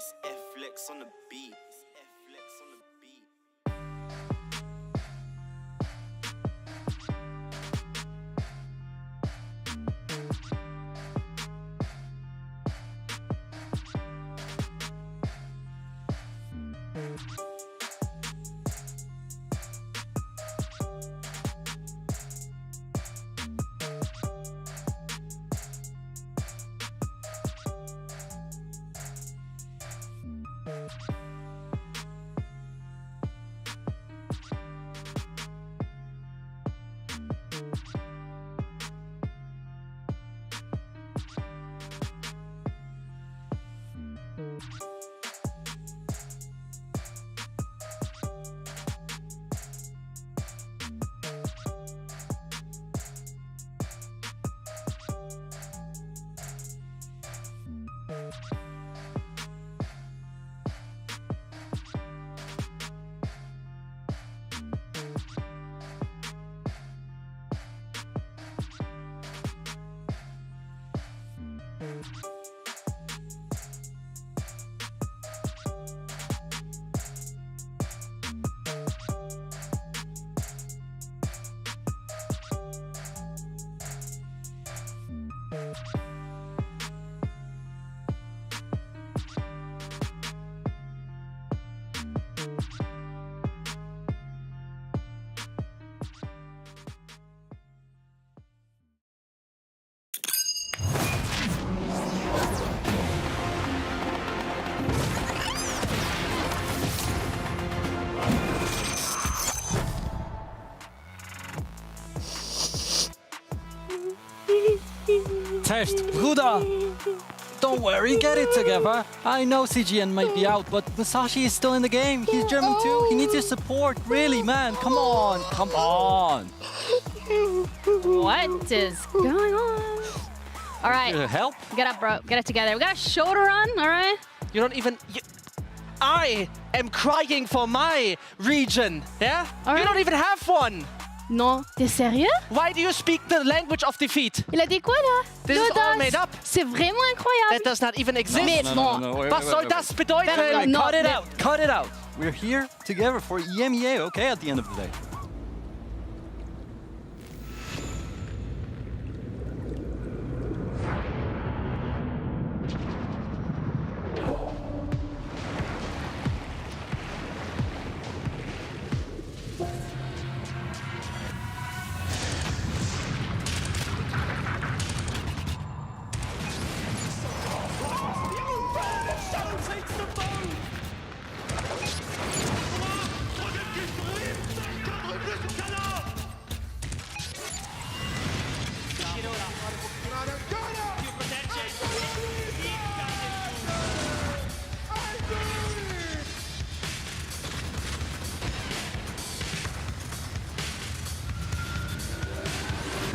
It's F-Flex on the beat. It's F-Flex on the beat. Test, Bruder! Don't worry, get it together. I know CGN might be out, but Musashi is still in the game. He's German too. He needs your support. Really, man. Come on. Come on. What is going on? All right. Help? Get up, bro. Get it together. We got a show to run, all right? You don't even... I am crying for my region, yeah? All You right. don't even have one. Non, t'es sérieux? Why do you speak the language of defeat? Il a dit quoi, là? This is all made up. C'est vraiment incroyable. That does not even exist. Mais bon. Was soll das bedeuten? No, Cut it no. out. Cut it out. We're here together for EMEA, okay, at the end of the day.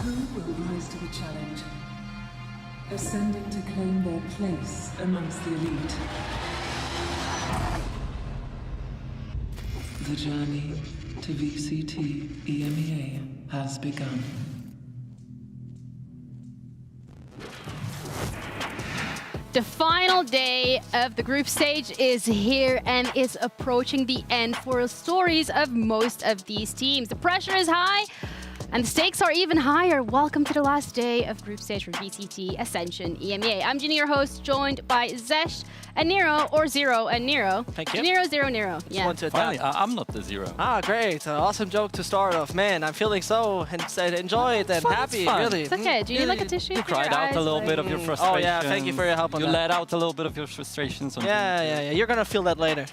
Who will rise to the challenge, ascending to claim their place amongst the elite? The journey to VCT EMEA has begun. The final day of the group stage is here and is approaching the end for the stories of most of these teams. The pressure is high and the stakes are even higher. Welcome to the last day of group stage for VCT Ascension EMEA. I'm Ginny, your host, joined by Zesh and Nero, or Zero and Nero. Thank you. Nero, Zero, Nero. Yeah. Want to Finally, attack. I'm not the zero. Ah, great. Awesome joke to start off. Man, I'm feeling so enjoyed and fun, happy, it's fun. really. It's okay. Do you need like a tissue? You for your cried out eyes? a little bit of your frustration. Oh, yeah, thank you for your help on You that. let out a little bit of your frustrations. On Yeah. You're gonna feel that later.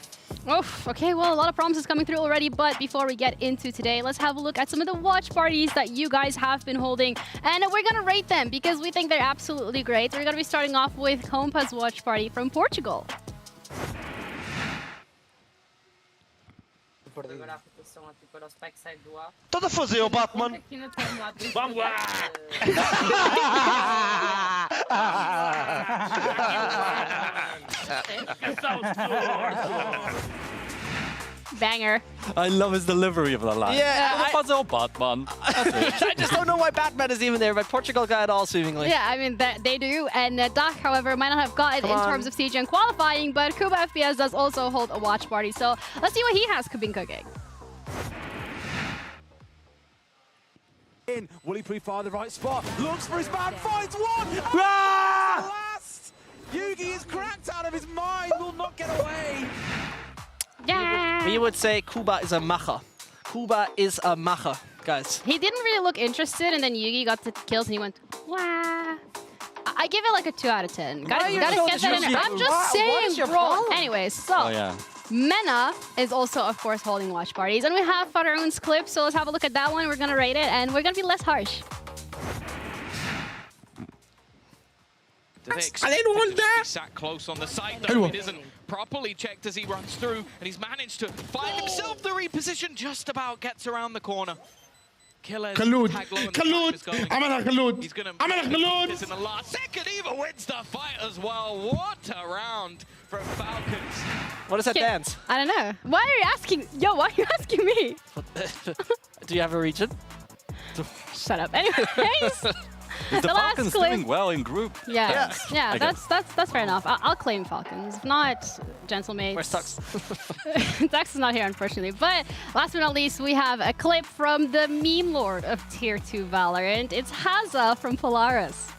Oof, okay, well, a lot of promises coming through already, but before we get into today, let's have a look at some of the watch parties that you guys have been holding, and we're gonna rate them because we think they're absolutely great. We're gonna be starting off with Compa's watch party from Portugal. Todo a fazer o Batman. Vamos lá! Banger. I love his delivery of the line. Yeah, Puzzle Batman. I just don't know why Batman is even there, but Portugal got it all seemingly. Yeah, I mean, they do. And Dak, however, might not have got it in terms of CGN qualifying, but Kuba FPS does also hold a watch party. So let's see what he has been cooking. Will he pre-fire the right spot? Looks for his man, finds one! Last! Yugi is cracked out of his mind, will not get away! Yeah! We would say Kuba is a macher. Kuba is a macher, guys. He didn't really look interested, and then Yugi got the kills, and he went, wow. I give it like a 2 out of 10. Gotta get that in there. I'm just saying, bro. Anyways, so MENA is also, of course, holding watch parties, and we have Faroon's clip, so let's have a look at that one. We're gonna rate it, and we're gonna be less harsh. I didn't want that. He sat close on the side, though. It isn't properly checked as he runs through, and he's managed to find himself the reposition. Just about gets around the corner. Killers Khalud, tag low and the Khalud, time is going. I'm at Khalud. He's gonna I'm at Khalud. this in the last second. Eva wins the fight as well. What a round from Falcons. What is that dance? I don't know. Why are you asking? Yo, why are you asking me? Do you have a region? Shut up. Anyways. Is the last Falcons clip. doing well in group? Yeah, I that's fair enough. I'll claim Falcons. If not, Gentlemates. Where's Tux? Tux is not here, unfortunately. But last but not least, we have a clip from the meme lord of Tier 2 Valorant. It's Haza from Polaris.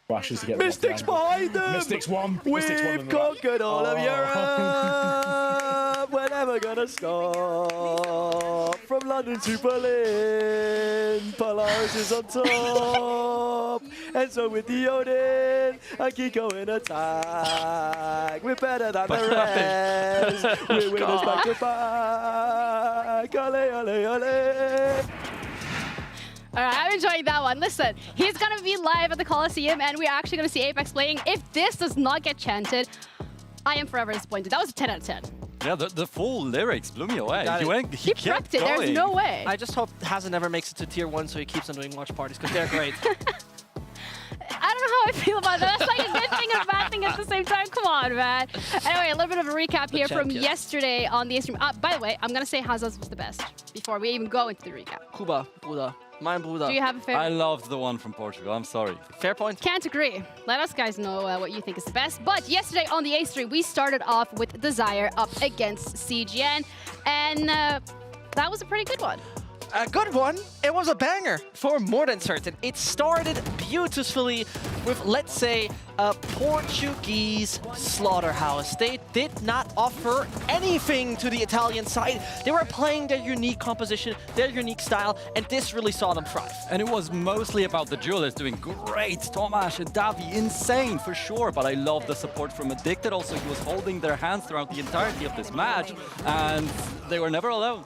Rushes to get Mystics behind them! Mystics one. We've Mystics one conquered all of Europe! We're never gonna stop! From London to Berlin, Polaris is on top! And so with the Odin, I keep going attack! We're better than the rest! We're winners back to back! Ole, ole, ole! All right, I'm enjoying that one. Listen, he's going to be live at the Coliseum, and we're actually going to see Apex playing. If this does not get chanted, I am forever disappointed. That was a 10 out of 10. Yeah, the full lyrics blew me away. He prepped it. There's no way. I just hope Haza never makes it to Tier 1 so he keeps on doing watch parties, because they're great. I don't know how I feel about that. That's like a good thing and a bad thing at the same time. Come on, man. Anyway, a little bit of a recap here from yesterday on the stream. By the way, I'm going to say Haza's was the best before we even go into the recap. Kuba, Bruder. Mein Bruder. Do you have a favorite? I loved the one from Portugal. I'm sorry. Fair point. Can't agree. Let us guys know what you think is the best. But yesterday on the A3, we started off with Desire up against CGN. And that was a pretty good one. A good one. It was a banger for more than certain. It started beautifully with, let's say, a Portuguese slaughterhouse. They did not offer anything to the Italian side. They were playing their unique composition, their unique style, and this really saw them thrive. And it was mostly about the duelists doing great. Tomasz and Davi, insane for sure. But I love the support from Addicted. Also, he was holding their hands throughout the entirety of this match, and they were never alone.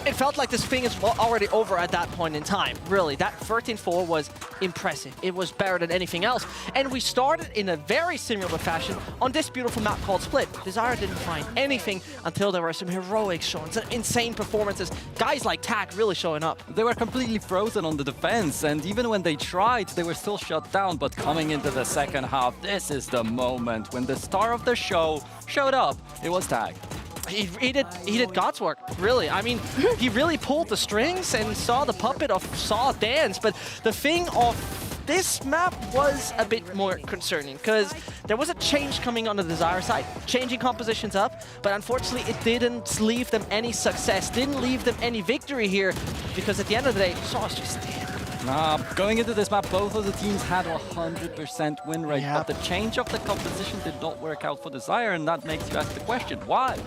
It felt like this thing is already over at that point in time. Really, that 13-4 was impressive. It was better than anything else. And we started in a very similar fashion on this beautiful map called Split. Desire didn't find anything until there were some heroics shown, some insane performances. Guys like Tag really showing up. They were completely frozen on the defense, and even when they tried, they were still shut down. But coming into the second half, this is the moment when the star of the show showed up. It was Tag. He did God's work, really. I mean, he really pulled the strings and saw the puppet of Saw dance. But the thing of this map was a bit more concerning because there was a change coming on the Desire side, changing compositions up, but unfortunately it didn't leave them any success, didn't leave them any victory here, because at the end of the day, Saw's just dead. Going into this map, both of the teams had a 100% win rate, but the change of the composition did not work out for Desire, and that makes you ask the question, why?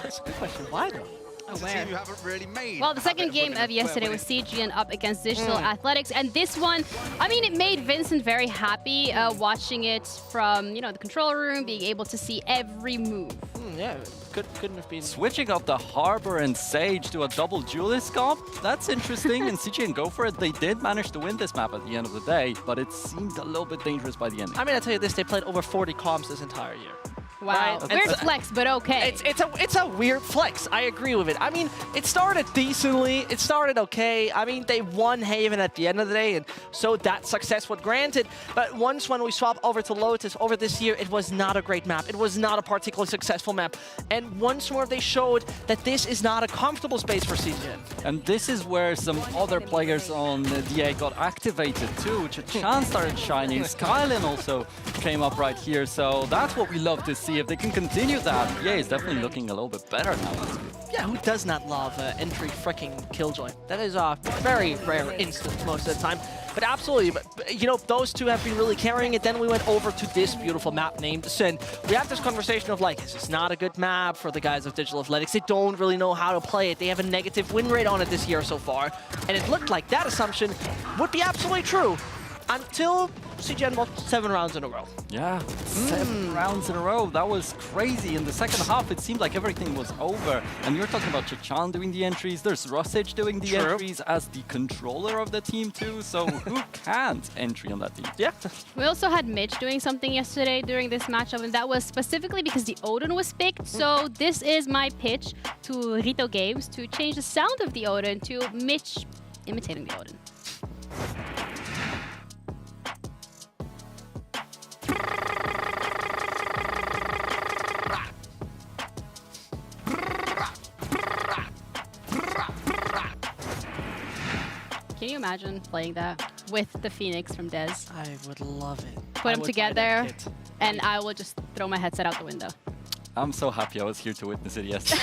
That's a good question. Why though? Well, the second game of yesterday was CGN up against Digital Athletics, and this one, I mean, it made Vincent very happy watching it from, you know, the control room, being able to see every move. Yeah, couldn't have been. Switching up the Harbor and Sage to a double duelist comp, that's interesting, and CGN go for it. They did manage to win this map at the end of the day, but it seemed a little bit dangerous by the end. I mean, I tell you this, they played over 40 comps this entire year. Wow. Right? Weird And- flex, but okay. It's a weird flex. I agree with it. I mean, it started decently. It started okay. I mean, they won Haven at the end of the day, and so that success was granted. But once when we swap over to Lotus over this year, it was not a great map. It was not a particularly successful map. And once more, they showed that this is not a comfortable space for CGN. And this is where some other players on DA got activated too. Chachan started shining. Skylin also came up right here. So that's what we love to see. If they can continue that, yeah, it's definitely looking a little bit better now. Yeah, who does not love entry freaking Killjoy? That is a very rare instance most of the time. But absolutely, but, you know, those two have been really carrying it. Then we went over to this beautiful map named Sin. We have this conversation of like, is this not a good map for the guys of Digital Athletics? They don't really know how to play it. They have a negative win rate on it this year so far. And it looked like that assumption would be absolutely true until CGN won 7 rounds in a row. Yeah, 7 rounds in a row. That was crazy. In the second half, it seemed like everything was over. And you're talking about Chachan doing the entries. There's Rosage doing the entries as the controller of the team too. So who can't entry on that team? Yeah. We also had Mitch doing something yesterday during this matchup, and that was specifically because the Odin was picked. So this is my pitch to Rito Games to change the sound of the Odin to Mitch imitating the Odin. Can you imagine playing that with the Phoenix from Dez? I would love it. Put them together, and I will just throw my headset out the window. I'm so happy I was here to witness it yesterday.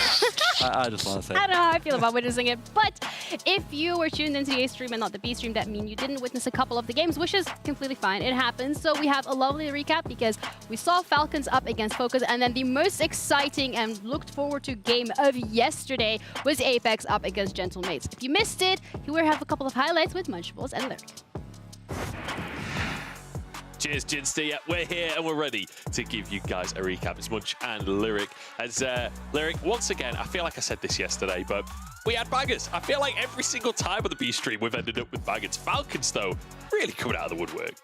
I just want to say. I don't know how I feel about witnessing it, but if you were tuned into the A stream and not the B stream, that means you didn't witness a couple of the games, which is completely fine. It happens. So we have a lovely recap because we saw Falcons up against Focus, and then the most exciting and looked forward to game of yesterday was Apex up against Gentlemates. If you missed it, you will have a couple of highlights with Munchables and Lyric. Cheers, Ginster. Yeah, we're here and we're ready to give you guys a recap. It's Munch and Lyric. As Lyric, once again, I feel like I said this yesterday, but we had bangers. I feel like every single time on the B stream we've ended up with bangers. Falcons, though, really coming out of the woodwork.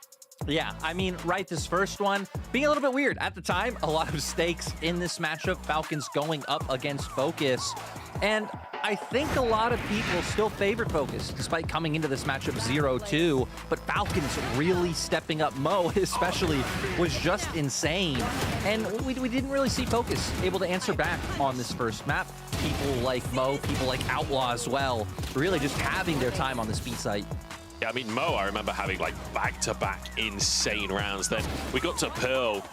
Yeah, I mean, right, this first one being a little bit weird. At the time, a lot of stakes in this matchup. Falcons going up against Focus. And I think a lot of people still favored Focus, despite coming into this matchup 0-2. But Falcons really stepping up. Mo, especially, was just insane. And we didn't really see Focus able to answer back on this first map. People like Mo, people like Outlaw as well, really just having their time on this B site. Yeah, I mean, Mo, I remember having like back-to-back insane rounds. Then we got to Pearl,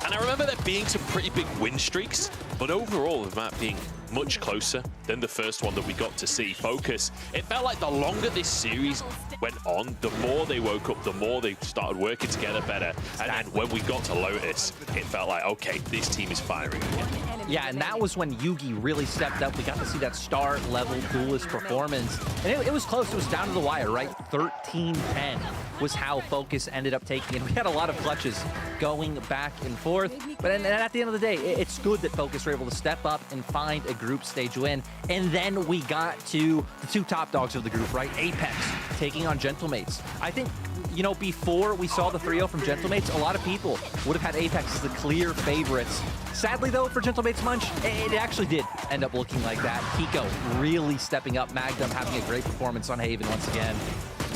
and I remember there being some pretty big win streaks, but overall, the map being much closer than the first one that we got to see. Focus, it felt like the longer this series went on, the more they woke up, the more they started working together better. And then when we got to Lotus, it felt like, okay, this team is firing again. Yeah, and that was when Yugi really stepped up. We got to see that star-level duelist performance. And it was close. It was down to the wire, right? 13-10 was how Focus ended up taking it. We had a lot of clutches going back and forth. But and at the end of the day, it's good that Focus were able to step up and find a group stage win. And then we got to the two top dogs of the group, right? Apex taking on Gentlemates. I think, you know, before we saw the 3-0 from Gentlemates, a lot of people would have had Apex as the clear favorites. Sadly, though, for Gentlemates Munch, it actually did end up looking like that. Kiko really stepping up, Magnum having a great performance on Haven once again.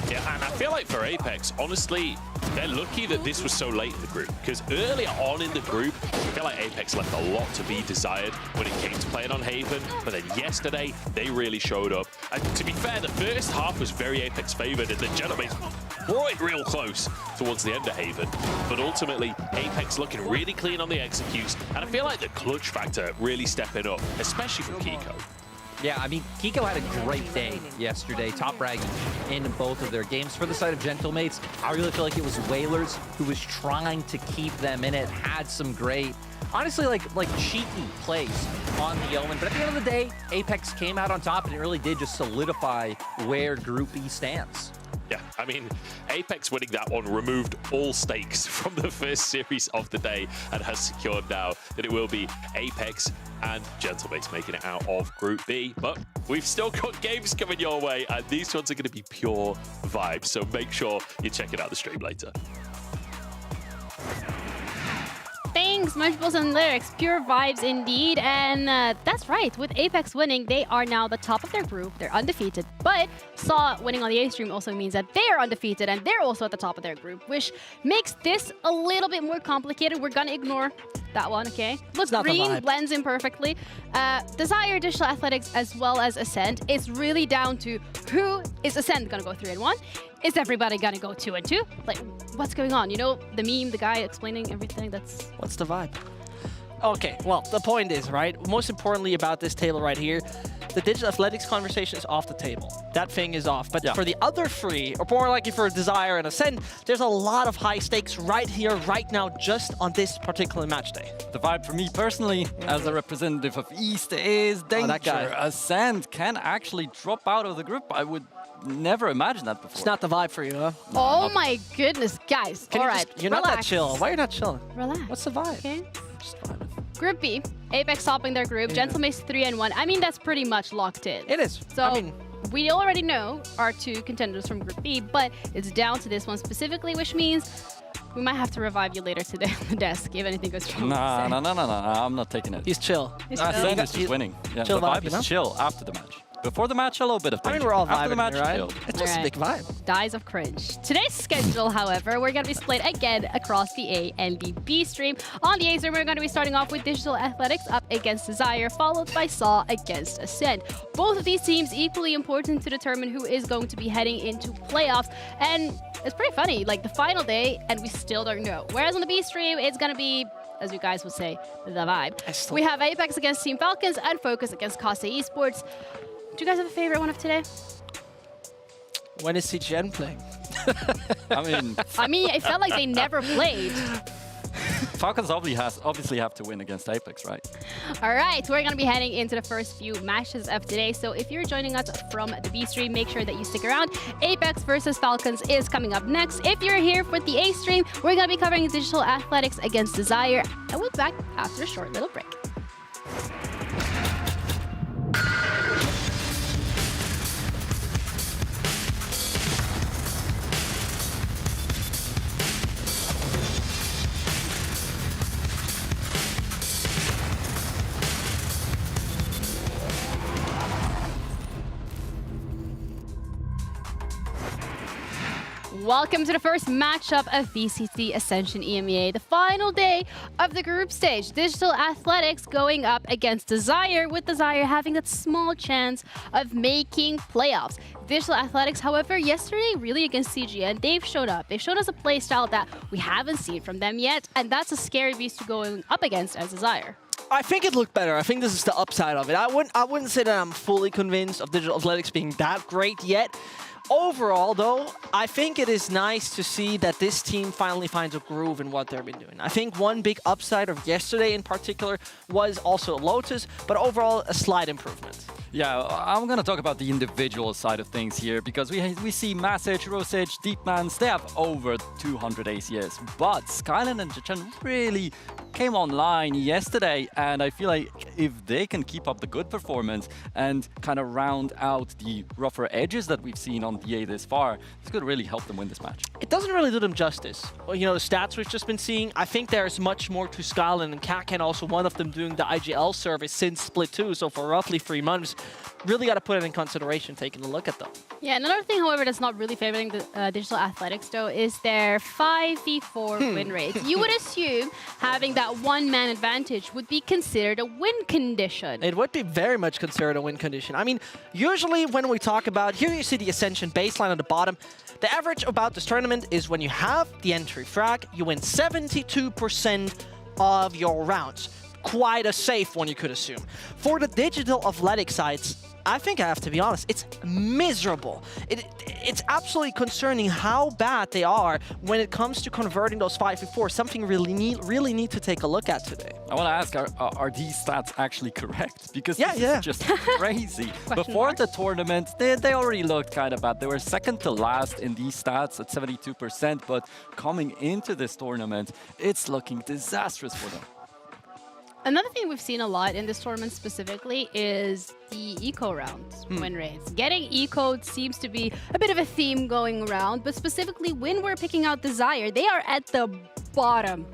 Yeah, and I feel like for Apex, honestly, they're lucky that this was so late in the group, because earlier on in the group, I feel like Apex left a lot to be desired when it came to playing on Haven, but then yesterday, they really showed up. And to be fair, the first half was very Apex favored, and the Gentlemates brought it real close towards the end of Haven. But ultimately, Apex looking really clean on the executes, and I feel like the clutch factor really stepping up, especially from Kiko. Yeah, I mean, Kiko had a great day yesterday, top bragging in both of their games. For the side of Gentlemates, I really feel like it was Whalers who was trying to keep them in it, had some great, honestly, like cheeky plays on the Omen. But at the end of the day, Apex came out on top, and it really did just solidify where Group E stands. Yeah, I mean, Apex winning that one removed all stakes from the first series of the day and has secured now that it will be Apex and Gentlemates making it out of Group B. But we've still got games coming your way, and these ones are going to be pure vibes. So make sure you check it out the stream later. Bing! Smashables and lyrics, pure vibes indeed. And that's right, with Apex winning, they are now the top of their group. They're undefeated. But Saw winning on the A stream also means that they are undefeated and they're also at the top of their group, which makes this a little bit more complicated. We're gonna ignore that one, okay? Look, green blends in perfectly. Desire, Digital Athletics, as well as Ascent. It's really down to who is Ascent gonna go 3-1? Is everybody gonna go 2-2? Like, what's going on? You know, the meme, the guy explaining everything, that's... What's the vibe? Okay, well, the point is, right, most importantly about this table right here, the Digital Athletics conversation is off the table. That thing is off. But for the other three, or more likely for Desire and Ascent, there's a lot of high stakes right here, right now, just on this particular match day. The vibe for me personally, as a representative of East, is danger. That guy. Ascent can actually drop out of the group. I would never imagine that before. It's not the vibe for you, huh? No, oh my goodness, guys. All right, you're not that chill. Why are you not chilling? Relax. What's the vibe? Okay. Just vibing. Group B, Apex topping their group, Gentleman's 3-1. I mean, that's pretty much locked in. It is. So I mean, we already know our two contenders from Group B, but it's down to this one specifically, which means we might have to revive you later today on the desk if anything goes wrong. No, I'm not taking it. He's chill. Ascent is just winning. Yeah, chill the vibe vibe, is chill after the match. Before the match, a little bit of danger. I mean, we're all after vibing the match, here, right? chill. It's just a big vibe. Dies of cringe. Today's schedule, however, we're going to be split again across the A and the B stream. On the A stream, we're going to be starting off with Digital Athletics up against Desire, followed by Saw against Ascent. Both of these teams equally important to determine who is going to be heading into playoffs. And it's pretty funny, like the final day, and we still don't know. Whereas on the B stream, it's going to be, as you guys would say, the vibe. We have Apex against Team Falcons and Focus against Kase Esports. Do you guys have a favorite one of today? When is CGN playing? I mean, it felt like they never played. Falcons obviously have to win against Apex, right? All right, we're going to be heading into the first few matches of today. So if you're joining us from the B stream, make sure that you stick around. Apex versus Falcons is coming up next. If you're here for the A stream, we're going to be covering Digital Athletics against Desire. And we'll be back after a short little break. Welcome to the first matchup of VCT Ascension EMEA, the final day of the group stage. Digital Athletics going up against Desire, with Desire having that small chance of making playoffs. Digital Athletics, however, yesterday, really against CGN, they've showed up. They've shown us a playstyle that we haven't seen from them yet, and that's a scary beast to go up against as Desire. I think it looked better. I think this is the upside of it. I wouldn't say that I'm fully convinced of Digital Athletics being that great yet. Overall, though, I think it is nice to see that this team finally finds a groove in what they've been doing. I think one big upside of yesterday in particular was also Lotus, but overall a slight improvement. Yeah, I'm going to talk about the individual side of things here, because we see Massage, Rosage, Deepmans, they have over 200 ACS. But Skyline and Chechen really came online yesterday, and I feel like if they can keep up the good performance and kind of round out the rougher edges that we've seen on DA this far, it's going to really help them win this match. It doesn't really do them justice. Well, you know, the stats we've just been seeing, I think there's much more to Skyline and Kaken, also one of them doing the IGL service since Split 2, so for roughly 3 months. Really got to put it in consideration, taking a look at them. Yeah, another thing, however, that's not really favoring the Digital Athletics, though, is their 5v4 win rate. You would assume having that one-man advantage would be considered a win condition. It would be very much considered a win condition. I mean, usually when we talk about, here you see the Ascension baseline at the bottom. The average about this tournament is when you have the entry frag, you win 72% of your rounds. Quite a safe one, you could assume. For the Digital Athletic sides, I think I have to be honest, it's miserable. It's absolutely concerning how bad they are when it comes to converting those 5v4. Something really need to take a look at today. I want to ask, are these stats actually correct? Because this is just crazy. Before the tournament, they already looked kind of bad. They were second to last in these stats at 72%, but coming into this tournament, it's looking disastrous for them. Another thing we've seen a lot in this tournament specifically is the eco rounds win rates. Getting eco'd seems to be a bit of a theme going around, but specifically when we're picking out Desire, they are at the bottom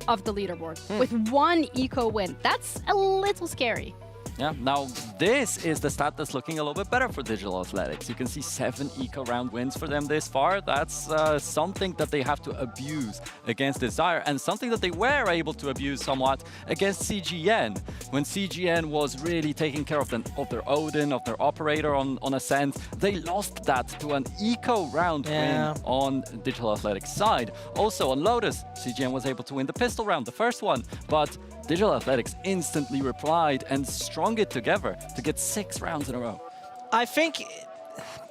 of the leaderboard with 1 eco win. That's a little scary. Yeah, now this is the stat that's looking a little bit better for Digital Athletics. You can see 7 eco round wins for them this far. That's something that they have to abuse against Desire, and something that they were able to abuse somewhat against CGN. When CGN was really taking care of their Odin, of their operator on Ascent, they lost that to an eco round win on Digital Athletics side. Also on Lotus, CGN was able to win the pistol round, the first one, but Digital Athletics instantly replied and strung it together to get 6 rounds in a row. I think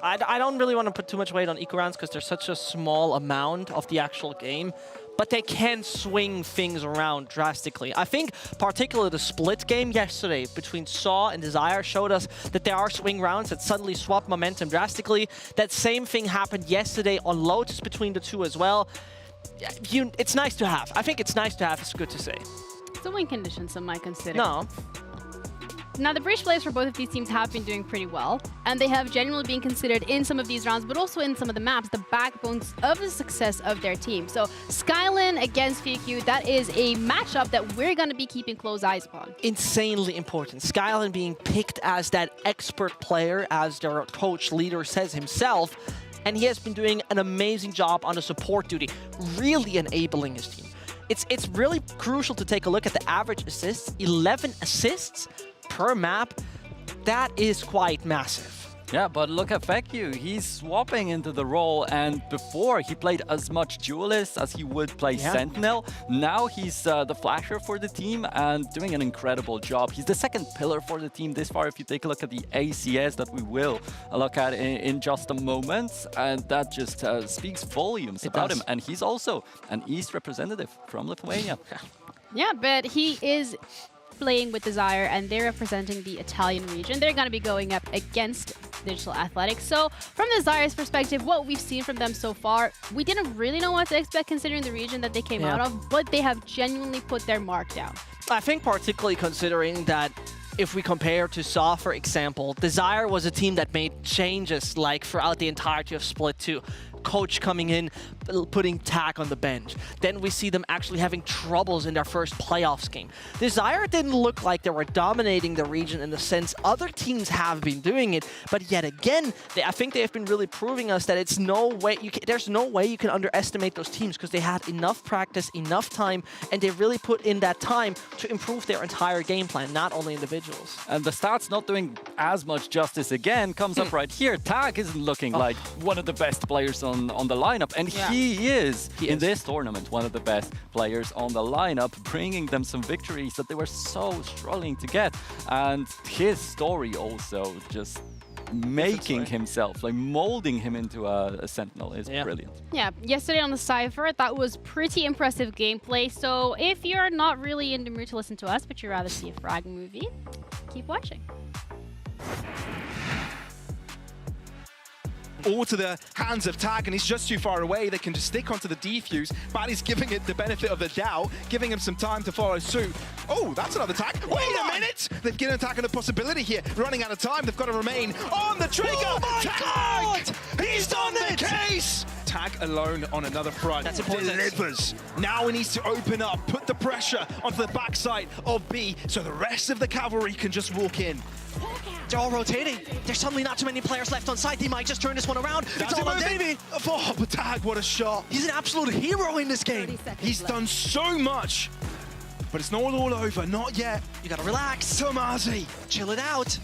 I don't really want to put too much weight on eco rounds because they're such a small amount of the actual game, but they can swing things around drastically. I think particularly the split game yesterday between Saw and Desire showed us that there are swing rounds that suddenly swap momentum drastically. That same thing happened yesterday on Lotus between the two as well. It's nice to have. I think it's nice to have. It's good to say. It's a win condition, some might consider. No. Now, the Breach players for both of these teams have been doing pretty well, and they have genuinely been considered in some of these rounds, but also in some of the maps, the backbones of the success of their team. So, Skylin against VQ, that is a matchup that we're going to be keeping close eyes upon. Insanely important. Skylin being picked as that expert player, as their coach leader says himself, and he has been doing an amazing job on the support duty, really enabling his team. It's really crucial to take a look at the average assists. 11 assists per map. That is quite massive. Yeah, but look at VQ. He's swapping into the role, and before he played as much duelist as he would play Sentinel. Now he's the flasher for the team and doing an incredible job. He's the second pillar for the team this far. If you take a look at the ACS that we will look at in just a moment, and that just speaks volumes about him. And he's also an East representative from Lithuania. Yeah, but he is playing with Desire, and they're representing the Italian region. They're going to be going up against Digital Athletics. So from Desire's perspective, what we've seen from them so far, we didn't really know what to expect considering the region that they came out of, but they have genuinely put their mark down. I think particularly considering that if we compare to Saw, for example, Desire was a team that made changes like throughout the entirety of Split 2. Coach coming in, putting Tag on the bench. Then we see them actually having troubles in their first playoffs game. Desire didn't look like they were dominating the region in the sense other teams have been doing it, but yet again, I think they have been really proving us that it's no way there's no way you can underestimate those teams because they had enough practice, enough time, and they really put in that time to improve their entire game plan, not only individuals. And the stats not doing as much justice again comes up right here. Tag isn't looking like one of the best players on the lineup, and he is in this tournament one of the best players on the lineup, bringing them some victories that they were so struggling to get. And his story also just making himself, like molding him into a Sentinel is brilliant. Yeah, yesterday on the Cypher, that was pretty impressive gameplay. So if you're not really in the mood to listen to us, but you'd rather see a frag movie, keep watching. All to the hands of Tag, and he's just too far away. They can just stick onto the defuse. Baddy's giving it the benefit of the doubt, giving him some time to follow suit. Oh, that's another Tag. Wait a minute! They've given Tag a possibility here. Running out of time, they've got to remain on the trigger. Oh my God! He's done the case! Tag alone on another front. That's important. Delivers. Now he needs to open up, put the pressure onto the backside of B, so the rest of the cavalry can just walk in. They're all rotating. There's suddenly not too many players left on site. They might just turn this one around. That's it's all on Davey. Oh, but Tag, what a shot. He's an absolute hero in this game. He's done so much. But it's not all over, not yet. You gotta relax. Tomazi. Chill it out.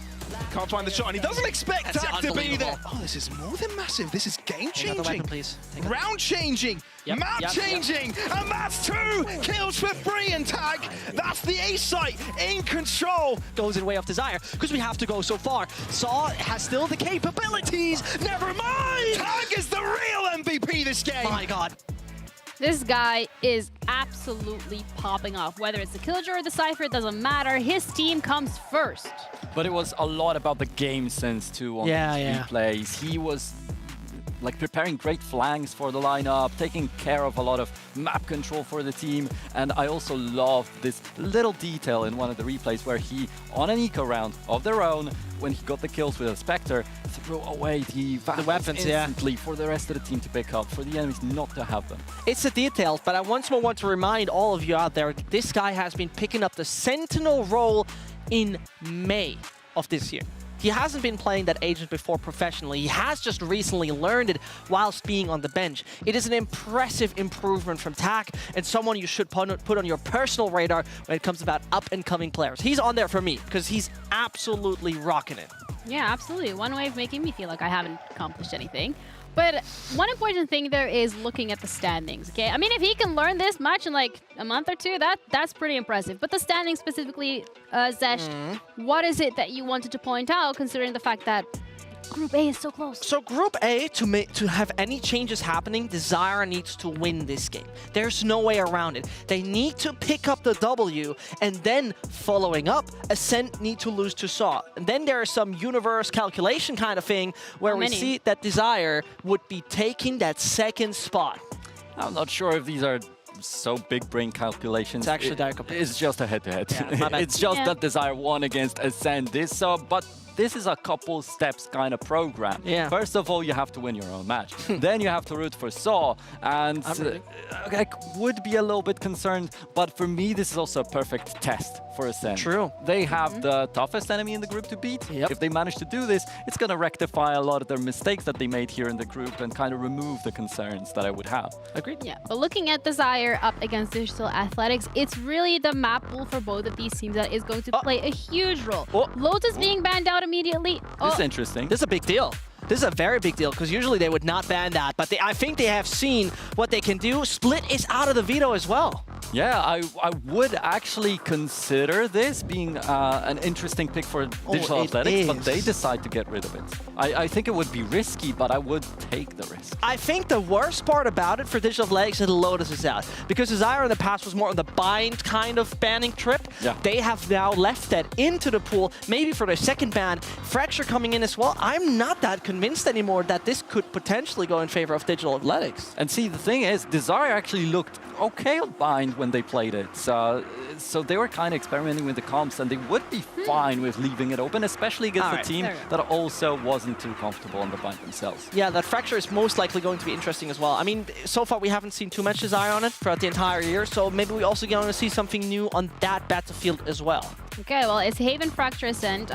Can't find the shot, and he doesn't expect That's Tag to be there. Oh, this is more than massive. This is game-changing. Weapon, please. Round-changing. Map-changing. And that's 2 kills for free, and Tag, that's the ace site in control. Goes in way of Desire, because we have to go so far. Saw has still the capabilities. Never mind. Tag is the real MVP this game. My God. This guy is absolutely popping off. Whether it's the Killjoy or the Cypher, it doesn't matter. His team comes first. But it was a lot about the game sense too on the replays. He was like preparing great flanks for the lineup, taking care of a lot of map control for the team. And I also love this little detail in one of the replays where he, on an eco round of their own, when he got the kills with a Spectre, threw away the weapons instantly for the rest of the team to pick up, for the enemies not to have them. It's the details, but I once more want to remind all of you out there, this guy has been picking up the Sentinel role in May of this year. He hasn't been playing that agent before professionally. He has just recently learned it whilst being on the bench. It is an impressive improvement from Tak, and someone you should put on your personal radar when it comes about up-and-coming players. He's on there for me, because he's absolutely rocking it. Yeah, absolutely. One way of making me feel like I haven't accomplished anything. But one important thing there is looking at the standings, okay? I mean, if he can learn this much in like a month or two, that's pretty impressive. But the standings specifically, Zesh, what is it that you wanted to point out, considering the fact that Group A is so close? So Group A, to have any changes happening, Desire needs to win this game. There's no way around it. They need to pick up the W, and then following up, Ascent need to lose to Saw. And then there's some universe calculation kind of thing where we see that Desire would be taking that second spot. I'm not sure if these are so big brain calculations. It's actually it's just a head-to-head. Yeah, it's just that Desire won against Ascent. But this is a couple steps kind of program. Yeah. First of all, you have to win your own match. Then you have to root for Saw. And I would be a little bit concerned, but for me, this is also a perfect test for Ascent. True. They have the toughest enemy in the group to beat. Yep. If they manage to do this, it's going to rectify a lot of their mistakes that they made here in the group and kind of remove the concerns that I would have. Agreed? Yeah, but looking at Desire up against Digital Athletics, it's really the map pool for both of these teams that is going to play a huge role. Lotus being banned out immediately. This is interesting. This is a big deal. This is a very big deal, because usually they would not ban that, but I think they have seen what they can do. Split is out of the veto as well. Yeah, I would actually consider this being an interesting pick for Digital Athletics, but they decide to get rid of it. I think it would be risky, but I would take the risk. I think the worst part about it for Digital Athletics is that Lotus is out. Because Desire in the past was more on the bind kind of banning trip. Yeah. They have now left that into the pool, maybe for their second ban. Fracture coming in as well. I'm not that convinced anymore that this could potentially go in favor of Digital Athletics. And see, the thing is, Desire actually looked okay on bind when they played it. So they were kind of experimenting with the comps, and they would be fine with leaving it open, especially against a team that also wasn't too comfortable on the bind themselves. Yeah, that Fracture is most likely going to be interesting as well. I mean, so far we haven't seen too much Desire on it throughout the entire year, so maybe we also going to see something new on that battlefield as well. Okay, well, it's Haven Fracture Ascent.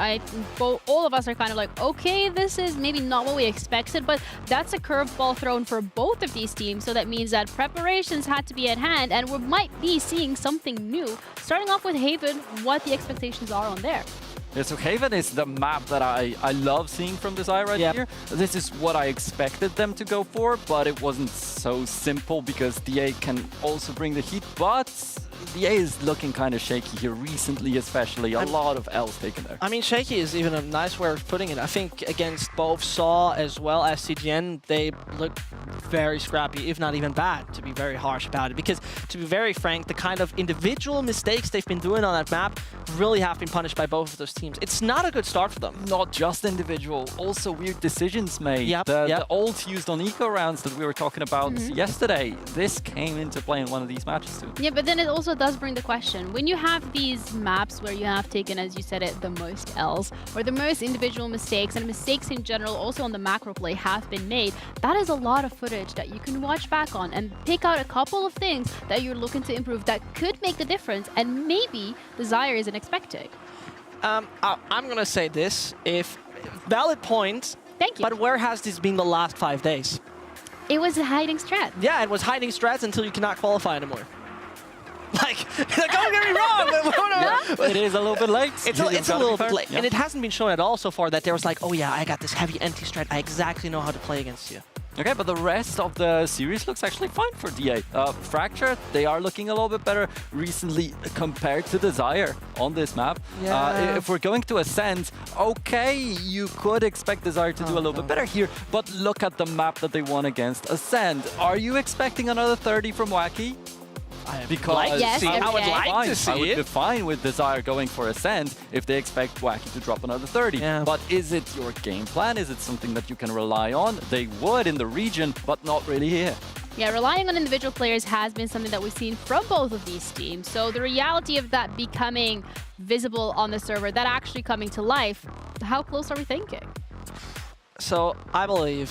All of us are kind of like, okay, this is maybe not what we expected, but that's a curveball thrown for both of these teams, so that means that preparations had to be at hand, and we might be seeing something new. Starting off with Haven, what the expectations are on there. Yeah, so Haven is the map that I love seeing from Desire right here. This is what I expected them to go for, but it wasn't so simple because DA can also bring the heat, but DA is looking kind of shaky here recently, especially. A lot of L's taken there. I mean, shaky is even a nice way of putting it. I think against both Saw as well as CGN, they look very scrappy, if not even bad, to be very harsh about it. Because, to be very frank, the kind of individual mistakes they've been doing on that map really have been punished by both of those teams. It's not a good start for them. Not just individual, also weird decisions made. The ult used on eco rounds that we were talking about yesterday, this came into play in one of these matches too. Yeah, but then it also does bring the question. When you have these maps where you have taken, as you said it, the most L's, or the most individual mistakes, and mistakes in general also on the macro play have been made, that is a lot of footage that you can watch back on and pick out a couple of things that you're looking to improve that could make the difference, and maybe Desire isn't expecting. I'm gonna say this, if valid point. Thank you. But where has this been the last 5 days? It was a hiding strat. Yeah, it was hiding strats until you cannot qualify anymore. Like, don't get me wrong. It is a little bit late. It's a little bit late. And it hasn't been shown at all so far that there was like, oh yeah, I got this heavy anti-strat. I exactly know how to play against you. Okay, but the rest of the series looks actually fine for DA. Fracture, they are looking a little bit better recently compared to Desire on this map. Yeah. If we're going to Ascend, okay, you could expect Desire to do a little bit better here, but look at the map that they won against Ascend. Are you expecting another 30 from Wacky? Because Yes, I would every day. like to see I would it. be fine with Desire going for Ascent if they expect Wacky to drop another 30. Yeah. But is it your game plan? Is it something that you can rely on? They would in the region, but not really here. Yeah, relying on individual players has been something that we've seen from both of these teams. So the reality of that becoming visible on the server, that actually coming to life, how close are we thinking? So I believe,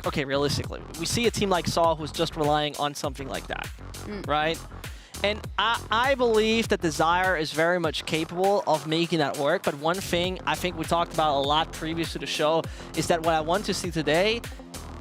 okay, realistically, we see a team like Saw who's just relying on something like that, right? And I believe that Desire is very much capable of making that work. But one thing I think we talked about a lot previous to the show is that what I want to see today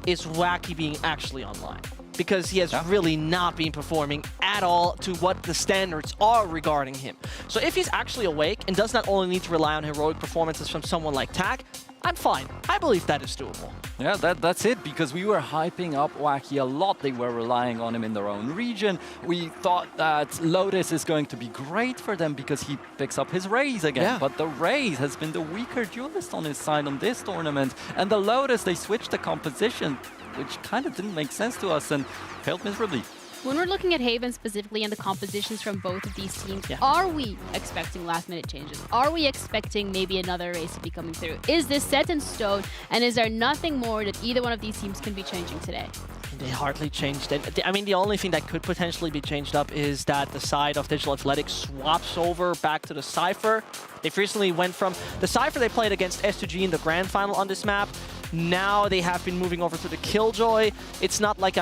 is Wacky being actually online. Because he has really not been performing at all to what the standards are regarding him. So if he's actually awake and does not only need to rely on heroic performances from someone like Tak, I'm fine. I believe that is doable. Yeah, that's it, because we were hyping up Wacky a lot. They were relying on him in their own region. We thought that Lotus is going to be great for them because he picks up his Raze again. Yeah. But the Raze has been the weaker duelist on his side on this tournament. And the Lotus, they switched the composition, which kind of didn't make sense to us and failed miserably. When we're looking at Haven specifically and the compositions from both of these teams, are we expecting last-minute changes? Are we expecting maybe another race to be coming through? Is this set in stone, and is there nothing more that either one of these teams can be changing today? They hardly changed it. I mean, the only thing that could potentially be changed up is that the side of Digital Athletics swaps over back to the Cypher. They've recently went from the Cypher they played against S2G in the grand final on this map. Now they have been moving over to the Killjoy. It's not like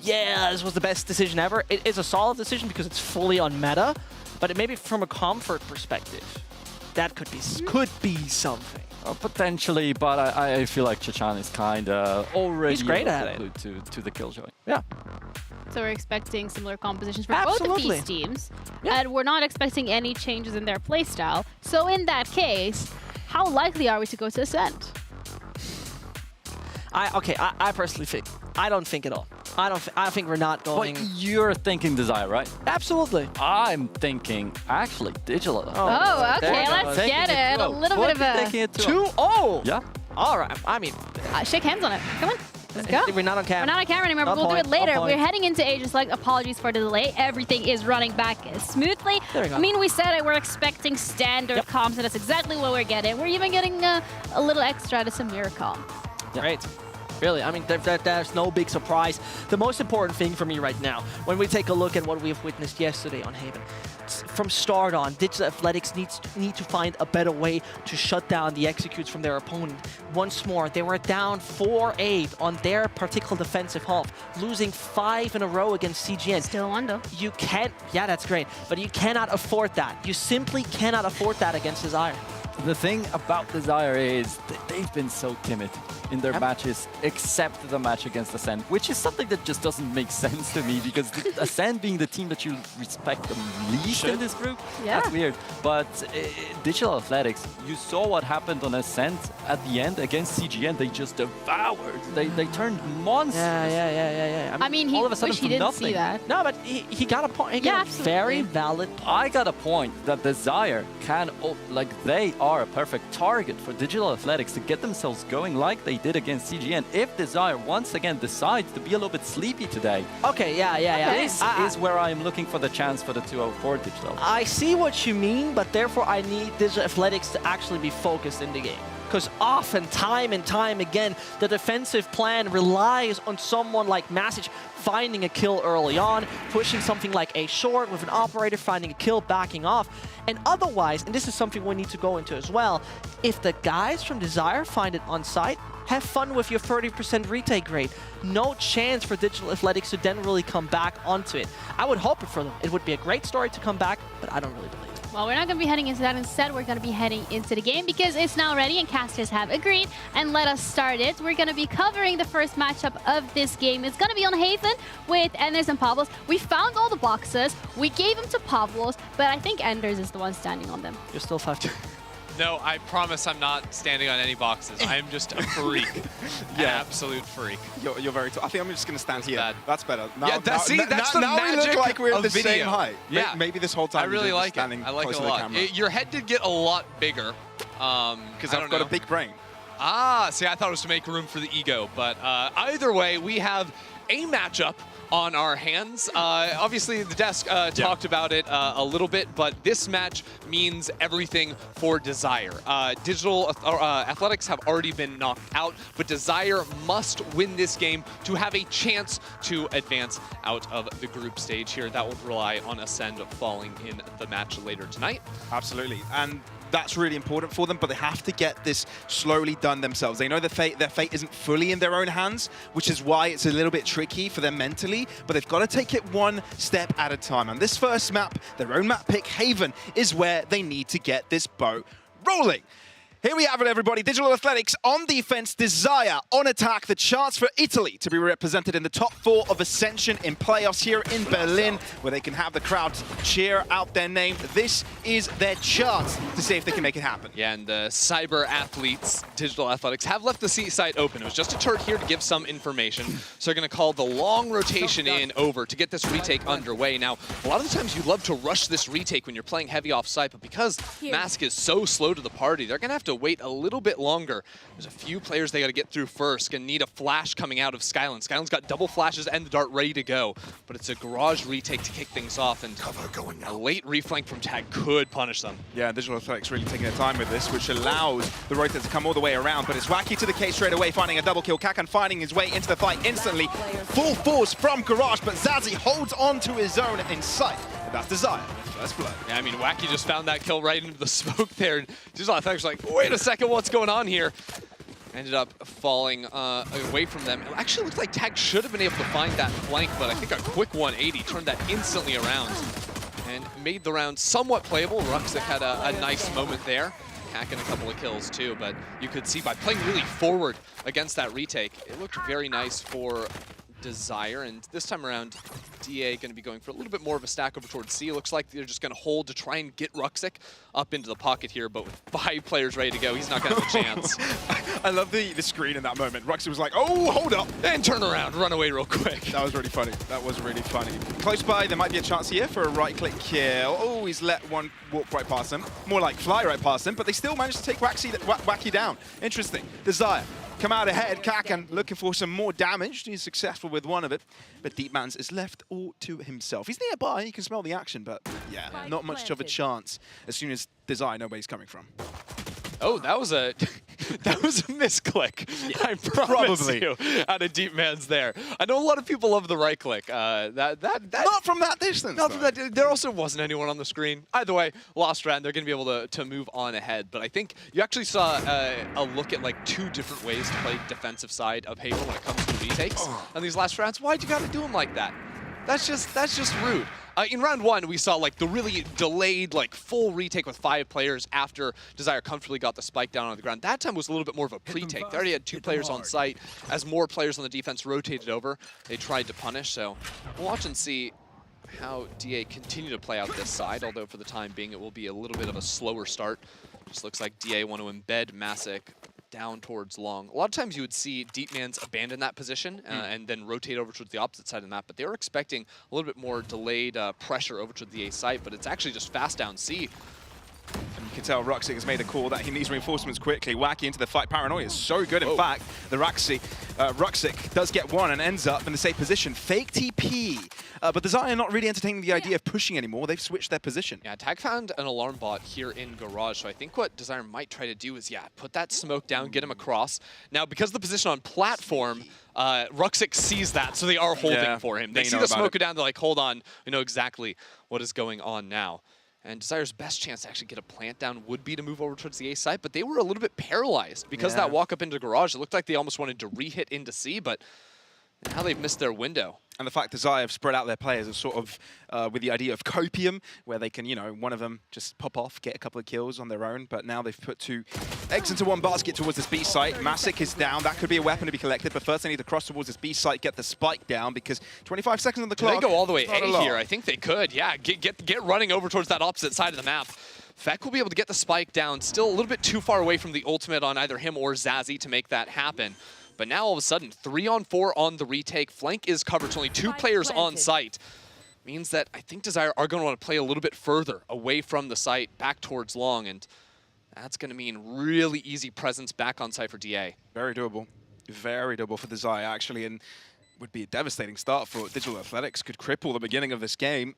this was the best decision ever. It is a solid decision because it's fully on meta, but maybe from a comfort perspective, that could be something. Potentially, but I feel like Chachan is kind of already He's great at it. to the Killjoy. Yeah. So we're expecting similar compositions for Absolutely. both of these teams, and we're not expecting any changes in their playstyle. So in that case, how likely are we to go to Ascent? I personally think I don't think at all. I think we're not going. But you're thinking Desire, right? Absolutely. I'm thinking actually Digital. Oh, okay, let's get it. A little bit of a 2-0. Yeah. All right. I mean, shake hands on it. Come on. Let's go. We're not on camera. We're not on camera anymore, but No we'll do it point, no later. point. We're heading into Agent Select. Apologies for the delay. Everything is running back smoothly. There we go. I mean, we said it. We're expecting standard comms, and that's exactly what we're getting. We're even getting a little extra to some mirror comm. Great. Really, I mean, there's no big surprise. The most important thing for me right now, when we take a look at what we've witnessed yesterday on Haven, from start on, Digital Athletics need to find a better way to shut down the executes from their opponent. Once more, they were down 4-8 on their particular defensive half, losing 5 in a row against CGN. Still under. You can't, yeah, that's great, but you cannot afford that. You simply cannot afford that against Desire. The thing about Desire is that they've been so timid in their matches, except the match against Ascent, which is something that just doesn't make sense to me, because Ascent being the team that you respect the least in this group, that's weird. But Digital Athletics, you saw what happened on Ascent at the end against CGN. They just devoured. They turned monsters. Yeah. I mean, he all of a sudden wish he from didn't nothing. see that. No, but he got a point. He got a very valid point. I got a point that Desire can, they are a perfect target for Digital Athletics to get themselves going like they did against CGN. If Desire once again decides to be a little bit sleepy today. Okay, yeah. This is where I am looking for the chance for the 204 Digital. I see what you mean, but therefore I need Digital Athletics to actually be focused in the game. Because often, time and time again, the defensive plan relies on someone like Message finding a kill early on, pushing something like a short with an operator, finding a kill, backing off. And otherwise, and this is something we need to go into as well, if the guys from Desire find it on site, have fun with your 30% retake rate. No chance for Digital Athletics to then really come back onto it. I would hope it for them. It would be a great story to come back, but I don't really believe it. Well, we're not going to be heading into that. Instead, we're going to be heading into the game because it's now ready and casters have agreed. And let us start it. We're going to be covering the first matchup of this game. It's going to be on Haven with Enders and Pavlos. We found all the boxes. We gave them to Pavlos, but I think Enders is the one standing on them. You're still 5-2. No, I promise I'm not standing on any boxes. I am just a freak. An absolute freak. You're very tall. I think I'm just going to stand here. Bad. That's better. Yeah, that's the now we magic look like we're of the video. same height. Yeah. Maybe this whole time I really you're like standing it. I like it close a to the lot. camera. Your head did get a lot bigger. Because I've got a big brain. Ah, see, I thought it was to make room for the ego. But either way, we have a matchup on our hands. Obviously, the desk talked about it a little bit, but this match means everything for Desire. Digital Athletics have already been knocked out, but Desire must win this game to have a chance to advance out of the group stage here. That will rely on Ascend falling in the match later tonight. Absolutely. And that's really important for them, but they have to get this slowly done themselves. They know their fate isn't fully in their own hands, which is why it's a little bit tricky for them mentally, but they've got to take it one step at a time. And this first map, their own map pick, Haven, is where they need to get this boat rolling. Here we have it, everybody. Digital Athletics on defense, Desire on attack. The chance for Italy to be represented in the top 4 of Ascension in playoffs here in Berlin, where they can have the crowd cheer out their name. This is their chance to see if they can make it happen. Yeah, and the cyber athletes, Digital Athletics, have left the C site open. It was just a turret here to give some information. So they're going to call the long rotation in over to get this retake underway. Now, a lot of the times you love to rush this retake when you're playing heavy off site, but because Mask is so slow to the party, they're going to have to wait a little bit longer. There's a few players they got to get through first. Gonna need a flash coming out of Skyland. Skyland's got double flashes and the dart ready to go, but it's a garage retake to kick things off, and a late reflank from Tag could punish them. Yeah, Digital Athletics really taking their time with this, which allows the rotate to come all the way around, but it's Wacky to the case straight away, finding a double kill. Kakan finding his way into the fight instantly. Full force from Garage, but Zazie holds on to his own in sight. That's Desire. First blood. Yeah, I mean, Wacky just found that kill right into the smoke there. And Digital Athletics like, wait a second, what's going on here? Ended up falling away from them. It actually looked like Tag should have been able to find that flank, but I think a quick 180 turned that instantly around and made the round somewhat playable. Ruxic had a nice moment there, hacking a couple of kills too, but you could see by playing really forward against that retake, it looked very nice for Desire, and this time around, DA going to be going for a little bit more of a stack over towards C. It looks like they're just going to hold to try and get Ruxic up into the pocket here, but with 5 players ready to go, he's not going to have a chance. I love the screen in that moment. Ruxic was like, oh, hold up. And turn around, run away real quick. That was really funny. That was really funny. Close by, there might be a chance here for a right-click kill. Oh, he's let one walk right past him. More like fly right past him, but they still managed to take Wacky down. Interesting. Desire come out ahead. Kakan looking for some more damage. He's successful with one of it, but Deepmans is left all to himself. He's nearby, he can smell the action, but yeah, not much of a chance as soon as Desire know where he's coming from. Oh, that was a misclick. Yeah, I promise you, out of Deepmans there. I know a lot of people love the right click. Not from that distance. Not from that. There also wasn't anyone on the screen. Either way, lost round. They're going to be able to move on ahead. But I think you actually saw a look at like 2 different ways to play defensive side of Haven when it comes to retakes on these last rounds. Why'd you got to do them like that? That's just rude. In round 1, we saw like the really delayed, like full retake with 5 players after Desire comfortably got the spike down on the ground. That time was a little bit more of a pre-take. They already had 2 players on site. As more players on the defense rotated over, they tried to punish. So we'll watch and see how DA continue to play out this side, although for the time being it will be a little bit of a slower start. Just looks like DA want to embed Masic down towards long. A lot of times you would see Deepmans abandon that position and then rotate over towards the opposite side of the map, but they were expecting a little bit more delayed pressure over to the A site, but it's actually just fast down C. And you can tell Ruxic has made a call that he needs reinforcements quickly. Wacky into the fight. Paranoia is so good, in fact. The Ruxic does get one and ends up in the safe position. Fake TP. But Desire not really entertaining the idea of pushing anymore. They've switched their position. Yeah, Tag found an alarm bot here in Garage, so I think what Desire might try to do is, yeah, put that smoke down, get him across. Now, because the position on platform, Ruxic sees that, so they are holding for him. They see the smoke go down, they're like, hold on, we know exactly what is going on now. And Desire's best chance to actually get a plant down would be to move over towards the A site, but they were a little bit paralyzed because of that walk up into Garage. It looked like they almost wanted to re-hit into C, but now they've missed their window. And the fact Desire have spread out their players is sort of with the idea of copium, where they can, you know, one of them just pop off, get a couple of kills on their own. But now they've put 2 eggs into one basket towards this B site. Masic is down. That could be a weapon to be collected. But first they need to cross towards this B site, get the spike down, because 25 seconds on the clock. They go all the way A here. I think they could. Yeah, get running over towards that opposite side of the map. Feck will be able to get the spike down. Still a little bit too far away from the ultimate on either him or Zazie to make that happen. But now all of a sudden, 3-on-4 on the retake. Flank is covered, so only 2 players on site. Means that I think Desire are going to want to play a little bit further away from the site, back towards long, and that's going to mean really easy presence back on site for DA. Very doable for Desire, actually. And would be a devastating start for Digital Athletics. Could cripple the beginning of this game.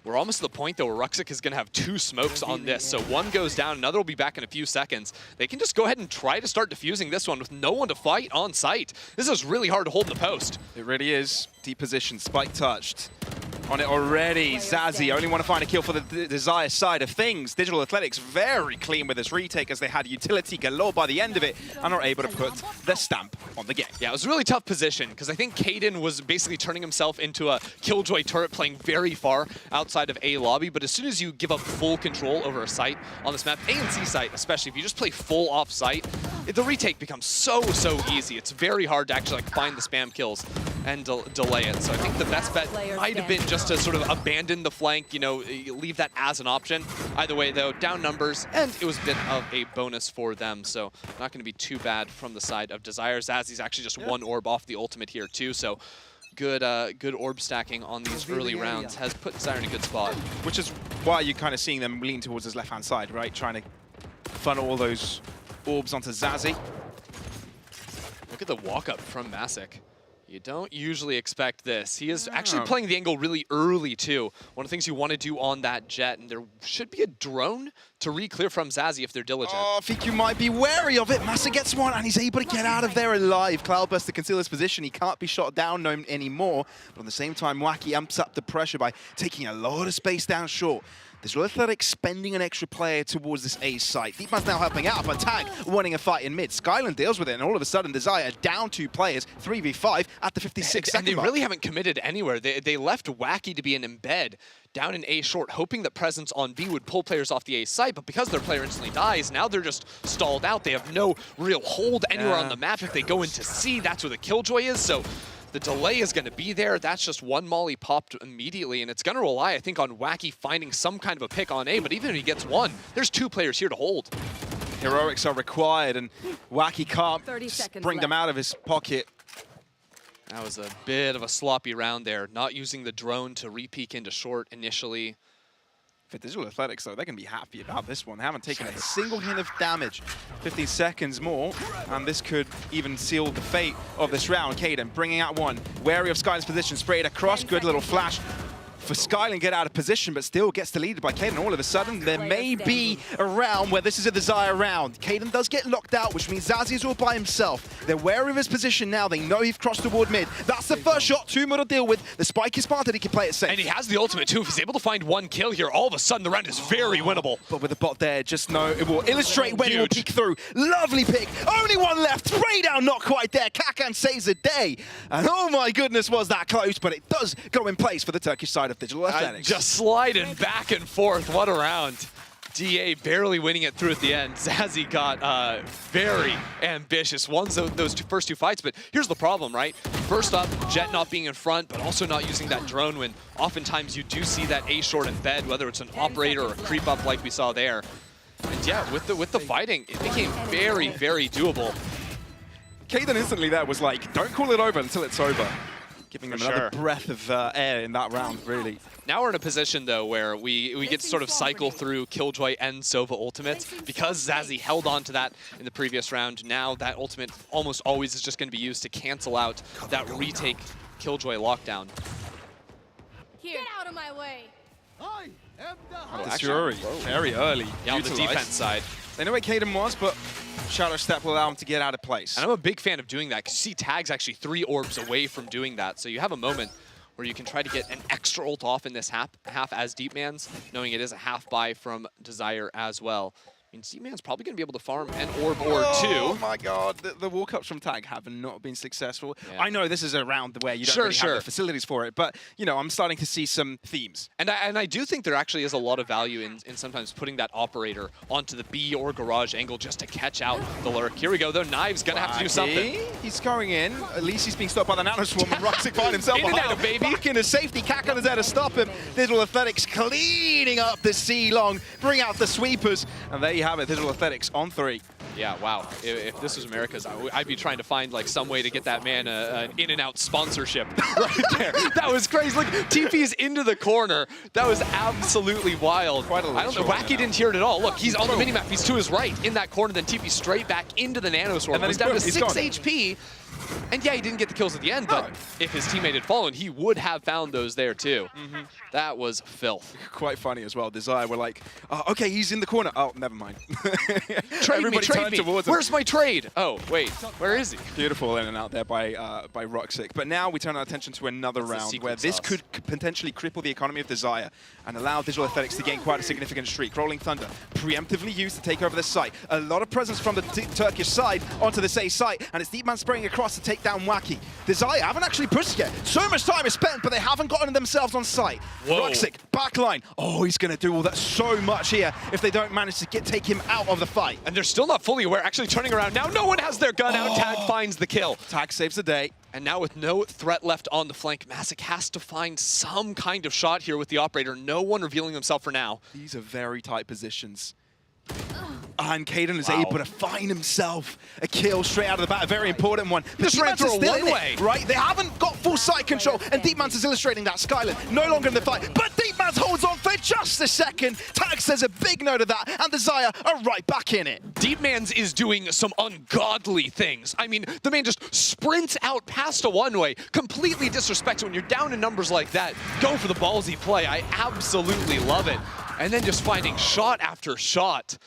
We're almost to the point, though, where Ruxic is going to have 2 smokes on this. So one goes down, another will be back in a few seconds. They can just go ahead and try to start defusing this one with no one to fight on site. This is really hard to hold in the post. It really is. Deep position, spike touched. On it already, Zazzy only want to find a kill for the Desire side of things. Digital Athletics very clean with this retake as they had utility galore by the end of it and are able to put their stamp on the game. Yeah, it was a really tough position because I think Kaden was basically turning himself into a Killjoy turret playing very far outside of A lobby, but as soon as you give up full control over a site on this map, A and C site especially, if you just play full off site, the retake becomes so easy. It's very hard to actually find the spam kills and delay it. So I think the best bet might have been just to sort of abandon the flank, you know, leave that as an option. Either way, though, down numbers, and it was a bit of a bonus for them. So not going to be too bad from the side of Desire. Zazzy's actually just 1 orb off the ultimate here, too. So good orb stacking on these early rounds has put Desire in a good spot. Which is why you're kind of seeing them lean towards his left-hand side, right? Trying to funnel all those orbs onto Zazzy. Look at the walk-up from Masic. You don't usually expect this. He is actually playing the angle really early, too. One of the things you want to do on that jet, and there should be a drone to re-clear from Zazzy if they're diligent. Oh, I think you might be wary of it. Massa gets one, and he's able to get out of there alive. Cloudburst to conceal his position. He can't be shot down anymore. But at the same time, Wacky amps up the pressure by taking a lot of space down short. Digital Athletics spending an extra player towards this A site. Deepman's now helping out, but Tag wanting a fight in mid. Skyland deals with it, and all of a sudden, Desire down 2 players, 3v5 at the 56 second And they mark. really haven't committed anywhere. They left Wacky to be an embed down in A short, hoping that presence on B would pull players off the A site, but because their player instantly dies, now they're just stalled out. They have no real hold anywhere on the map. If they go into C, that's where the Killjoy is, so the delay is going to be there. That's just 1 molly popped immediately, and it's going to rely, I think, on Wacky finding some kind of a pick on A, but even if he gets 1, there's 2 players here to hold. Heroics are required, and Wacky can't bring them out of his pocket. That was a bit of a sloppy round there, not using the drone to re-peek into short initially. For Digital Athletics, though, they can be happy about this one. They haven't taken a single hint of damage. 15 seconds more, and this could even seal the fate of this round. Kaden bringing out 1. Wary of Skyland's position, sprayed across. Good little flash for Skyland, get out of position, but still gets deleted by Kaden. All of a sudden, there may be a round where this is a Desire round. Kaden does get locked out, which means Zazzy's all by himself. They're wary of his position now. They know he's crossed toward mid. That's the first shot, 2 more to deal with. The spike is planted, he can play it safe. And he has the ultimate too. If he's able to find 1 kill here, all of a sudden the round is very winnable. But with the bot there, just know it will illustrate when he will peek through. Lovely pick. Only 1 left. Spray down, not quite there. Kakan saves the day. And oh my goodness, was that close, but it does go in place for the Turkish side of Digital Athletics. Just sliding back and forth. What a round. DA barely winning it through at the end. Zazzy got very ambitious. Won those first 2 fights, but here's the problem, right? First up, Jet not being in front, but also not using that drone when oftentimes you do see that A short embed, whether it's an operator or a creep up like we saw there. And yeah, with the fighting, it became very doable. Kaden instantly there was like, don't call it over until it's over. Giving them another breath of air in that round, really. Now we're in a position, though, where we get to sort of cycle through Killjoy and Sova ultimates. Because Zazzy held on to that in the previous round, now that ultimate almost always is just going to be used to cancel out that retake Killjoy lockdown. Get out of my way. This Fury, very early. Yeah, on the defense side. They know where Kaden was, but Shadow Step will allow him to get out of place. And I'm a big fan of doing that, because you see Tag's actually 3 orbs away from doing that. So you have a moment where you can try to get an extra ult off in this half as Deepman's, knowing it is a half buy from Desire as well. I mean, Deepman's probably going to be able to farm an orb or 2. Oh my god, the walk-ups from Tag have not been successful. Yeah. I know this is a round where you don't really have the facilities for it, but, you know, I'm starting to see some themes. And I do think there actually is a lot of value in sometimes putting that operator onto the B or garage angle just to catch out the lurk. Here we go, though. Knives going to have to do something. He's going in. At least he's being stopped by the Nano Swarm, and Ruxic finds himself in and out, baby. Back into safety. Kakan is there to stop him. Digital Athletics cleaning up the C-Long, bring out the sweepers, and there you have it, Digital Athletics on 3. Yeah, wow. If this was America's, I'd be trying to find like some way to get that man an in-and-out sponsorship right there. That was crazy. Look, TP's into the corner. That was absolutely wild. I don't know. Wacky didn't hear it at all. Look, he's on the minimap. He's to his right in that corner. Then TP straight back into the Nano Swarm. He's down to 6 HP. And yeah, he didn't get the kills at the end, but if his teammate had fallen, he would have found those there too. That was filth. Quite funny as well. Desire were like, okay, he's in the corner. Oh, never mind. Trade me. Where's my trade? Oh, wait, where is he? Beautiful in and out there by Roxic. But now we turn our attention to another round where this could potentially cripple the economy of Desire and allow Digital Athletics to gain quite a significant streak. Rolling Thunder, preemptively used to take over the site. A lot of presence from the Turkish side onto the A site, and it's Deepman spraying across to take down Wacky. Desire haven't actually pushed yet. So much time is spent, but they haven't gotten themselves on site. Roxic, backline. Oh, he's going to do all that so much here if they don't manage to take him out of the fight. And they're still not fully aware, actually turning around now. No one has their gun out. Tag finds the kill. Tag saves the day. And now with no threat left on the flank, Masic has to find some kind of shot here with the operator. No one revealing himself for now. These are very tight positions. And Caden is able to find himself a kill straight out of the bat, a very important one. But just ran through a one-way. Right? They haven't got full site control, and Deepmans is illustrating that. Skyland no longer in the fight, but Deepmans holds on for just a second. Tag says a big no to that, and Desire are right back in it. Deepmans is doing some ungodly things. I mean, the man just sprints out past a one-way, completely disrespectful. When you're down in numbers like that, go for the ballsy play. I absolutely love it. And then just finding shot after shot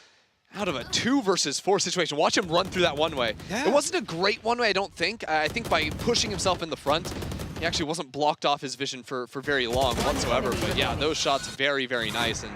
out of a 2 versus 4 situation. Watch him run through that one-way. It wasn't a great one-way, I don't think. I think by pushing himself in the front, he actually wasn't blocked off his vision for very long whatsoever. But yeah, those shots very, very nice. And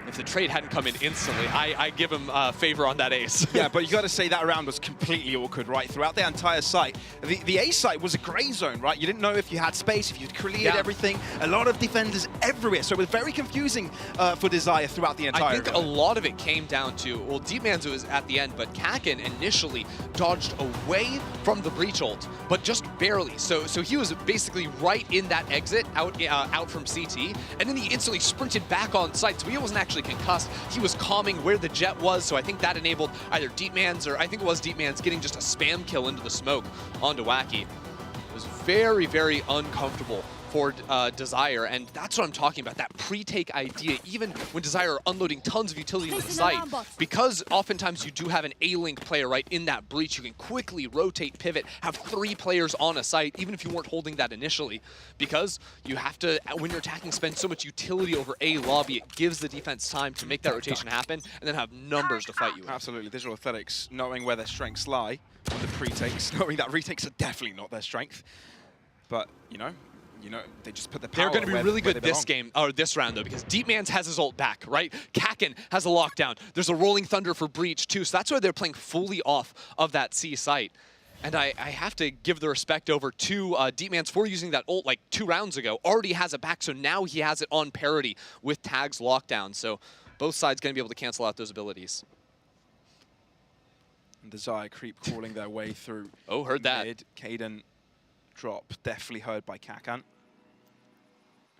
if the trade hadn't come in instantly, I give him favor on that ace. Yeah, but you got to say that round was completely awkward, right? Throughout the entire site. The A site was a gray zone, right? You didn't know if you had space, if you'd cleared everything. A lot of defenders everywhere, so it was very confusing for Desire throughout the entire round. I think a lot of it came down to, well, Deepmans was at the end, but Kakin initially dodged away from the breach ult, but just barely. So he was basically right in that exit, out from CT, and then he instantly sprinted back on site, so he wasn't actually concussed. He was calming where the jet was, so I think that enabled either Deepmans or I think it was Deepmans getting just a spam kill into the smoke onto Wacky. It was very, very uncomfortable for Desire, and that's what I'm talking about, that pre-take idea, even when Desire are unloading tons of utility into the site, because oftentimes you do have an A-Link player right in that breach, you can quickly rotate, pivot, have 3 players on a site, even if you weren't holding that initially, because you have to, when you're attacking, spend so much utility over A lobby, it gives the defense time to make that rotation happen, and then have numbers to fight you with. Absolutely, Digital Athletics, knowing where their strengths lie, with the pre-takes, knowing that retakes are definitely not their strength, but, you know, they just put the power. They're going to be really good this game, or this round, though, because Deepmans has his ult back, right? Kakin has a lockdown. There's a Rolling Thunder for Breach, too, so that's why they're playing fully off of that C site. And I have to give the respect over to Deepmans for using that ult like 2 rounds ago. Already has it back, so now he has it on parity with Tag's lockdown. So both sides going to be able to cancel out those abilities. And Desire creep crawling their way through. Oh, heard that. Mid. Caden drop, definitely heard by Kakan.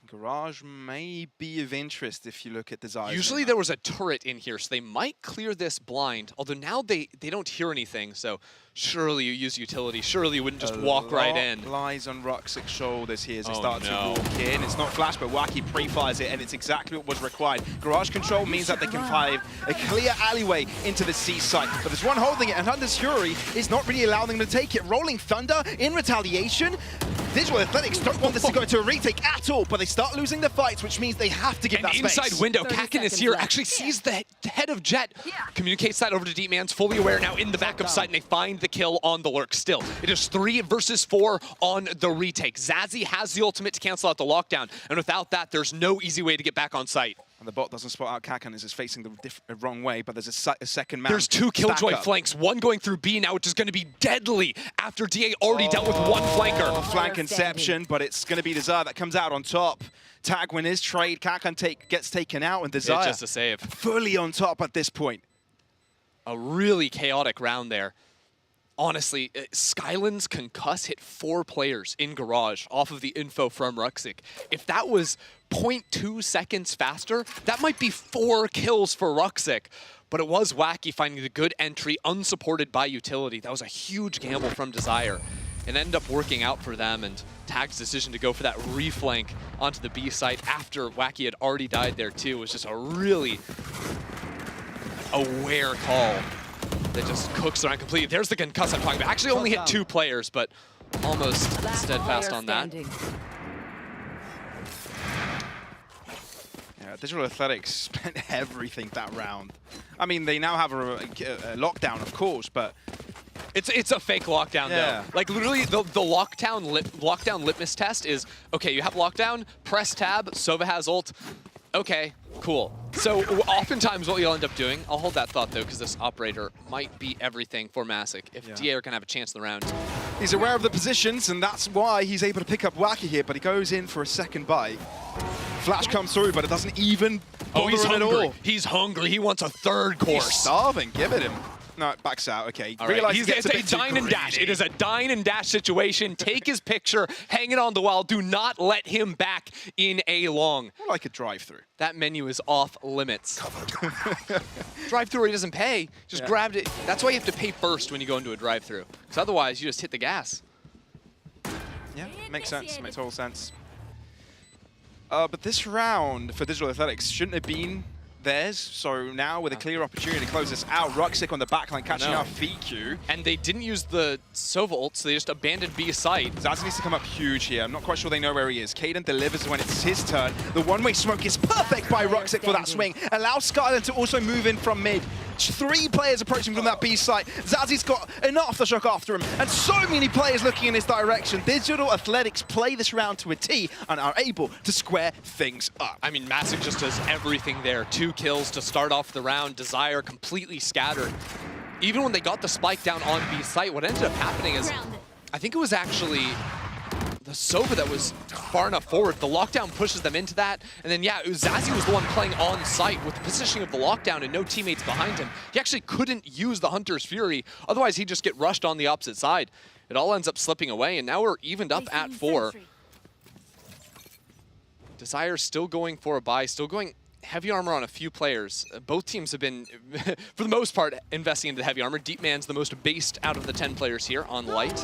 Garage may be of interest if you look at Desire. Usually there was a turret in here, so they might clear this blind. Although now they don't hear anything, so surely you use utility. Surely you wouldn't just walk right in. Lies on Ruxic's shoulders here as they start to walk in. It's not flash, but Wacky pre-fires it, and it's exactly what was required. Garage control means that they can find a clear alleyway into the C site. But there's one holding it, and Hunter's Fury is not really allowing them to take it. Rolling Thunder in retaliation. Digital Athletics don't want this to go to a retake at all, but they start losing the fights, which means they have to give that space. Inside window, Kakin is here, actually sees the head of Jet, communicates that over to Deepmans, fully aware now in the backup side, and they find the kill on the lurk still. It is 3 versus 4 on the retake. Zazie has the ultimate to cancel out the lockdown, and without that, there's no easy way to get back on site. And the bot doesn't spot out Kakan as is facing the wrong way, but there's a second man. There's 2 Killjoy flanks, one going through B now, which is going to be deadly after DA already dealt with 1 flanker. Flank inception, but it's going to be Desire that comes out on top. Tag win his trade, Kakan gets taken out, and Desire just a save. Fully on top at this point. A really chaotic round there. Honestly, Skyland's concuss hit 4 players in Garage off of the info from Ruxic. If that was 0.2 seconds faster, that might be 4 kills for Ruxic. But it was Wacky finding the good entry, unsupported by utility. That was a huge gamble from Desire. It ended up working out for them, and Tag's decision to go for that reflank onto the B site after Wacky had already died there too was just a really aware call. that just cooks around completely. There's the concuss I'm talking about. Actually only hit 2 players, but almost steadfast on that. Yeah, Digital Athletics spent everything that round. I mean, they now have a lockdown, of course, but it's a fake lockdown though. Like literally, the lockdown litmus test is okay. You have lockdown. Press tab. Sova has ult. Okay, cool. So oftentimes what you'll end up doing, I'll hold that thought though, because this operator might be everything for Massic if DA are going to have a chance in the round. He's aware of the positions, and that's why he's able to pick up Wacky here, but he goes in for a second bite. Flash comes through, but it doesn't even bother he's him hungry. at all. He's hungry. He wants a third course. He's starving. Give it him. No, it backs out. Okay. All right. It's a dine and dash. It is a dine and dash situation. Take his picture, hang it on the wall. Do not let him back in a long. More like a drive-through. That menu is off limits. Drive-through where he doesn't pay. Just grabbed it. That's why you have to pay first when you go into a drive-through. Because otherwise, you just hit the gas. Yeah, makes sense. Makes total sense. But this round for Digital Athletics shouldn't have been theirs. So now with a clear opportunity to close this out, Ruxic on the backline catching out VQ. And they didn't use the Sova ult, so they just abandoned B site. Zaz needs to come up huge here. I'm not quite sure they know where he is. Kaden delivers when it's his turn. The one-way smoke is perfect by Ruxic for that swing. Allows Skyland to also move in from mid. 3 players approaching from that B site. Zazzy's got an aftershock after him, and so many players looking in his direction. Digital Athletics play this round to a T and are able to square things up. I mean, Massic just does everything there. 2 kills to start off the round. Desire completely scattered. Even when they got the spike down on B site, what ended up happening is, I think it was actually the Sova that was far enough forward. The lockdown pushes them into that. And then, yeah, Zazzy was the one playing on site with the positioning of the lockdown and no teammates behind him. He actually couldn't use the Hunter's Fury. Otherwise, he'd just get rushed on the opposite side. It all ends up slipping away, and now we're evened up at 4. Desire still going for a buy, still going heavy armor on a few players. Both teams have been, for the most part, investing into the heavy armor. Deepman's the most based out of the 10 players here on light.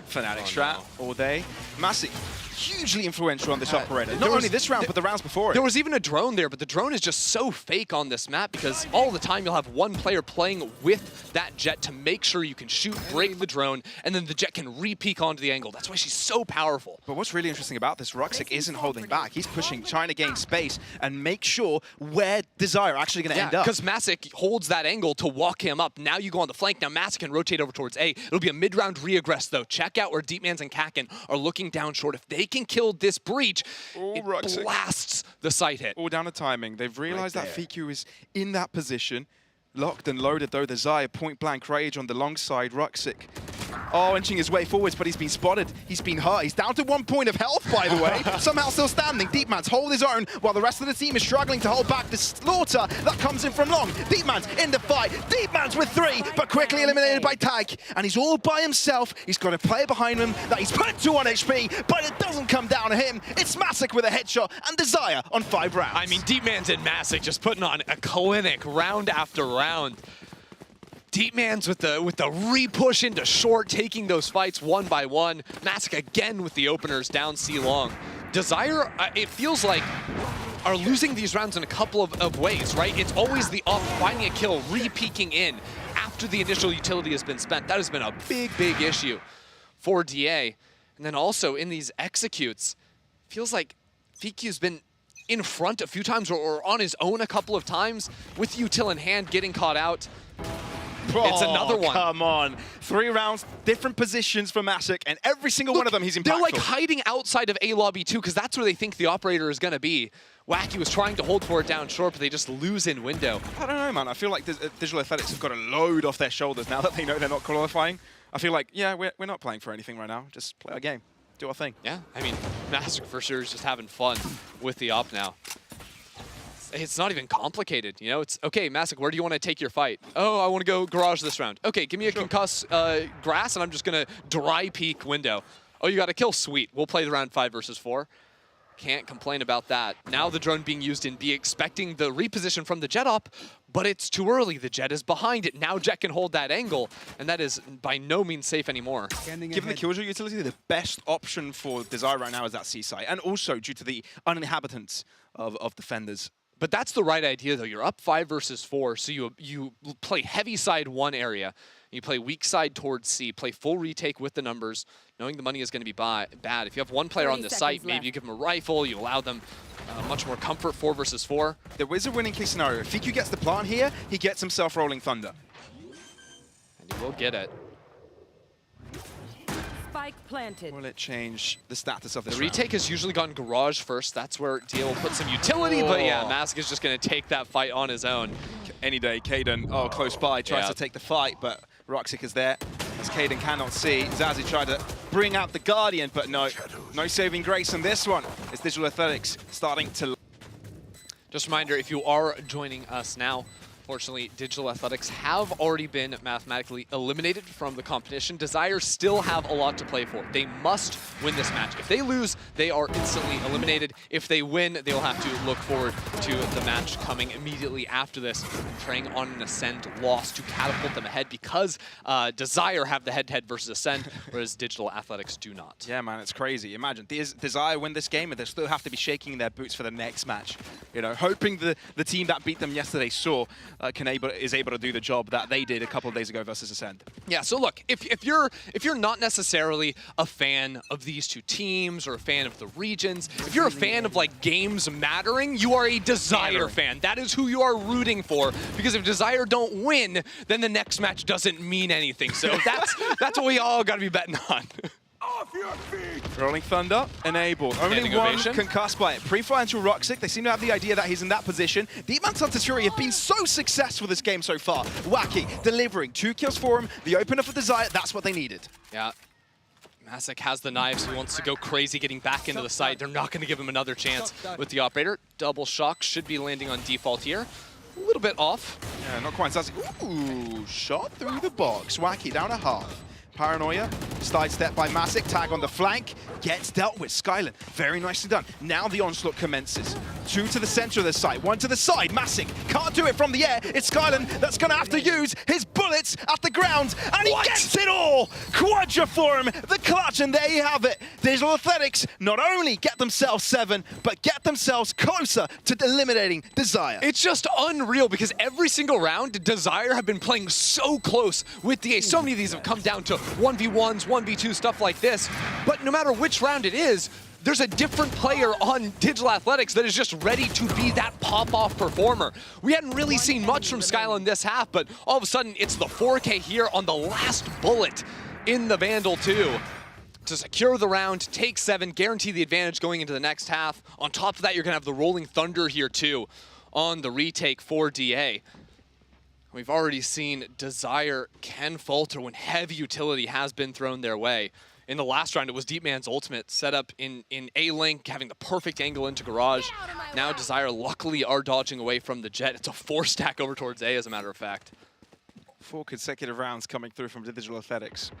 Fnatic strat all day. Massic, hugely influential on this operator. Not only this round, but the rounds before it. There was even a drone there, but the drone is just so fake on this map because all the time you'll have one player playing with that jet to make sure you can shoot, break the drone, and then the jet can re-peek onto the angle. That's why she's so powerful. But what's really interesting about this, Ruxic isn't holding back. He's pushing, trying to gain space and make sure where Desire are actually going to end up. Because Massic holds that angle to walk him up. Now you go on the flank. Now Massic can rotate over towards A. It'll be a mid-round re-aggress, though. Check out where Deepmans and Kakin are looking down short. If they can kill this breach, it blasts the site hit. All down to timing. They've realized that VQ is in that position. Locked and loaded, though. Desire, point-blank rage on the long side. Ruxic, inching his way forwards, but he's been spotted. He's been hurt. He's down to 1 point of health, by the way. Somehow still standing. Deepman's hold his own, while the rest of the team is struggling to hold back the slaughter that comes in from long. Deepman's in the fight. Deepman's with 3, but quickly eliminated by Tag. And he's all by himself. He's got a player behind him that he's put to 1 HP, but it doesn't come down to him. It's Massic with a headshot and Desire on 5 rounds. I mean, Deepman's and Massic just putting on a clinic round after round. Deepman's with the re-push into short, taking those fights 1 by 1. Massic again with the openers down C long. Desire, it feels like, are losing these rounds in a couple of ways, right? It's always the up, finding a kill, re-peeking in after the initial utility has been spent. That has been a big, big issue for DA. And then also in these executes, feels like VQ's been in front a few times or on his own a couple of times with util in hand, getting caught out. It's another one. Come on. 3 rounds, different positions for Massic, and every single one of them he's impactful. They're like hiding outside of A lobby too, because that's where they think the operator is going to be. Wacky was trying to hold for it down short, but they just lose in window. I don't know, man. I feel like Digital Athletics have got a load off their shoulders now that they know they're not qualifying. I feel like, yeah, we're not playing for anything right now. Just play our game. Do our thing. Yeah, I mean, Massic for sure is just having fun with the op now. It's not even complicated, you know? It's, okay, Massic, where do you want to take your fight? Oh, I want to go garage this round. Okay, give me a concuss grass, and I'm just going to dry peek window. Oh, you got a kill? Sweet. We'll play the round 5 versus 4. Can't complain about that. Now the drone being used in B, expecting the reposition from the jet op, but it's too early. The jet is behind it. Now Jet can hold that angle, and that is by no means safe anymore. Given the Killjoy utility, the best option for Desire right now is that C site, and also due to the uninhabitants of defenders But that's the right idea, though. You're up 5 versus 4, so you play heavy side one area, you play weak side towards C, play full retake with the numbers, knowing the money is going to be bad. If you have one player on the site, maybe you give them a rifle, you allow them much more comfort 4 versus 4. There is a winning case scenario. If Fiku gets the plant here, he gets himself Rolling Thunder. And he will get it. Spike planted. Will it change the status of this The retake has usually gone garage first. That's where DA will put some utility, but yeah, Mask is just going to take that fight on his own. Any day, Kaden, close by, tries to take the fight, but Roxic is there. As Kaden cannot see, Zazi tried to bring out the Guardian, but no saving grace on this one. It's Digital Athletics starting to... Just a reminder, if you are joining us now, fortunately, Digital Athletics have already been mathematically eliminated from the competition. Desire still have a lot to play for. They must win this match. If they lose, they are instantly eliminated. If they win, they will have to look forward to the match coming immediately after this, preying on an Ascend loss to catapult them ahead, because Desire have the head-to-head versus Ascend, whereas Digital Athletics do not. Yeah, man, it's crazy. Imagine, Desire win this game, and they still have to be shaking their boots for the next match. You know, hoping the team that beat them yesterday is able to do the job that they did a couple of days ago versus Ascend. Yeah, so look, if you're not necessarily a fan of these two teams or a fan of the regions, if you're a fan of like games mattering, you are a Desire fan. That is who you are rooting for, because if Desire don't win, then the next match doesn't mean anything. So that's what we all got to be betting on. Off your feet! Rolling Thunder enabled. Only one concussed by it. Pre-fire into Roxic. They seem to have the idea that he's in that position. Deepman Santaturi have been so successful this game so far. Wacky delivering 2 kills for him. The opener for Desire. That's what they needed. Yeah. Masik has the knives. He wants to go crazy getting back into the site. They're not going to give him another chance with the operator. Double shock should be landing on default here. A little bit off. Yeah, not quite. Ooh, shot through the box. Wacky down a half. Paranoia, sidestep by Masik, tag on the flank, gets dealt with. Skylan, very nicely done. Now the onslaught commences. 2 to the center of the site, 1 to the side. Masik can't do it from the air. It's Skylan that's gonna have to use his bullets at the ground, and he gets it all! Quadra for him, the clutch, and there you have it. Digital Athletics not only get themselves 7, but get themselves closer to eliminating Desire. It's just unreal, because every single round, Desire have been playing so close with DA. So many of these have come down to 1v1s, 1v2, stuff like this. But no matter which round it is, there's a different player on Digital Athletics that is just ready to be that pop-off performer. We hadn't really seen much from Skyline this half, but all of a sudden it's the 4K here on the last bullet in the Vandal 2 to secure the round, take 7, guarantee the advantage going into the next half. On top of that, you're gonna have the Rolling Thunder here too on the retake for DA. We've already seen Desire can falter when heavy utility has been thrown their way. In the last round, it was Deepman's ultimate set up in A-Link, having the perfect angle into Garage. Now Desire luckily are dodging away from the Jet. It's a 4-stack over towards A, as a matter of fact. 4 consecutive rounds coming through from Digital Athletics.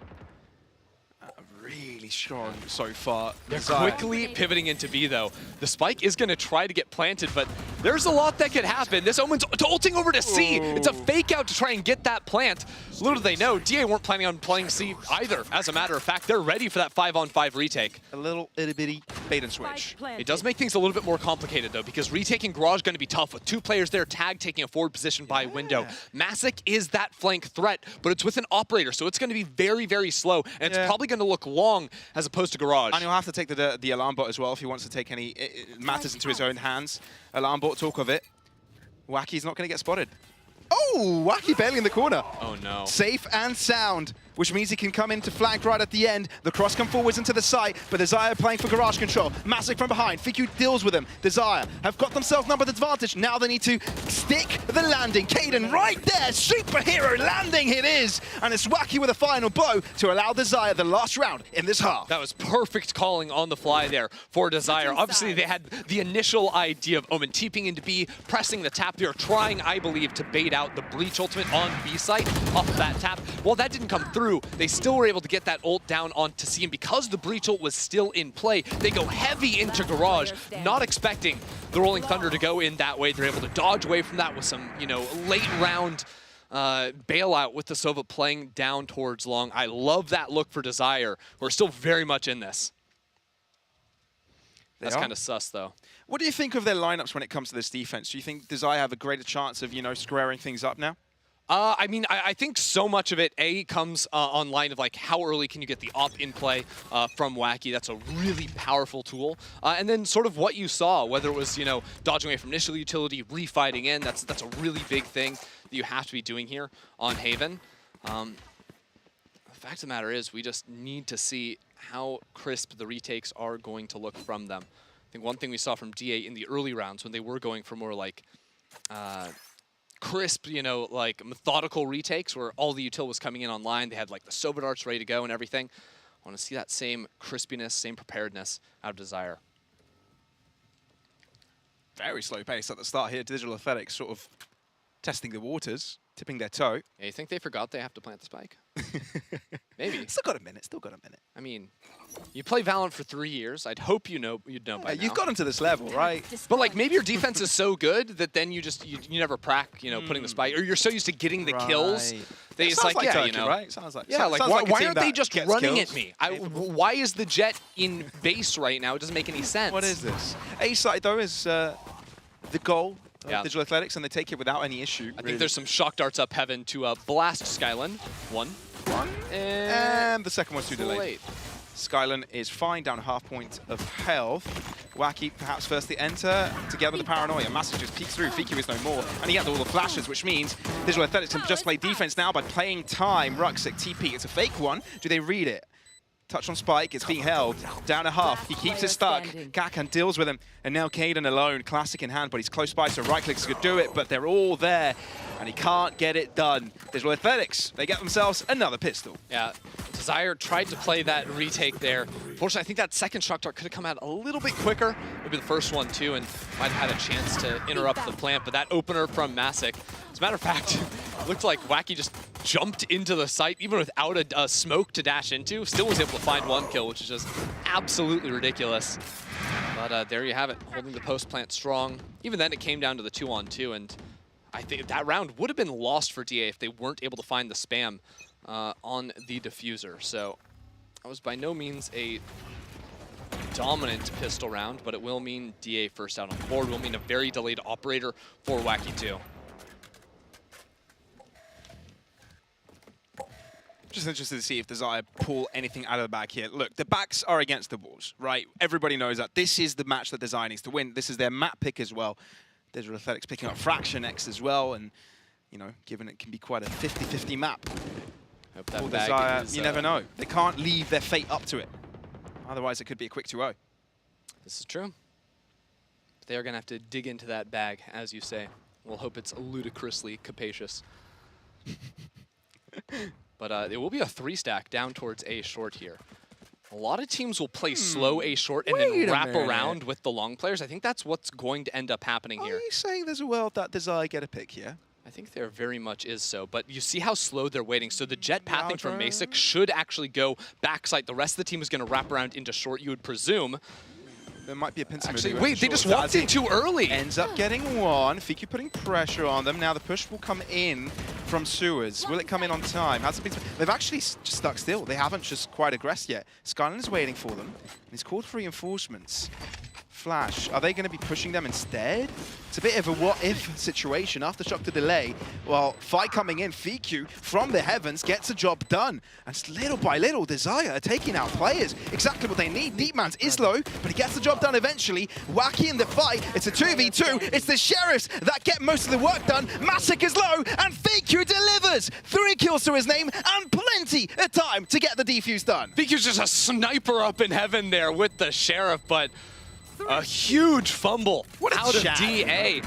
Really strong so far. They're quickly pivoting into B, though. The spike is going to try to get planted, but there's a lot that could happen. This Omen's ulting over to C. It's a fake out to try and get that plant. Little do they know, DA weren't planning on playing C either. As a matter of fact, they're ready for that 5-on-5 retake. A little itty-bitty bait and switch. It does make things a little bit more complicated, though, because retaking Garage is going to be tough with 2 players there, Tag taking a forward position by window. Masik is that flank threat, but it's with an operator, so it's going to be very, very slow, and it's probably going to look long as opposed to Garage. And he'll have to take the alarm bot as well if he wants to take any matters into his own hands. Alarm bot, talk of it. Wacky's not going to get spotted. Oh, Wacky barely in the corner. Oh no. Safe and sound, which means he can come into flank right at the end. The cross come forwards into the site, but Desire playing for Garage control. Masik from behind. Fiku deals with him. Desire have got themselves numbered advantage. Now they need to stick the landing. Kaden right there. Superhero landing it is. And it's Wacky with a final blow to allow Desire the last round in this half. That was perfect calling on the fly there for Desire. Obviously, they had the initial idea of Omen TPing into B, pressing the tap. They were trying, I believe, to bait out the Breach ultimate on B site off of that tap. Well, that didn't come through. They still were able to get that ult down onto C, and because the Breach ult was still in play, they go heavy into Garage, not expecting the Rolling Thunder to go in that way. They're able to dodge away from that with some, you know, late round bailout with the Sova playing down towards long. I love that look for Desire. We're still very much in this. That's kind of sus, though. What do you think of their lineups when it comes to this defense? Do you think Desire have a greater chance of, squaring things up now? I mean, I think so much of it, comes online of like how early can you get the op in play from Wacky. That's a really powerful tool. And then sort of what you saw, whether it was, dodging away from initial utility, refighting in, that's a really big thing that you have to be doing here on Haven. The fact of the matter is we just need to see how crisp the retakes are going to look from them. I think one thing we saw from DA in the early rounds when they were going for more like crisp, like methodical retakes where all the util was coming in online. They had like the Soviet darts ready to go and everything. I want to see that same crispiness, same preparedness out of Desire. Very slow pace at the start here. Digital Athletics sort of testing the waters, tipping their toe. Yeah, you think they forgot they have to plant the spike? Maybe. Still got a minute. I mean, you play Valorant for 3 years. I'd hope you'd know by now. You've gotten to this level, right? But like maybe your defense is so good that then you never prack, putting the spike, or you're so used to getting the kills that it's like, Turkey, right? Sounds like why aren't they just running at me? Why is the Jet in base right now? It doesn't make any sense. What is this? A side though is the goal. Digital Athletics, and they take it without any issue. I think there's some shock darts up heaven to blast Skyland. One. And the second one's too delayed. Skyland is fine, down a half point of health. Wacky perhaps first to enter, together with the paranoia. Massive just peeks through, Fiku is no more, and he has all the flashes, which means Digital Athletics can just play defense now by playing time. Ruxic, TP, it's a fake one. Do they read it? Touch on Spike, it's being held. Down a half, he keeps it stuck. Kakan deals with him, and now Kaden alone, classic in hand, but he's close by, so right clicks could do it, but they're all there, and he can't get it done. Digital Athletics, they get themselves another pistol. Yeah, Desire tried to play that retake there. Unfortunately, I think that second shock dart could have come out a little bit quicker. Maybe the first one too, and might have had a chance to interrupt the plant, but that opener from Masic, as a matter of fact, looked like Wacky just jumped into the site, even without a smoke to dash into. Still was able to find one kill, which is just absolutely ridiculous. But there you have it, holding the post plant strong. Even then, it came down to the 2-on-2, and I think that round would have been lost for DA if they weren't able to find the spam on the diffuser. So that was by no means a dominant pistol round, but it will mean DA first out on the board. Will mean a very delayed operator for Wacky 2. Just interested to see if Desire pull anything out of the bag here. Look, the backs are against the walls, right? Everybody knows that. This is the match that Desire needs to win. This is their map pick as well. Digital Athletics picking up Fraction X as well, and, given it can be quite a 50-50 map. Hope that for bag Desire, is, you never know. They can't leave their fate up to it. Otherwise, it could be a quick 2-0. This is true. But they are going to have to dig into that bag, as you say. We'll hope it's ludicrously capacious. But it will be a 3-stack down towards A short here. A lot of teams will play slow A short and then wrap around with the long players. I think that's what's going to end up happening here. Are you saying there's a world that Desire get a pick here? I think there very much is so, but you see how slow they're waiting. So the jet pathing from Masic should actually go backside. The rest of the team is going to wrap around into short, you would presume. There might be a pincer Actually, wait, they just walked in too early. Ends up getting one. Fiku putting pressure on them. Now the push will come in from sewers. Will it come in on time? Hasn't been. They've actually just stuck still. They haven't just quite aggressed yet. Skyland is waiting for them. And he's called for reinforcements. Flash, are they going to be pushing them instead? It's a bit of a what-if situation. Aftershock to delay. Well, fight coming in. Fiku from the heavens gets a job done. And little by little, Desire are taking out players. Exactly what they need. Deepman's is low, but he gets the job done eventually. Wacky in the fight. It's a 2v2. It's the Sheriffs that get most of the work done. Masic is low, and Fiku delivers. 3 kills to his name, and plenty of time to get the defuse done. Fiku's just a sniper up in heaven there with the Sheriff, but a huge fumble out of DA.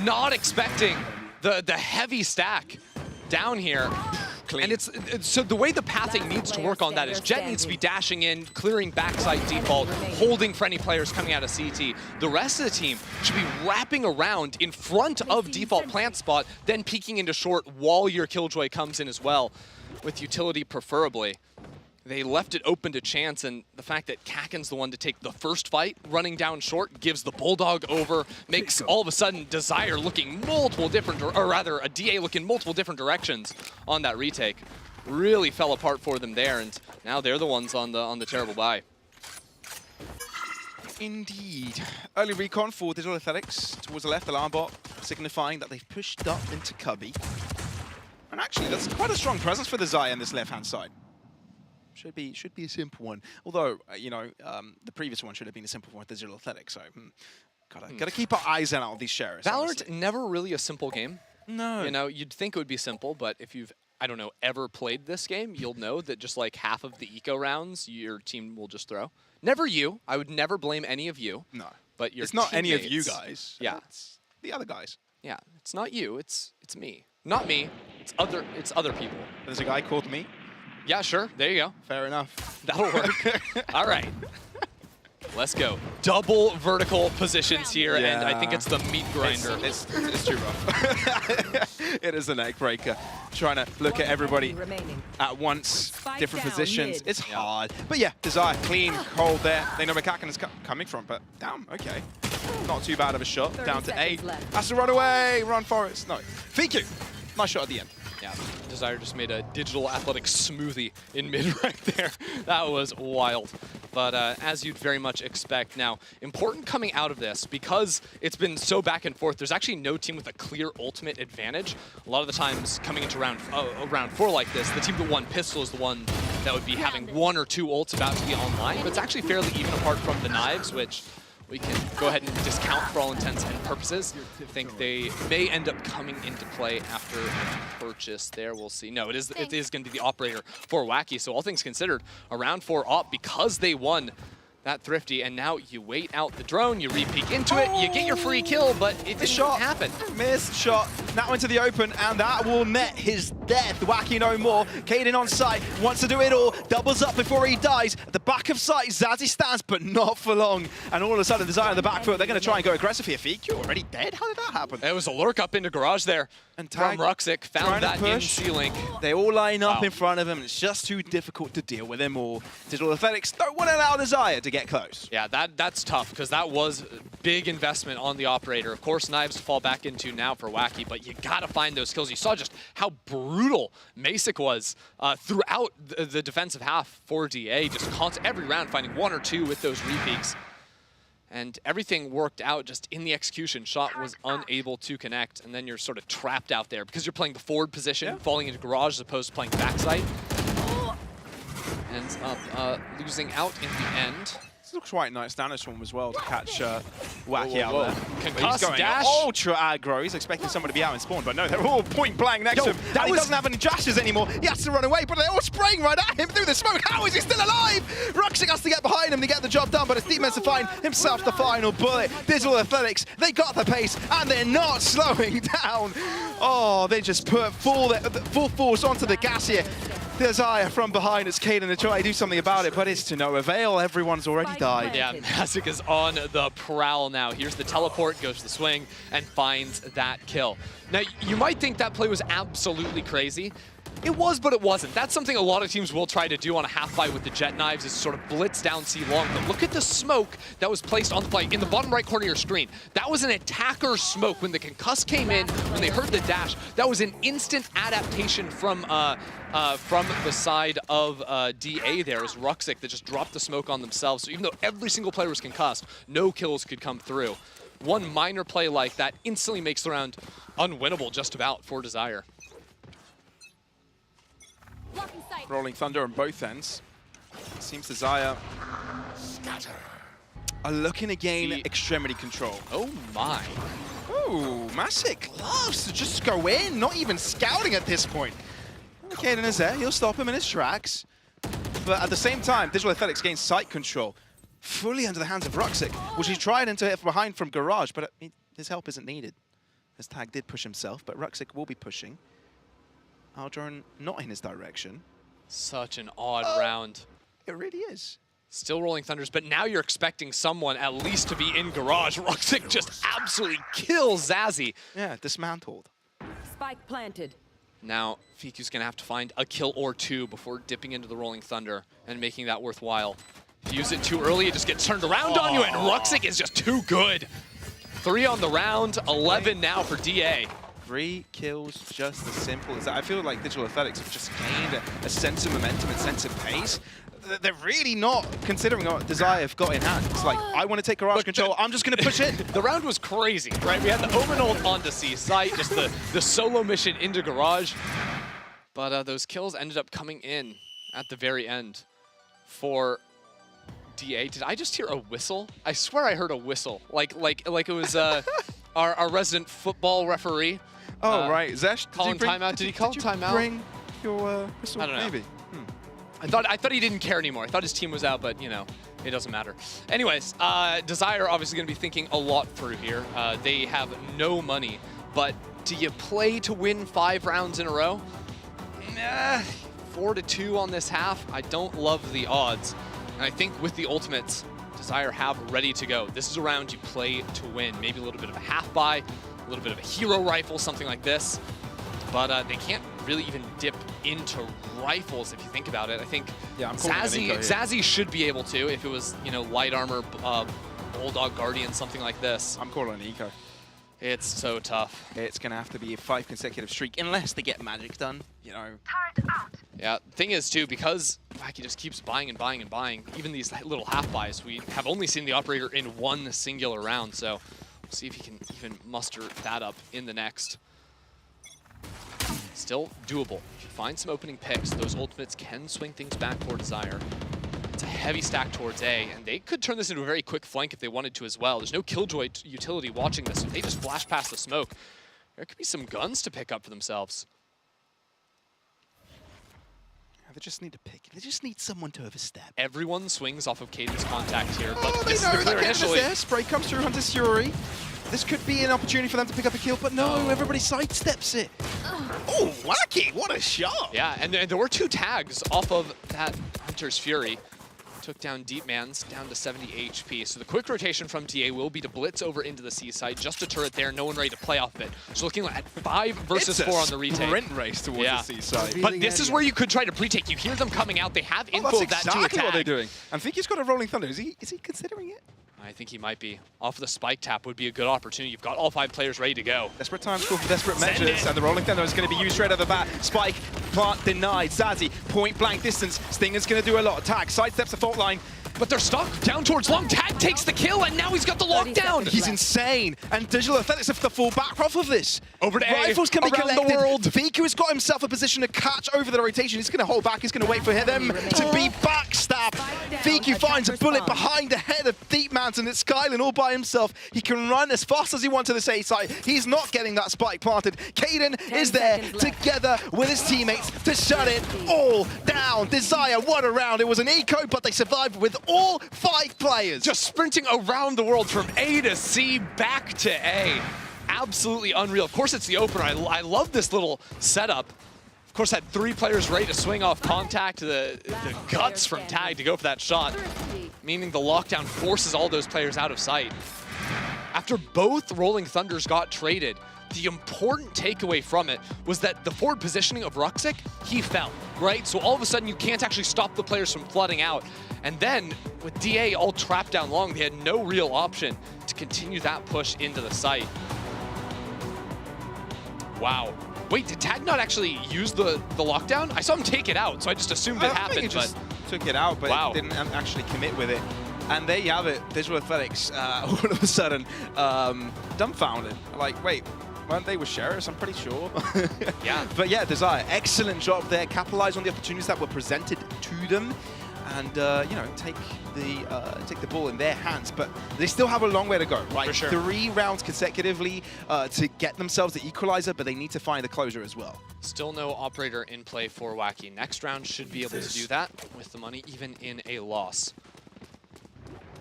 Not expecting the heavy stack down here. Clean. And it's so the way the pathing needs to work on that is Jet needs to be dashing in, clearing backside default, holding for any players coming out of CT. The rest of the team should be wrapping around in front of default plant spot, then peeking into short while your Killjoy comes in as well, with utility preferably. They left it open to chance, and the fact that Kakan's the one to take the first fight, running down short, gives the Bulldog over, makes all of a sudden Desire looking multiple different, or rather a DA looking multiple different directions on that retake. Really fell apart for them there, and now they're the ones on the terrible buy. Indeed. Early recon for Digital Athletics towards the left, alarm bot, signifying that they've pushed up into Cubby. And actually, that's quite a strong presence for the Zaya on this left-hand side. Should be a simple one. Although, you know, the previous one should have been a simple one with Digital Athletics, so gotta keep our eyes out of these shares. Valorant, honestly. never really a simple game. No. You know, you'd think it would be simple, but if you've, I don't know, ever played this game, you'll know that just like half of the eco rounds, your team will just throw. Never you. I would never blame any of you. No. But your it's not any of teammates. you guys. Yeah. It's the other guys. Yeah. It's not you. It's me. Not me. It's other people. There's a guy called me. Yeah, sure. There you go. Fair enough. That'll work. All right. Let's go. Double vertical positions here, and I think it's the meat grinder. It's too rough. It is a neck breaker. Trying to look at everybody at once, different positions. It's hard. But yeah, Desire, clean, cold there. They know where Kaken is coming from, but damn, okay. Not too bad of a shot. Down to 8. Has to run away. Run, Forest. No. VQ. Nice shot at the end. Yeah, Desire just made a digital athletics smoothie in mid right there. That was wild. But as you'd very much expect. Now, important coming out of this, because it's been so back and forth, there's actually no team with a clear ultimate advantage. A lot of the times coming into round 4 like this, the team that won pistol is the one that would be having 1 or 2 ults about to be online. But it's actually fairly even apart from the knives, which we can go ahead and discount for all intents and purposes. I think they may end up coming into play after purchase there. We'll see. No, it is going to be the operator for Wacky. So all things considered, a round 4 op because they won that Thrifty, and now you wait out the drone, you re-peek into it, you get your free kill, but it didn't happen. Missed shot, now into the open, and that will net his death. Wacky no more. Kaden on site, wants to do it all, doubles up before he dies. At the back of sight, Zazie stands, but not for long. And all of a sudden, Desire on the back foot, they're going to try and go aggressive here. VQ already dead? How did that happen? It was a lurk up into garage there. And from Ruxic, found that in C-Link. They all line up in front of him, and it's just too difficult to deal with them all. Digital Athletics don't want to allow Desire to get close. Yeah, that's tough, because that was a big investment on the operator. Of course, knives to fall back into now for Wacky, but you got to find those kills. You saw just how brutal Masic was throughout the defensive half for DA, just every round finding 1 or 2 with those repeaks. And everything worked out just in the execution. Shot was unable to connect, and then you're sort of trapped out there because you're playing the forward position, falling into garage as opposed to playing backside. Ends up losing out in the end. This looks quite nice down this one as well to catch Wacky out there. Concuss, he's going dash. ultra aggro. He's expecting someone to be out in spawn, but no, they're all point blank next to him. And he doesn't have any dashes anymore. He has to run away, but they're all spraying right at him through the smoke. How is he still alive? Ruxic has to get behind him to get the job done, but his teammates to find himself the final bullet. Digital Athletics, they got the pace, and they're not slowing down. Oh, they just put full force onto the gas here. Desire from behind as Kaden to try to do something about it, but it's to no avail. Everyone's already died. Yeah, Masic is on the prowl now. Here's the teleport, goes to the swing, and finds that kill. Now, you might think that play was absolutely crazy. It was, but it wasn't. That's something a lot of teams will try to do on a half-fight with the jet knives, is sort of blitz down C long. But look at the smoke that was placed on the play in the bottom right corner of your screen. That was an attacker smoke. When the concuss came in, when they heard the dash, that was an instant adaptation from the side of DA there, as Ruxic that just dropped the smoke on themselves. So even though every single player was concussed, no kills could come through. One minor play like that instantly makes the round unwinnable just about for Desire. Rolling Thunder on both ends. It seems Desire are looking to gain extremity control. Oh my. Ooh, Masic loves to just go in, not even scouting at this point. Kaden is there, he'll stop him in his tracks. But at the same time, Digital Athletics gains sight control. Fully under the hands of Ruxic, which he tried into it from behind from Garage, but his help isn't needed. As Tag did push himself, but Ruxic will be pushing. Aldron not in his direction. Such an odd round. It really is. Still rolling Thunders, but now you're expecting someone at least to be in garage. Ruxic just absolutely kills Zazie. Yeah, dismantled. Spike planted. Now, VQ's gonna have to find a kill or 2 before dipping into the Rolling Thunder and making that worthwhile. If you use it too early, it just gets turned around on you, and Ruxic is just too good. 3 on the round, 11 now for DA. 3 kills, just as simple as that. I feel like Digital Athletics have just gained a sense of momentum and sense of pace. They're really not considering what Desire have got in hand. It's like, I want to take garage control, I'm just going to push it. The round was crazy, right? We had the Omen ult onto C site, just the solo mission into garage. But those kills ended up coming in at the very end for DA. Did I just hear a whistle? I swear I heard a whistle. Like it was our resident football referee. Oh, right. Zesh, calling timeout. Did he call timeout? Bring your whistle? I don't know. Maybe. I thought he didn't care anymore. I thought his team was out, but you know, it doesn't matter. Anyways, Desire obviously going to be thinking a lot through here. They have no money, but do you play to win 5 rounds in a row? Nah, 4-2 on this half. I don't love the odds, and I think with the ultimates, Desire have ready to go. This is a round you play to win. Maybe a little bit of a half buy, a little bit of a hero rifle, something like this. But they can't really even dip into rifles if you think about it. I think Zazzy should be able to if it was, you know, light armor, Bulldog Guardian, something like this. I'm calling an eco. It's so tough. It's going to have to be a 5 consecutive streak unless they get magic done, you know. Yeah, thing is too, because Wacky just keeps buying and buying and buying, even these little half buys, we have only seen the operator in 1 singular round, so we'll see if he can even muster that up in the next. Still doable. If you find some opening picks, those ultimates can swing things back for Desire. It's a heavy stack towards A, and they could turn this into a very quick flank if they wanted to as well. There's no Killjoy utility watching this. If they just flash past the smoke, there could be some guns to pick up for themselves. They just need to pick. They just need someone to overstep. Everyone swings off of Caden's contact here, but they this know is the clear that initially. there. Spray comes through Hunter's Fury. This could be an opportunity for them to pick up a kill, but no, everybody sidesteps it. Oh, Wacky, what a shot. Yeah, and there were 2 tags off of that Hunter's Fury. Took down Deepman's down to 70 HP. So the quick rotation from DA will be to blitz over into the C side. Just a turret there, no one ready to play off of it. So looking at 5 versus 4 on the retake. Sprint race towards the C side. But this is where you could try to pre-take. You hear them coming out. They have info of that to attack. What they're doing. I think he's got a Rolling Thunder. Is he considering it? I think he might be. Off of the spike tap would be a good opportunity. You've got all 5 players ready to go. Desperate times call for desperate measures, and the Rolling Thunder is going to be used straight out of the bat. Spike, plant denied. Zazzy, point blank distance. Stinger's going to do a lot. Attack, sidesteps the fault line. But they're stuck down towards long. Tag takes the kill, and now he's got the lockdown. He's insane, and Digital Athletics have to fall back off of this. Over to A, Rifles can be around collected. the world. Viku has got himself a position to catch over the rotation. He's going to hold back. He's going to wait for them to be backstabbed. Viku finds a bullet behind the head of Deepman's, and it's Skyline all by himself. He can run as fast as he wants to the A side. He's not getting that spike planted. Caden is there together with his teammates to shut it all down. Desire, what a round. It was an eco, but they survived with all 5 players. Just sprinting around the world from A to C, back to A. Absolutely unreal. Of course, it's the opener. I love this little setup. Of course, had 3 players ready to swing off contact. The guts from Tag to go for that shot, meaning the lockdown forces all those players out of sight. After both Rolling Thunders got traded, the important takeaway from it was that the forward positioning of Ruxic, he fell, right? So all of a sudden, you can't actually stop the players from flooding out. And then, with DA all trapped down long, they had no real option to continue that push into the site. Wow. Wait, did Tag not actually use the lockdown? I saw him take it out, so I just assumed it happened. He just took it out, but didn't actually commit with it. And there you have it, Digital Athletics, all of a sudden, dumbfounded. Like, wait, weren't they with Sheriffs? I'm pretty sure. Yeah. But yeah, Desire, excellent job there. Capitalize on the opportunities that were presented to them, and you know, take the ball in their hands. But they still have a long way to go, right? For sure. 3 rounds consecutively to get themselves the equalizer, but they need to find the closure as well. Still no operator in play for Wacky. Next round should be able to do that with the money, even in a loss.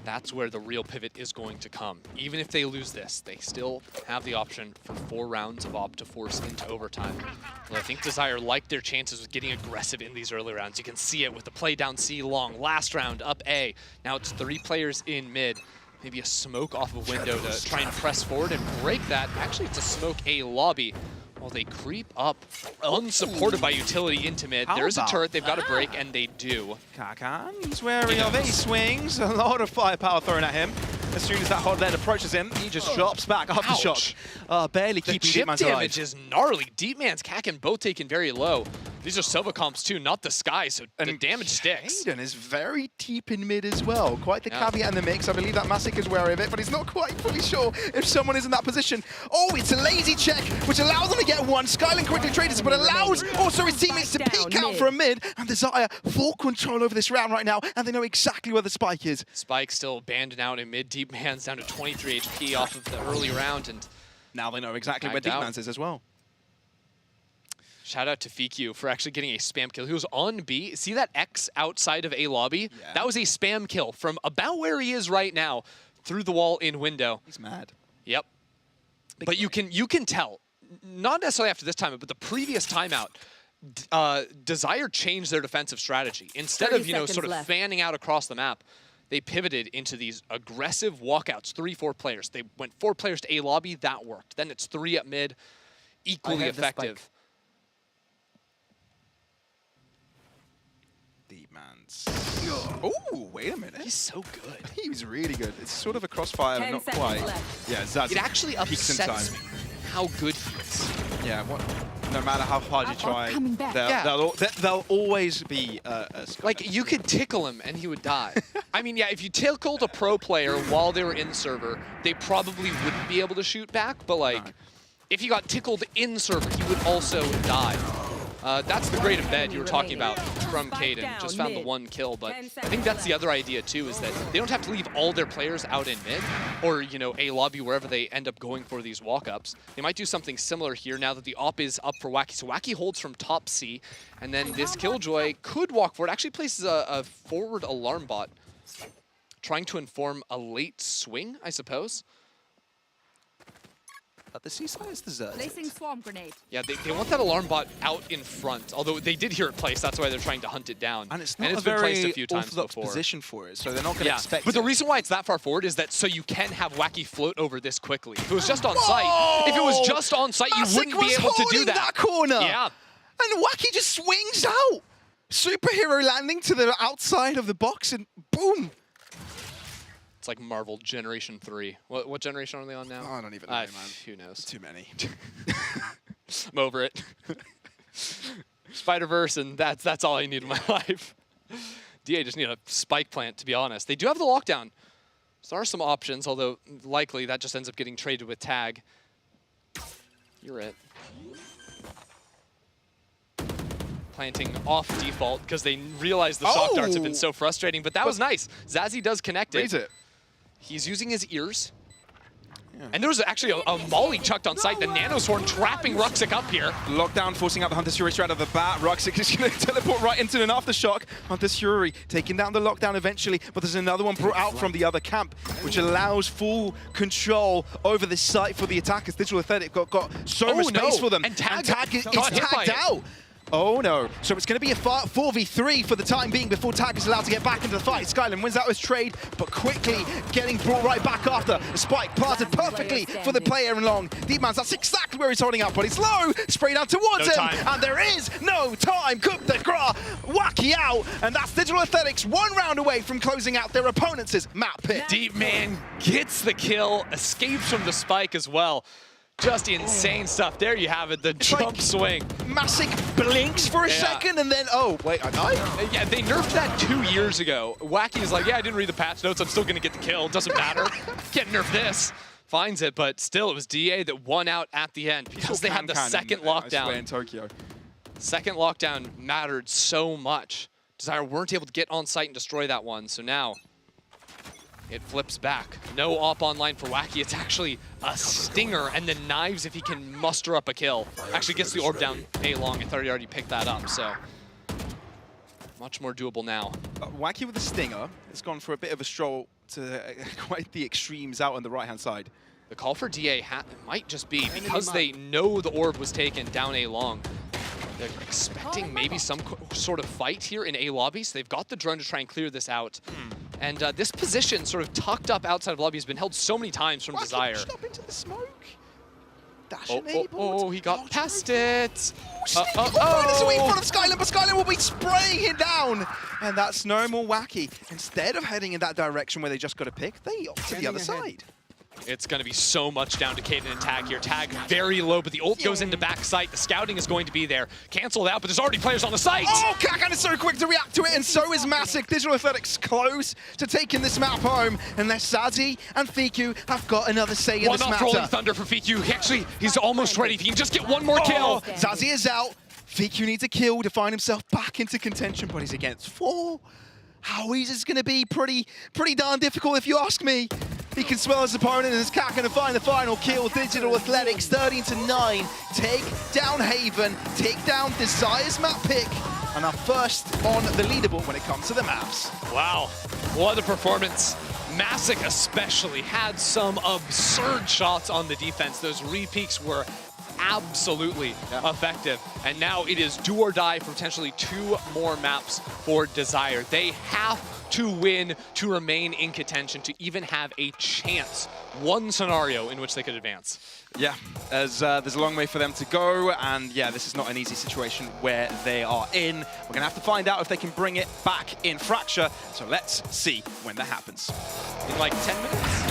That's where the real pivot is going to come. Even if they lose this, they still have the option for 4 rounds of op to force into overtime. Well, I think Desire liked their chances with getting aggressive in these early rounds. You can see it with the play down C long. Last round up A. Now it's 3 players in mid. Maybe a smoke off a window to try and press forward and break that. Actually, it's a smoke A lobby. While they creep up, unsupported by utility into mid. There is a turret they've got to break, and they do. Kakan, he's wary of it. He swings. A lot of firepower thrown at him. As soon as that hot lead approaches him, he just drops back aftershock. Barely The keeping chip Deepman's alive. damage is gnarly. Deepman's, Kakin both taken very low. These are Sova comps too, not the Sky, so the damage sticks. Hayden is very deep in mid as well. Quite the caveat in the mix. I believe that Masik is wary of it, but he's not quite fully sure if someone is in that position. Oh, it's a lazy check, which allows him to get one. Skyline quickly traded, but allows also his teammates to peek out for a mid. And Desire full control over this round right now, and they know exactly where the spike is. Spike still abandoned out in mid. Deepman's down to 23 HP off of the early round, and now they know exactly where Deepman's is as well. Shout out to FIQ for actually getting a spam kill. He was on B. See that X outside of A lobby? Yeah. That was a spam kill from about where he is right now, through the wall in window. He's mad. Yep. But you can tell, not necessarily after this timeout, but the previous timeout, Desire changed their defensive strategy. Instead of, sort of fanning out across the map, they pivoted into these aggressive walkouts, 3-4 players. They went 4 players to A lobby, that worked. Then it's 3 at mid, equally effective. Deepman's. Oh, wait a minute. He's so good. He was really good. It's sort of a crossfire, but not quite. Yeah, Zaz. It actually upsets me how good he is. Yeah, no matter how hard you try, there'll always be like, you could tickle him and he would die. I mean, yeah, if you tickled a pro player while they were in server, they probably wouldn't be able to shoot back, but like, if he got tickled in server, he would also die. That's the great embed you were talking about from Caden. Just found the 1 kill, but I think that's the other idea too, is that they don't have to leave all their players out in mid, or A lobby, wherever they end up going for these walk-ups. They might do something similar here now that the op is up for Wacky. So Wacky holds from top C, and then this Killjoy could walk forward. Actually places a forward alarm bot, trying to inform a late swing, I suppose. The seaside is deserted. Placing swarm grenade. Yeah, they want that alarm bot out in front, although they did hear it placed. That's why they're trying to hunt it down. And it's not been very placed a few times orthodox before. position for it, so they're not going to expect But the reason why it's that far forward is that so you can have Wacky float over this quickly. If it was just on site, you wouldn't be able to do that. Corner. Yeah. And Wacky just swings out. Superhero landing to the outside of the box, and boom. It's like Marvel Generation 3. What generation are they on now? Oh, I don't even know, man. Who knows? Too many. I'm over it. Spider-Verse, and that's all I need in my life. DA just need a spike plant, to be honest. They do have the lockdown. So there are some options, although likely that just ends up getting traded with tag. You're it. Planting off default because they realized the shock darts have been so frustrating, but that was nice. Zazzy does connect it. He's using his ears. Yeah. And there was actually a molly chucked on site. The Nanoswarm trapping Ruxic up here. Lockdown forcing out the Hunter's Fury straight out of the bat. Ruxic is going to teleport right into an aftershock. Hunter's Fury taking down the lockdown eventually, but there's another one brought out from the other camp, which allows full control over this site for the attackers. Digital Aesthetic got so much space for them. And Tag is tagged out. Oh no, so it's going to be a 4v3 for the time being before Tag is allowed to get back into the fight. Skyline wins out his trade, but quickly getting brought right back after. The spike planted perfectly for the player in long. Deepman's, that's exactly where he's holding up, but he's low, sprayed out towards him, and there is no time. Coup de grace, Wacky out, and that's Digital Aesthetics 1 round away from closing out their opponents' map pit. Deepman gets the kill, escapes from the spike as well. Just insane stuff. There you have it, the jump swing. Masik blinks for a second and then, oh, wait, I died? Yeah, they nerfed that 2 years ago. Wacky's like, yeah, I didn't read the patch notes. I'm still going to get the kill. Doesn't matter. Can't nerf this. Finds it, but still, it was DA that won out at the end because they had the second lockdown. In Tokyo. Second lockdown mattered so much. Desire weren't able to get on site and destroy that one, so now it flips back. No op online for Wacky. It's actually a stinger and then knives if he can muster up a kill. Actually gets the orb down A long. I thought he already picked that up, so much more doable now. Wacky with the stinger. It's gone for a bit of a stroll to quite the extremes out on the right-hand side. The call for DA might just be because they know the orb was taken down A long. They're expecting maybe some sort of fight here in A lobby, so they've got the drone to try and clear this out. And this position, sort of tucked up outside of lobby, has been held so many times from Desire. Pushed up into the smoke. Dash Oh, enabled. he got past it. There's a wing in front of Skyland, but Skyland will be spraying him down. And that's no more wacky. Instead of heading in that direction where they just got to pick, they opt to the other side. It's going to be so much down to Kaden and Tag here. Tag very low, but the ult goes into backside. The scouting is going to be there. Canceled out, but there's already players on the site. Oh, Kakan is so quick to react to it, and so is Massic. Digital Athletics close to taking this map home, unless Zazi and Fiku have got another say in this matter. One off Rolling Thunder for Fiku. He's almost ready. If he can just get one more kill. Zazi is out. Fiku needs a kill to find himself back into contention, but he's against 4. How easy is going to be pretty darn difficult if you ask me. He can swell his opponent, and is Kakan to find the final kill. Digital Athletics 13-9. Take down Haven, take down Desire's map pick, and are first on the leaderboard when it comes to the maps. Wow, what a performance. Massic especially had some absurd shots on the defense. Those re-peaks were absolutely effective. And now it is do or die for potentially 2 more maps for Desire. They have to win to remain in contention, to even have a chance. One scenario in which they could advance. Yeah, there's a long way for them to go, and yeah, this is not an easy situation where they are in. We're going to have to find out if they can bring it back in Fracture, so let's see when that happens. In like 10 minutes?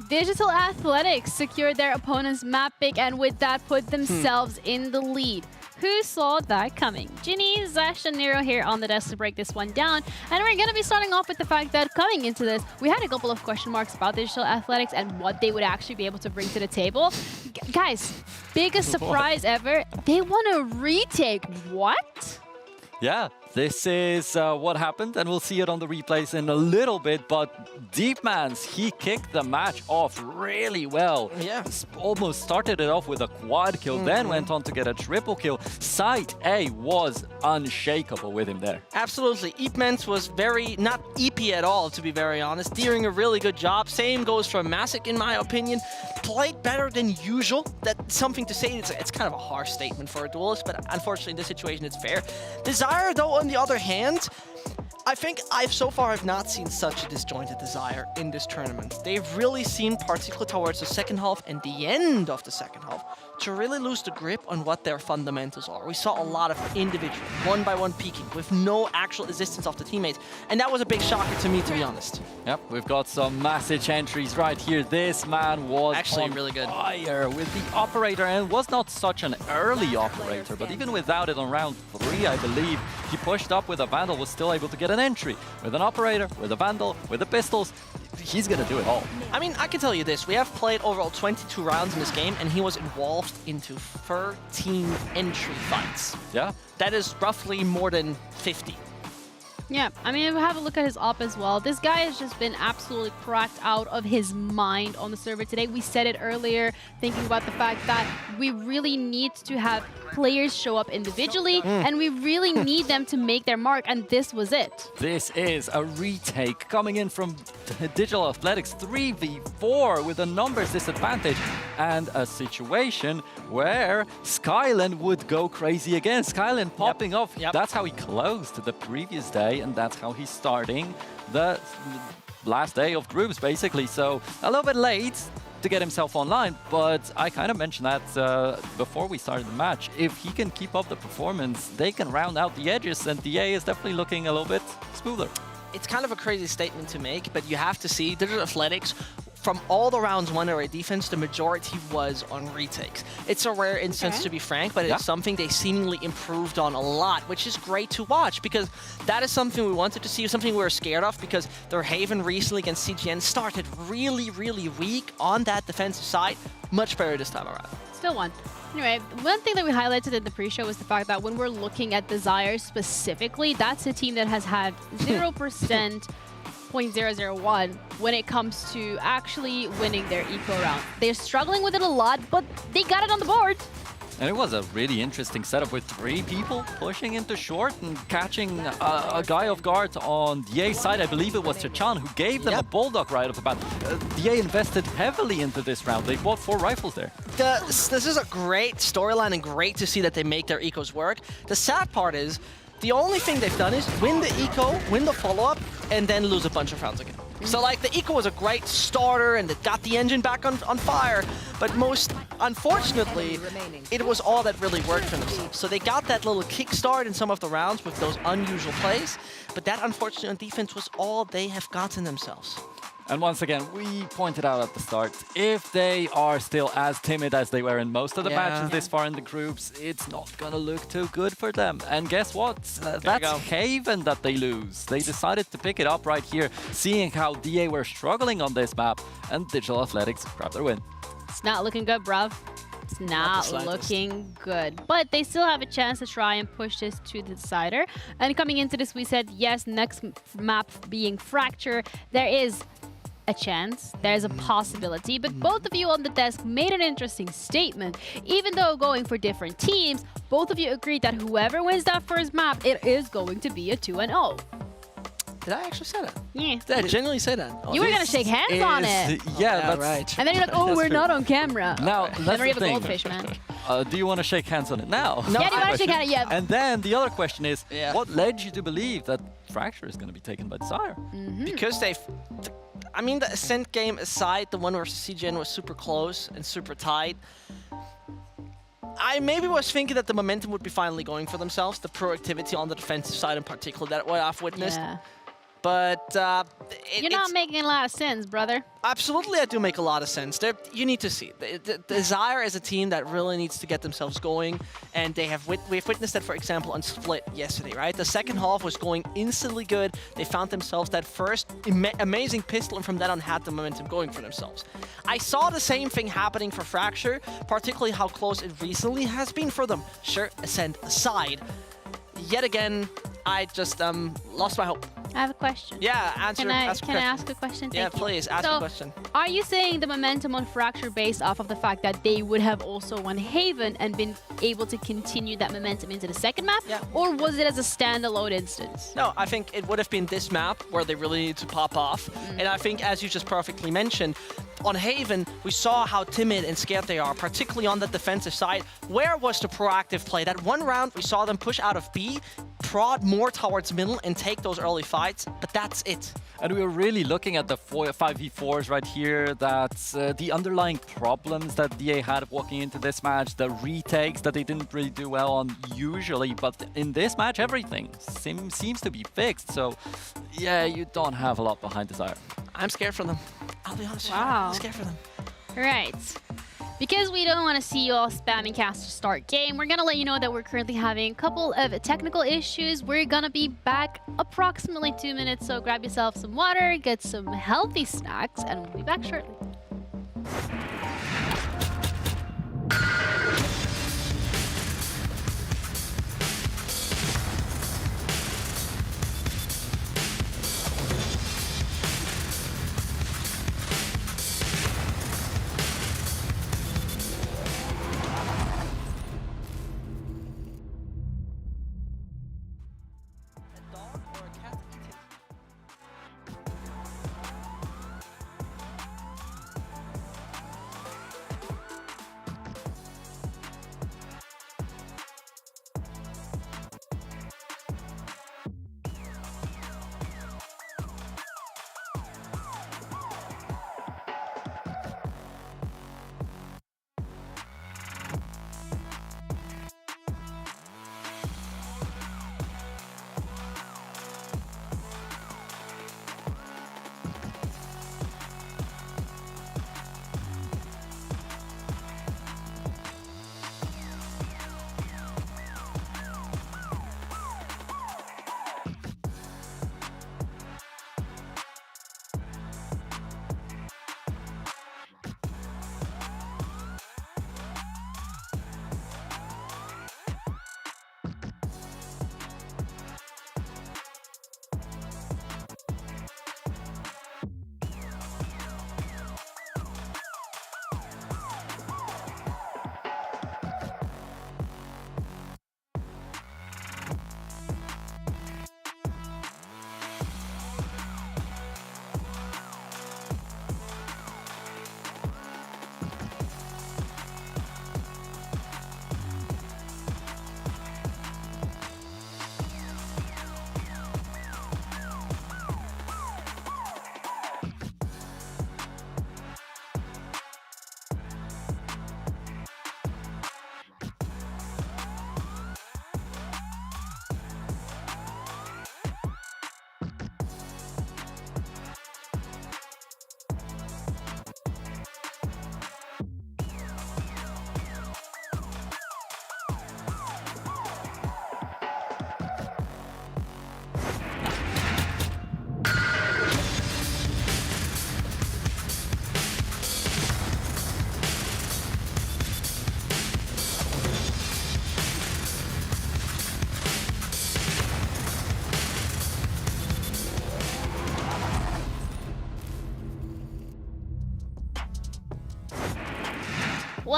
Digital Athletics secured their opponent's map pick and with that put themselves in the lead. Who saw that coming? Ginny, Zash, and Nero here on the desk to break this one down. And we're going to be starting off with the fact that coming into this, we had a couple of question marks about Digital Athletics and what they would actually be able to bring to the table. Guys, biggest surprise ever. They won a retake. What? Yeah, this is what happened, and we'll see it on the replays in a little bit, but Deepmans, he kicked the match off really well. Yeah. Almost started it off with a quad kill, then went on to get a triple kill. Site A was unshakable with him there. Absolutely. Deepmans was not EP at all, to be very honest. Doing a really good job. Same goes for Masic, in my opinion. Played better than usual. That's something to say. It's kind of a harsh statement for a duelist, but unfortunately in this situation it's fair. Desire, though, on the other hand, I think so far I've not seen such a disjointed Desire in this tournament. They've really seemed, particularly towards the second half and the end of the second half, to really lose the grip on what their fundamentals are. We saw a lot of individual, one-by-one peeking with no actual assistance of the teammates, and that was a big shocker to me, to be honest. Yep, we've got some message entries right here. This man was actually on really good. Fire with the operator, and was not such an early operator, but even without it on round 3, I believe, he pushed up with a Vandal, was still able to get an entry. With an operator, with a Vandal, with the pistols, he's gonna do it all. I mean, I can tell you this, we have played overall 22 rounds in this game, and he was involved into 13 entry fights. Yeah. That is roughly more than 50. Yeah, I mean, if we have a look at his op as well, this guy has just been absolutely cracked out of his mind on the server today. We said it earlier, thinking about the fact that we really need to have players show up individually, and we really need them to make their mark, and this was it. This is a retake coming in from Digital Athletics 3v4 with a numbers disadvantage and a situation where Skyland would go crazy again. Skyland popping off. That's how he closed the previous day, and that's how he's starting the last day of groups, basically. So a little bit late to get himself online, but I kind of mentioned that before we started the match. If he can keep up the performance, they can round out the edges, and DA is definitely looking a little bit smoother. It's kind of a crazy statement to make, but you have to see Digital Athletics, from all the rounds won their defense, the majority was on retakes. It's a rare instance, to be frank, but it's something they seemingly improved on a lot, which is great to watch, because that is something we wanted to see, something we were scared of, because their Haven recently against CGN started really, really weak on that defensive side. Much better this time around. Still won. Anyway, one thing that we highlighted in the pre-show was the fact that when we're looking at Desire specifically, that's a team that has had 0% 0.001 when it comes to actually winning their eco round. They're struggling with it a lot, but they got it on the board. And it was a really interesting setup with 3 people pushing into short and catching a guy off guard on the A side. I believe it was Chachan who gave them a Bulldog right off the bat. The A invested heavily into this round. They bought 4 rifles there. This is a great storyline and great to see that they make their ecos work. The sad part is, the only thing they've done is win the eco, win the follow-up, and then lose a bunch of rounds again. So like the eco was a great starter and it got the engine back on fire, but most unfortunately, it was all that really worked for themselves. So they got that little kickstart in some of the rounds with those unusual plays, but that unfortunately on defense was all they have gotten themselves. And once again, we pointed out at the start, if they are still as timid as they were in most of the matches this far in the groups, it's not going to look too good for them. And guess what? That's Haven that they lose. They decided to pick it up right here, seeing how DA were struggling on this map, and Digital Athletics grabbed their win. It's not looking good, bruv. It's not looking good. But they still have a chance to try and push this to the decider. And coming into this, we said, yes, next map being Fracture, there is a chance, there's a possibility, but both of you on the desk made an interesting statement. Even though going for different teams, both of you agreed that whoever wins that first map, it is going to be a 2-0. Did I actually say that? Yeah. Did I genuinely say that? You were going to shake hands on it. Yeah, that's right. And then you're like, oh, we're not on camera. Now, that's Henry the of a thing. goldfish, man. Do you want to shake hands on it now? No, yeah, do you want to shake hands? Yeah. And then the other question is, what led you to believe that Fracture is going to be taken by Desire? Because I mean, the Ascent game aside, the one versus CGN was super close and super tight. I maybe was thinking that the momentum would be finally going for themselves, the proactivity on the defensive side in particular, that what I've witnessed. Yeah. But you're not making a lot of sense, brother. Absolutely, I do make a lot of sense. You need to see. The Desire is a team that really needs to get themselves going, and we've witnessed that, for example, on Split yesterday, right? The second half was going instantly good. They found themselves that first amazing pistol, and from then on had the momentum going for themselves. I saw the same thing happening for Fracture, particularly how close it recently has been for them. Sure, Ascent aside. Yet again, I just lost my hope. I have a question. Yeah, Can I ask a question? Yeah, please, ask a question. Are you saying the momentum on Fracture based off of the fact that they would have also won Haven and been able to continue that momentum into the second map? Yeah. Or was it as a standalone instance? No, I think it would have been this map where they really need to pop off. And I think, as you just perfectly mentioned, on Haven, we saw how timid and scared they are, particularly on the defensive side. Where was the proactive play? That one round, we saw them push out of B, prod more towards middle, and take those early fights, but that's it. And we were really looking at the 5v4s right here, that's the underlying problems that DA had walking into this match, the retakes that they didn't really do well on usually, but in this match, everything seems to be fixed. So, yeah, you don't have a lot behind Desire. I'm scared for them. I'll be honest with you. Wow. I'm scared for them. Right. Because we don't want to see you all spamming cast to start game, we're going to let you know that we're currently having a couple of technical issues. We're going to be back approximately 2 minutes, so grab yourself some water, get some healthy snacks, and we'll be back shortly.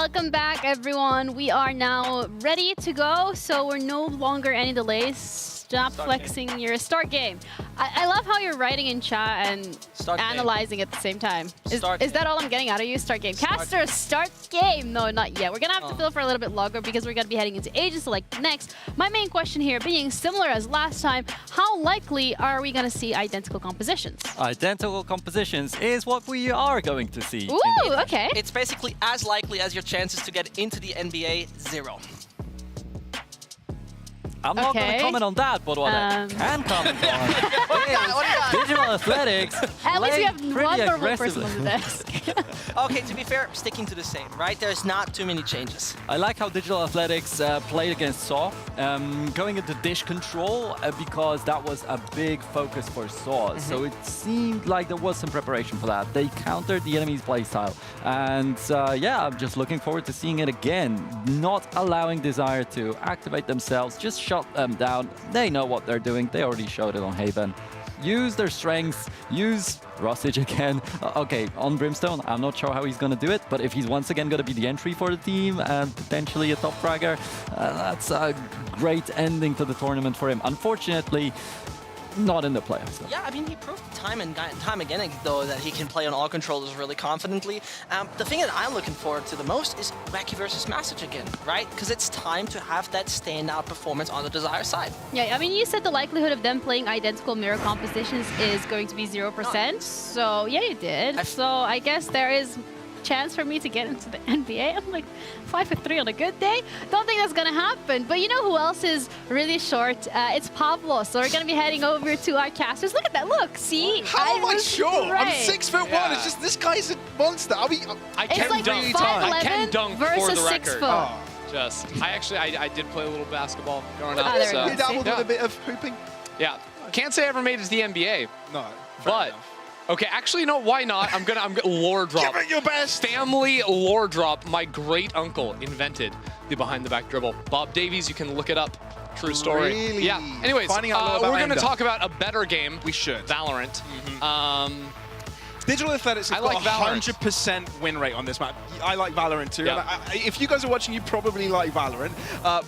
welcome back, everyone. We are now ready to go, so we're no longer any delays. Stop flexing your start game. I love how you're writing in chat and analyzing at the same time. Is that all I'm getting out of you? Start game. Caster, start game. No, not yet. We're going to have to fill for a little bit longer because we're going to be heading into Agent Select next. My main question here being similar as last time, how likely are we going to see identical compositions? Identical compositions is what we are going to see. Ooh, okay. It's basically as likely as your chances to get into the NBA, 0. I'm not going to comment on that, but what I can comment on is Digital Athletics. At least we have one normal person aggressively. on the desk. Okay, to be fair, sticking to the same, right? There's not too many changes. I like how Digital Athletics played against Saw, going into dish control because that was a big focus for Saw. So it seemed like there was some preparation for that. They countered the enemy's playstyle. And yeah, I'm just looking forward to seeing it again. Not allowing Desire to activate themselves, just shut them down. They know what they're doing. They already showed it on Haven. Use their strengths, use Rossage again. Okay, on Brimstone, I'm not sure how he's going to do it, but if he's once again going to be the entry for the team and potentially a top fragger, that's a great ending to the tournament for him. Unfortunately, not in the playoffs. Though. Yeah, I mean, he proved time again, though, that he can play on all controllers really confidently. The thing that I'm looking forward to the most is Wacky versus Massage again, right? Because it's time to have that standout performance on the Desire side. Yeah, I mean, you said the likelihood of them playing identical mirror compositions is going to be 0%. So, yeah, you did. So, I guess there is chance for me to get into the NBA. I'm like 5-3 on a good day. Don't think that's gonna happen. But you know who else is really short? It's Pablo. So we're gonna be heading over to our casters. Look at that. Look, see? How am I short? Right. I'm 6'1". It's just this guy's a monster. I can like dunk. 5'11" I can dunk for versus the 6 record. foot. I did play a little basketball growing up. there You dabbled with a bit of hooping? Yeah. Can't say I ever made it to the NBA. No. But okay, actually, no. Why not? I'm gonna lore drop. Give it your best. Family lore drop. My great uncle invented the behind the back dribble. Bob Davies. You can look it up. True story. Really? Yeah. Anyways, Finding out about we're gonna Ender. talk about a better game. We should. Valorant. Digital Athletics have I like got a Valorant. 100% win rate on this map. I like Valorant too. Yeah. And if you guys are watching, you probably like Valorant.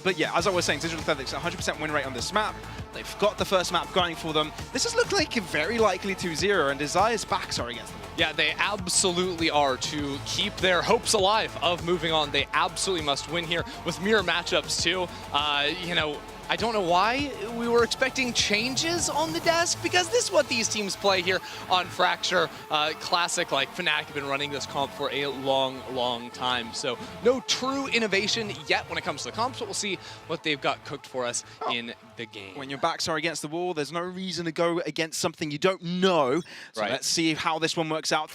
But yeah, as I was saying, Digital Athletics 100% win rate on this map. They've got the first map going for them. This has looked like a very likely 2-0, and Desire's backs are against them. Yeah, they absolutely are. To keep their hopes alive of moving on, they absolutely must win here with mirror matchups too. You know, I don't know why we were expecting changes on the desk, because this is what these teams play here on Fracture. Classic, like, Fnatic have been running this comp for a long, long time. So no true innovation yet when it comes to the comps, but we'll see what they've got cooked for us in the game. When your backs are against the wall, there's no reason to go against something you don't know. So let's see how this one works out.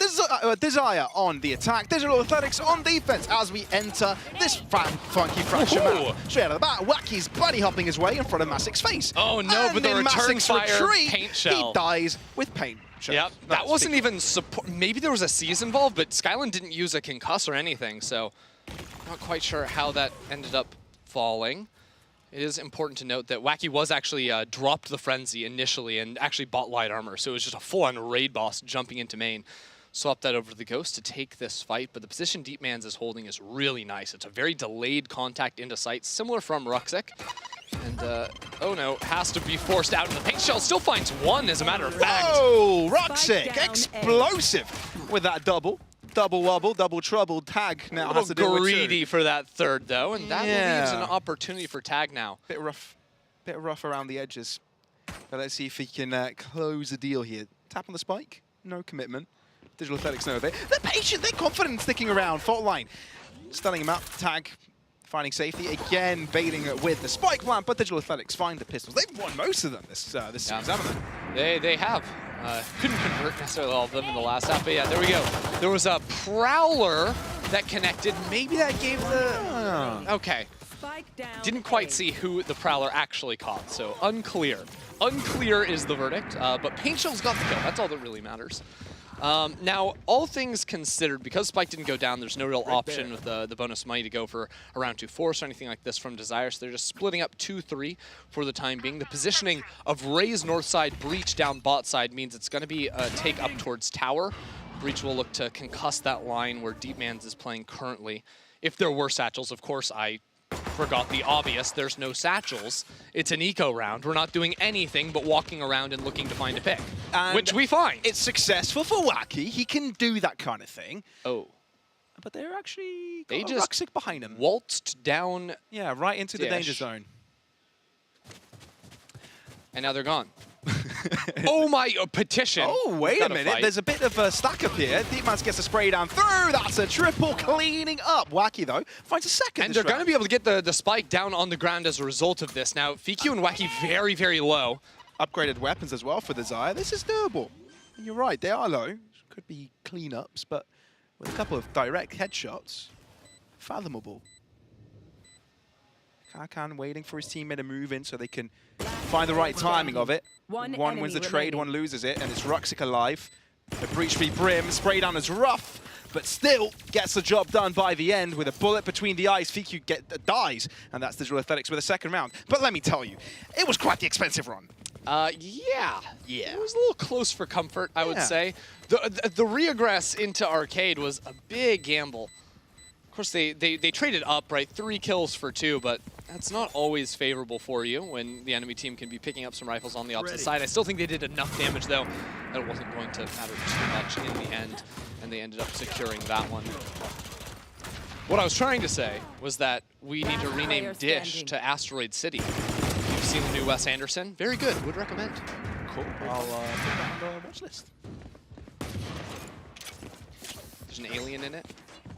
Desire on the attack, Digital Athletics on defense as we enter this funky Fracture map. Straight out of the bat, Wacky's bunny hopping his way in front of Massic's face. Oh no, but the in return Massic's fire retreat, paint shell. He dies with paint shell. Yep, that wasn't even support. Maybe there was a seize involved, but Skyland didn't use a concuss or anything, so not quite sure how that ended up falling. It is important to note that Wacky was actually dropped the Frenzy initially and actually bought light armor, so it was just a full-on raid boss jumping into main. Swap that over to the Ghost to take this fight, but the position Deepmans is holding is really nice. It's a very delayed contact into sight, similar from Ruxic. And, oh no, has to be forced out, and the paint shell still finds one, as a matter of fact. Oh, Ruxic, explosive with that double. Double wobble, double trouble. Tag now has to deal with greedy for that third, though, and that leaves an opportunity for Tag now. Bit rough around the edges. But let's see if he can close the deal here. Tap on the spike, no commitment. Digital Athletics know they're patient, they're confident sticking around. Fault line, stunning him up. Tag finding safety again, baiting it with the spike plant. But Digital Athletics find the pistols. They've won most of them this series, haven't they? They have. Couldn't convert necessarily all of them in the last half, but yeah, there we go. There was a Prowler that connected. Maybe that gave the... Okay. Didn't quite see who the Prowler actually caught, so unclear. Unclear is the verdict, but Paint Shell's got the kill. That's all that really matters. Now, all things considered, because Spike didn't go down, there's no real option with the bonus money to go for a round 2 force or anything like this from Desire, so they're just splitting up 2-3 for the time being. The positioning of Ray's north side, Breach down bot side means it's going to be a take up towards tower. Breach will look to concuss that line where Deepmans is playing currently. if there were satchels. Of course, I forgot the obvious. There's no satchels. It's an eco round. We're not doing anything but walking around and looking to find a pick, which we find. It's successful for Wacky. He can do that kind of thing. Oh. But they're actually got They a just Ruxic behind him. Waltzed down. Yeah, right into the danger zone. And now they're gone. Oh my, petition. Oh, wait a minute. There's a bit of a stack up here. Deepmans gets a spray down through. That's a triple cleaning up. Wacky, though, finds a second. And they're going to be able to get the spike down on the ground as a result of this. Now, FQ and Wacky very, very low. Upgraded weapons as well for Desire. This is doable. And you're right, they are low. Could be cleanups, but with a couple of direct headshots, fathomable. Kakan waiting for his teammate to move in so they can find the right timing of it. One wins the trade, one loses it, and it's Ruxic alive. The breach v Brim, spray down is rough, but still gets the job done by the end with a bullet between the eyes. FQ dies, and that's Digital Athletics with a second round. But let me tell you, it was quite the expensive run. Yeah. It was a little close for comfort, I would say. The regress into Arcade was a big gamble. Of course, they traded up, right? 3 kills for 2, but that's not always favorable for you when the enemy team can be picking up some rifles on the opposite side. I still think they did enough damage, though, that it wasn't going to matter too much in the end, and they ended up securing that one. What I was trying to say was that we need to rename Dish to Asteroid City. You've seen the new Wes Anderson. Very good. Would recommend. Cool. I'll put that on the watch list. There's an alien in it.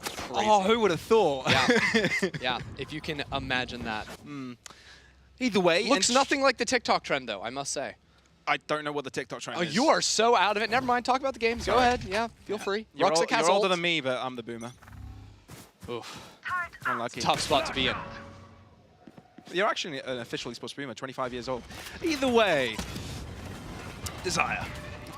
Crazy. Oh, who would have thought? Yeah. Yeah, if you can imagine that. Either way. Looks nothing like the TikTok trend, though, I must say. I don't know what the TikTok trend is. Oh, you are so out of it. Never mind. Talk about the games. Go ahead. Yeah, feel free. You're Ruxic has older ult. than me, but I'm the boomer. Oof. Unlucky. Tough spot to be in. You're actually an official esports boomer, 25 years old. Either way, Desire.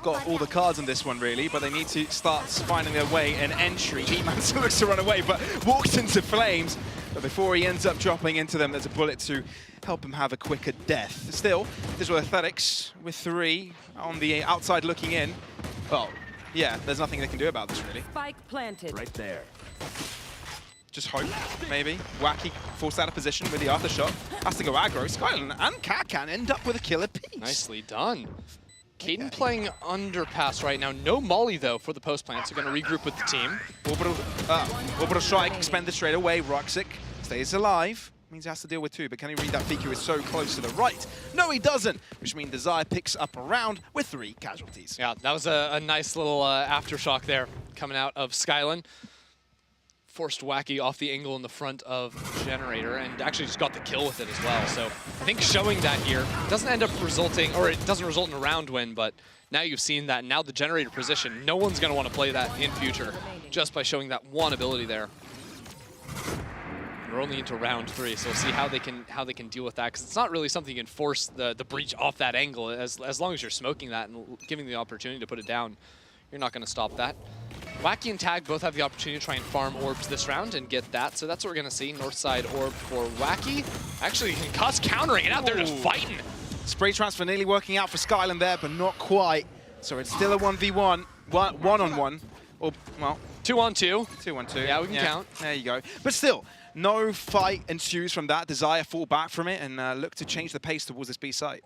Got all the cards in this one, really, but they need to start finding their way an entry. Deepman still looks to run away, but walks into flames. But before he ends up dropping into them, there's a bullet to help him have a quicker death. Still, Digital Athletics with 3 on the outside looking in. Well, yeah, there's nothing they can do about this, really. Spike planted. Right there. Just hope, maybe. Wacky forced out of position with the aftershock. Has to go aggro. Skyland and Kakan end up with a killer piece. Nicely done. Caden playing underpass right now. No molly, though, for the post plant, so going to regroup with the team. Orbital strike, expended straight away. Ruxic stays alive. Means he has to deal with 2, but can he read that FQ is so close to the right? No, he doesn't, which means Desire picks up a round with 3 casualties. Yeah, that was a nice little aftershock there coming out of Skyland. Forced Wacky off the angle in the front of Generator and actually just got the kill with it as well. So I think showing that here doesn't end up resulting, or it doesn't result in a round win, but now you've seen that. Now the Generator position, no one's going to want to play that in future just by showing that one ability there. We're only into round 3, so we'll see how they can deal with that, because it's not really something you can force the breach off that angle. As long as you're smoking that and giving the opportunity to put it down, you're not going to stop that. Wacky and Tag both have the opportunity to try and farm orbs this round and get that, so that's what we're going to see. North side orb for Wacky. Actually, Concuss countering it out there, just fighting. Spray transfer nearly working out for Skyland there, but not quite. So it's still a 1v1, one-on-one, or, well... 2-on-2. 2-on-2. Yeah, we can count. There you go. But still, no fight ensues from that. Desire fall back from it and look to change the pace towards this B site.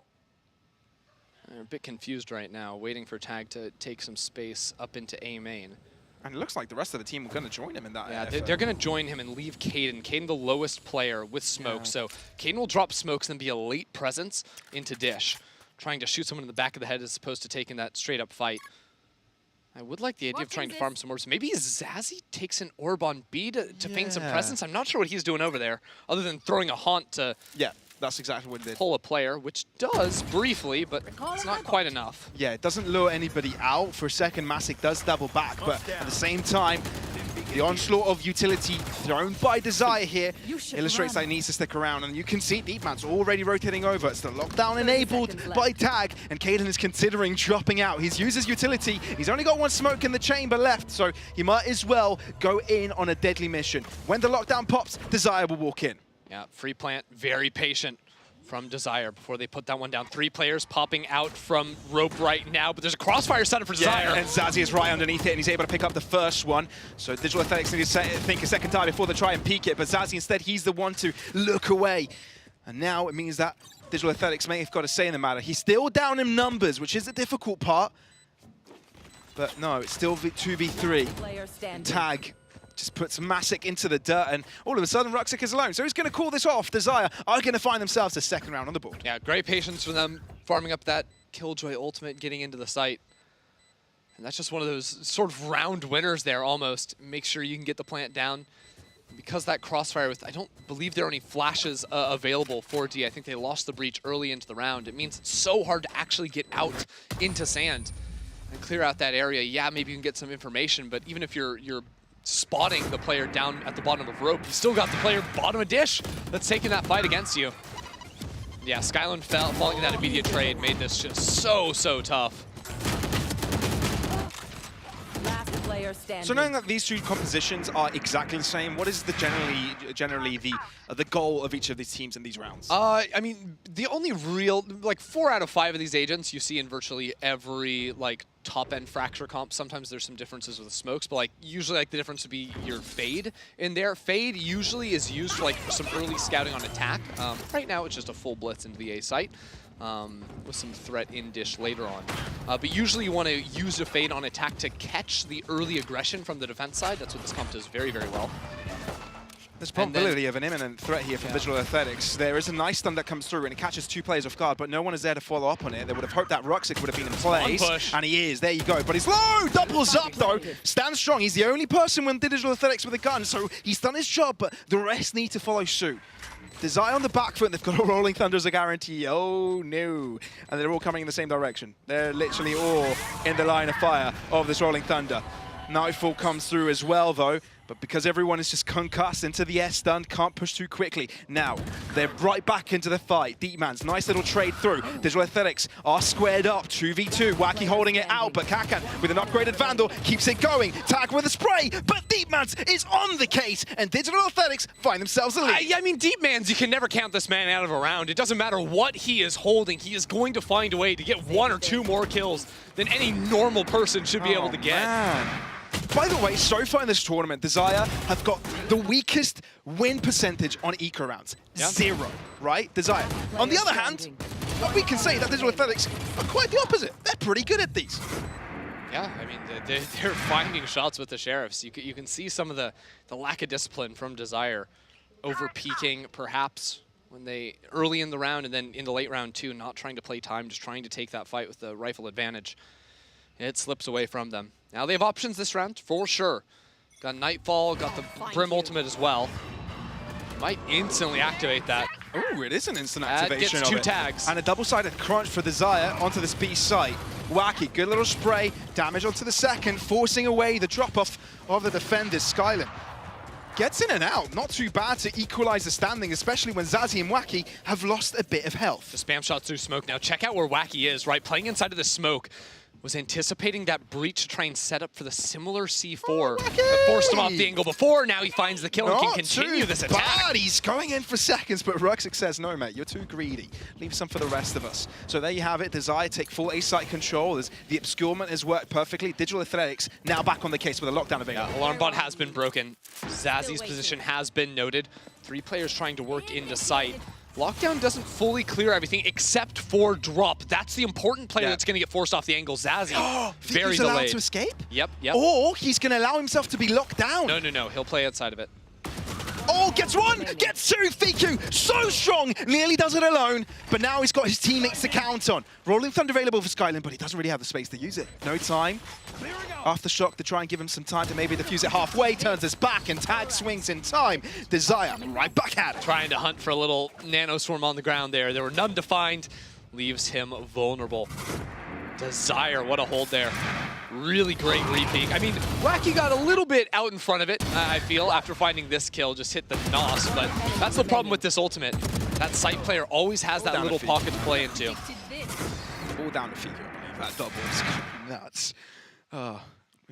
They're a bit confused right now, waiting for Tag to take some space up into A main. And it looks like the rest of the team are going to join him in that. Yeah, they're going to join him and leave Caden. Caden, the lowest player with smoke. Yeah. So Caden will drop smokes and be a late presence into Dish, trying to shoot someone in the back of the head as opposed to taking that straight up fight. I would like the idea of trying to farm some orbs. Maybe Zazzy takes an orb on B to feign some presence. I'm not sure what he's doing over there, other than throwing a haunt to... Yeah. That's exactly what it did. Pull a player, which does briefly, but it's not quite enough. Yeah, it doesn't lure anybody out. For a second, Masic does double back, but at the same time, the onslaught of utility thrown by Desire here illustrates that he needs to stick around. And you can see Deepman's already rotating over. It's the lockdown enabled by Tag, and Caden is considering dropping out. He's used his utility. He's only got 1 smoke in the chamber left, so he might as well go in on a deadly mission. When the lockdown pops, Desire will walk in. Yeah, free plant, very patient from Desire before they put that one down. 3 players popping out from rope right now, but there's a crossfire set up for Desire. Yeah, and Zazie is right underneath it, and he's able to pick up the first one. So Digital Athletics need to think a second time before they try and peek it, but Zazie instead, he's the one to look away. And now it means that Digital Athletics may have got a say in the matter. He's still down in numbers, which is the difficult part. But no, it's still 2v3. Tag just puts Masic into the dirt, and all of a sudden, Ruxic is alone. So who's going to call this off? Desire are going to find themselves a second round on the board. Yeah, great patience for them, farming up that Killjoy ultimate, getting into the site. And that's just one of those sort of round winners there, almost. Make sure you can get the plant down. Because that crossfire with, I don't believe there are any flashes available for D. I think they lost the breach early into the round. It means it's so hard to actually get out into sand and clear out that area. Yeah, maybe you can get some information, but even if you're spotting the player down at the bottom of rope, you still got the player bottom of dish that's taking that fight against you. Yeah, Skyland falling in that immediate trade made this just so tough. So knowing that these two compositions are exactly the same, what is the generally the goal of each of these teams in these rounds? I mean, the only real, like 4 out of 5 of these agents you see in virtually every like top-end Fracture comp. Sometimes there's some differences with the smokes, but like usually like the difference would be your Fade in there. Fade usually is used for like some early scouting on attack. Right now it's just a full blitz into the A site. With some threat in dish later on. But usually you want to use a Fade on attack to catch the early aggression from the defense side. That's what this comp does very, very well. There's probability of an imminent threat here from Digital Athletics. There is a nice stun that comes through and it catches 2 players off guard, but no one is there to follow up on it. They would have hoped that Ruxic would have been in place, and he is. There you go. But he's low! Doubles up, though. Stands strong. He's the only person with Digital Athletics with a gun, so he's done his job, but the rest need to follow suit. Desire on the back foot, they've got a Rolling Thunder as a guarantee. Oh, no. And they're all coming in the same direction. They're literally all in the line of fire of this Rolling Thunder. Nightfall comes through as well, though. But because everyone is just concussed into the S-stun, can't push too quickly. Now, they're right back into the fight. Deepman's nice little trade through. Digital Athletics are squared up, 2v2. Wacky holding it out, but Kakan with an upgraded Vandal keeps it going. Tag with a spray, but Deepman's is on the case, and Digital Athletics find themselves a lead. I mean, Deepman's, you can never count this man out of a round. It doesn't matter what he is holding. He is going to find a way to get 1 or 2 more kills than any normal person should be able to get. Man. By the way, so far in this tournament, Desire have got the weakest win percentage on eco rounds. 0, right? Desire. On the other hand, we can say that Digital Athletics are quite the opposite. They're pretty good at these. Yeah, I mean, they're finding shots with the Sheriffs. You can see some of the lack of discipline from Desire, over-peaking perhaps when they early in the round and then in the late round too, not trying to play time, just trying to take that fight with the rifle advantage. It slips away from them. Now they have options this round, for sure. Got Nightfall, got the Brim ultimate as well. Might instantly activate that. Oh, it is an instant activation gets 2 of it. tags. And a double-sided crunch for Desire onto this B site. Wacky, good little spray, damage onto the second, forcing away the drop-off of the defenders. Skyland gets in and out. Not too bad to equalize the standing, especially when Zazie and Wacky have lost a bit of health. The spam shot through smoke. Now check out where Wacky is, right? Playing inside of the smoke. Was anticipating that breach to try and set up for the similar C4 that forced him off the angle before. Now he finds the kill and can continue this attack. Bad. He's going in for seconds, but Ruxic says, no, mate, you're too greedy. Leave some for the rest of us. So there you have it. Desire take full A-site control as the obscurement has worked perfectly. Digital Athletics now back on the case with a lockdown available. Yeah, alarm bot has been broken. Zazzy's position has been noted. 3 players trying to work into sight. Lockdown doesn't fully clear everything except for drop. That's the important player that's going to get forced off the angle. Zazzy, very he's delayed. allowed to escape? Yep. Or he's going to allow himself to be locked down. No. He'll play outside of it. Oh, gets 1, gets 2, FIQ, so strong, nearly does it alone, but now he's got his teammates to count on. Rolling Thunder available for Skyland, but he doesn't really have the space to use it. No time. Aftershock to try and give him some time to maybe defuse it halfway, turns his back, and tag swings in time. Desire right back at it. Trying to hunt for a little nanoswarm on the ground there. There were none to find, leaves him vulnerable. Desire, what a hold there. Really great repeat. I mean, Wacky got a little bit out in front of it, I feel, after finding this kill, just hit the NOS, but that's the problem with this ultimate. That site player always has that little pocket to play into. All down to FIQ, I believe. That double is nuts.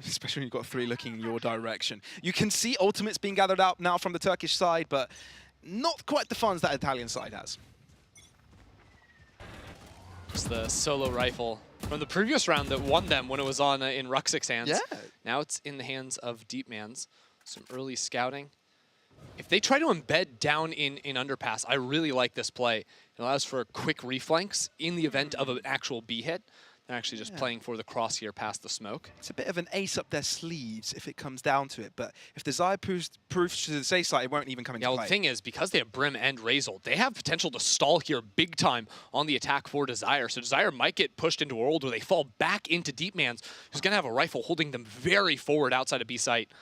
Especially when you've got 3 looking in your direction. You can see ultimates being gathered up now from the Turkish side, but not quite the funds that Italian side has. the solo rifle from the previous round that won them when it was on in Ruxik's hands. Yeah. Now it's in the hands of Deepman's. Some early scouting. If they try to embed down in underpass, I really like this play. It allows for quick reflanks in the event of an actual B hit. They're actually just playing for the cross here past the smoke. It's a bit of an ace up their sleeves if it comes down to it, but if Desire proves to the safe side, it won't even come into play. The thing is, because they have Brim and Razel, they have potential to stall here big time on the attack for Desire. So Desire might get pushed into a world where they fall back into Deepman's, who's going to have a rifle holding them very forward outside of B site.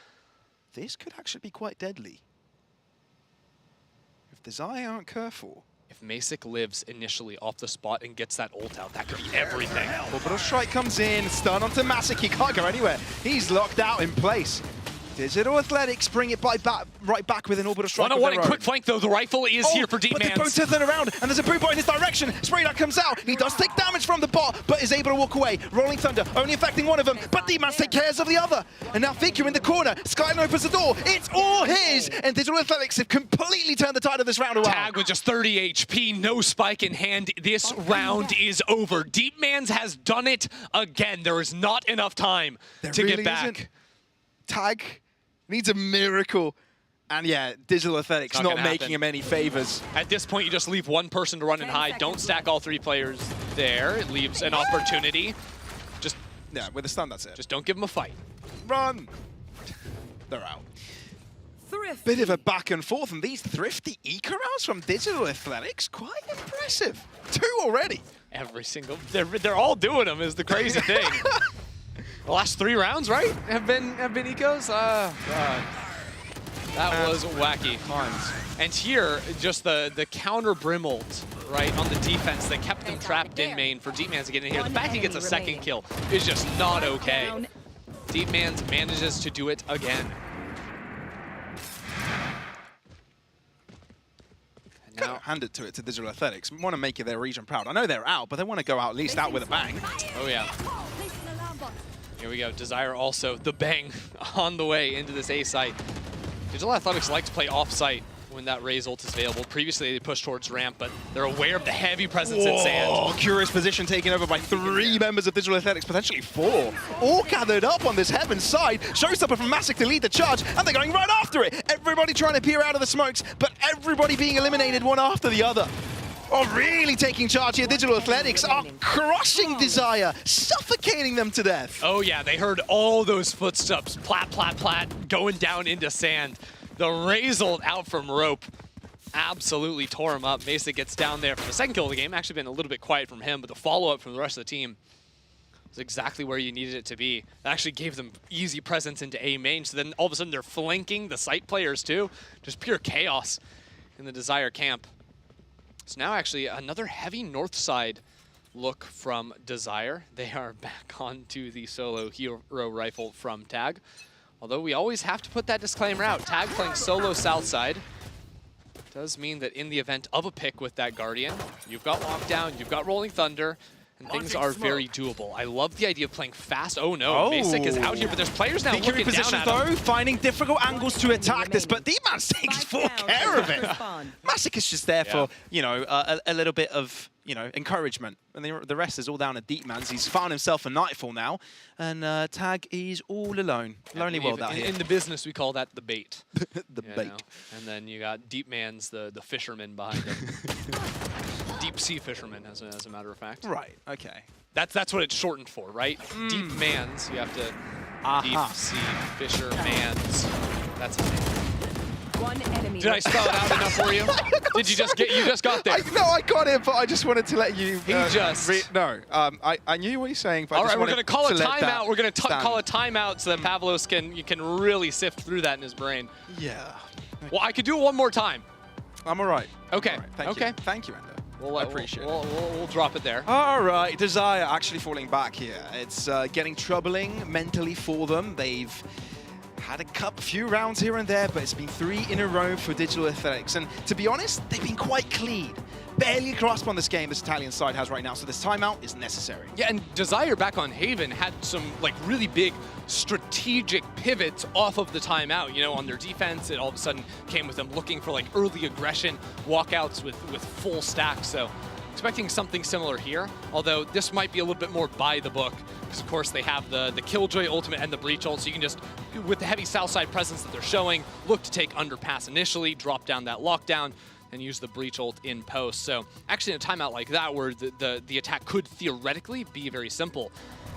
This could actually be quite deadly. If Desire aren't careful. If Masick lives initially off the spot and gets that ult out, that could be everything. Orbital Strike comes in, stun onto Masick, he can't go anywhere. He's locked out in place. Digital Athletics bring it right back with an Orbital Strike. One-on-one and quick flank though, the rifle is here for Deepman's. But they both turn around, and there's a boot bot in his direction. Spraydart comes out, he does take damage from the bot, but is able to walk away. Rolling Thunder, only affecting one of them, but Deepman's take cares of the other. And now Figure in the corner, Skyline opens the door, it's all his! And Digital Athletics have completely turned the tide of this round around. Tag with just 30 HP, no spike in hand. This round is over. Deepman's has done it again. There is not enough time to get back. Isn't. Tag needs a miracle. And yeah, Digital Athletics not making him any favors. At this point, you just leave one person to run and hide. Don't stack all three players there. It leaves an opportunity. Just with a stun, that's it. Just don't give them a fight. Run. They're out. Bit of a back and forth, and these thrifty eco rounds from Digital Athletics, quite impressive. 2 already. Every single, they're all doing them is the crazy thing. The last 3 rounds, right, have been ecos. God. That was wacky. And here, just the counter Brim ult, right, on the defense that kept them trapped in main for Deepman's to get in here. The fact he gets a second kill is just not okay. Deepman's manages to do it again. Now hand it to Digital Athletics. Want to make it their region proud. I know they're out, but they want to go out at least out with a bang. Oh yeah. Here we go. Desire also the bang on the way into this A site. Digital Athletics like to play off site when that Raze ult is available. Previously they pushed towards ramp, but they're aware of the heavy presence in sand. Curious position taken over by 3 members of Digital Athletics, potentially 4. All gathered up on this heaven side. Showstopper from Masick to lead the charge, and they're going right after it. Everybody trying to peer out of the smokes, but everybody being eliminated one after the other. Oh, really taking charge here. Digital Athletics are crushing Desire, suffocating them to death. Oh yeah, they heard all those footsteps, plat, plat, plat, going down into sand. The Raze ult out from rope absolutely tore him up. Masick gets down there for the second kill of the game. Actually been a little bit quiet from him, but the follow-up from the rest of the team is exactly where you needed it to be. That actually gave them easy presence into A main, so then all of a sudden they're flanking the site players too. Just pure chaos in the Desire camp. So now actually another heavy north side look from Desire. They are back onto the solo hero rifle from Tag. Although we always have to put that disclaimer out. Tag playing solo south side does mean that in the event of a pick with that Guardian, you've got Lockdown, you've got Rolling Thunder, and things are very doable. I love the idea of playing fast. Oh no, Masick is out here, but there's players now looking down at him. Finding difficult angles to attack this, but Deepman takes full care of it. Masick is just there for, you know, a little bit of, you know, encouragement. And the rest is all down at Deepman's. He's found himself a Nightfall now, and Tag is all alone. Lonely world out here. In the business, we call that the bait. The bait. And then you got Deepman's the fisherman behind him. Deep sea fisherman, as a matter of fact. Right. Okay. That's what it's shortened for, right? Deep mans. You have to deep sea fishermans. That's his name. One enemy. Did I spell it out enough for you? Did you just get? You just got there. No, I got it, but I just wanted to let you. No. I knew what you're saying. But all right, we're going to call a timeout. We're going to call a timeout so that Pavlos can really sift through that in his brain. Yeah. Well, I could do it one more time. I'm all right. Okay. Thank you. Thank you, Endo. I appreciate it. We'll drop it there. All right, Desire actually falling back here. It's getting troubling mentally for them. They've had a few rounds here and there, but it's been 3 in a row for Digital Athletics. And to be honest, they've been quite clean. Barely a grasp on this game this Italian side has right now, so this timeout is necessary. Yeah, and Desire back on Haven had some like really big strategic pivots off of the timeout. You know, on their defense, it all of a sudden came with them looking for like early aggression, walkouts with full stacks. So Expecting something similar here, although this might be a little bit more by the book, because of course they have the Killjoy ultimate and the Breach ult, so you can just, with the heavy south side presence that they're showing, look to take underpass initially, drop down that lockdown, and use the Breach ult in post. So actually in a timeout like that, where the attack could theoretically be very simple,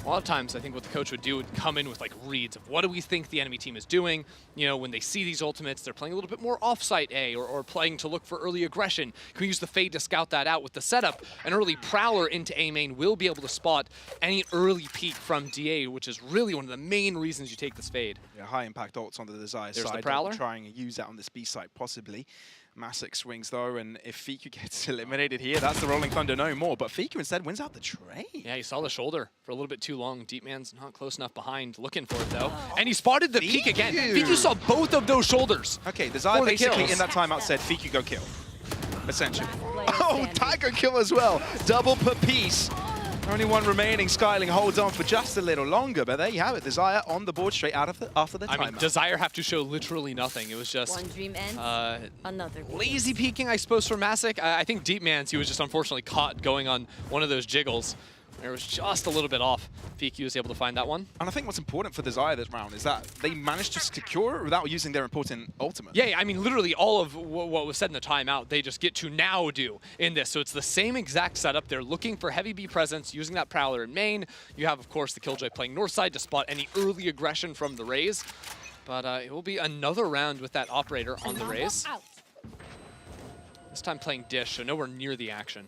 a lot of times I think what the coach would do would come in with like reads of what do we think the enemy team is doing. You know, when they see these ultimates, they're playing a little bit more off-site A or playing to look for early aggression. Can we use the Fade to scout that out with the setup? An early Prowler into A main will be able to spot any early peek from DA, which is really one of the main reasons you take this Fade. Yeah, high impact ults on the Desire There's side. the Prowler. Trying to use that on this B side, possibly. Masik swings though, and if Fiku gets eliminated here, that's the Rolling Thunder no more. But Fiku instead wins out the trade. Yeah, he saw the shoulder for a little bit too long. Deep Man's not close enough behind, looking for it though. And he spotted the peek again. Fiku saw both of those shoulders. Okay, Desire basically in that timeout said, Fiku go kill. Essentially. Oh, Tiger kill as well. Double per piece. Only one remaining. Skyling holds on for just a little longer, but there you have it. Desire on the board straight out of after the timeout. I mean, Desire have to show literally nothing. It was just one dream ends, another lazy peeking, I suppose, for Masik. I think Deep Man's, he was just unfortunately caught going on one of those jiggles. It was just a little bit off. Fiku was able to find that one. And I think what's important for Desire this round is that they managed to secure it without using their important ultimate. Yeah, I mean, literally all of what was said in the timeout, they just get to now do in this. So it's the same exact setup. They're looking for heavy B presence, using that Prowler in main. You have, of course, the Killjoy playing north side to spot any early aggression from the Raze. But it will be another round with that Operator on the Raze. This time playing Dish, so nowhere near the action.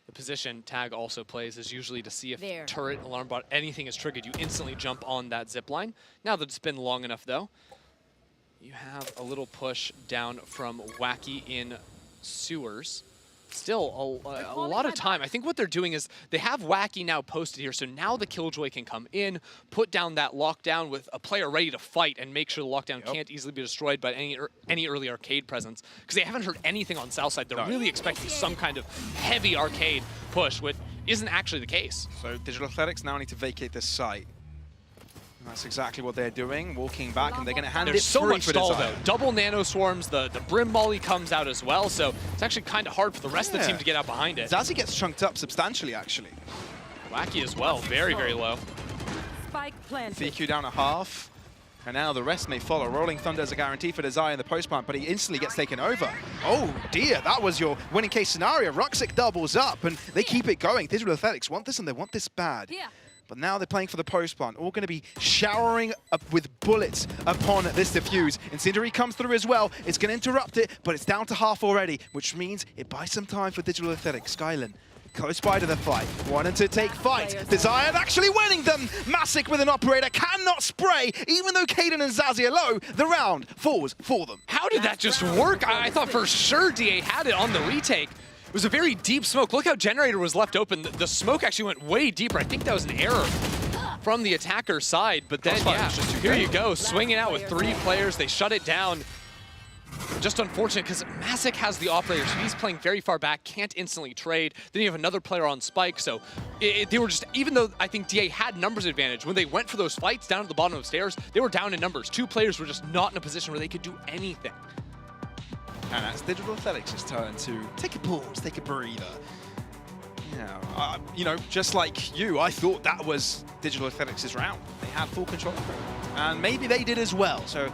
The position Tag also plays is usually to see if turret, alarm bot, anything is triggered. You instantly jump on that zip line. Now that it's been long enough, though, you have a little push down from Wacky in sewers. Still a lot of time. I think what they're doing is they have Wacky now posted here, so now the Killjoy can come in, put down that lockdown with a player ready to fight and make sure the lockdown can't easily be destroyed by any early arcade presence, because they haven't heard anything on south side. They're really expecting some kind of heavy arcade push, which isn't actually the case. So Digital Athletics now need to vacate this site. And that's exactly what they're doing, walking back, and they're going to hand There's it so through much for stall, Desire. though. Double Nano Swarms, the Brim Molly comes out as well, so it's actually kind of hard for the rest of the team to get out behind it. Zazie gets chunked up substantially, actually. Wacky as well, very, very low. Spike planted. Fiku down a half, and now the rest may follow. Rolling Thunder is a guarantee for Desire in the post plant, but he instantly gets taken over. Oh dear, that was your winning case scenario. Ruxic doubles up, and they keep it going. Digital Athletics want this, and they want this bad. Yeah. But now they're playing for the post plant, all going to be showering up with bullets upon this defuse. Incendiary comes through as well. It's going to interrupt it, but it's down to half already, which means it buys some time for Digital Athletics. Skylan close by to the fight, wanting to take fight. Desire actually winning them. Masik with an Operator cannot spray, even though Kaden and Zazie are low. The round falls for them. How did that just work? I thought for sure DA had it on the retake. It was a very deep smoke. Look how Generator was left open. The smoke actually went way deeper. I think that was an error from the attacker's side. But then, yeah, here you go. Swinging out with 3 players. They shut it down. Just unfortunate because Masik has the Operator, so he's playing very far back, can't instantly trade. Then you have another player on Spike, so they were just, even though I think DA had numbers advantage, when they went for those fights down at the bottom of the stairs, they were down in numbers. 2 players were just not in a position where they could do anything. And that's Digital Athletics' turn to take a pause, take a breather. You know, just like you, I thought that was Digital Athletics' round. They had full control of it. And maybe they did as well. So,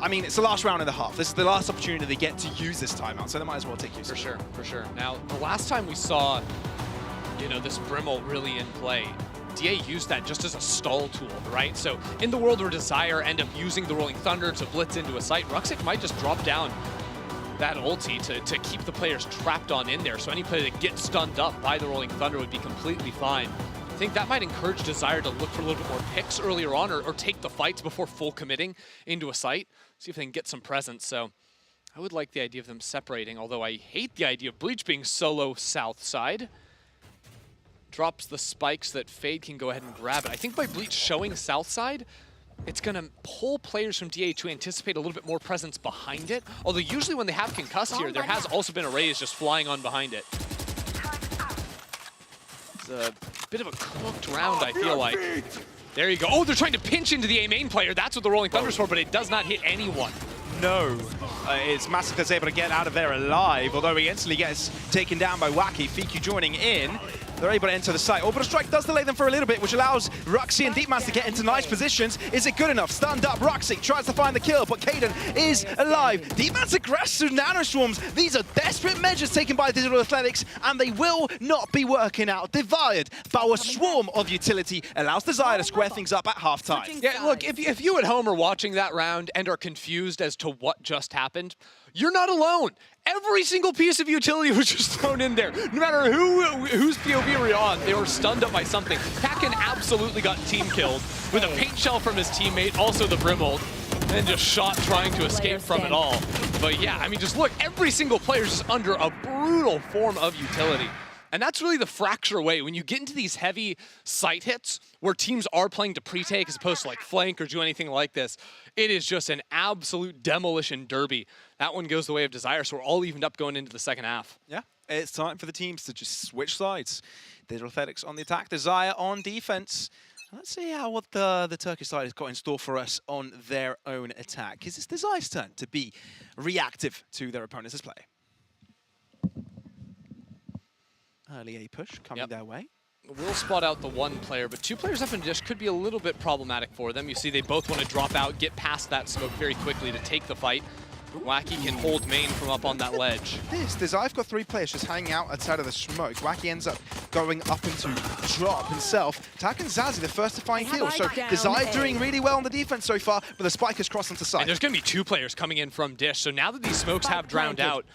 I mean, it's the last round and a half. This is the last opportunity they get to use this timeout, so they might as well take use of it. For sure. Now, the last time we saw, you know, this Brimble really in play, DA used that just as a stall tool, right? So in the world where Desire end up using the Rolling Thunder to blitz into a site, Ruxic might just drop down that ulti to keep the players trapped on in there. So any player that gets stunned up by the Rolling Thunder would be completely fine. I think that might encourage Desire to look for a little bit more picks earlier on or take the fights before full committing into a site. See if they can get some presence. So I would like the idea of them separating, although I hate the idea of Bleach being solo south side. Drops the spikes that Fade can go ahead and grab it. I think by Bleach showing south side, it's going to pull players from DA to anticipate a little bit more presence behind it. Although usually when they have concussed here, there has also been a Raze just flying on behind it. It's a bit of a cooked round, I feel like. There you go. Oh, they're trying to pinch into the A main player. That's what the Rolling Thunder's for, but it does not hit anyone. no. It's Massive that's able to get out of there alive, although he instantly gets taken down by Wacky. Fiku joining in. They're able to enter the site. Orbital Strike does delay them for a little bit, which allows Roxy and Deepmans to get into nice positions. Is it good enough? Stunned up, Roxy tries to find the kill, but Kaden is alive. Deepmans aggressive nanoswarms. These are desperate measures taken by Digital Athletics, and they will not be working out. Divided by a swarm of utility allows Desire to square things up at halftime. Yeah, look, if you at home are watching that round and are confused as to what just happened, you're not alone. Every single piece of utility was just thrown in there. No matter whose POV were on, they were stunned up by something. Kaken absolutely got team killed with a paint shell from his teammate, also the Brimhold, and just shot trying to escape from it all. But yeah, I mean, just look, every single player is just under a brutal form of utility. And that's really the fracture away. When you get into these heavy site hits where teams are playing to pre-take as opposed to like flank or do anything like this, it is just an absolute demolition derby. That one goes the way of Desire, so we're all evened up going into the second half. Yeah, it's time for the teams to just switch sides. Digital Athletics on the attack, Desire on defense. Let's see what the Turkish side has got in store for us on their own attack, because it's Desire's turn to be reactive to their opponents' play. Early A push coming their way. We'll spot out the one player, but two players up in Dish could be a little bit problematic for them. You see they both want to drop out, get past that smoke very quickly to take the fight. Wacky can hold main from up on that ledge. Desire's got 3 players just hanging out outside of the smoke. Wacky ends up going up into drop himself. Tak and Zazie the first to find kills. So Desire doing really well on the defense so far, but the spike has crossed onto site. And there's going to be 2 players coming in from Dish. So now that these smokes have drowned out,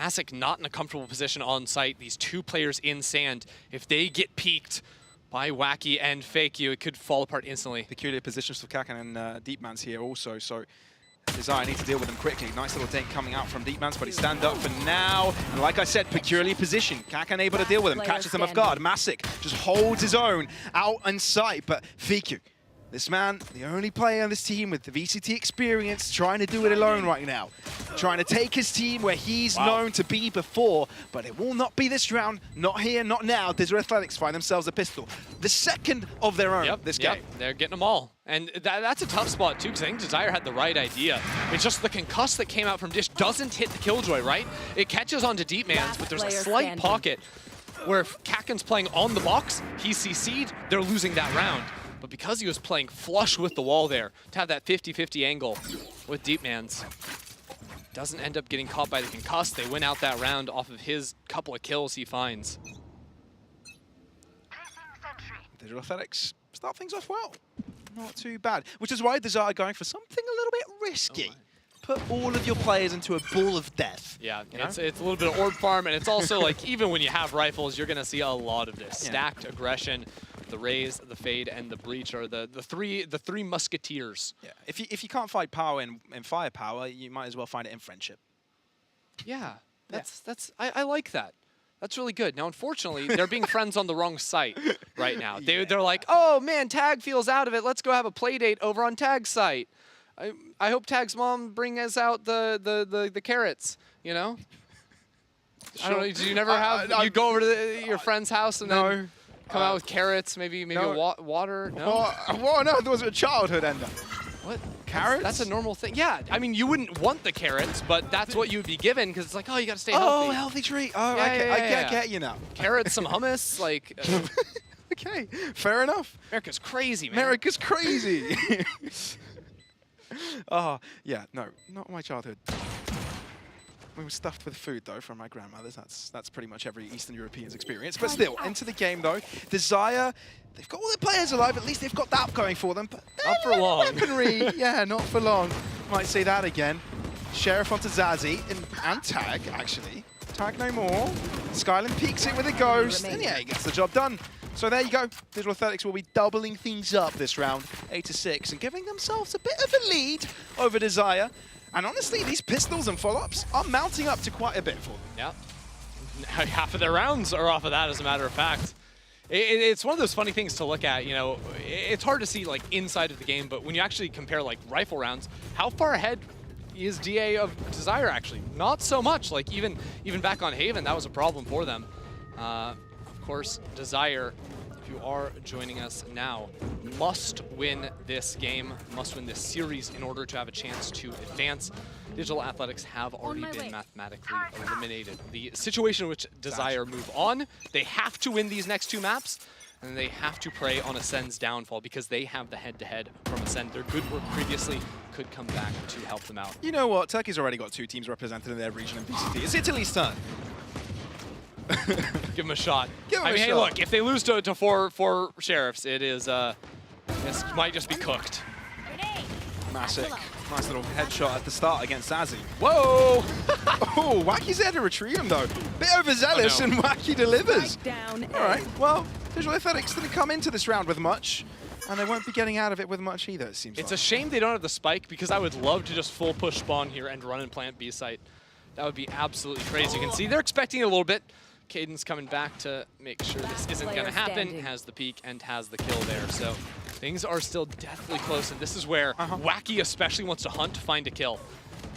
Asic not in a comfortable position on site. These 2 players in sand, if they get peeked by Wacky and Fakeu, it could fall apart instantly. Peculiar positions for Kaken and Deepmans here also, so Desire needs to deal with them quickly. Nice little dink coming out from Deepmans, but he stand up for now. And like I said, peculiarly positioned. Kaken able to deal with him, catches them off guard. Masic just holds his own out in sight, but Fakeu, this man, the only player on this team with the VCT experience, trying to do it alone right now. Trying to take his team where he's known to be before, but it will not be this round. Not here, not now. Digital Athletics find themselves a pistol. The second of their own this game. They're getting them all. And that's a tough spot too, because I think Desire had the right idea. It's just the concuss that came out from Dish doesn't hit the Killjoy, right? It catches onto Deepmans, but there's a slight pocket where if Kaken's playing on the box, he's CC'd, they're losing that round. But because he was playing flush with the wall there, to have that 50-50 angle with Deepmans, doesn't end up getting caught by the concuss. They win out that round off of his couple of kills he finds. Digital Athletics start things off well. Not too bad. Which is why Desire going for something a little bit risky. Put all of your players into a ball of death. Yeah, it's a little bit of orb farm, and it's also like, even when you have rifles, you're going to see a lot of this. Stacked aggression. The Raze, the Fade, and the Breach are the three musketeers. Yeah. If you can't find power in firepower, you might as well find it in friendship. Yeah, I like that. That's really good. Now, unfortunately, they're being friends on the wrong site right now. They're like, oh man, Tag feels out of it. Let's go have a play date over on Tag's site. I hope Tag's mom bring us out the carrots. You know. Sure. I don't know. Do you never have? You go over to your friend's house and then come out with carrots, maybe water? No? Whoa, no, there was a childhood ender. What? Carrots? That's a normal thing. Yeah, I mean, you wouldn't want the carrots, but that's what you would be given because it's like, oh, you got to stay healthy. Oh, healthy treat. Oh, yeah, I get you now. Carrots, some hummus, like... Okay, fair enough. America's crazy, man. America's crazy. Oh, yeah, no, not my childhood. We were stuffed with food, though, from my grandmother's. That's pretty much every Eastern European's experience. But still, into the game, though. Desire, they've got all their players alive. At least they've got that going for them. But not for long. Weaponry, yeah, not for long. Might say that again. Sheriff onto Zazie and Tag, actually. Tag no more. Skyland peeks it with a ghost. And yeah, he gets the job done. So there you go. Digital Athletics will be doubling things up this round, 8-6, and giving themselves a bit of a lead over Desire. And honestly, these pistols and follow-ups are mounting up to quite a bit for them. Yeah. Half of their rounds are off of that, as a matter of fact. It's one of those funny things to look at, you know. It's hard to see, like, inside of the game, but when you actually compare, like, rifle rounds, how far ahead is DA of Desire, actually? Not so much. Like, even back on Haven, that was a problem for them. Of course, Desire if you are joining us now, must win this game, must win this series in order to have a chance to advance. Digital Athletics have already been mathematically eliminated. The situation in which Desire move on, they have to win these next 2 maps, and they have to prey on Ascend's downfall because they have the head-to-head from Ascend. Their good work previously could come back to help them out. You know what? Turkey's already got 2 teams represented in their region in VCT. It's Italy's turn. Give them a shot. Give them I mean, a hey, shot. look, if they lose to four sheriffs, it is, this might just be cooked. Massic. Nice little headshot at the start against Zazzy. Whoa! Oh, Wacky's there to retrieve him, though. Bit overzealous, and Wacky delivers. Down. All right, well, Digital Athletics didn't come into this round with much, and they won't be getting out of it with much either, it seems It's like. a shame they don't have the spike, because I would love to just full push spawn here and run and plant B site. That would be absolutely crazy. You can see they're expecting it a little bit. Caden's coming back to make sure this isn't going to happen. Has the peek and has the kill there. So things are still deathly close, and this is where Wacky especially wants to hunt, find a kill.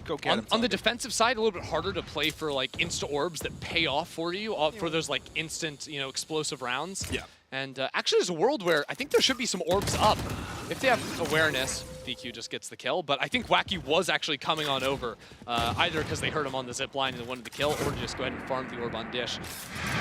Go get him. On the defensive side, a little bit harder to play for like insta orbs that pay off for you, for those like instant, explosive rounds. Yeah. And actually, there's a world where I think there should be some orbs up. If they have awareness, VQ just gets the kill. But I think Wacky was actually coming on over, either because they heard him on the zip line and they wanted the kill, or to just go ahead and farm the orb on Dish.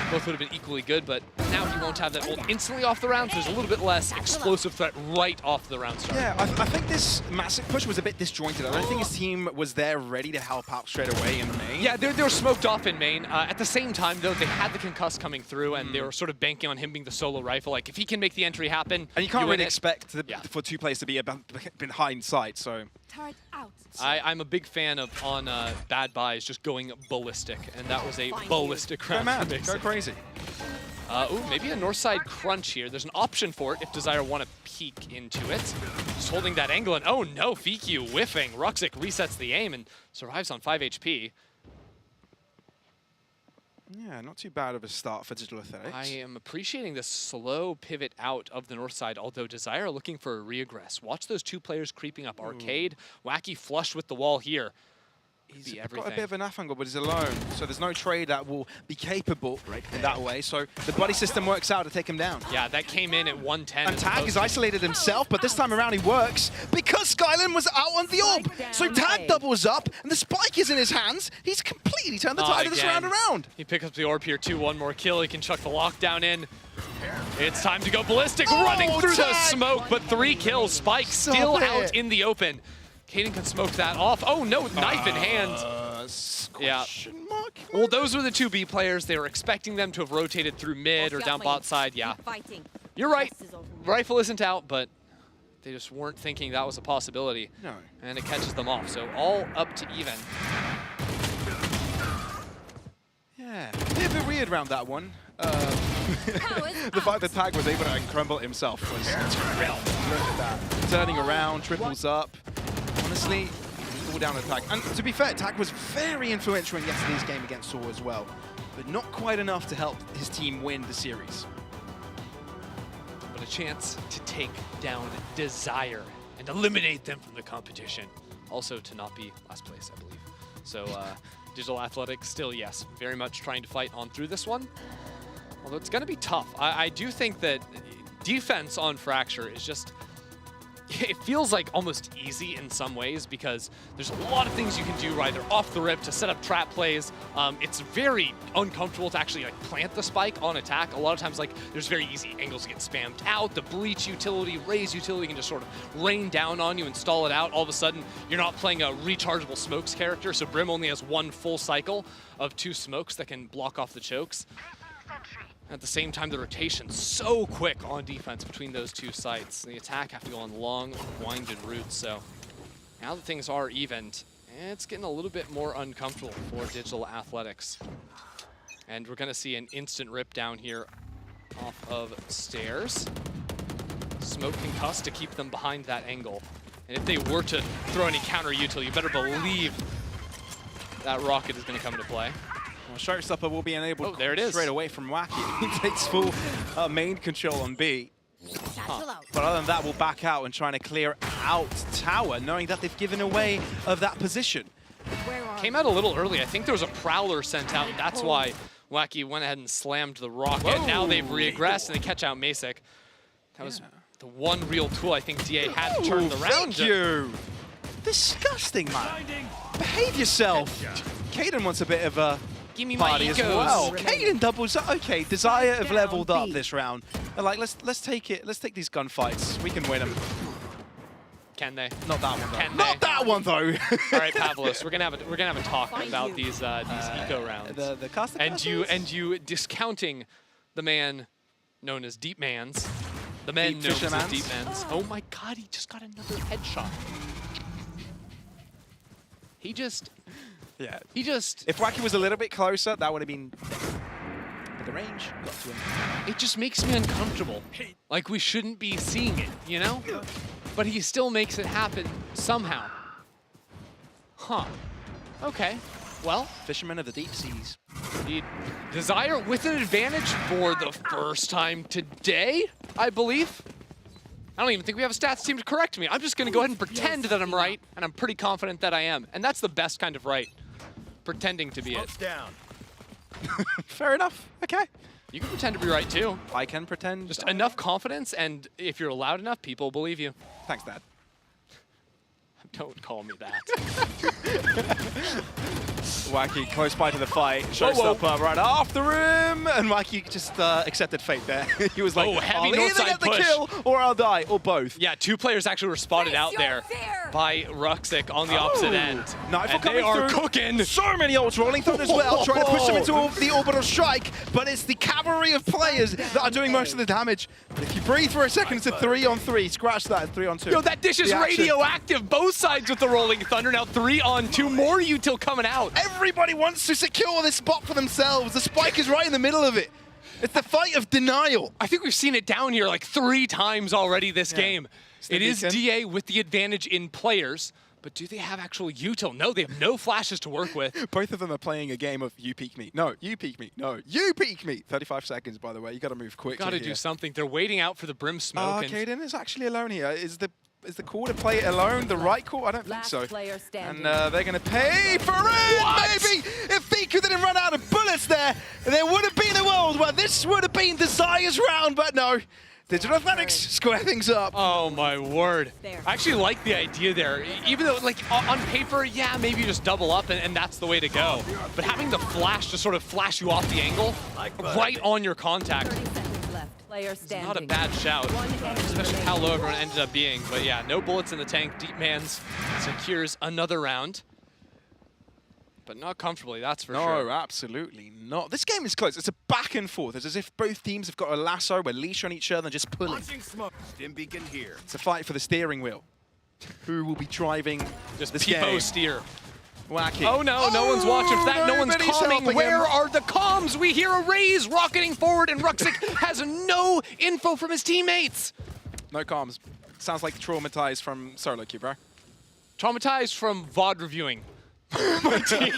Both would have been equally good, but now he won't have that ult instantly off the round, so there's a little bit less explosive threat right off the round start. Yeah, I think this massive push was a bit disjointed. I don't think his team was there ready to help out straight away in main. Yeah, they were smoked off in main. At the same time, though, they had the concuss coming through, and they were sort of banking on him being the solo rifle. Like, if he can make the entry happen, and you can't win really it. expect for 2 players to be behind sight, so. Turret out. I'm a big fan of, on bad buys, just going ballistic, and that was a ballistic round. Go crazy. Ooh, maybe a north side crunch here. There's an option for it if Desire want to peek into it. Just holding that angle, and oh no, VQ whiffing. Ruxic resets the aim and survives on 5 HP. Yeah, not too bad of a start for Digital Athletics. I am appreciating the slow pivot out of the north side, although Desire are looking for a reaggress. Watch those 2 players creeping up. Arcade, Wacky flushed with the wall here. He's got a bit of an F angle, but he's alone, so there's no trade that will be capable in that way. So the buddy system works out to take him down. Yeah, that came in at 110. And Tag has isolated himself, but this time around he works because Skyland was out on the orb. So Tag doubles up, and the spike is in his hands. He's completely turned the tide of this round around. He picks up the orb here too. One more kill. He can chuck the lockdown in. It's time to go ballistic, running through the smoke, but 3 kills. Spike still out in the open. Caden can smoke that off. Oh no, knife in hand. Yeah. Well, those were the 2 B players. They were expecting them to have rotated through mid or down bot side. Yeah. You're right. Rifle isn't out, but they just weren't thinking that was a possibility. No. And it catches them off. So all up to even. Yeah. A bit of a weird round, that one. The fact that Tag was able to uncrumble himself was real. Look at that. Turning around, triples up. Honestly, all down to Tag. And to be fair, Tag was very influential in yesterday's game against Saw as well, but not quite enough to help his team win the series. But a chance to take down Desire and eliminate them from the competition. Also to not be last place, I believe. So Digital Athletics still, yes, very much trying to fight on through this one. Although it's going to be tough. I do think that defense on Fracture is just, it feels like almost easy in some ways because there's a lot of things you can do either off the rip to set up trap plays. It's very uncomfortable to actually like plant the spike on attack. A lot of times like there's very easy angles to get spammed out. The bleach utility, raise utility can just sort of rain down on you and stall it out. All of a sudden you're not playing a rechargeable smokes character, so Brim only has 1 full cycle of 2 smokes that can block off the chokes. At the same time, the rotation's so quick on defense between those 2 sites. The attack have to go on long, winded routes. So now that things are evened, it's getting a little bit more uncomfortable for Digital Athletics. And we're going to see an instant rip down here off of stairs. Smoke concuss to keep them behind that angle. And if they were to throw any counter util, you better believe that rocket is going to come into play. Well, Showstopper will be enabled there it is. straight away from Wacky. He takes full main control on B. But other than that, we'll back out and trying to clear out tower, knowing that they've given away of that position. Came out a little early. I think there was a Prowler sent out, and that's why Wacky went ahead and slammed the rocket. Whoa. Now they've regressed and they catch out Masic. That was the one real tool I think DA had to turn the round. Thank you. Disgusting, man. Behave yourself. Caden wants a bit of a Give me my party as egos. well. Caden doubles up. Okay, Desire have leveled up this round. They're like, let's take it. Let's take these gunfights. We can win them. Can they? Not that one though. Can Not they? that one though. All right, Pavlos, we're gonna have a talk about these eco rounds. The custom and you discounting the man known as Deep Mans, the men known as Deep Mans. Oh my God, he just got another headshot. He just. If Wacky was a little bit closer, that would have been. But the range got to him. It just makes me uncomfortable. Like we shouldn't be seeing it, you know? But he still makes it happen somehow. Huh. Okay. Well, Fisherman of the deep seas. Indeed. Desire with an advantage for the first time today, I believe. I don't even think we have a stats team to correct me. I'm just going to go ahead and pretend that I'm right, and I'm pretty confident that I am. And that's the best kind of right. Pretending to be it. Down. Fair enough. Okay. You can pretend to be right too. I can pretend. Just enough confidence, and if you're loud enough, people believe you. Thanks, Dad. Don't call me that. Wacky close by to the fight. Showstopper right after him, and Wacky just accepted fate there. He was like, heavy I'll either north-side get the push. kill or I'll die, or both. Yeah, two players actually were spotted out there by Ruxic on the opposite end. Nightfall and they coming are through. cooking. So many ults rolling through as well, trying to push them into the orbital strike, but it's the cavalry of players that are doing most of the damage. But if you breathe for a second, it's a 3-on-3. Scratch that, 3-on-2. Yo, that dish is The action. radioactive. Both sides with the Rolling Thunder. Now 3-on-2. More util coming out. Everybody wants to secure this spot for themselves. The spike is right in the middle of it. It's the fight of denial. I think we've seen it down here like 3 times already this game. It is DA with the advantage in players, but do they have actual util? No, they have no flashes to work with. Both of them are playing a game of you peek me. No, you peek me. No, you peek me. 35 seconds, by the way. You got to move quickly. Got to do something. They're waiting out for the Brim smoke. Caden is actually alone here. Is the call to play it alone the right call? I don't think so. And they're going to pay for it, maybe! If Fiku didn't run out of bullets there would have been a world where this would have been Desire's round, but no. Digital Athletics square things up. Oh my word. I actually like the idea there. Even though, like, on paper, yeah, maybe you just double up and that's the way to go. But having the flash to sort of flash you off the angle, right on your contact, it's not a bad shout, especially how low everyone ended up being. But yeah, no bullets in the tank. Deep Mans secures another round. But not comfortably, that's for sure. No, absolutely not. This game is close. It's a back and forth. It's as if both teams have got a lasso, a leash on each other, and just pulling. Stim beacon here. It's a fight for the steering wheel. Who will be driving just this Peepo game? steer. Wacky. Oh no, no one's watching for that. No one's calming. Where are the comms? We hear a raise rocketing forward, and Ruxic has no info from his teammates. No comms. Sounds like traumatized from solo queue, bro. Traumatized from VOD reviewing. My team.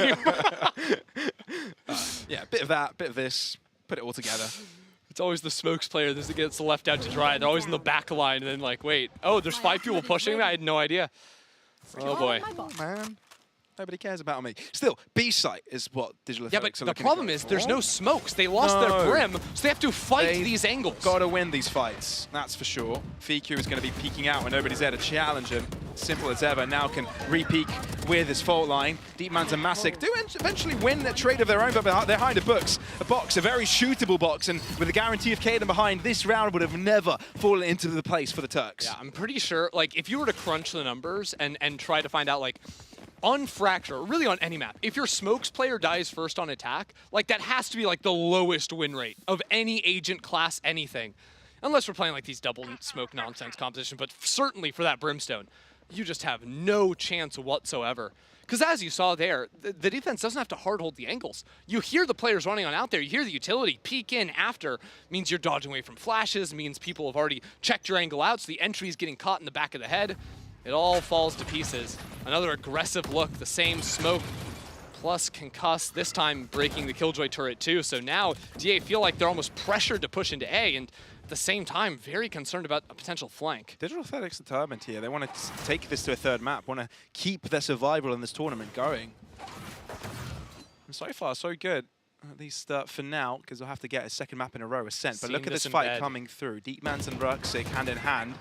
Yeah, bit of that, bit of this, put it all together. It's always the smokes player that gets left out to dry. They're always in the back line, and then like, wait, oh, there's 5 people pushing that? I had no idea. Oh boy. Man, nobody cares about me. Still, B site is what Digital Athletics are the looking problem for. is there's no smokes. They lost their Brim, so they have to fight these angles. Got to win these fights, that's for sure. VQ is going to be peeking out when nobody's there to challenge him. Simple as ever, now can re-peek with his fault line. Deep Mans and Masic do eventually win a trade of their own, but they're behind a box, a very shootable box, and with the guarantee of Caden behind, this round would have never fallen into the place for the Turks. Yeah, I'm pretty sure, like, if you were to crunch the numbers and try to find out, like, on Fracture, really on any map, if your smokes player dies first on attack, like, that has to be, like, the lowest win rate of any agent class anything. Unless we're playing, like, these double smoke nonsense competition, but certainly for that Brimstone, you just have no chance whatsoever. Because as you saw there, the defense doesn't have to hard hold the angles. You hear the players running on out there, you hear the utility peek in after, means you're dodging away from flashes, means people have already checked your angle out, so the entry is getting caught in the back of the head. It all falls to pieces. Another aggressive look, the same smoke plus concuss, this time breaking the Killjoy turret too. So now DA feel like they're almost pressured to push into A, and at the same time, very concerned about a potential flank. Digital Athletics determined here. They want to take this to a third map, want to keep their survival in this tournament going. And so far, so good. at least for now, because we'll have to get a second map in a row, Ascent. But Seeing look at this this in fight bed. coming through. Deepmans and Ruxic hand in hand,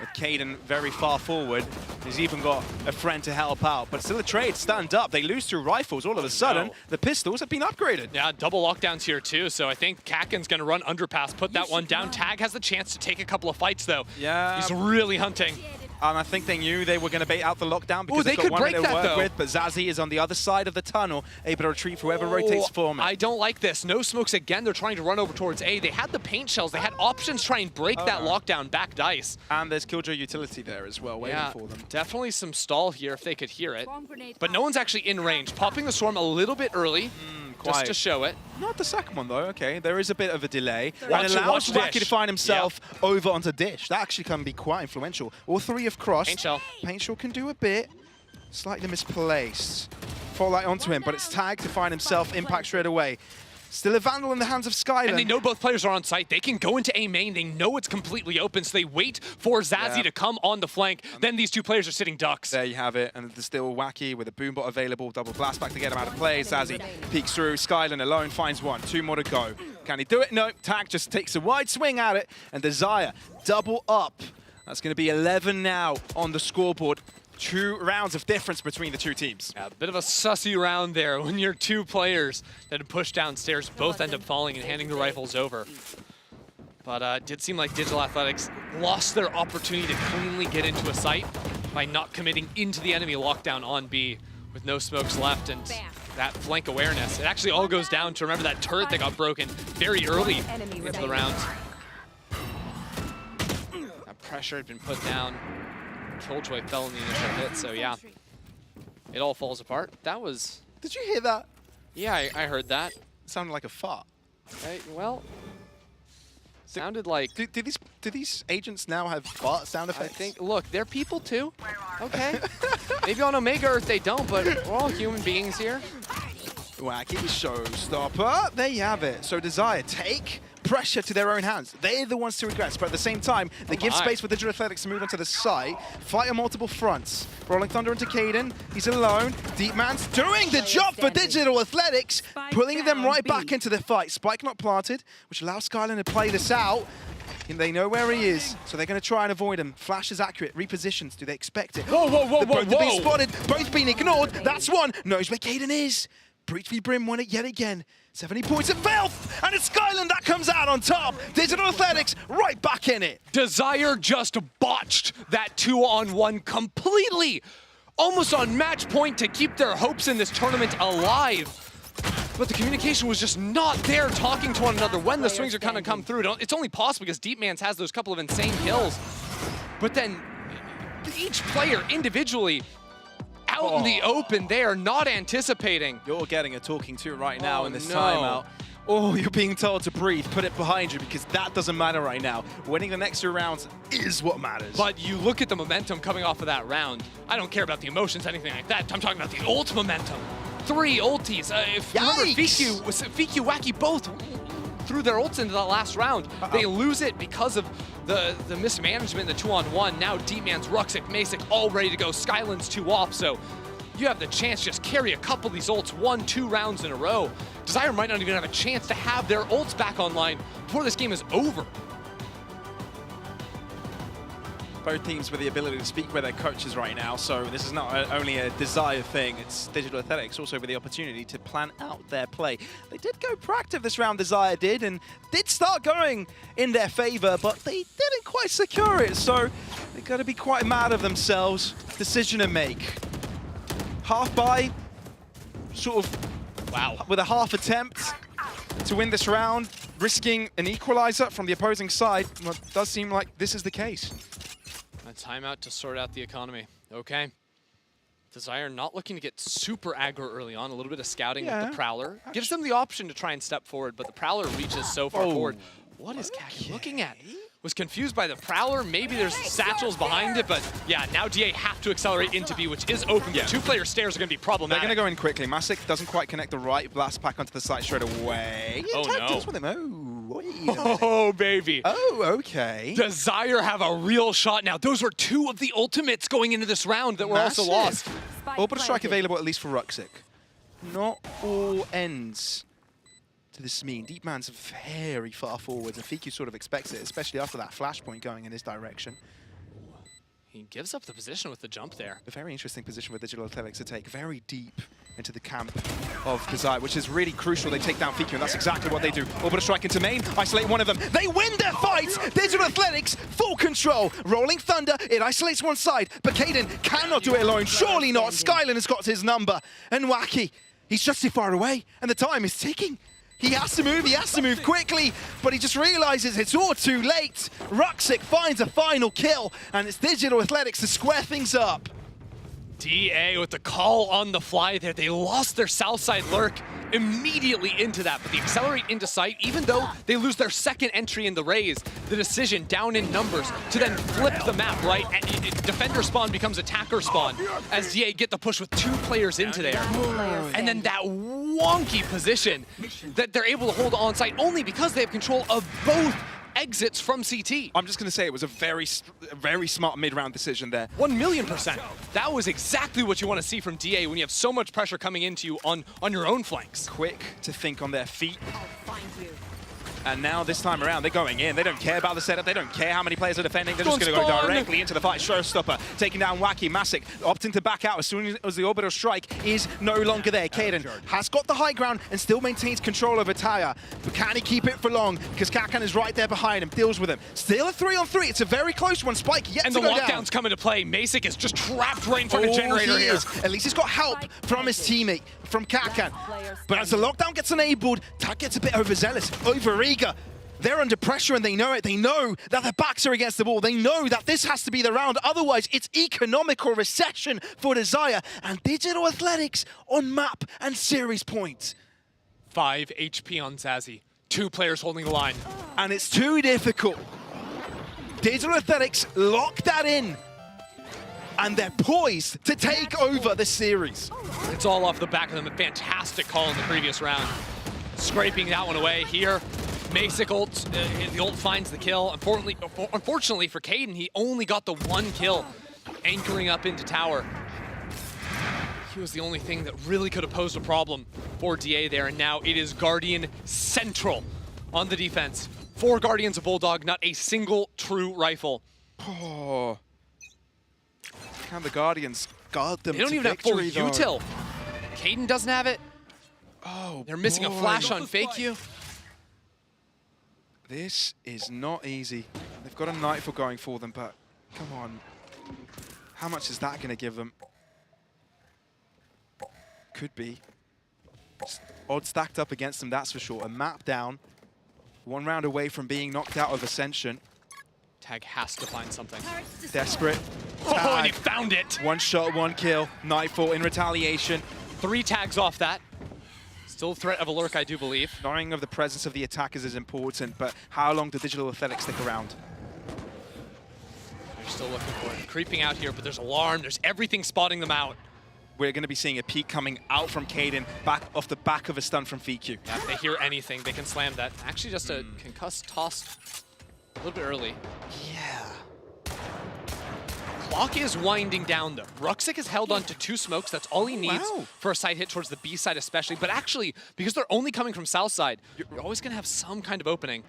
with Caden very far forward. He's even got a friend to help out, but still a trade, stand up. They lose two rifles all of a sudden. no. The pistols have been upgraded. Yeah, double lockdowns here too, so I think Kakin's going to run underpass, put that one down. Tag has the chance to take a couple of fights though. Yeah. He's really hunting. And I think they knew they were going to bait out the lockdown because they they've got could one break to that, work though. with, but Zazie is on the other side of the tunnel, able to retrieve whoever rotates for him. I don't like this. No smokes again. They're trying to run over towards A. They had the paint shells. They had options to try and break that lockdown. Back dice. And there's Killjoy utility there as well, waiting for them. Definitely some stall here if they could hear it. But no one's actually in range. Popping the swarm a little bit early, just to show it. Not the second one though, okay. There is a bit of a delay. Watch And it, allows watch Wacky Dish. to find himself over onto Dish. That actually can be quite influential. All three have crossed. Paint shell. Paint shell can do a bit. Slightly misplaced. Fall light onto him, but it's tagged to find himself impact straight away. Still a Vandal in the hands of Skyland. And they know both players are on site. They can go into A main. They know it's completely open, so they wait for Zazie to come on the flank. Then these two players are sitting ducks. There you have it, and there's still Wacky with a boombot available. Double blast back to get him out of play. Zazie peeks through. Skyland alone finds one. Two more to go. Can he do it? No. Tag just takes a wide swing at it, and Desire double up. That's going to be 11 now on the scoreboard. 2 rounds of difference between the two teams. Yeah, a bit of a sussy round there when your two players that had pushed downstairs both end up falling and handing the rifles over. But it did seem like Digital Athletics lost their opportunity to cleanly get into a site by not committing into the enemy lockdown on B with no smokes left and that flank awareness. It actually all goes down to remember that turret that got broken very early into the round. That pressure had been put down. Killjoy fell in the initial hit, so yeah, it all falls apart. That was... Did you hear that? Yeah, I heard that. It sounded like a fart. Well, sounded like... Do these agents now have fart sound effects? I think, look, they're people too. Okay. Maybe on Omega Earth they don't, but we're all human beings here. Wacky showstopper. There you have it. So Desire take pressure to their own hands. They're the ones to regress, but at the same time, they give space for Digital Athletics to move onto the site, fight on multiple fronts. Rolling Thunder into Caden. He's alone. Deepman's doing the job for Digital Athletics, pulling them right back into the fight. Spike not planted, which allows Skyland to play this out. And they know where he is, so they're going to try and avoid him. Flash is accurate. Repositions. Do they expect it? Whoa, whoa, whoa, Both whoa, have been whoa. spotted. Both been ignored. That's one. Knows where Caden is. Breach v Brim won it yet again. 70 points of filth, and it's Skyland that comes out on top. Digital Athletics right back in it. Desire just botched that 2-on-1 completely, almost on match point to keep their hopes in this tournament alive. But the communication was just not there talking to one another when the swings are kind of come through. It's only possible because Deepman's has those couple of insane kills. But then each player individually out in the open, they are not anticipating. You're getting a talking to right now in this no. timeout. Oh, you're being told to breathe, put it behind you, because that doesn't matter right now. Winning the next 2 rounds is what matters. But you look at the momentum coming off of that round. I don't care about the emotions, anything like that. I'm talking about the ult momentum. 3 ultis. If you remember, VQ, Wacky both threw their ults into that last round. They lose it because of the mismanagement in the 2-on-1. Now Deepman's, Ruxic, Masic all ready to go. Skyland's 2 off, so you have the chance to just carry a couple of these ults 1-2 rounds in a row. Desire might not even have a chance to have their ults back online before this game is over. Both teams with the ability to speak with their coaches right now, so this is not only a Desire thing, it's Digital Athletics also with the opportunity to plan out their play. They did go proactive this round, Desire did, and did start going in their favor, but they didn't quite secure it, so they've got to be quite mad of themselves. Decision to make. Half buy, sort of with a half attempt to win this round, risking an equalizer from the opposing side. Well, it does seem like this is the case. A timeout to sort out the economy. Okay. Desire not looking to get super aggro early on. A little bit of scouting with the Prowler. Gives them the option to try and step forward, but the Prowler reaches so far forward. What is Kaki looking at? Was confused by the Prowler. Maybe there's satchels behind it, but yeah, now DA have to accelerate into B, which is open. The 2-player stairs are going to be problematic. They're going to go in quickly. Masic doesn't quite connect the right blast pack onto the site straight away. Oh, no. With him. Oh, baby. Oh, okay. Desire have a real shot now. Those were 2 of the ultimates going into this round that were also lost. Orbital strike available at least for Ruxic. Not all ends. to this mean? Deep Man's very far forwards, and Fiku sort of expects it, especially after that flashpoint going in his direction. He gives up the position with the jump there. A very interesting position for Digital Athletics to take, very deep into the camp of Desire, which is really crucial. They take down Fiku, and that's exactly what they do. Orbital strike into main, isolate one of them. They win their fight! Digital Athletics, full control. Rolling Thunder, it isolates one side, but Kaden cannot do it alone. Surely not. Skylan has got his number. And Wacky, he's just too far away, and the time is ticking. He has to move quickly, but he just realizes it's all too late. Ruxic finds a final kill, and it's Digital Athletics to square things up. DA with the call on the fly there. They lost their south side lurk immediately into that, but the accelerate into sight, even though they lose their second entry in the raise, the decision down in numbers to then flip the map, right? And defender spawn becomes attacker spawn as DA get the push with 2 players into there. And then that wonky position that they're able to hold on site only because they have control of both exits from CT. I'm just going to say it was a very smart mid-round decision there. 1,000,000%. That was exactly what you want to see from DA when you have so much pressure coming into you on your own flanks. Quick to think on their feet. And now this time around, they're going in. They don't care about the setup. They don't care how many players are defending. They're just going to go directly into the fight. Showstopper taking down Wacky. Masic opting to back out as soon as the orbital strike is no longer there. Kaden has got the high ground and still maintains control over Taya. But can he keep it for long? Because Kakan is right there behind him, deals with him. Still a 3-on-3. It's a very close one. Spike yet to go down. And the lockdown's come into play. Masic is just trapped right in front of Generator here. At least he's got help from his teammate, from Kakan. But as the lockdown gets enabled, Tak gets a bit overzealous, over-eager. They're under pressure and they know it. They know that their backs are against the wall. They know that this has to be the round. Otherwise, it's economical recession for Desire and Digital Athletics on map and series points. 5 HP on Zazie. 2 players holding the line. And it's too difficult. Digital Athletics lock that in. And they're poised to take over the series. It's all off the back of them. A fantastic call in the previous round. Scraping that one away here. Masic ult, the ult finds the kill. Unfortunately for Kaden, he only got the 1 kill, anchoring up into tower. He was the only thing that really could have posed a problem for DA there, and now it is Guardian central on the defense. 4 Guardians of Bulldog, not a single true rifle. Oh. Can the Guardians guard them? They don't even have full util. Kaden doesn't have it. Oh, they're missing a flash on FakeU. This is not easy. They've got a Nightfall going for them, but come on. How much is that going to give them? Could be. Odds stacked up against them, that's for sure. A map down. 1 round away from being knocked out of Ascension. Tag has to find something. Desperate. Oh, and he found it! 1 shot, 1 kill. Nightfall in retaliation. 3 tags off that. Still a threat of a lurk, I do believe. Knowing of the presence of the attackers is important, but how long do Digital Athletics stick around? They're still looking for it. Creeping out here, but there's alarm. There's everything spotting them out. We're going to be seeing a peek coming out from Kaden, back off the back of a stun from Fiku. Yeah, if they hear anything, they can slam that. Actually, just a concussed toss a little bit early. Yeah. Clock is winding down, though. Ruxic has held on to 2 smokes. That's all he needs for a side hit towards the B side especially. But actually, because they're only coming from south side, you're always going to have some kind of opening.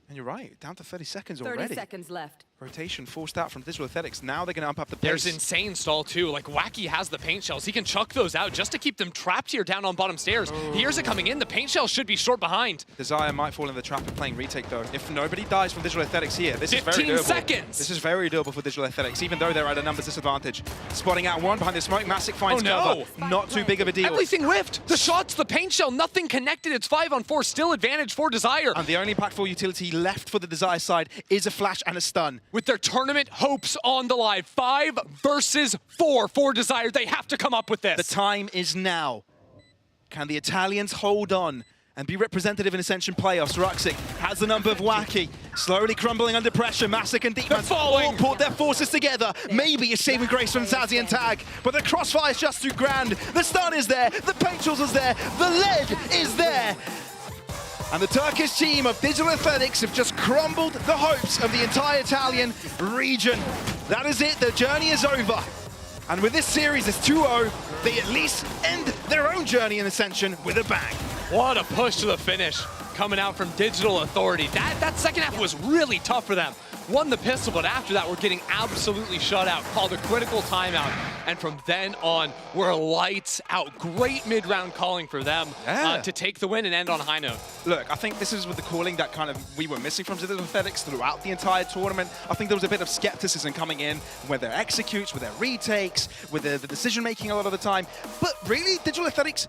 And you're right, down to 30 seconds already. 30 seconds left. Rotation forced out from Digital Athletics. Now they're going to amp up the pace. There's insane stall, too. Like, Wacky has the paint shells. He can chuck those out just to keep them trapped here down on bottom stairs. He hears it coming in. The paint shells should be short behind. Desire might fall in the trap of playing retake, though. If nobody dies from Digital Athletics here, this is very doable. 15 seconds! This is very doable for Digital Athletics, even though they're at a numbers disadvantage. Spotting out 1 behind the smoke. Masic finds cover. Not too big of a deal. Everything whiffed. The shots, the paint shell, nothing connected. It's 5-on-4, still advantage for Desire. And the only impactful utility left for the Desire side is a flash and a stun. With their tournament hopes on the line, 5 versus 4 for Desire. They have to come up with this. The time is now. Can the Italians hold on and be representative in Ascension playoffs? Ruxic has the number of Wacky, slowly crumbling under pressure. Masic and Deepman all put their forces together. Maybe a saving grace from Zazie and Tag, but the crossfire is just too grand. The stun is there, the paint shells is there, the lead is there. And the Turkish team of Digital Athletics have just crumbled the hopes of the entire Italian region. That is it, their journey is over. And with this series as 2-0, they at least end their own journey in Ascension with a bang. What a push to the finish coming out from Digital Authority. That second half was really tough for them. Won the pistol, but after that, we're getting absolutely shut out. Called a critical timeout. And from then on, we're lights out. Great mid-round calling for them to take the win and end on a high note. Look, I think this is with the calling that kind of we were missing from Digital Athletics throughout the entire tournament. I think there was a bit of skepticism coming in with their executes, with their retakes, with the decision-making a lot of the time. But really, Digital Athletics,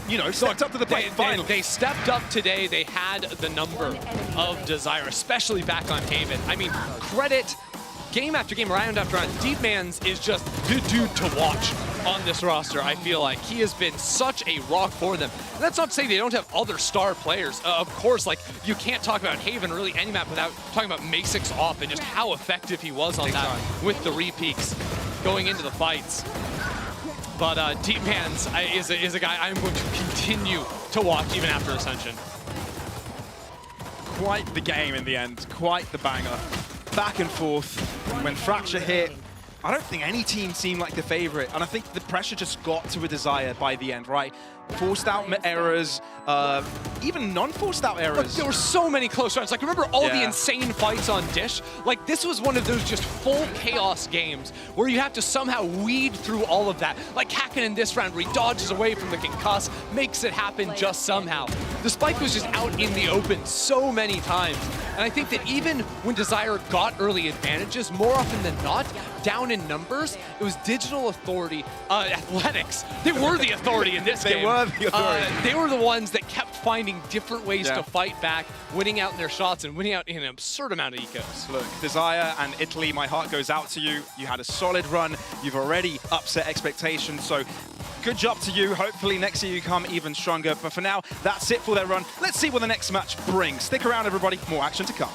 you know, stepped up to the plate finally. They stepped up today. They had the number of desire, especially back on Haven. I mean, credit game after game, round after round. Deepman's is just the dude to watch on this roster, I feel like. He has been such a rock for them. And that's not to say they don't have other star players. Of course, like, you can't talk about Haven, really any map, without talking about Masix off and just how effective he was on that with the repeaks going into the fights. But Deepman's is a guy I'm going to continue to watch even after Ascension. Quite the game in the end, quite the banger. Back and forth. When Fracture hit, I don't think any team seemed like the favorite, and I think the pressure just got to a desire by the end, right? Forced out errors, even non-forced out errors. But there were so many close rounds. Like, remember all the insane fights on Dish? Like, this was one of those just full chaos games where you have to somehow weed through all of that. Like Hacken in this round, where he dodges away from the concuss, makes it happen just somehow. The spike was just out in the open so many times. And I think that even when Desire got early advantages, more often than not, down in numbers, it was Digital Authority, Athletics. They were the authority in this game. They were the authority. They were the ones that kept finding different ways to fight back, winning out in their shots and winning out in an absurd amount of ecos. Look, Desire and Italy, my heart goes out to you. You had a solid run. You've already upset expectations, so good job to you. Hopefully next year you come even stronger. But for now, that's it for their run. Let's see what the next match brings. Stick around, everybody. More action to come.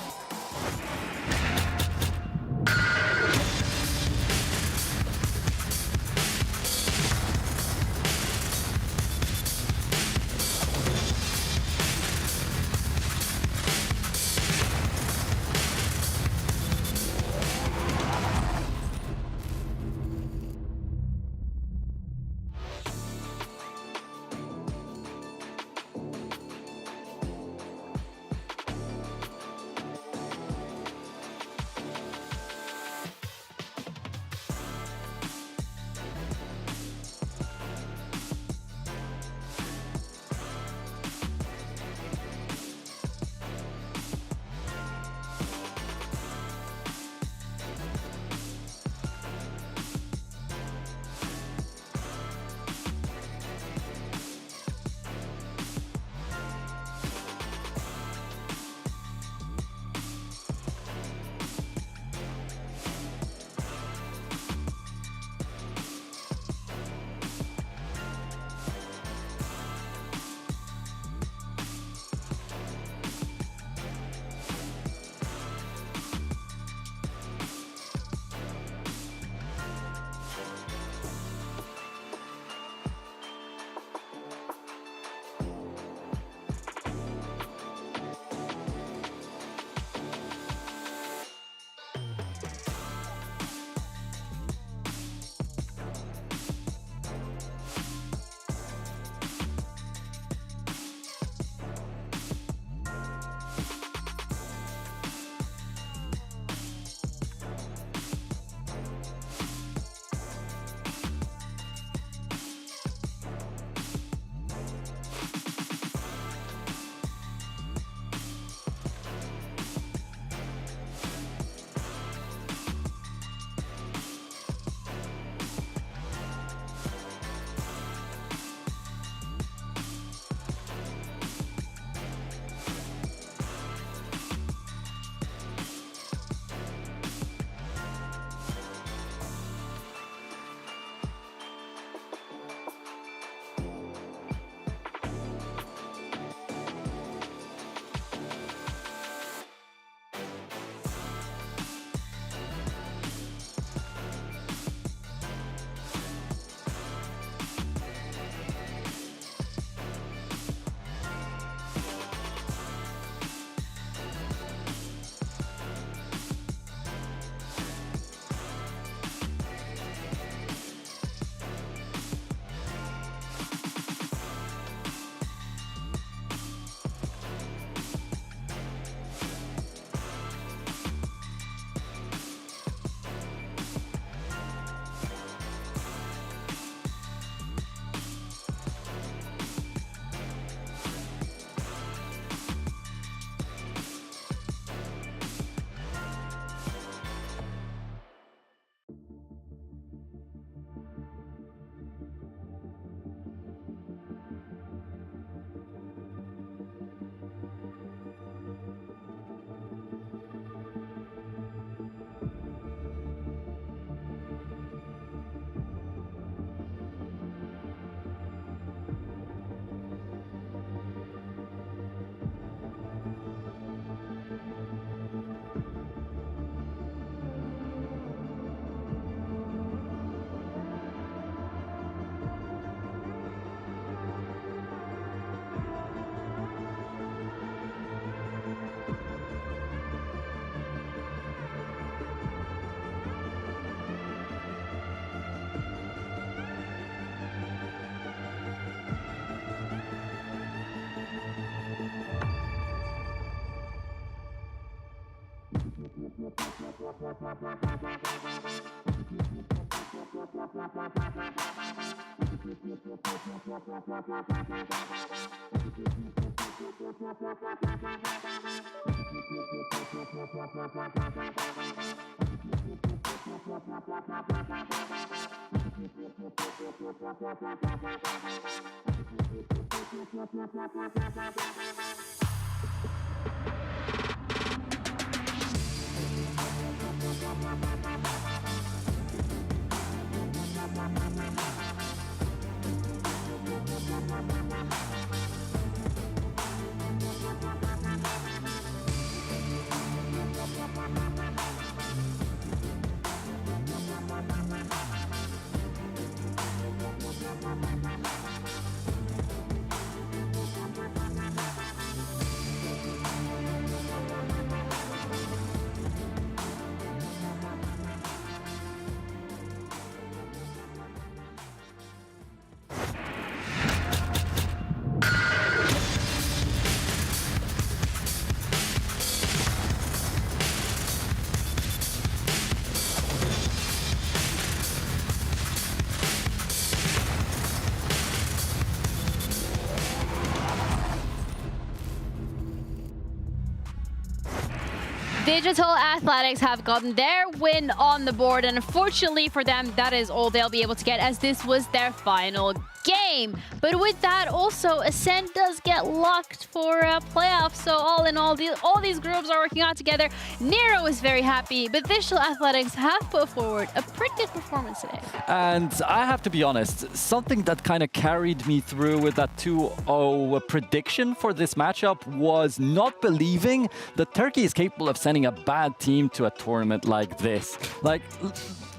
Digital Athletics have gotten their win on the board, and unfortunately for them, that is all they'll be able to get, as this was their final game. But with that, also, Ascend does get locked for playoffs. So all in all these groups are working out together. Nero is very happy, but Digital Athletics have put forward a pretty good performance today. And I have to be honest, something that kind of carried me through with that 2-0 prediction for this matchup was not believing that Turkey is capable of sending a bad team to a tournament like this. Like,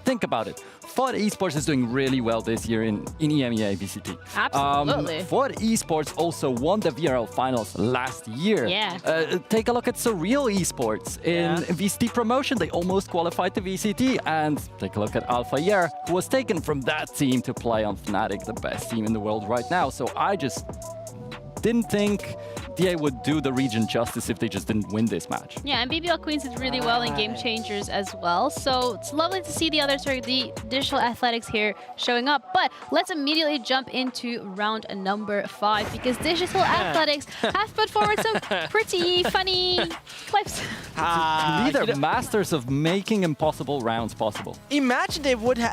think about it. FUT Esports is doing really well this year in EMEA VCT. Absolutely. FUT Esports also won the VRL finals last year. Yeah. Take a look at Surreal Esports. In VCT promotion, they almost qualified to VCT. And take a look at Alpha Year, who was taken from that team to play on Fnatic, the best team in the world right now. So I just didn't think DA would do the region justice if they just didn't win this match. Yeah, and BBL Queens did really well in Game Changers as well. So it's lovely to see the Digital Athletics here showing up. But let's immediately jump into round number 5, because Digital Athletics have put forward some pretty funny clips. They're masters of making impossible rounds possible. Imagine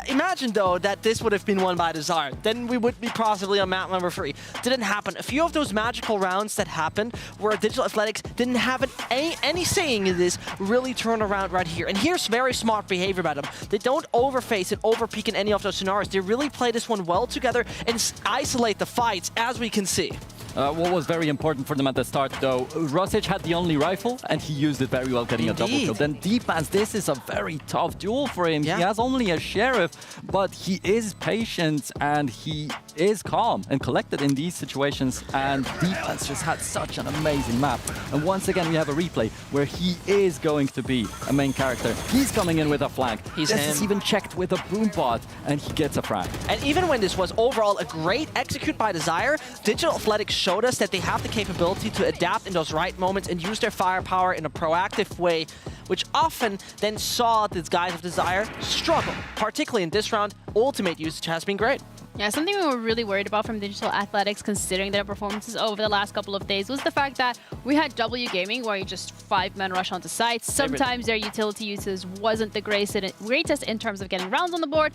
imagine though that this would have been won by Desire. Then we would be possibly on map number 3. Didn't happen. A few of those magical rounds that happened where Digital Athletics didn't have any saying in this really turned around right here. And here's very smart behavior by them. They don't overface and overpeak in any of those scenarios. They really play this one well together and isolate the fights, as we can see. What was very important for them at the start, though, Rosic had the only rifle, and he used it very well, getting a double kill. Then Deepans, this is a very tough duel for him. Yeah. He has only a sheriff, but he is patient, and he is calm and collected in these situations. And Deepans just had such an amazing map. And once again, we have a replay where he is going to be a main character. He's coming in with a flank. This is even checked with a boom bot, and he gets a frag. And even when this was overall a great execute by Desire, Digital Athletics showed us that they have the capability to adapt in those right moments and use their firepower in a proactive way, which often then saw the guys of Desire struggle. Particularly in this round, ultimate usage has been great. Yeah, something we were really worried about from Digital Athletics, considering their performances over the last couple of days, was the fact that we had W Gaming, where you just 5-man rush onto sites. Sometimes their utility usage wasn't the greatest in terms of getting rounds on the board.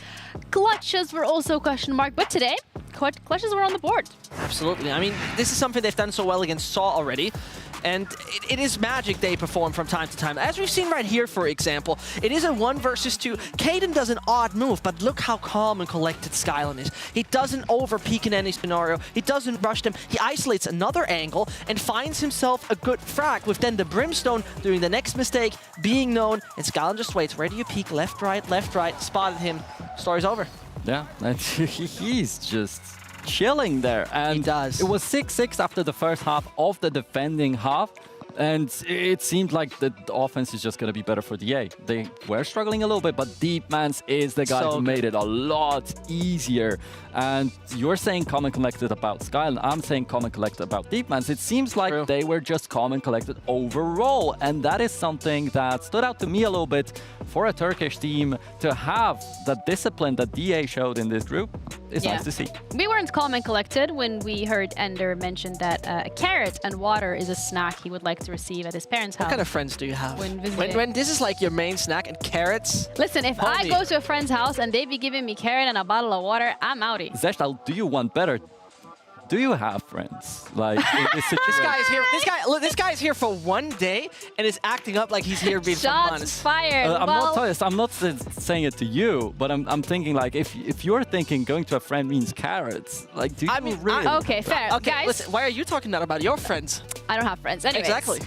Clutches were also question mark, but today, clutches were on the board. Absolutely. I mean, this is something they've done so well against Saw already. And it is magic they perform from time to time. As we've seen right here, for example, it is a 1 versus 2. Kaden does an odd move, but look how calm and collected Skylin is. He doesn't overpeak in any scenario. He doesn't rush them. He isolates another angle and finds himself a good frag, with then the Brimstone doing the next mistake, being known, and Skylin just waits. Where do you peek? Left, right, spotted him. Story's over. Yeah, and he's just chilling there. And he does. It was 6-6 after the first half of the defending half. And it seemed like the offense is just going to be better for DA. They were struggling a little bit, but Deepmans is the guy who made it a lot easier. And you're saying calm and collected about Sky, and I'm saying calm and collected about Deepmans. It seems like they were just calm and collected overall. And that is something that stood out to me a little bit for a Turkish team to have the discipline that DA showed in this group. It's nice to see. We weren't calm and collected when we heard Ender mention that a carrot and water is a snack he would like to receive at his parents' house. What kind of friends do you have? When When this is like your main snack and carrots? Listen, if I go to a friend's house and they be giving me carrot and a bottle of water, I'm outie. Zeshtal, do you want better? Do you have friends? Like in this situation? This guy is here. This guy is here for 1 day and is acting up like he's here being for Shots months. fired. I'm not saying it to you, but I'm thinking like if you're thinking going to a friend means carrots, like do you really? Okay, fair. Okay, Guys, listen. Why are you talking that about your friends? I don't have friends. Anyways. Exactly.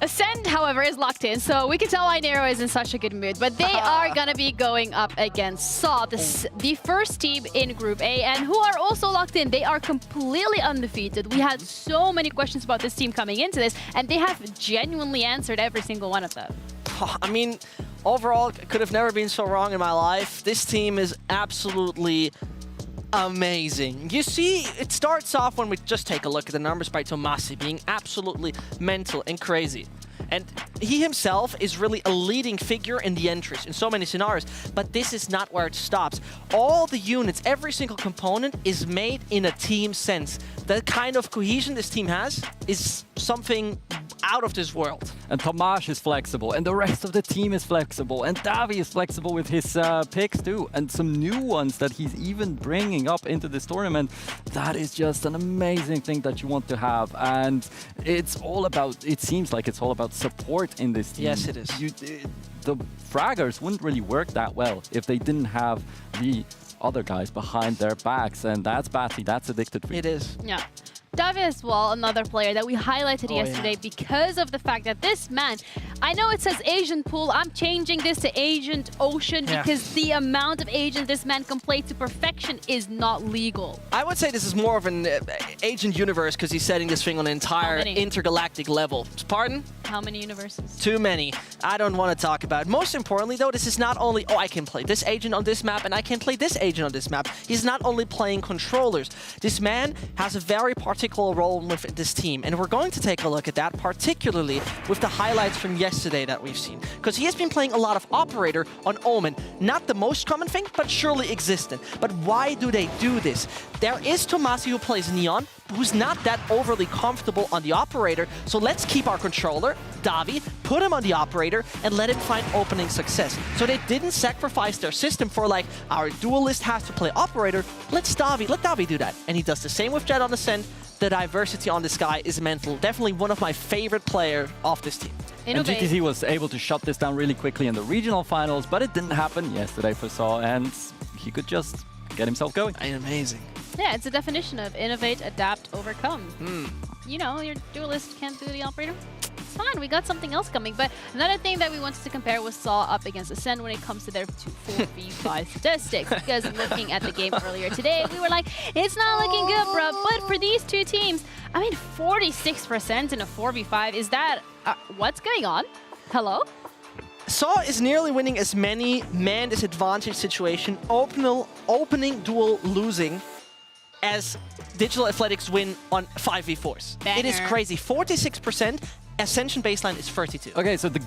Ascend, however, is locked in, so we can tell why Nero is in such a good mood. But they are going to be going up against SAW, the first team in Group A, and who are also locked in. They are completely undefeated. We had so many questions about this team coming into this, and they have genuinely answered every single one of them. I mean, overall, could have never been so wrong in my life. This team is absolutely amazing. You see, it starts off when we just take a look at the numbers by Tomasi being absolutely mental and crazy. And he himself is really a leading figure in the entries in so many scenarios, but this is not where it stops. All the units, every single component is made in a team sense. The kind of cohesion this team has is something out of this world. And Tomasz is flexible, and the rest of the team is flexible, and Davi is flexible with his picks too, and some new ones that he's even bringing up into this tournament. That is just an amazing thing that you want to have, and it's all about, it seems like it's all about support in this team. Yes, it is. The fraggers wouldn't really work that well if they didn't have the other guys behind their backs, and that's Batty, that's Addicted. It is. Yeah. Davi as well, another player that we highlighted yesterday because of the fact that this man, I know it says Asian pool, I'm changing this to Agent Ocean because the amount of agents this man can play to perfection is not legal. I would say this is more of an Agent universe because he's setting this thing on an entire intergalactic level. Pardon? How many universes? Too many. I don't want to talk about it. Most importantly, though, this is not only, I can play this agent on this map and I can play this agent on this map. He's not only playing controllers. This man has a very particular role with this team, and we're going to take a look at that, particularly with the highlights from yesterday that we've seen. Because he has been playing a lot of Operator on Omen. Not the most common thing, but surely existent. But why do they do this? There is Tomasi who plays Neon, who's not that overly comfortable on the Operator, so let's keep our controller, Davi, put him on the Operator, and let him find opening success. So they didn't sacrifice their system for like, our duelist has to play Operator, let Davi do that. And he does the same with Jet on Ascent. The diversity on this guy is mental. Definitely one of my favorite players of this team. And GTZ was able to shut this down really quickly in the regional finals, but it didn't happen yesterday for SAW, and he could just get himself going. Amazing. Yeah, it's a definition of innovate, adapt, overcome. You know, your duelist can't do the Operator. It's fine, we got something else coming. But another thing that we wanted to compare was SAW up against Ascend when it comes to their 4v5 statistics. Because looking at the game earlier today, we were like, it's not looking good, bro. But for these two teams, I mean, 46% in a 4v5, is that, what's going on? Hello? SAW is nearly winning as many man disadvantage situation, opening duel losing, as Digital Athletics win on 5v4s. Banger. It is crazy. 46%, Ascension baseline is 32. Okay, so the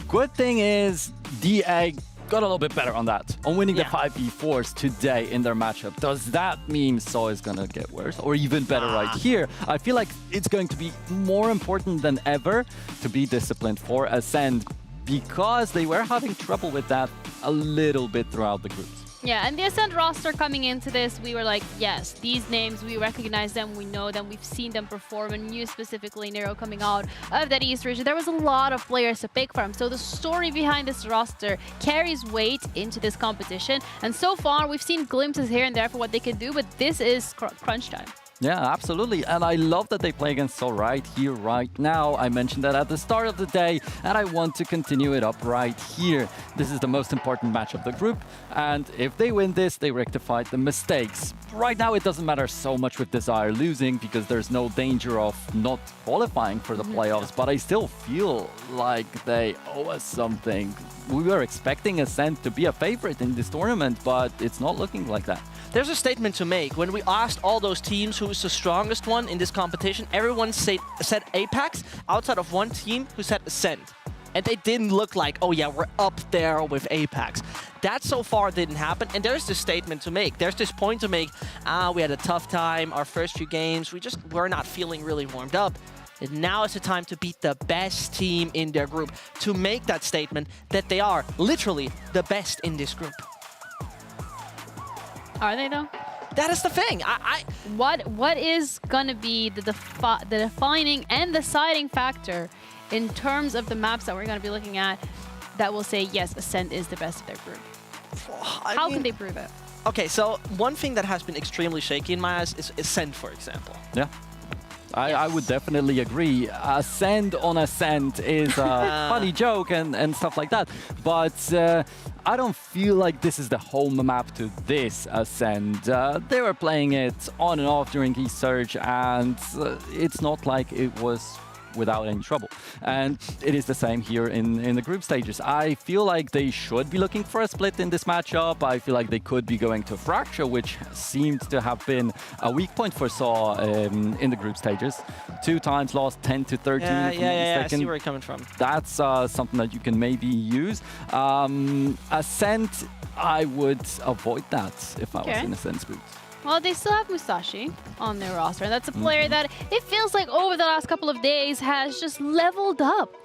good thing is DA got a little bit better on that, on winning the 5v4s today in their matchup. Does that mean SAW is going to get worse or even better right here? I feel like it's going to be more important than ever to be disciplined for Ascend because they were having trouble with that a little bit throughout the groups. Yeah, and the Ascend roster coming into this, we were like, yes, these names, we recognize them, we know them, we've seen them perform, and you specifically, Nero, coming out of that East region, there was a lot of players to pick from. So the story behind this roster carries weight into this competition, and so far, we've seen glimpses here and there for what they can do, but this is crunch time. Yeah, absolutely. And I love that they play against Sol right here, right now. I mentioned that at the start of the day, and I want to continue it up right here. This is the most important match of the group, and if they win this, they rectified the mistakes. Right now, it doesn't matter so much with Desire losing because there's no danger of not qualifying for the playoffs, but I still feel like they owe us something. We were expecting Ascent to be a favorite in this tournament, but it's not looking like that. There's a statement to make. When we asked all those teams who is the strongest one in this competition, everyone said Apex, outside of one team who said Ascent. And they didn't look like, oh yeah, we're up there with Apex. That so far didn't happen, and there's this statement to make. There's this point to make, we had a tough time, our first few games, we're not feeling really warmed up. And now is the time to beat the best team in their group, to make that statement that they are literally the best in this group. Are they though? That is the thing. What is gonna be the defining and deciding factor in terms of the maps that we're gonna be looking at that will say yes, Ascent is the best of their group? How can they prove it? Okay, so one thing that has been extremely shaky in my eyes is Ascent, for example. Yeah. I would definitely agree. Ascend on Ascent is a funny joke and stuff like that. But I don't feel like this is the home map to this Ascend. They were playing it on and off during East Surge, and it's not like it was without any trouble. And it is the same here in the group stages. I feel like they should be looking for a split in this matchup. I feel like they could be going to Fracture, which seemed to have been a weak point for Saw in the group stages. 2 times lost 10 to 13. Yeah, I see where you're coming from. That's something that you can maybe use. Ascent, I would avoid that if I was in Ascent's boots. Well, they still have Musashi on their roster, and that's a player that it feels like over the last couple of days has just leveled up.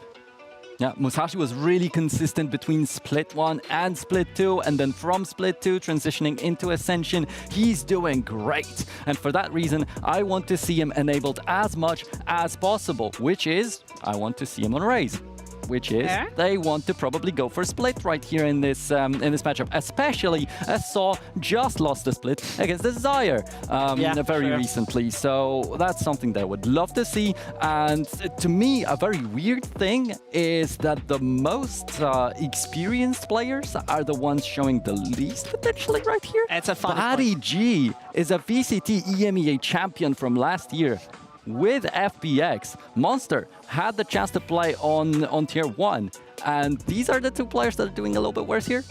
Yeah, Musashi was really consistent between Split 1 and Split 2, and then from Split 2 transitioning into Ascension. He's doing great. And for that reason, I want to see him enabled as much as possible, which is, I want to see him on Raze. Which is, they want to probably go for split right here in this matchup, especially as Saw just lost the split against Desire very recently. So that's something that I would love to see. And to me, a very weird thing is that the most experienced players are the ones showing the least potentially right here. It's a fun Batty G is a VCT EMEA champion from last year. With FPX, Monster had the chance to play on Tier 1. And these are the 2 players that are doing a little bit worse here.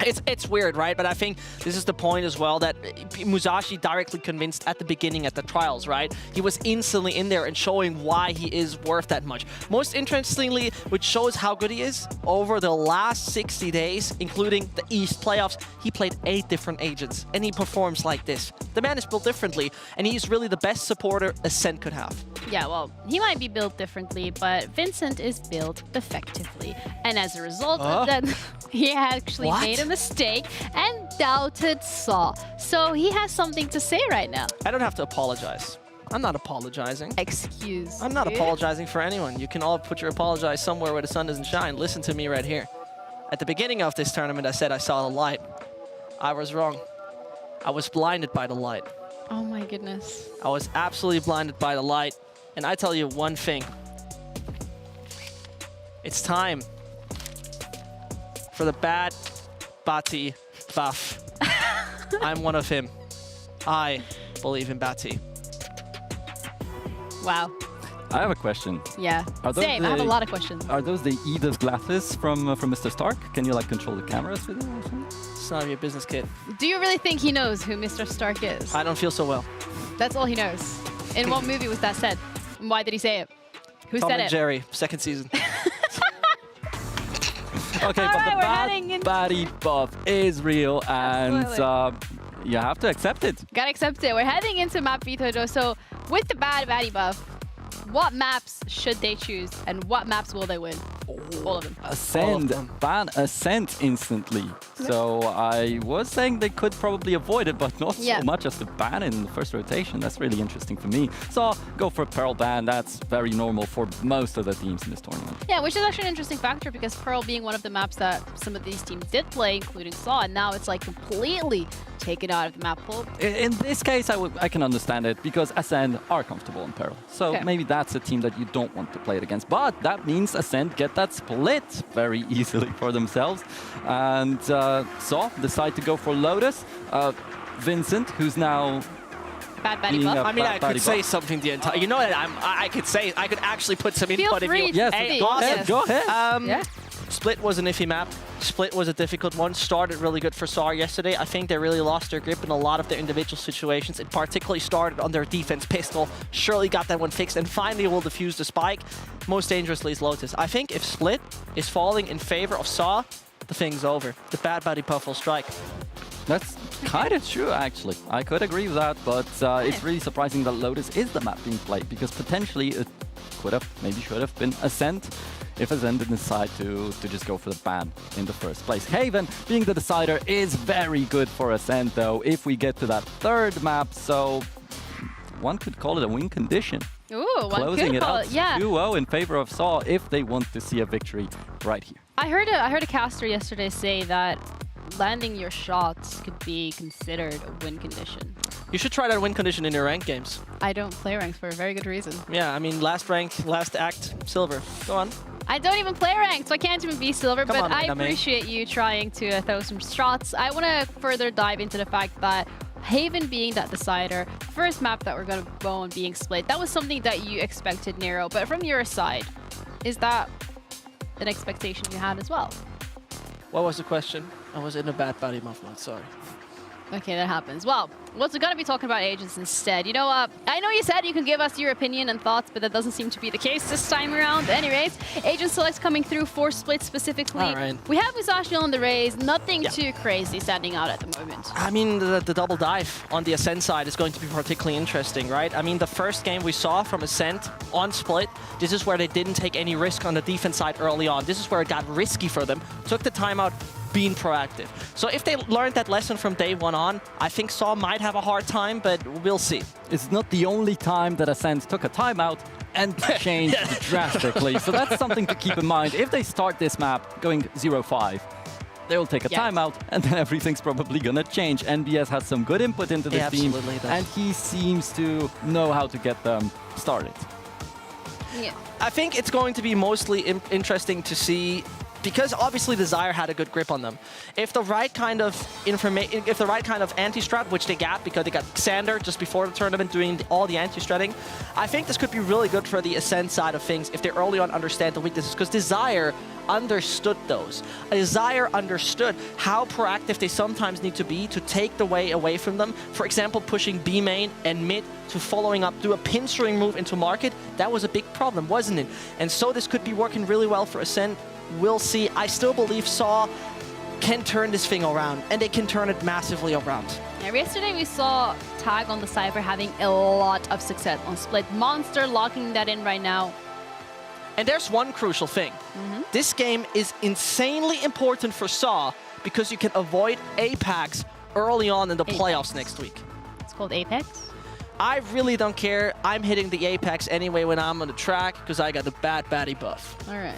It's weird, right? But I think this is the point as well that Musashi directly convinced at the beginning at the trials, right? He was instantly in there and showing why he is worth that much. Most interestingly, which shows how good he is, over the last 60 days, including the East playoffs, he played 8 different agents, and he performs like this. The man is built differently, and he's really the best supporter Ascent could have. Yeah, well, he might be built differently, but Vincent is built effectively. And as a result of that, he actually made a mistake and doubted Saw. So he has something to say right now. I don't have to apologize. I'm not apologizing. Excuse I'm not me? apologizing for anyone. You can all put your apologize somewhere where the sun doesn't shine. Listen to me right here. At the beginning of this tournament, I said I saw the light. I was wrong. I was blinded by the light. Oh my goodness. I was absolutely blinded by the light. And I tell you one thing. It's time for the bad Bati buff. I'm one of him. I believe in Bati. Wow. I have a question. Yeah. Same. I have a lot of questions. Are those the Edith glasses from Mr. Stark? Can you like control the cameras with them or something? It's none of your business, kid. Do you really think he knows who Mr. Stark is? I don't feel so well. That's all he knows. In what movie was that said? And why did he say it? Who Tom said and it? Jerry, 2nd season. Okay, but the bad baddie buff is real, and you have to accept it. Gotta accept it. We're heading into map Vito, so with the bad baddie buff, what maps should they choose, and what maps will they win? All of them. Ascend, ban Ascent instantly. So I was saying they could probably avoid it, but not so much as the ban in the first rotation. That's really interesting for me. So go for a Pearl ban. That's very normal for most of the teams in this tournament. Yeah, which is actually an interesting factor because Pearl being one of the maps that some of these teams did play, including Saw, and now it's like completely taken out of the map pool. In this case, I can understand it because Ascend are comfortable in Peril. So maybe that's a team that you don't want to play it against. But that means Ascend get that split very easily for themselves. And Saw decide to go for Lotus. Vincent, who's now... Bad Batty buff. I mean, I could say something the entire... You know what I could say? I could actually put some input if you... Yes, hey, go ahead. Split was an iffy map. Split was a difficult one. Started really good for SAR yesterday. I think they really lost their grip in a lot of their individual situations. It particularly started on their defense pistol. Surely got that one fixed and finally will defuse the spike. Most dangerously is Lotus. I think if Split is falling in favor of SAR, the thing's over. The Bad Batty buff will strike. That's kind of true, actually. I could agree with that, but it's really surprising that Lotus is the map being played because potentially it could have, maybe should have been Ascent if Ascent didn't decide to just go for the ban in the first place. Haven, being the decider, is very good for Ascent, though, if we get to that third map, so one could call it a win condition. Ooh, Closing it out 2-0 in favor of Saw if they want to see a victory right here. I heard a caster yesterday say that landing your shots could be considered a win condition. You should try that win condition in your ranked games. I don't play ranks for a very good reason. Yeah, I mean, last ranked, last act, silver. Go on. I don't even play ranked, so I can't even be silver, but I appreciate you trying to throw some shots. I want to further dive into the fact that Haven being that decider, first map that we're going to go on being Split, that was something that you expected, Nero, but from your side, is that an expectation you had as well? What was the question? I was in a Bad Batty buff mode, sorry. Okay, that happens. Well, we're going to be talking about agents instead. You know what? I know you said you can give us your opinion and thoughts, but that doesn't seem to be the case this time around. Anyways, agent selects coming through for Split specifically. All right. We have Musashi on the raise. Nothing too crazy standing out at the moment. I mean, the double dive on the Ascent side is going to be particularly interesting, right? I mean, the first game we saw from Ascent on Split, this is where they didn't take any risk on the defense side early on. This is where it got risky for them. Took the timeout, being proactive. So if they learned that lesson from day one on, I think Saw might have a hard time, but we'll see. It's not the only time that Ascent took a timeout and changed drastically. So that's something to keep in mind. If they start this map going 0-5, they'll take a timeout, and then everything's probably gonna change. NBS has some good input into this team, and he seems to know how to get them started. Yeah. I think it's going to be mostly interesting to see, because obviously Desire had a good grip on them. If the right kind of anti-strat, which they got because they got Xander just before the tournament doing all the anti-stratting, I think this could be really good for the Ascent side of things if they early on understand the weaknesses, because Desire understood those. Desire understood how proactive they sometimes need to be to take the way away from them. For example, pushing B main and mid to following up, do a pinstring move into market. That was a big problem, wasn't it? And so this could be working really well for Ascent. We'll see. I still believe Saw can turn this thing around, and they can turn it massively around. Yeah, yesterday we saw Tag on the Cypher having a lot of success on Split. Monster locking that in right now. And there's one crucial thing. This game is insanely important for Saw because you can avoid Apex early on in the playoffs next week. It's called Apex? I really don't care. I'm hitting the Apex anyway when I'm on the track because I got the Bad Batty buff. All right.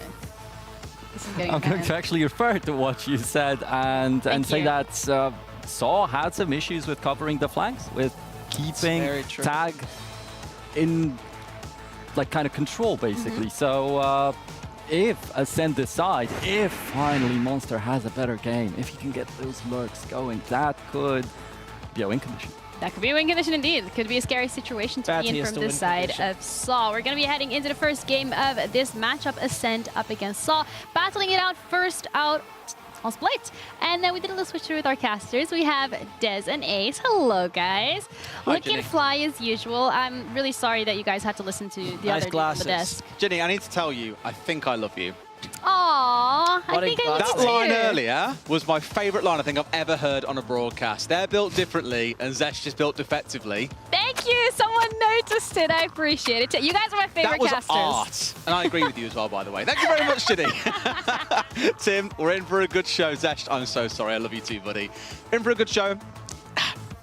I'm going to actually refer to what you said and say that Saw had some issues with covering the flanks, with keeping Tag in like kind of control basically. So if Ascent decide, if finally Monster has a better game, if he can get those lurks going, that could be a win condition. That could be a win condition indeed. It could be a scary situation to be in from this side of Saw. We're going to be heading into the first game of this matchup, Ascent up against Saw. Battling it out first out on Split. And then we did a little switch through with our casters. We have Des and Ace. Hello, guys. Hi, Looking Jenny. fly as usual. I'm really sorry that you guys had to listen to the other dude on the desk. Jenny, I need to tell you, I think I love you. Aww, I think I love you That too. line earlier was my favourite line I think I've ever heard on a broadcast. They're built differently and Zesh is built defensively. Thank you. Someone I just did. I appreciate it. You guys are my favorite That was casters. art. And I agree with you as well, by the way. Thank you very much, Chidi. Tim, we're in for a good show. Zesh, I'm so sorry. I love you too, buddy. In for a good show.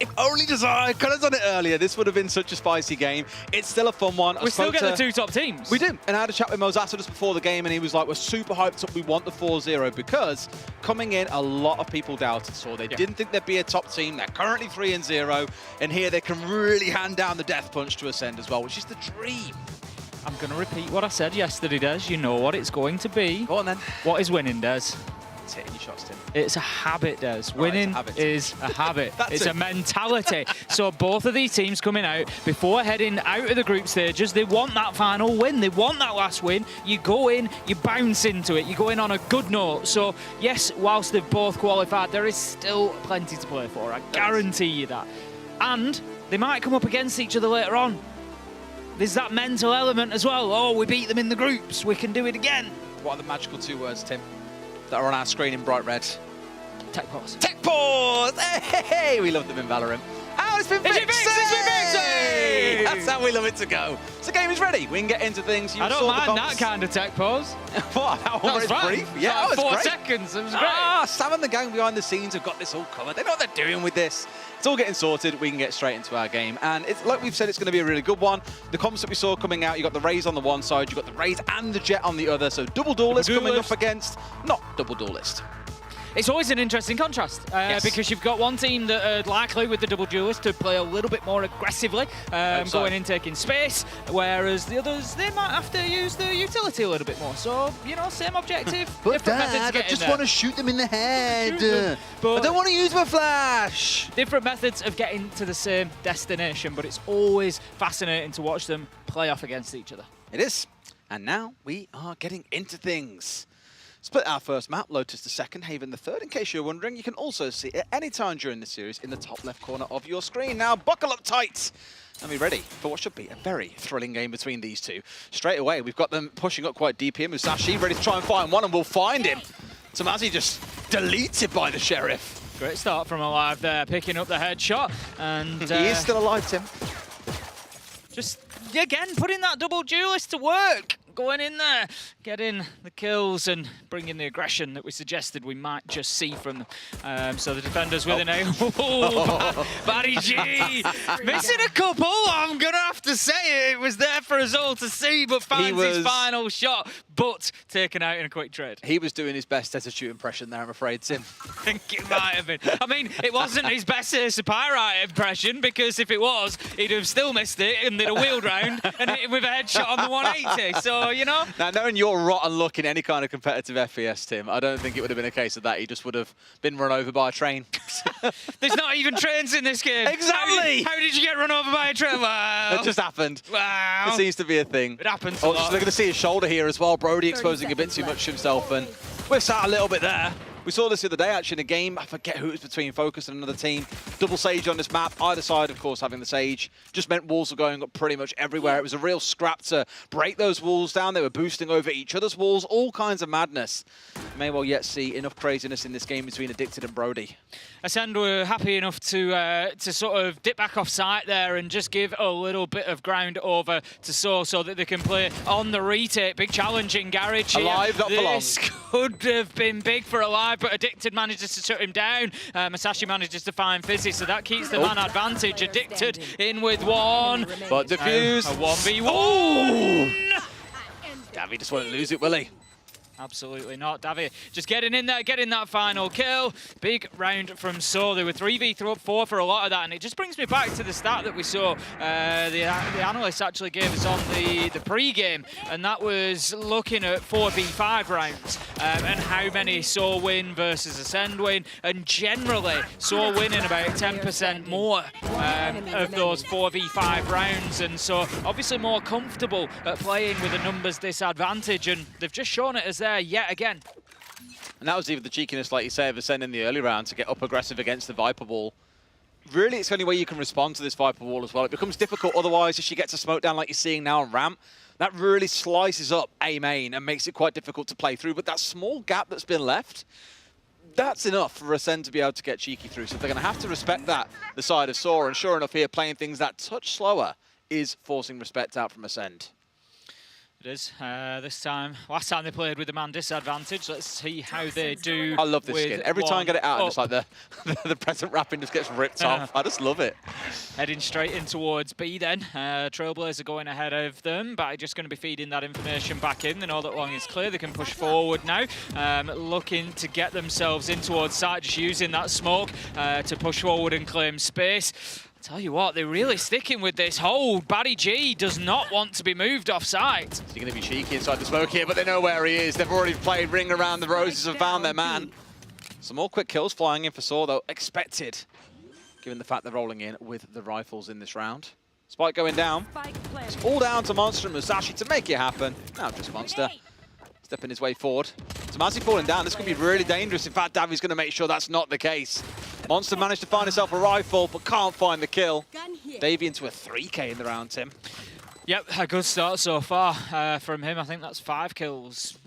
If only I could have done it earlier. This would have been such a spicy game. It's still a fun one. We still get the 2 top teams. We do. And I had a chat with Mozasa just before the game, and he was like, we're super hyped up. We want the 4-0 because coming in, a lot of people doubted Saw. They didn't think there'd be a top team. They're currently 3-0. And here they can really hand down the death punch to Ascend as well, which is the dream. I'm going to repeat what I said yesterday, Des. You know what it's going to be. Go on, then. What is winning, Des? It's hitting your shots, Tim. It's a habit, Des. Winning is a habit. It's a mentality. So both of these teams coming out, before heading out of the group stages, they want that final win. They want that last win. You go in, you bounce into it. You go in on a good note. So, yes, whilst they've both qualified, there is still plenty to play for. I guarantee you that. And they might come up against each other later on. There's that mental element as well. Oh, we beat them in the groups. We can do it again. What are the magical 2 words, Tim, that are on our screen in bright red? Tech pause. Tech pause! Hey, we love them in VALORANT. Oh, it's been fixed! It's been fixed! Hey! That's how we love it to go. So the game is ready. We can get into things. I don't mind that kind of tech pause. What? That one was brief? Yeah, that was 4 great. seconds. It was great. Sam and the gang behind the scenes have got this all covered. They know what they're doing with this. It's all getting sorted. We can get straight into our game. And it's like we've said, it's going to be a really good one. The comps that we saw coming out, you got the Raze on the one side, you got the Raze and the Jet on the other. So double duelist coming up against not double duelist. It's always an interesting contrast because you've got one team that are likely with the double duelist to play a little bit more aggressively, going in, taking space, whereas the others, they might have to use the utility a little bit more. So, you know, same objective, But different methods Dad, to get I just in want there. to shoot them in the head. But I don't want to use my flash. Different methods of getting to the same destination, but it's always fascinating to watch them play off against each other. It is. And now we are getting into things. Split our first map, Lotus the second, Haven the third. In case you're wondering, you can also see it any time during the series in the top left corner of your screen. Now, buckle up tight and be ready for what should be a very thrilling game between these two. Straight away, we've got them pushing up quite deep here. Musashi ready to try and find one, and we'll find him. Tomazi just deleted by the Sheriff. Great start from Alive there, picking up the headshot. And he is still alive, Tim. Just, again, putting that double duelist to work. Going in there, getting the kills and bringing the aggression that we suggested we might just see from them. So the defenders with an A. Oh, Barry G! Missing a couple, I'm going to have to say it was there for us all to see, but finds his final shot, but taken out in a quick trade. He was doing his best Tetsuchu impression there, I'm afraid, Tim. I think it might have been. I mean, it wasn't his best Pyrite impression, because if it was, he'd have still missed it and they'd have wheeled round and hit him with a headshot on the 180. So, you know. Now, knowing your rotten luck in any kind of competitive FPS, Tim, I don't think it would have been a case of that. He just would have been run over by a train. There's not even trains in this game. Exactly. How did you get run over by a train? Wow. It just happened. Wow. It seems to be a thing. It happens Oh, a lot. just looking to see his shoulder here as well. Brody exposing a bit too much himself, and we're sat a little bit there. We saw this the other day, actually, in a game. I forget who it was between Focus and another team. Double Sage on this map. Either side, of course, having the Sage. Just meant walls were going up pretty much everywhere. It was a real scrap to break those walls down. They were boosting over each other's walls. All kinds of madness. May well yet see enough craziness in this game between Addicted and Brody. Ascend were happy enough to sort of dip back off site there and just give a little bit of ground over to Saw so that they can play on the retake. Big challenge in Garage here. Alive, not for long. This could have been big for Alive, but Addicted manages to shut him down. Masashi manages to find Fizzy, so that keeps the man advantage. Addicted in with one. But defuse. A 1v1. Oh! Davy just won't lose it, will he? Absolutely not. Davy just getting in there, getting that final kill. Big round from Saw. They were 3v4 for a lot of that, and it just brings me back to the stat that we saw. The analysts actually gave us on the pre-game, and that was looking at 4v5 rounds and how many Saw win versus Ascend win, and generally Saw winning about 10% more of those 4v5 rounds, and so obviously more comfortable at playing with a numbers disadvantage, and they've just shown it as there yet again. And that was even the cheekiness, like you say, of Ascend in the early round to get up aggressive against the Viper wall. Really, it's the only way you can respond to this Viper wall as well. It becomes difficult otherwise if she gets a smoke down like you're seeing now on ramp. That really slices up A main and makes it quite difficult to play through. But that small gap that's been left, that's enough for Ascend to be able to get cheeky through. So they're going to have to respect that, the side of Saw. And sure enough here, playing things that touch slower is forcing respect out from Ascend. It is. This time, last time they played with the man disadvantage. Let's see how they do. I love this skin. Every time I get it out, and it's like the present wrapping just gets ripped off. I just love it. Heading straight in towards B then. Trailblazer going ahead of them, but just going to be feeding that information back in. They know that long is clear. They can push forward now. Looking to get themselves in towards site, just using that smoke to push forward and claim space. Tell you what, they're really sticking with this hold. Barry G does not want to be moved off site. He's going to be cheeky inside the smoke here, but they know where he is. They've already played Ring Around the Roses and found their man. Some more quick kills flying in for Saw, though. Expected, given the fact they're rolling in with the rifles in this round. Spike going down. It's all down to Monster and Musashi to make it happen. Now just Monster stepping his way forward. Tomasi falling down. This could be really dangerous. In fact, Davi's going to make sure that's not the case. Monster managed to find himself a rifle, but can't find the kill. Davey into a 3K in the round, Tim. Yep, a good start so far from him. I think that's 5 kills.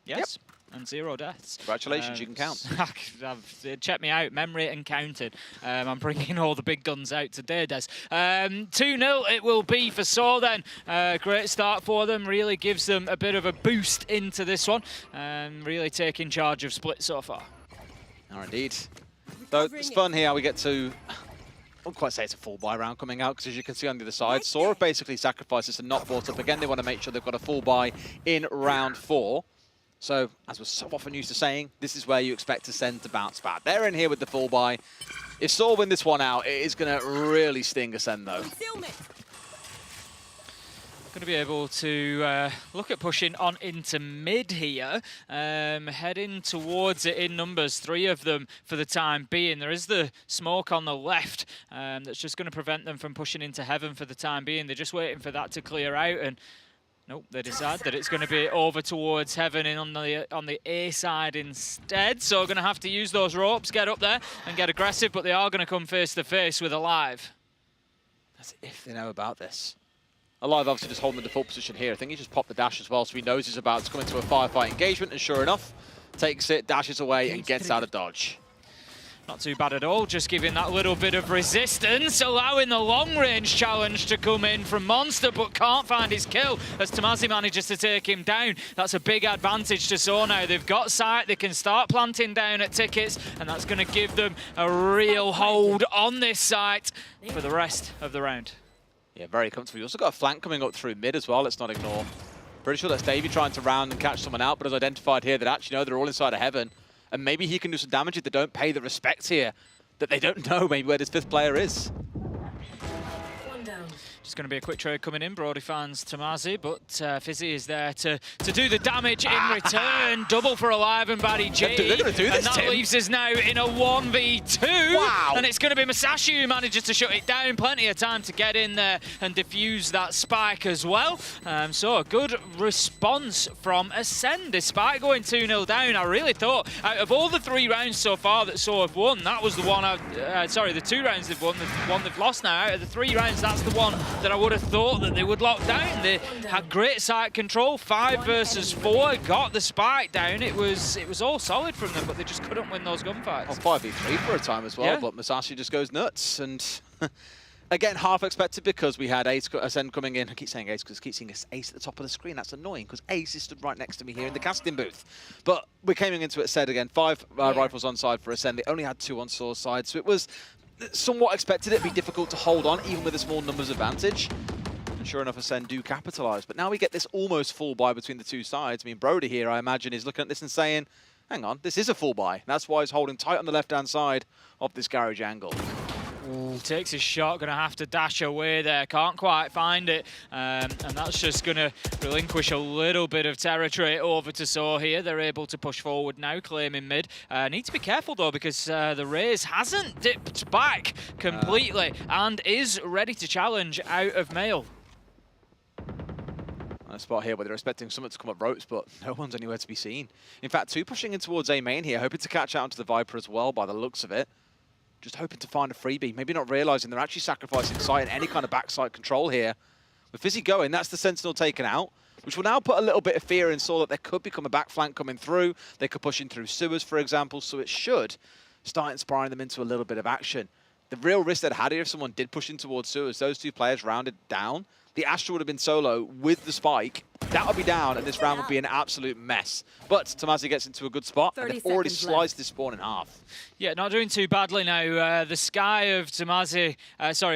Yes. Yep. And 0 deaths. Congratulations, you can count. Check me out, memory and counted. I'm bringing all the big guns out today, Des. 2-0 it will be for Saw then. Great start for them, really gives them a bit of a boost into this one. Really taking charge of Split so far. Oh, indeed. Though it's fun here, we get to... I wouldn't quite say it's a full buy round coming out, because as you can see on the other side, Saw have basically sacrificed this and not bought up. Again, they want to make sure they've got a full buy in round 4. So, as we're so often used to saying, this is where you expect Ascend to bounce back. They're in here with the full buy. If Saw win this one out, it is going to really sting Ascend, though. Going to be able to look at pushing on into mid here, heading towards it in numbers, 3 of them for the time being. There is the smoke on the left that's just going to prevent them from pushing into heaven for the time being. They're just waiting for that to clear out, and nope, they decide that it's going to be over towards heaven and on the A side instead. So going to have to use those ropes, get up there and get aggressive, but they are going to come face to face with Alive. That's if they know about this. Alive obviously just holding the default position here. I think he just popped the dash as well, so he knows he's about to come into a firefight engagement, and sure enough, takes it, dashes away, and gets out of dodge. Not too bad at all, just giving that little bit of resistance, allowing the long-range challenge to come in from Monster, but can't find his kill as Tomasi manages to take him down. That's a big advantage to Saw now. They've got sight, they can start planting down at tickets, and that's going to give them a real hold on this site for the rest of the round. Yeah, very comfortable. You also got a flank coming up through mid as well, let's not ignore. Pretty sure that's Davey trying to round and catch someone out, but has identified here that actually, no, they're all inside of heaven. And maybe he can do some damage if they don't pay the respect here, that they don't know maybe where this 5th player is. Just going to be a quick trade coming in. Brody finds Tomasi, but Fizzy is there to do the damage in return. Double for Alive and Barry G. They're going to do this, and that Tim. leaves us now in a 1v2. Wow. And it's going to be Musashi who manages to shut it down. Plenty of time to get in there and defuse that spike as well. So a good response from Ascend, despite going 2-0 down. I really thought, out of all the 3 rounds so far that Saw have won, that was the one, the 2 rounds they've won, the one they've lost now. Out of the 3 rounds, that's the one that I would have thought that they would lock down. They had great site control, 5 versus 4, got the spike down. It was all solid from them, but they just couldn't win those gunfights. Well, 5v3 for a time as well, Yeah. but Musashi just goes nuts. And again, half expected because we had Ascend coming in. I keep saying Ace because I keep seeing Ace at the top of the screen. That's annoying because Ace is stood right next to me here in the casting booth. But we're coming into it said again, 5 rifles on side for Ascend. They only had 2 on Saw's side, so it was somewhat expected it'd be difficult to hold on, even with a small numbers advantage. And sure enough, Ascend do capitalise. But now we get this almost full buy between the 2 sides. I mean, Brody here, I imagine, is looking at this and saying, hang on, this is a full buy. That's why he's holding tight on the left-hand side of this garage angle. Ooh, takes his shot, going to have to dash away there. Can't quite find it. And that's just going to relinquish a little bit of territory over to Saw here. They're able to push forward now, claiming mid. Need to be careful, though, because the Raze hasn't dipped back completely and is ready to challenge out of Mail. A spot here where they're expecting someone to come up ropes, but no one's anywhere to be seen. In fact, 2 pushing in towards A main here, hoping to catch out onto the Viper as well by the looks of it. Just hoping to find a freebie, maybe not realising they're actually sacrificing sight and any kind of backside control here. With Fizzy going, that's the Sentinel taken out, which will now put a little bit of fear in Saw that there could become a back flank coming through. They could push in through sewers, for example, so it should start inspiring them into a little bit of action. The real risk they'd had here if someone did push in towards Su, as those two players rounded down, the Astra would have been solo with the spike. That would be down, and this round would be an absolute mess. But Tomazi gets into a good spot, and they've already sliced this spawn in half. Yeah, not doing too badly now. The Sky of Tomazi,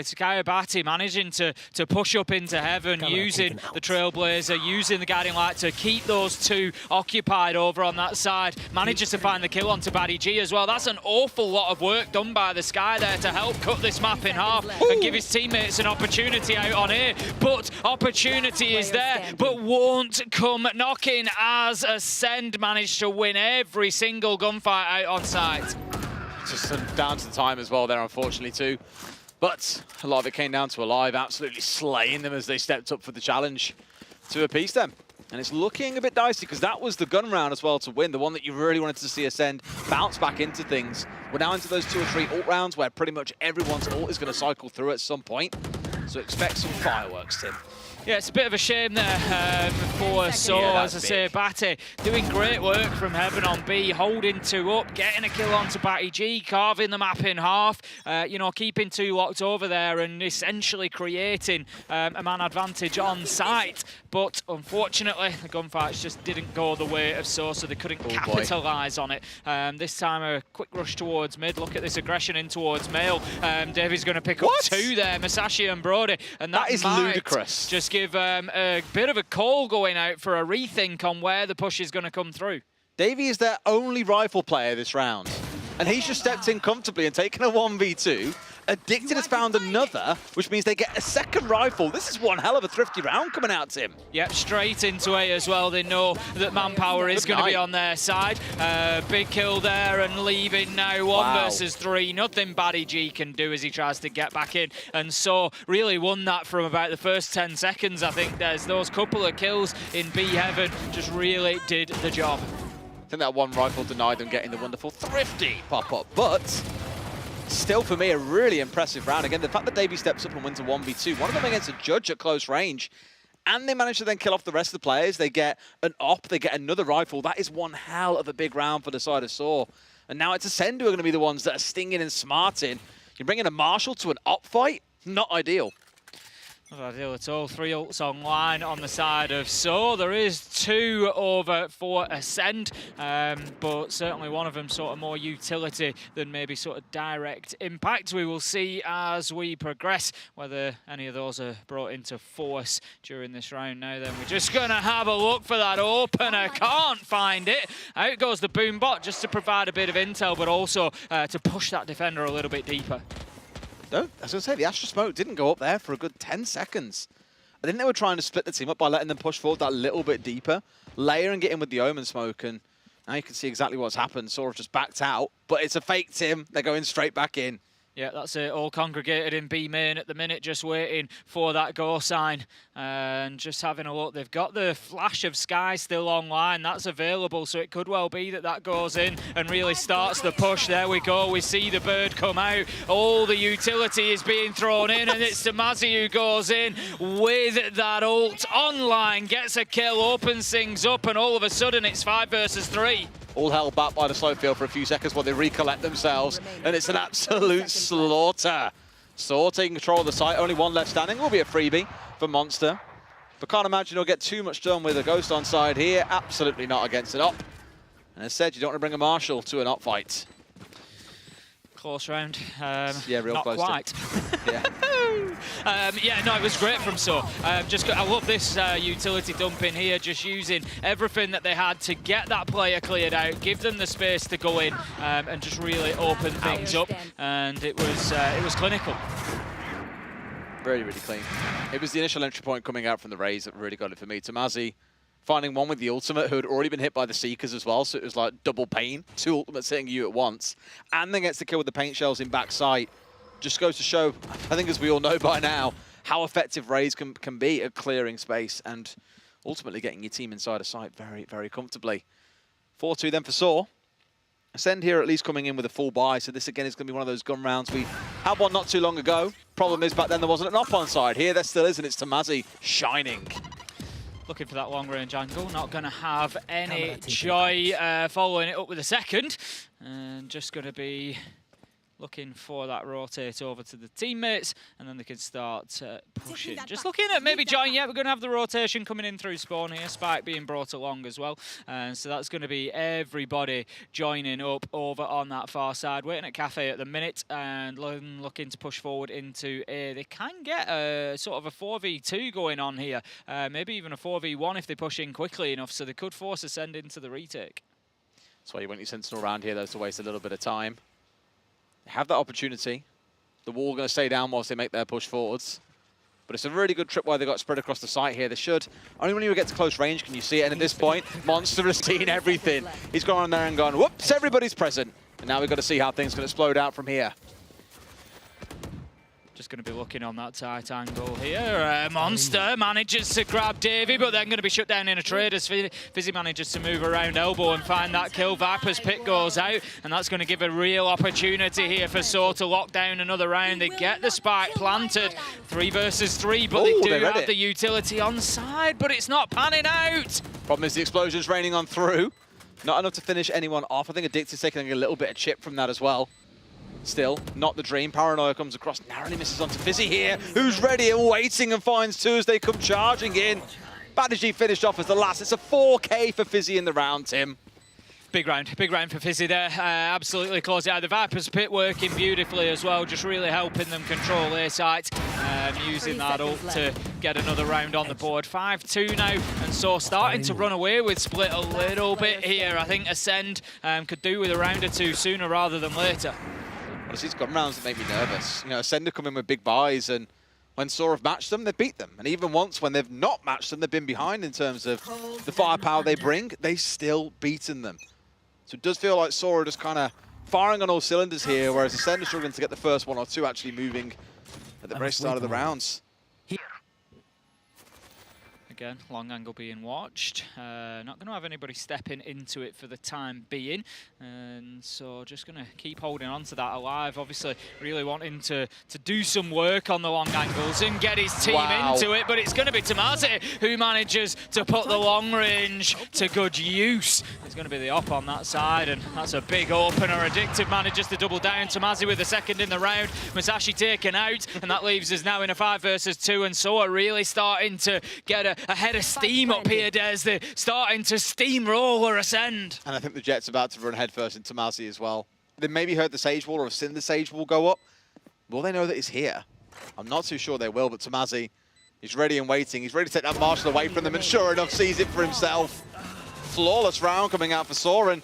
Sky of Bati managing to push up into heaven, using the Trailblazer, using the Guiding Light to keep those two occupied over on that side. Manages to find the kill onto Baddy G as well. That's an awful lot of work done by the Sky there to help cut this map in half and give his teammates an opportunity out on here. But opportunity is there, but won't come knocking as Ascend managed to win every single gunfight out on site. Just down to the time as well there, unfortunately, too. But a lot of it came down to Alive absolutely slaying them as they stepped up for the challenge to appease them. And it's looking a bit dicey because that was the gun round as well to win, the one that you really wanted to see Ascend bounce back into things. We're now into those 2 or 3 ult rounds where pretty much everyone's ult is going to cycle through at some point. So expect some fireworks, Tim. Yeah, it's a bit of a shame there for So, as I say, Batty doing great work from Heaven on B, holding 2 up, getting a kill onto Batty G, carving the map in half, you know, keeping 2 locked over there and essentially creating a man advantage on site. But unfortunately, the gunfights just didn't go the way of So they couldn't capitalise on it. This time, a quick rush towards mid. Look at this aggression in towards Mail. Davy's going to pick up 2 there, Masashi and Brody. And that is ludicrous. Just give a bit of a call going out for a rethink on where the push is going to come through. Davey is their only rifle player this round, and he's just stepped in comfortably and taken a 1v2. Addicted has found another, which means they get a second rifle. This is one hell of a thrifty round coming out, Tim. Yep, straight into A as well. They know that manpower is going to be on their side. Big kill there and leaving now 1 versus 3. Nothing Baddy G can do as he tries to get back in. And So really won that from about the first 10 seconds. I think there's those couple of kills in B Heaven just really did the job. I think that one rifle denied them getting the wonderful thrifty pop-up, but still, for me, a really impressive round. Again, the fact that Davey steps up and wins a 1v2, one of them against a judge at close range, and they manage to then kill off the rest of the players. They get an op, they get another rifle. That is one hell of a big round for the side of Saw. And now it's Ascend who are going to be the ones that are stinging and smarting. You're bringing a Marshall to an op fight? Not ideal. Not ideal at all. 3 ults online on the side of So. There is 2 over for Ascend, but certainly one of them sort of more utility than maybe sort of direct impact. We will see as we progress whether any of those are brought into force during this round. Now then, we're just going to have a look for that opener. Can't find it. Out goes the Boombot just to provide a bit of intel, but also to push that defender a little bit deeper. No, as I was going to say, the Astra smoke didn't go up there for a good 10 seconds. I think they were trying to split the team up by letting them push forward that little bit deeper, layer and get in with the Omen smoke, and now you can see exactly what's happened. Sort of just backed out, but it's a fake Tim. They're going straight back in. Yeah, that's it. All congregated in B main at the minute, just waiting for that go sign. And just having a look, they've got the flash of Sky still online. That's available, so it could well be that that goes in and really starts the push. There we go. We see the bird come out. All the utility is being thrown in, and it's Tomazi who goes in with that ult. Online, gets a kill, opens things up, and all of a sudden it's 5 versus 3. All held back by the slow field for a few seconds while they recollect themselves, and it's an absolute slaughter. Saw taking control of the site, only 1 left standing, will be a freebie for Monster. But can't imagine he'll get too much done with a Ghost on side here, absolutely not against an op. And as said, you don't want to bring a Marshall to an op fight. Close round. Yeah, real not close. Quite. Yeah. Yeah, no, it was great from So. I love this utility dump in here, just using everything that they had to get that player cleared out, give them the space to go in, and just really open things up. And it was clinical. Really, really clean. It was the initial entry point coming out from the Rays that really got it for me. Tomazi finding one with the ultimate who had already been hit by the Seekers as well, so it was like double pain. 2 ultimates hitting you at once. And then gets the kill with the paint shells in backside. Just goes to show, I think as we all know by now, how effective Rays can be at clearing space and ultimately getting your team inside a site very, very comfortably. 4-2 then for Saw. Ascend here at least coming in with a full buy, so this again is going to be one of those gun rounds. We had one not too long ago. Problem is back then there wasn't an op on side. Here there still is, and it's Tomazi shining. Looking for that long-range angle, not going to have any joy following it up with a second. And just going to be looking for that rotate over to the teammates, and then they can start pushing. Just looking at maybe join. Yeah, we're going to have the rotation coming in through spawn here. Spike being brought along as well. And so that's going to be everybody joining up over on that far side. Waiting at Cafe at the minute and looking to push forward into A. They can get a sort of a 4v2 going on here. Maybe even a 4v1 if they push in quickly enough, so they could force Ascend into the retake. That's why you want your Sentinel around here, though, to waste a little bit of time. They have that opportunity. The wall going to stay down whilst they make their push forwards. But it's a really good trip why they got spread across the site here. They should. Only when you get to close range can you see it. And at this point, Monster has seen everything. He's gone on there and gone, whoops, everybody's present. And now we've got to see how things can explode out from here. Just going to be looking on that tight angle here. Monster manages to grab Davey, but then going to be shut down in a trade as Fizzy manages to move around elbow and find that kill. Viper's pick goes out, and that's going to give a real opportunity here for Saw to lock down another round. They get the spike planted, 3 versus 3, but they do have the utility on side, but it's not panning out. Problem is the explosion's raining on through. Not enough to finish anyone off. I think Addicted's taking a little bit of chip from that as well. Still, not the dream. Paranoia comes across, narrowly misses onto Fizzy here, who's ready and waiting and finds 2 as they come charging in. Badaji finished off as the last. It's a 4K for Fizzy in the round, Tim. Big round for Fizzy there. Absolutely close it out. The Viper's pit working beautifully as well, just really helping them control their sites. Using that ult to get another round on the board. 5-2 now, and so starting to run away with Split a little bit here. I think Ascend could do with a round or 2 sooner rather than later. Honestly, it's got rounds that make me nervous. You know, Ascend have come in with big buys, and when Saw have matched them, they've beat them. And even once when they've not matched them, they've been behind in terms of the firepower they bring, they've still beaten them. So it does feel like Saw are just kind of firing on all cylinders here, whereas Ascend are struggling to get the first 1 or 2 actually moving at the very start of the rounds. Again, long angle being watched. Not going to have anybody stepping into it for the time being. And so just going to keep holding on to that alive. Obviously, really wanting to do some work on the long angles and get his team into it. But it's going to be Tamazi who manages to put the long range to good use. It's going to be the op on that side, and that's a big opener. Addictive manages to double down. Tamazi with the second in the round. Masashi taken out, and that leaves us now in a 5 versus 2. And so are really starting to get a head of steam up here, Des. They're starting to steamroller Ascend. And I think the Jet's about to run headfirst into Tamazi as well. They maybe heard the Sage Wall or have seen the Sage Wall go up. Will they know that he's here? I'm not too sure they will, but Tamazi is ready and waiting. He's ready to take that Marshal away from them, and sure enough, sees it for himself. Flawless round coming out for Saw, and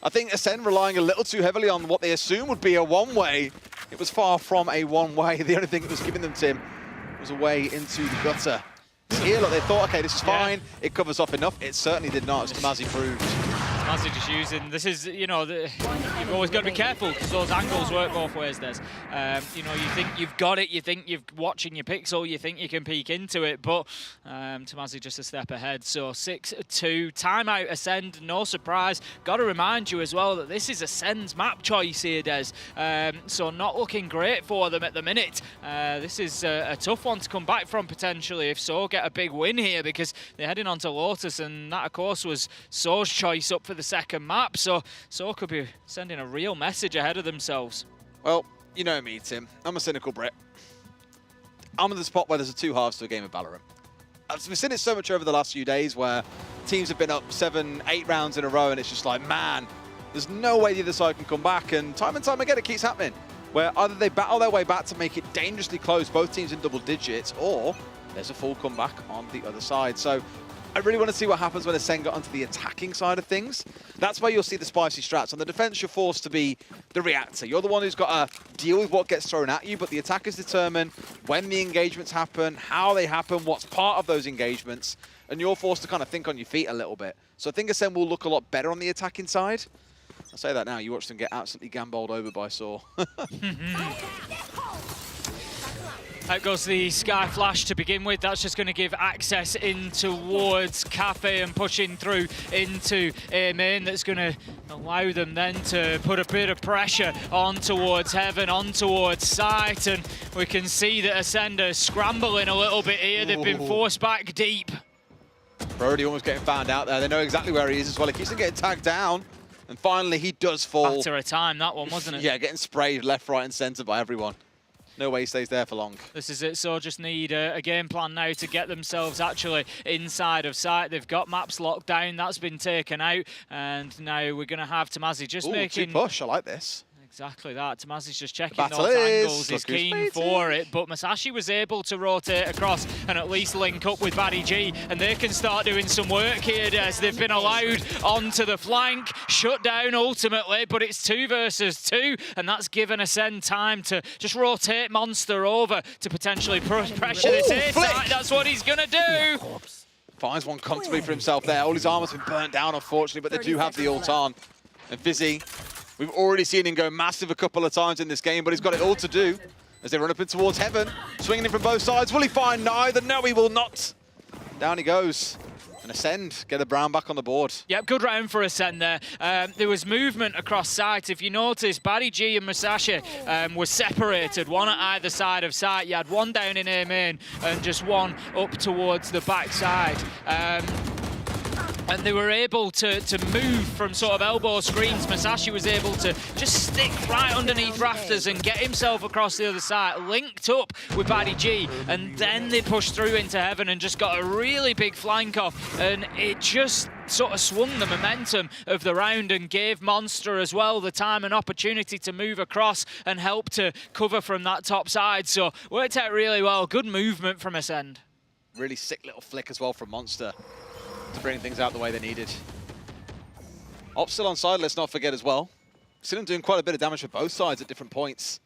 I think Ascend relying a little too heavily on what they assume would be a one-way. It was far from a one-way. The only thing that was giving them, Tim, was a way into the gutter. Here, look, they thought, okay, this is fine. It covers off enough. It certainly did not, as Tamazi proved. Tamazi just using, this is, you know, you've always got to be careful because those angles work both ways, Des. You know, you think you've got it, you think you're watching your pixel, you think you can peek into it, but Tamazi just a step ahead. So 6-2, timeout Ascend, no surprise. Got to remind you as well that this is Ascend's map choice here, Des. So not looking great for them at the minute. This is a tough one to come back from potentially if So get a big win here, because they're heading on to Lotus, and that of course was So's choice up for the second map, so could be sending a real message ahead of themselves. Well, you know me, Tim. I'm a cynical Brit. I'm in the spot where there's 2 halves to a game of VALORANT. We've seen it so much over the last few days where teams have been up 7, 8 rounds in a row, and it's just like, man, there's no way the other side can come back, and time again it keeps happening, where either they battle their way back to make it dangerously close, both teams in double digits, or there's a full comeback on the other side. So I really want to see what happens when Ascend get onto the attacking side of things. That's where you'll see the spicy strats. On the defense, you're forced to be the reactor. You're the one who's got to deal with what gets thrown at you, but the attackers determine when the engagements happen, how they happen, what's part of those engagements, and you're forced to kind of think on your feet a little bit. So I think Ascend will look a lot better on the attacking side. I say that now, you watch them get absolutely gamboled over by Saw. Out goes the Sky Flash to begin with. That's just going to give access in towards Cafe and pushing through into A main. That's going to allow them then to put a bit of pressure on towards Heaven, on towards Sight. And we can see that Ascend are scrambling a little bit here. They've been forced back deep. Brody almost getting found out there. They know exactly where he is as well. He keeps on getting tagged down. And finally, he does fall. After a time, that one, wasn't it? Yeah, getting sprayed left, right, and centre by everyone. No way he stays there for long. This is it, so just need a game plan now to get themselves actually inside of sight. They've got maps locked down, that's been taken out, and now we're going to have Tamazi just making... push, I like this. Exactly that. Tamazi's just checking those battle is. angles. He's keen for it, but Masashi was able to rotate across and at least link up with Baddy G, and they can start doing some work here as they've been allowed onto the flank. Shut down ultimately, but it's 2 versus 2, and that's given Ascend time to just rotate Monster over to potentially pressure this A side. That's what he's going to do. Finds one comfortably for himself there. All his armor's been burnt down, unfortunately, but they do have the ult on. And Fizzy, we've already seen him go massive a couple of times in this game, but he's got it all to do as they run up in towards Heaven. Swinging in from both sides. Will he find neither? No, he will not. Down he goes. And Ascend get a Brown back on the board. Yep, good round for Ascend there. There was movement across sight. If you notice, Baddy G and Masashi were separated, one at either side of sight. You had one down in A main and just one up towards the backside. And they were able to move from sort of elbow screens. Masashi was able to just stick right underneath rafters and get himself across the other side, linked up with Baddy G, and then they pushed through into Heaven and just got a really big flank off, and it just sort of swung the momentum of the round and gave Monster as well the time and opportunity to move across and help to cover from that top side. So worked out really well. Good movement from Ascend. Really sick little flick as well from Monster to bring things out the way they needed. Op still on side, let's not forget as well. Seen him doing quite a bit of damage for both sides at different points.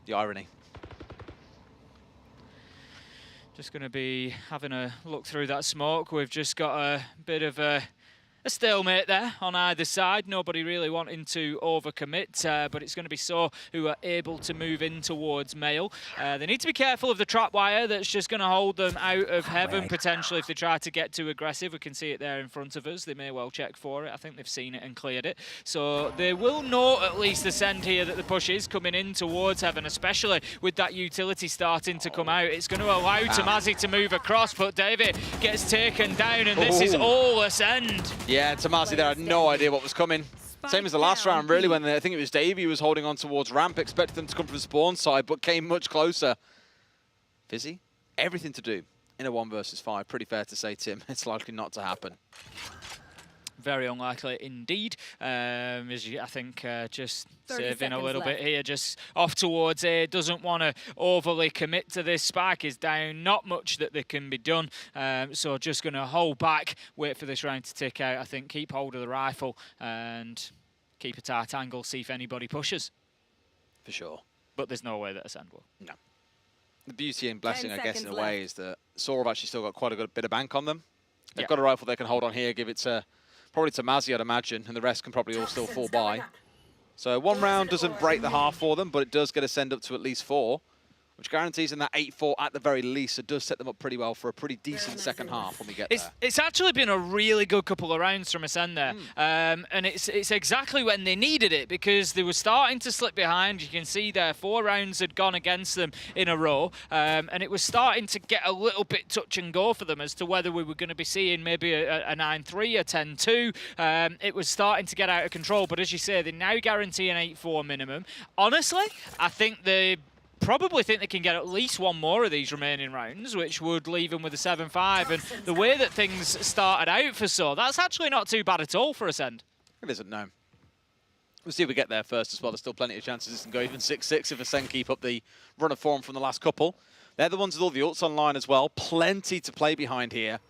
The irony. Just going to be having a look through that smoke. We've just got a bit of a stalemate there on either side. Nobody really wanting to overcommit, but it's going to be So who are able to move in towards Mail. They need to be careful of the trap wire that's just going to hold them out of Heaven, potentially, if they try to get too aggressive. We can see it there in front of us. They may well check for it. I think they've seen it and cleared it. So they will know at least Ascend here that the push is coming in towards Heaven, especially with that utility starting to come out. It's going to allow Tamazi to move across, but David gets taken down, and this is all Ascend. Yeah, Tamazi there had no idea what was coming. Same as the last round, really, when I think it was Davey who was holding on towards ramp, expected them to come from spawn side, but came much closer. Fizzy, everything to do in a 1 versus 5. Pretty fair to say, Tim. It's likely not to happen. Very unlikely indeed. As you, I think just saving a little bit here, just off towards A. Doesn't want to overly commit to this. Spike is down, not much that they can be done. So just going to hold back, wait for this round to tick out. I think keep hold of the rifle and keep a tight angle, see if anybody pushes. For sure. But there's no way that Ascend will. No. The beauty and blessing, I guess, in a way, is that Saw have actually still got quite a good bit of bank on them. They've got a rifle they can hold on here, give it to probably Tamazi, I'd imagine, and the rest can probably all still fall by. So 1 round doesn't break the half for them, but it does get Ascend up to at least 4, which guarantees in that 8-4 at the very least. It does set them up pretty well for a pretty decent second half when we get there. It's actually been a really good couple of rounds from Ascend there. And it's exactly when they needed it, because they were starting to slip behind. You can see there 4 rounds had gone against them in a row. And it was starting to get a little bit touch and go for them as to whether we were going to be seeing maybe a 9-3, a 10-2. It was starting to get out of control. But as you say, they now guarantee an 8-4 minimum. Honestly, I think they probably think they can get at least 1 more of these remaining rounds, which would leave them with a 7-5. And the way that things started out for So, that's actually not too bad at all for Ascend. It isn't, no. We'll see if we get there first as well. There's still plenty of chances this can go even 6-6 if Ascend keep up the run of form from the last couple. They're the ones with all the ults online as well. Plenty to play behind here.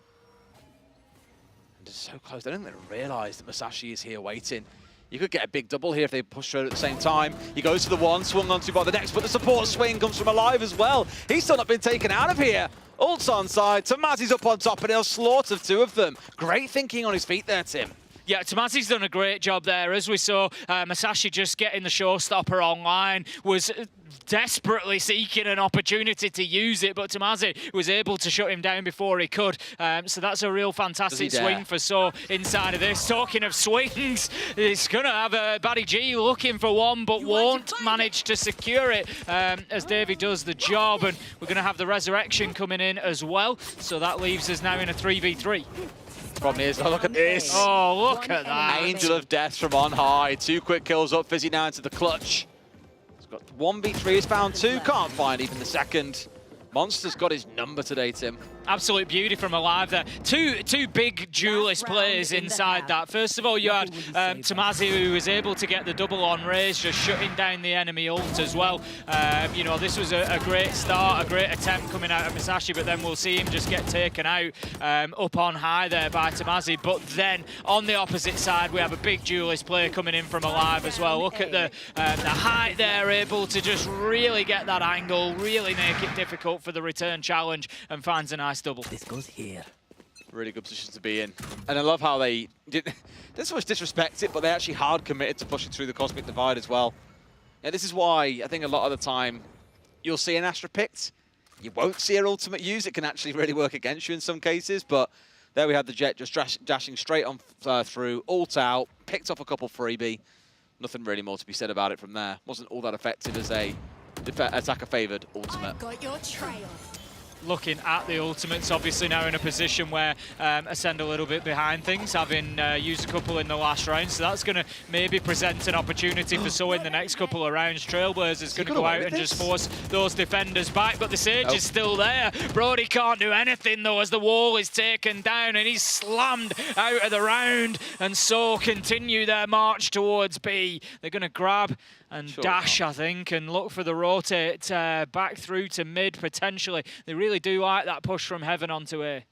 And it's so close. I don't think they realise that Masashi is here waiting. You could get a big double here if they push through at the same time. He goes for the one, swung onto by the next, but the support swing comes from Alive as well. He's still not been taken out of here. Ult's on side, Tamazi's up on top, and he'll slaughter 2 of them. Great thinking on his feet there, Tim. Yeah, Tamazi's done a great job there. As we saw, Masashi just getting the showstopper online was desperately seeking an opportunity to use it, but Tomazi was able to shut him down before he could. So that's a real fantastic swing for So inside of this. Talking of swings, he's going to have a Baddy G looking for one, but won't manage to secure it as Davey does the job. And we're going to have the resurrection coming in as well. So that leaves us now in a 3v3. Problem is, oh, look at this. Oh, look at that. Angel of Death from on high. 2 quick kills up. Fizzy now into the clutch. He's got 1v3. He's found 2. Can't find even the second. Monster's got his number today, Tim. Absolute beauty from Alive there. Two big duelist players inside that. First of all, you had Tomazi, who was able to get the double on Raze, just shutting down the enemy ult as well. You know, this was a great start, a great attempt coming out of Musashi, but then we'll see him just get taken out up on high there by Tomazi. But then on the opposite side, we have a big duelist player coming in from Alive as well. Look at the height there, able to just really get that angle, really make it difficult for the return challenge, and finds a nice double. This goes here. Really good position to be in. And I love how they didn't so much disrespect it, but they actually hard committed to pushing through the Cosmic Divide as well. Yeah, this is why I think a lot of the time you'll see an Astra picked. You won't see her ultimate use. It can actually really work against you in some cases, but there we had the Jet just dashing straight on through, ult out, picked off a couple freebie. Nothing really more to be said about it from there. Wasn't all that effective as a attacker-favoured ultimate. Got your trail. Looking at the ultimates, obviously now in a position where Ascend a little bit behind things, having used a couple in the last round, so that's going to maybe present an opportunity for So in the next couple of rounds. Trailblazers going to go out and just force those defenders back, but the Sage is still there. Brody can't do anything though as the wall is taken down and he's slammed out of the round, and So continue their march towards B. They're going to grab and dash, I think, and look for the rotate back through to mid, potentially. They really do like that push from Heaven onto A. I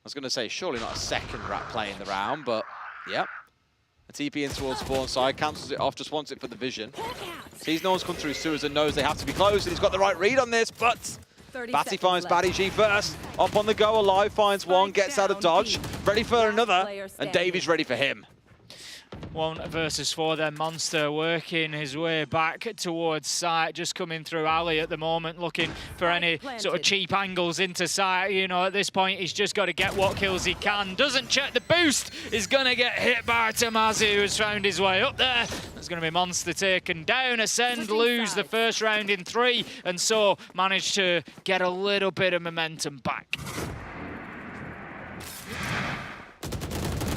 was going to say, surely not a second rat play in the round, but yep. A TP in towards spawn side, cancels it off, just wants it for the vision. Sees no one's come through sewers and knows they have to be close, and he's got the right read on this, but Batty finds Baddy G first. Up on the go, Alive finds one, gets out of dodge, ready for another, and Davey's ready for him. 1 versus 4 then. Monster working his way back towards site, just coming through alley at the moment, looking for any sort of cheap angles into site. You know, at this point he's just got to get what kills he can. Doesn't check the boost, is going to get hit by Tomazi, who's found his way up there. There's going to be Monster taken down. Ascend lose the first round in 3, and So managed to get a little bit of momentum back.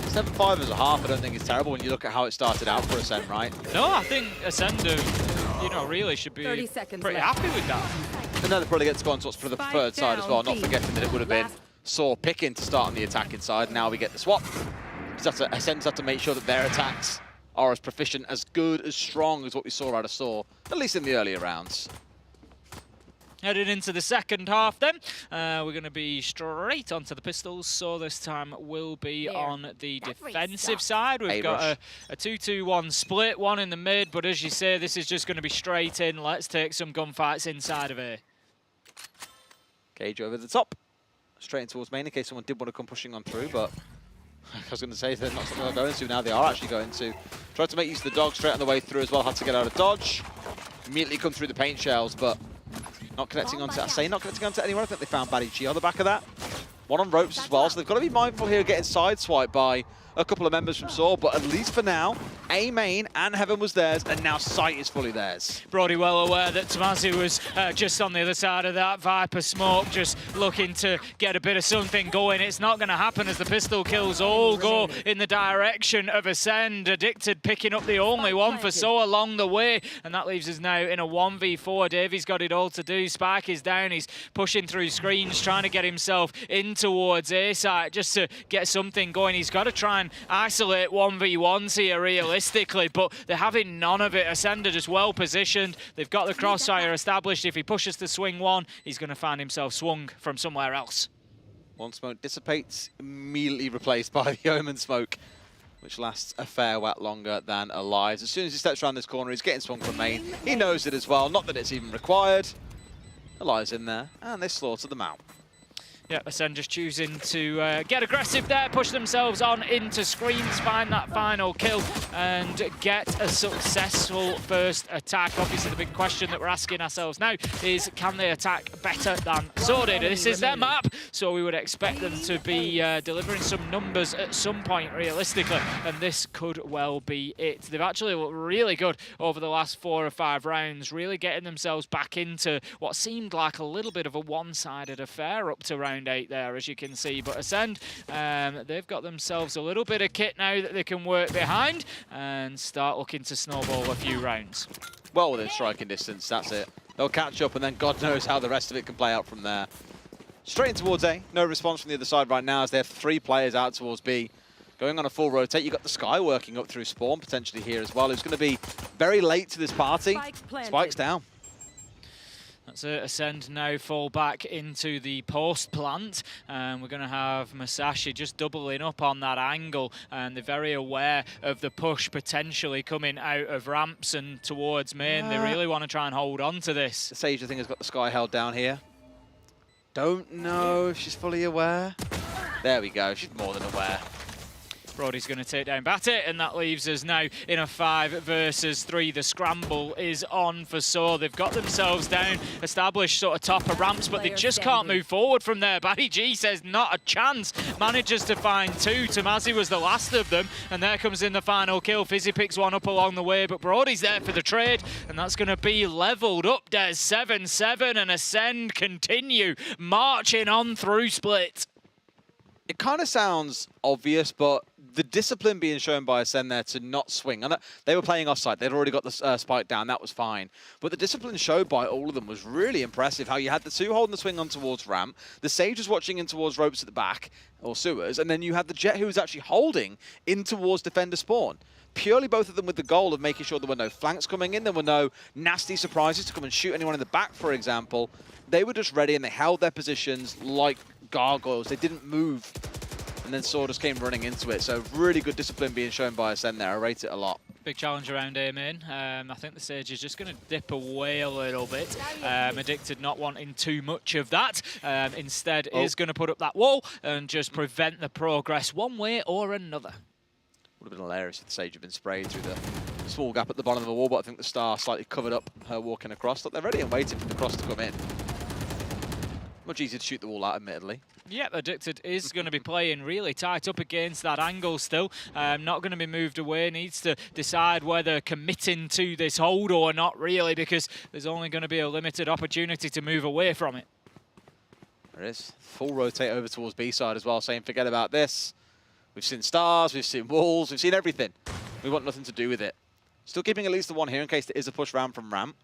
7-5 as a half, I don't think it's terrible when you look at how it started out for Ascend, right? No, I think Ascend, you know, really should be pretty happy with that. And then they probably get to go on for the preferred side as well, not forgetting that it would have been Saw picking to start on the attacking side. Now we get the swap. Ascend's have to make sure that their attacks are as proficient, as good, as strong as what we saw out of Saw, at least in the earlier rounds. Headed into the second half then, we're going to be straight onto the pistols, so this time will be on the defensive side. We've got a 2-2-1 split, one in the mid, but as you say, this is just going to be straight in. Let's take some gunfights inside of A. Cage over the top, straight in towards main in case someone did want to come pushing on through, but I was going to say they're not something they're going to. Now they are actually going to. Tried to make use of the dog straight on the way through as well, had to get out of dodge. Immediately come through the paint shells, but not connecting onto, not connecting onto anyone. I think they found Baddy G on the back of that. One on ropes as well, so they've got to be mindful here of getting sideswiped by a couple of members from Saw, but at least for now, A main and Heaven was theirs, and now Sight is fully theirs. Brody well aware that Tomazi was just on the other side of that Viper smoke, just looking to get a bit of something going. It's not going to happen as the pistol kills all go in the direction of Ascend. Addicted picking up the only one for So along the way, and that leaves us now in a 1v4. Davey's got it all to do. Spike is down, he's pushing through screens, trying to get himself in towards A site just to get something going. He's got to try and isolate 1v1s here realistically, but they're having none of it. Ascend are just well positioned. They've got the crossfire established. If he pushes to swing one, he's going to find himself swung from somewhere else. One smoke dissipates, immediately replaced by the Omen smoke, which lasts a fair whack longer than Alive's. As soon as he steps around this corner, he's getting swung from main. He knows it as well, not that it's even required. Alive's in there, and they slaughter them out. Yeah, Ascend just choosing to get aggressive there, push themselves on into screens, find that final kill, and get a successful first attack. Obviously, the big question that we're asking ourselves now is, can they attack better than Sword did? This is their map, so we would expect them to be delivering some numbers at some point, realistically, and this could well be it. They've actually looked really good over the last 4 or 5 rounds, really getting themselves back into what seemed like a little bit of a one-sided affair up to round 8 there, as you can see. But Ascend, they've got themselves a little bit of kit now that they can work behind and start looking to snowball a few rounds. Well within striking distance, that's it. They'll catch up, and then God knows how the rest of it can play out from there. Straight in towards A. No response from the other side right now as they have 3 players out towards B. Going on a full rotate, you've got the Sky working up through Spawn potentially here as well, who's going to be very late to this party. Spike's down. That's it. Ascend now fall back into the post plant, and we're going to have Masashi just doubling up on that angle, and they're very aware of the push potentially coming out of ramps and towards main. They really want to try and hold on to this. Sage, I think, has got the Sky held down here. Don't know if she's fully aware. There we go. She's more than aware. Brody's going to take down Batit, and that leaves us now in a 5 versus 3. The scramble is on for Saw. They've got themselves down, established sort of top of ramps, but they just can't move forward from there. Batty G says not a chance. Manages to find 2. Tamazi was the last of them, and there comes in the final kill. Fizzy picks one up along the way, but Brody's there for the trade, and that's going to be leveled up. There's 7-7, and Ascend continue marching on through split. It kind of sounds obvious, but the discipline being shown by Ascend there to not swing. And they were playing offside. They'd already got the spike down. That was fine. But the discipline showed by all of them was really impressive. How you had the 2 holding the swing on towards ramp. The Sage was watching in towards ropes at the back, or sewers. And then you had the Jet who was actually holding in towards defender spawn. Purely both of them with the goal of making sure there were no flanks coming in. There were no nasty surprises to come and shoot anyone in the back, for example. They were just ready and they held their positions like gargoyles. They didn't move. And then Saw just came running into it. So really good discipline being shown by Ascend there. I rate it a lot. Big challenge around A main. I think the Sage is just going to dip away a little bit. Addicted not wanting too much of that. Instead is going to put up that wall and just prevent the progress one way or another. Would have been hilarious if the Sage had been sprayed through the small gap at the bottom of the wall, but I think the Star slightly covered up her walking across. But they're ready and waiting for the cross to come in. Much easier to shoot the wall out, admittedly. Yep, Addicted is going to be playing really tight up against that angle still. Not going to be moved away. Needs to decide whether committing to this hold or not, really, because there's only going to be a limited opportunity to move away from it. There is. Full rotate over towards B side as well, saying forget about this. We've seen stars, we've seen walls, we've seen everything. We want nothing to do with it. Still keeping at least the 1 here in case there is a push round from ramp.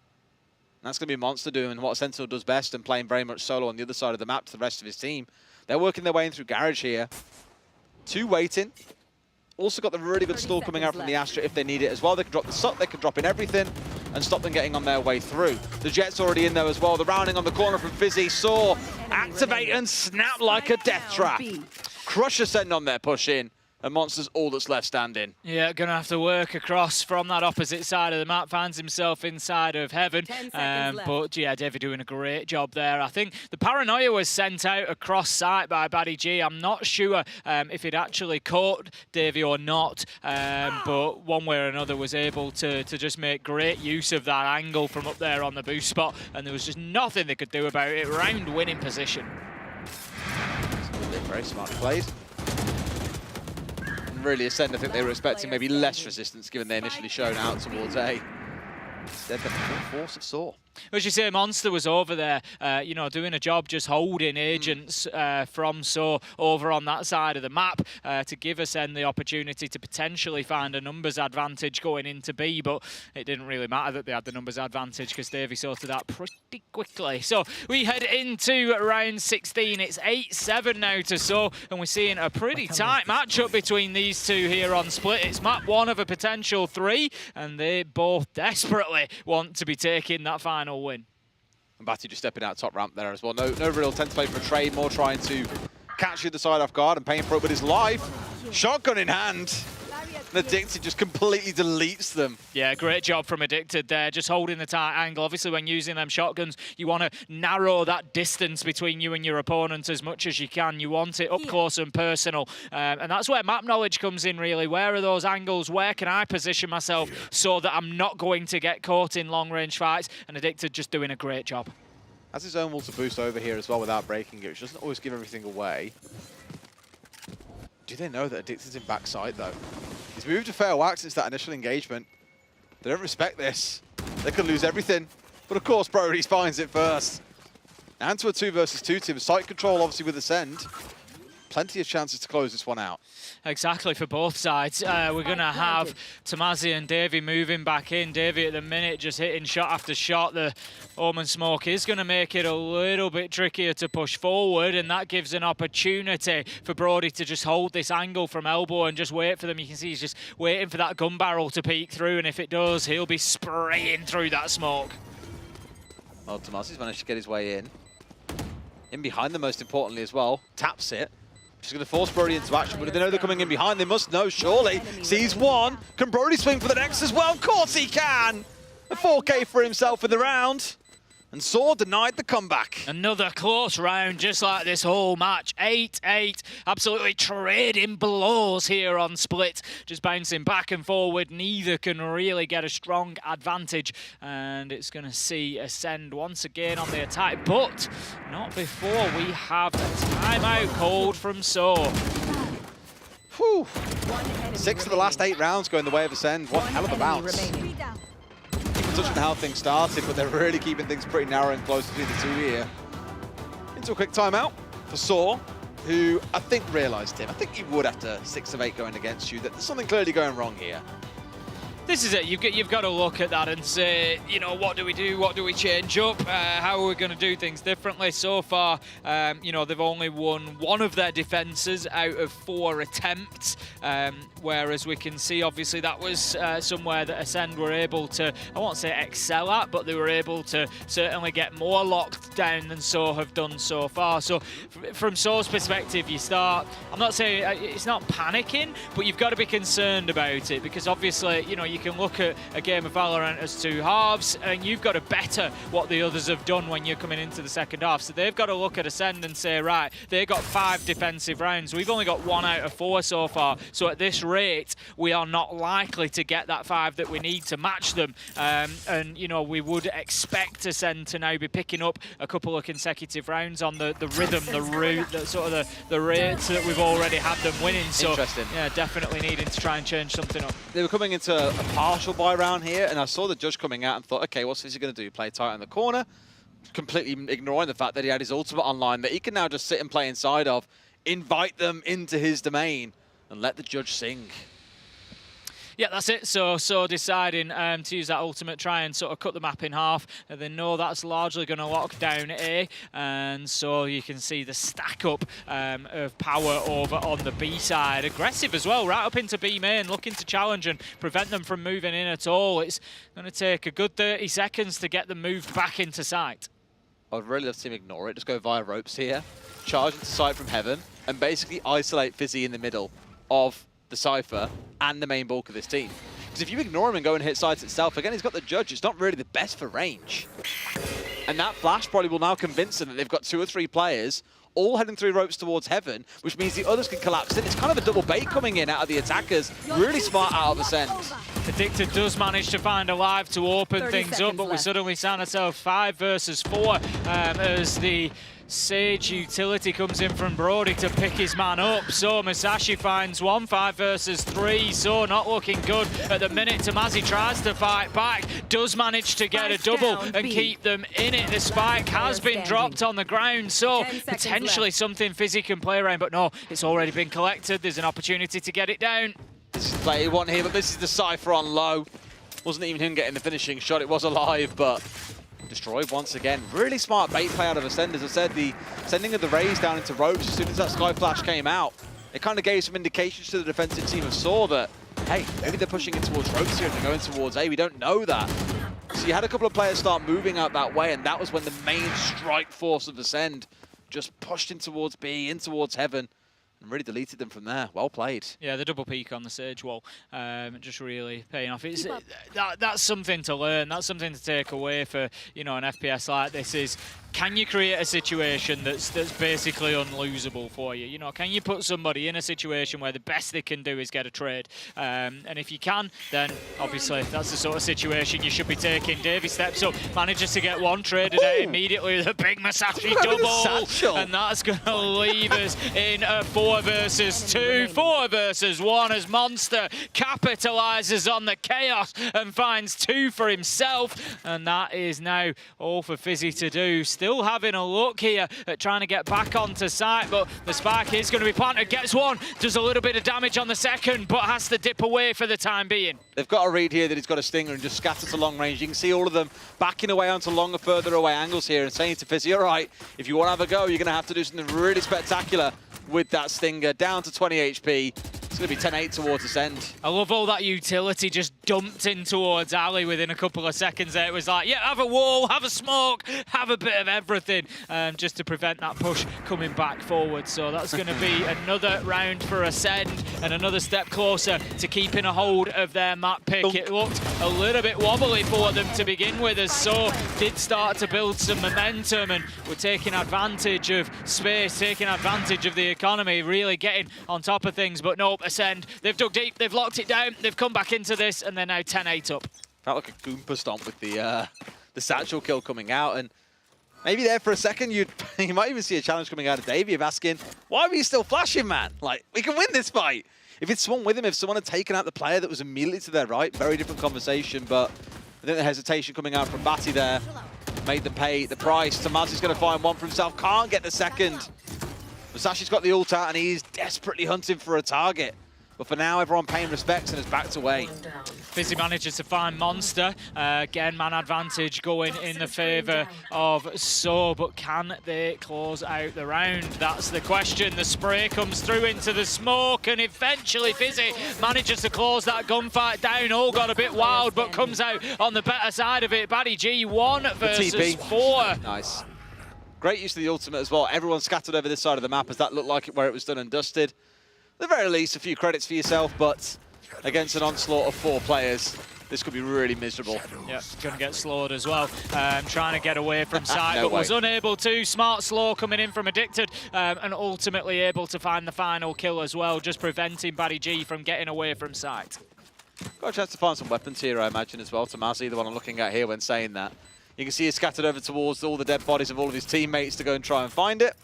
And that's going to be Monster doing what Sentinel does best and playing very much solo on the other side of the map to the rest of his team. They're working their way in through Garage here. 2 waiting. Also got the really good stall coming out from the Astra if they need it as well. They can drop the SUT, they can drop in everything and stop them getting on their way through. The Jet's already in there as well. The rounding on the corner from Fizzy. Saw activate and snap like a death trap. Crush Ascend on their push in. And Monster's all that's left standing. Yeah, going to have to work across from that opposite side of the map. Finds himself inside of heaven. But yeah, Davey doing a great job there. I think the Paranoia was sent out across site by Baddy G. I'm not sure if he'd actually caught Davey or not. But one way or another was able to just make great use of that angle from up there on the boost spot. And there was just nothing they could do about it. Round winning position. Very smartly played. Really Ascend, I think they were expecting maybe less resistance given they initially shown out towards A. Instead, the full force of Saw. As you say, Monster was over there, you know, doing a job just holding agents from Saw over on that side of the map to give Ascend the opportunity to potentially find a numbers advantage going into B, but it didn't really matter that they had the numbers advantage because Davey sorted that pretty quickly. So we head into round 16. It's 8-7 now to Saw, and we're seeing a pretty tight matchup between these two here on Split. It's map 1 of a potential 3, and they both desperately want to be taking that final win. And Batty just stepping out top ramp there as well. No real intent to play for a trade, more trying to catch the other side off guard and paying for it with his life. Shotgun in hand. And Addicted just completely deletes them. Yeah, great job from Addicted there, just holding the tight angle. Obviously, when using them shotguns, you want to narrow that distance between you and your opponent as much as you can. You want it up close and personal. And that's where map knowledge comes in, really. Where are those angles? Where can I position myself so that I'm not going to get caught in long-range fights? And Addicted just doing a great job. Has his own wall to boost over here as well without breaking it, which doesn't always give everything away. Do they know that Addicted's in backside, though? He's moved a fair whack since that initial engagement. They don't respect this. They could lose everything. But of course, Brody finds it first. And to a 2 versus 2 team. Site control, obviously, with Ascend. Plenty of chances to close this one out. Exactly, for both sides. We're going to have Tamazi and Davey moving back in. Davey at the minute just hitting shot after shot. The Omen smoke is going to make it a little bit trickier to push forward, and that gives an opportunity for Brody to just hold this angle from elbow and just wait for them. You can see he's just waiting for that gun barrel to peek through, and if it does, he'll be spraying through that smoke. Well, Tamazi's managed to get his way in. In behind them, most importantly, as well. Taps it. She's going to force Brody into action, but if they know they're coming in behind, they must know, surely. Sees one. Can Brody swing for the next as well? Of course he can! A 4K for himself in the round. And Saw denied the comeback. Another close round, just like this whole match. 8-8, absolutely trading blows here on Split. Just bouncing back and forward. Neither can really get a strong advantage. And it's going to see Ascend once again on the attack, but not before we have a timeout called from Saw. Whew. 6 of the last 8 rounds going the way of Ascend. One hell of a bounce. Touching how things started, but they're really keeping things pretty narrow and close between the two here. Into a quick timeout for Saw, who I think realised him. I think he would after 6 of 8 going against you, that there's something clearly going wrong here. This is it. You've got to look at that and say, you know, what do we do? What do we change up? How are we going to do things differently? So far, you know, they've only won 1 of their defences out of 4 attempts, whereas we can see, obviously, that was somewhere that Ascend were able to, I won't say excel at, but they were able to certainly get more locked down than Saw have done so far. So from Saw's perspective, you start, I'm not saying it's not panicking, but you've got to be concerned about it, because obviously, you know, you can look at a game of Valorant as 2 halves, and you've got to better what the others have done when you're coming into the second half. So they've got to look at Ascend and say, right, they got 5 defensive rounds. We've only got 1 out of 4 so far. So at this rate, we are not likely to get that 5 that we need to match them. And, you know, we would expect Ascend to now be picking up a couple of consecutive rounds on the rhythm, the route, the rates that we've already had them winning. So, interesting. Yeah, definitely needing to try and change something up. They were coming into a partial buy round here, and I saw the judge coming out and thought, okay, what's he going to do? Play tight in the corner, completely ignoring the fact that he had his ultimate online that he can now just sit and play inside of, invite them into his domain, and let the judge sing. Yeah, that's it. So deciding to use that ultimate, try and sort of cut the map in half. And they know that's largely going to lock down A. And so you can see the stack up of power over on the B side. Aggressive as well, right up into B main, looking to challenge and prevent them from moving in at all. It's going to take a good 30 seconds to get them moved back into sight. I'd really love to see him ignore it. Just go via ropes here, charge into sight from heaven, and basically isolate Fizzy in the middle of the Cypher and the main bulk of this team. Because if you ignore him and go and hit sites itself, again, he's got the judge. It's not really the best for range. And that flash probably will now convince them that they've got 2 or 3 players all heading through ropes towards heaven, which means the others can collapse in. It's kind of a double bait coming in out of the attackers. Really smart out of Ascend. Addicted does manage to find a live to open things up, but we suddenly find ourselves 5 versus 4 as the Sage utility comes in from Brody to pick his man up. So Musashi finds 1, 5 versus 3. So not looking good at the minute. Tamazi tries to fight back, does manage to get a double and keep them in it. The spike has been dropped on the ground, so potentially something Fizzy can play around, but no, it's already been collected. There's an opportunity to get it down. This is play 1 here, but this is the Cypher on low. Wasn't even him getting the finishing shot. It was alive, but destroyed once again. Really smart bait play out of Ascend. As I said, the sending of the rays down into ropes as soon as that Sky Flash came out, it kind of gave some indications to the defensive team of Saw that, hey, maybe they're pushing in towards ropes here and they're going towards A. We don't know that. So you had a couple of players start moving out that way, and that was when the main strike force of Ascend just pushed in towards B, in towards heaven. and really deleted them from there. Well played. Yeah, the double peak on the Sage wall, just really paying off. It's, that's something to learn. That's something to take away for, you know, an FPS like this is, can you create a situation that's basically unlosable for you? You know, can you put somebody in a situation where the best they can do is get a trade? And if you can, then obviously that's the sort of situation you should be taking. Davey steps up, manages to get one traded out immediately with a big Masashi double, and that's going to leave us in a 4 versus 2, 4 versus 1 as Monster capitalizes on the chaos and finds 2 for himself, and that is now all for Fizzy to do. Still having a look here at trying to get back onto site, but the spike is going to be planted. Gets one, does a little bit of damage on the second, but has to dip away for the time being. They've got a read here that he's got a stinger and just scatter to long range. You can see all of them backing away onto longer, further away angles here and saying to Fizzy, all right, if you want to have a go, you're going to have to do something really spectacular with that stinger. Down to 20 HP. It's going to be 10-8 towards Ascend. I love all that utility just dumped in towards Ali within a couple of seconds there. It was like, yeah, have a wall, have a smoke, have a bit of everything, just to prevent that push coming back forward. So that's going to be another round for Ascend and another step closer to keeping a hold of their map pick. It looked a little bit wobbly for them to begin with, as So did start to build some momentum and were taking advantage of space, taking advantage of the economy, really getting on top of things. But nope, Ascend, they've dug deep, they've locked it down, they've come back into this, and they're now 10-8 up. Felt like a Goomba stomp with the satchel kill coming out, and maybe there for a second you might even see a challenge coming out of Davey of asking, why were you still flashing, man? Like, we can win this fight. If it's swung with him, if someone had taken out the player that was immediately to their right, very different conversation, but I think the hesitation coming out from Batty there made them pay the price. Tamazi's going to find one for himself, can't get the second. Musashi's got the ult out and he's desperately hunting for a target. But for now, everyone paying respects and has backed away. Fizzy manages to find Monster. Again, man advantage going in the favour of So, but can they close out the round? That's the question. The spray comes through into the smoke, and eventually Fizzy manages to close that gunfight down. All got a bit wild, but comes out on the better side of it. Baddy G, 1 versus 4. Nice. Great use of the ultimate as well. Everyone scattered over this side of the map as that looked like it where it was done and dusted. At the very least, a few credits for yourself, but against an onslaught of 4 players, this could be really miserable. Yeah, going to get slowed as well. Trying to get away from site, but was unable to. Smart slow coming in from Addicted, and ultimately able to find the final kill as well, just preventing Baddy G from getting away from site. Got a chance to find some weapons here, I imagine, as well. Tamazi, the one I'm looking at here when saying that. You can see he's scattered over towards all the dead bodies of all of his teammates to go and try and find it.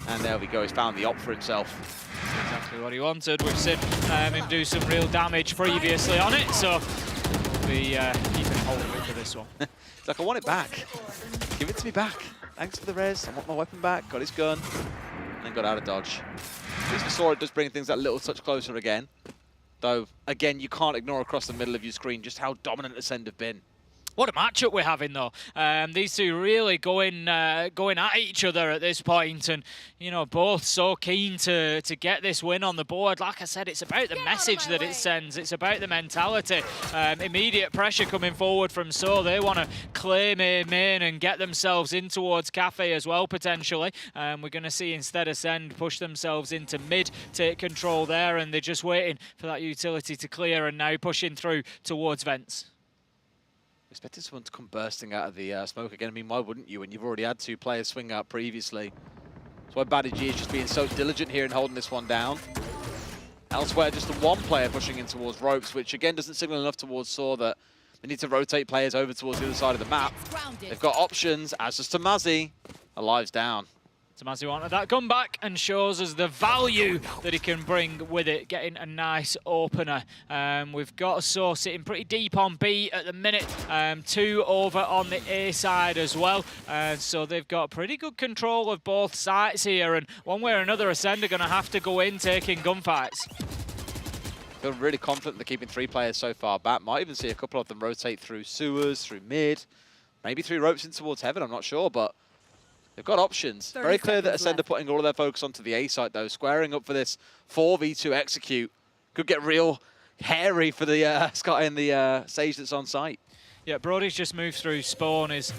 And there we go, he's found the op for himself. Exactly what he wanted. We've seen him do some real damage previously on it, so we'll be keeping hold of it for this one. It's like, I want it back. Give it to me back. Thanks for the res. I want my weapon back. Got his gun. And then got out of dodge. This Sora does bring things that little touch closer again. Though, again, you can't ignore across the middle of your screen just how dominant Ascend have been. What a matchup we're having, though. These two really going at each other at this point, and you know, both so keen to get this win on the board. Like I said, it's about the message that it sends. It's about the mentality. Immediate pressure coming forward from So. They want to claim A main and get themselves in towards Cafe as well, potentially. We're going to see instead Ascend push themselves into mid, take control there, and they're just waiting for that utility to clear, and now pushing through towards Vents. Expecting someone to come bursting out of the smoke again. I mean, why wouldn't you when you've already had 2 players swing out previously? That's why Baddy G is just being so diligent here and holding this one down. Elsewhere, just the 1 player pushing in towards ropes, which again doesn't signal enough towards Saw that they need to rotate players over towards the other side of the map. They've got options, as does Tamazi. Alive's down. Tamazi wanted that comeback and shows us the value that he can bring with it, getting a nice opener. We've got So sitting pretty deep on B at the minute, 2 over on the A side as well. So they've got pretty good control of both sides here, and one way or another, Ascend are going to have to go in taking gunfights. Feel really confident they're keeping 3 players so far back. Might even see a couple of them rotate through sewers, through mid, maybe through ropes in towards heaven, I'm not sure, but they've got options. Very clear that Ascend are putting all of their focus onto the A site, though. Squaring up for this 4v2 execute. Could get real hairy for the Scott and the Sage that's on site. Yeah, Brody's just moved through spawn. Is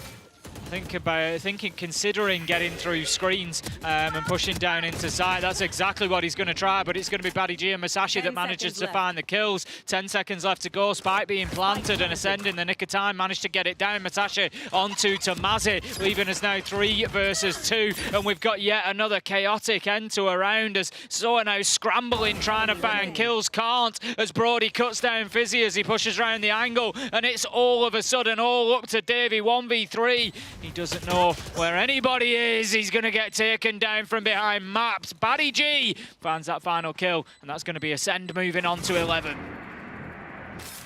Considering getting through screens and pushing down into side. That's exactly what he's going to try, but it's going to be Baddy G and Masashi that manages to find the kills. 10 seconds left to go. Spike being planted and Ascend in the nick of time managed to get it down. Masashi onto Tamazi, leaving us now 3 versus 2, and we've got yet another chaotic end to a round as Soa now scrambling, trying to find kills. Can't, as Brody cuts down Fizzy as he pushes around the angle, and it's all of a sudden all up to Davey 1v3. He doesn't know where anybody is. He's going to get taken down from behind maps. Baddy G finds that final kill, and that's going to be Ascend moving on to 11.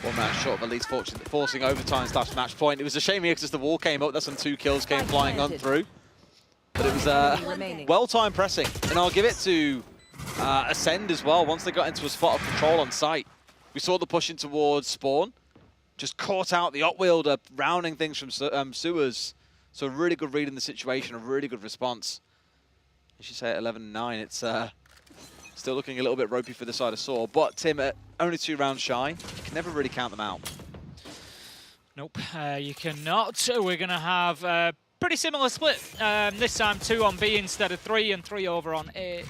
1 man short of Elite's forcing overtime / match point. It was a shame here because the wall came up, that's when 2 kills came flying on through. But it was well-timed pressing, and I'll give it to Ascend as well. Once they got into a spot of control on site, we saw the pushing towards spawn, just caught out the Opwielder, rounding things from sewers. So a really good read in the situation, a really good response. As you say, at 11-9, it's still looking a little bit ropey for the side of Saw. But Tim, only 2 rounds shy, you can never really count them out. Nope, you cannot. We're going to have pretty similar split. This time 2 on B instead of 3 and 3 over on A.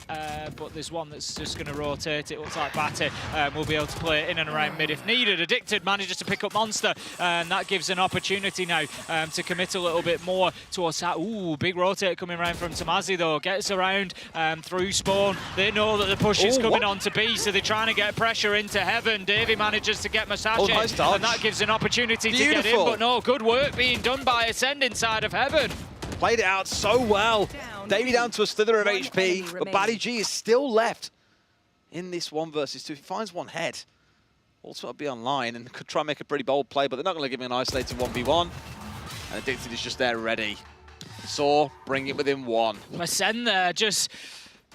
But there's one that's just going to rotate. It looks like Batty will be able to play in and around mid if needed. Addicted manages to pick up Monster, and that gives an opportunity now to commit a little bit more towards that. Ooh, big rotate coming around from Tamazi though. Gets around through spawn. They know that the push is coming on to B, so they're trying to get pressure into heaven. Davey manages to get Masashi, nice dodge. and that gives an opportunity to get in. But no, good work being done by Ascend inside of heaven. Played it out so well. Davey down to a slither of HP, but Baddy G is still left in this 1 versus 2. He finds 1 head. Also will be online and could try and make a pretty bold play, but they're not going to give him an isolated 1v1. And Addicted is just there ready. Saw, bring it within 1. Ascend there just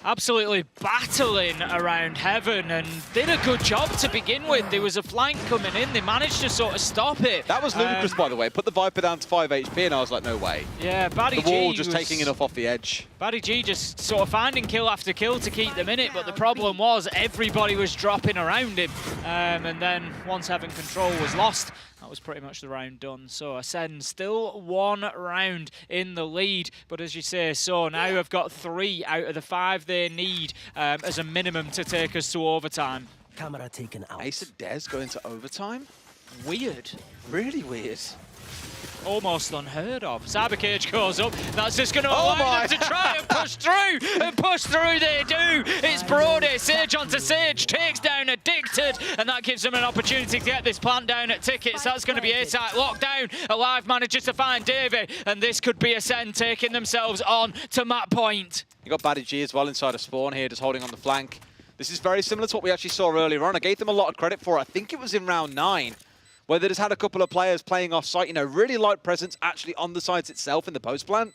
absolutely battling around heaven and did a good job to begin with. There was a flank coming in. They managed to sort of stop it. That was ludicrous, by the way. Put the Viper down to 5 HP and I was like, no way. Yeah, Baddy G the wall just taking enough off the edge. Baddy G just sort of finding kill after kill to keep them in it, but the problem was everybody was dropping around him. And then once Heaven control was lost, that was pretty much the round done. So Ascend still 1 round in the lead, but as you say, so now have got 3 out of the 5 they need as a minimum to take us to overtime. Camera taken out. Ace of Dez going to overtime? Weird. Really weird. Almost unheard of. Cyber Cage goes up. That's just going to allow them to try and push through. And push through they do. It's Brody. Sage onto Sage. Takes down Addicted. And that gives them an opportunity to get this plant down at Tickets. That's going to be A-site lockdown. Alive manages to find Davey. And this could be Ascend taking themselves on to map point. You got Baddy G as well inside of spawn here, just holding on the flank. This is very similar to what we actually saw earlier on. I gave them a lot of credit for it. I think it was in round 9. Where they just had a couple of players playing off-site, you know, really light presence actually on the sites itself in the post-plant.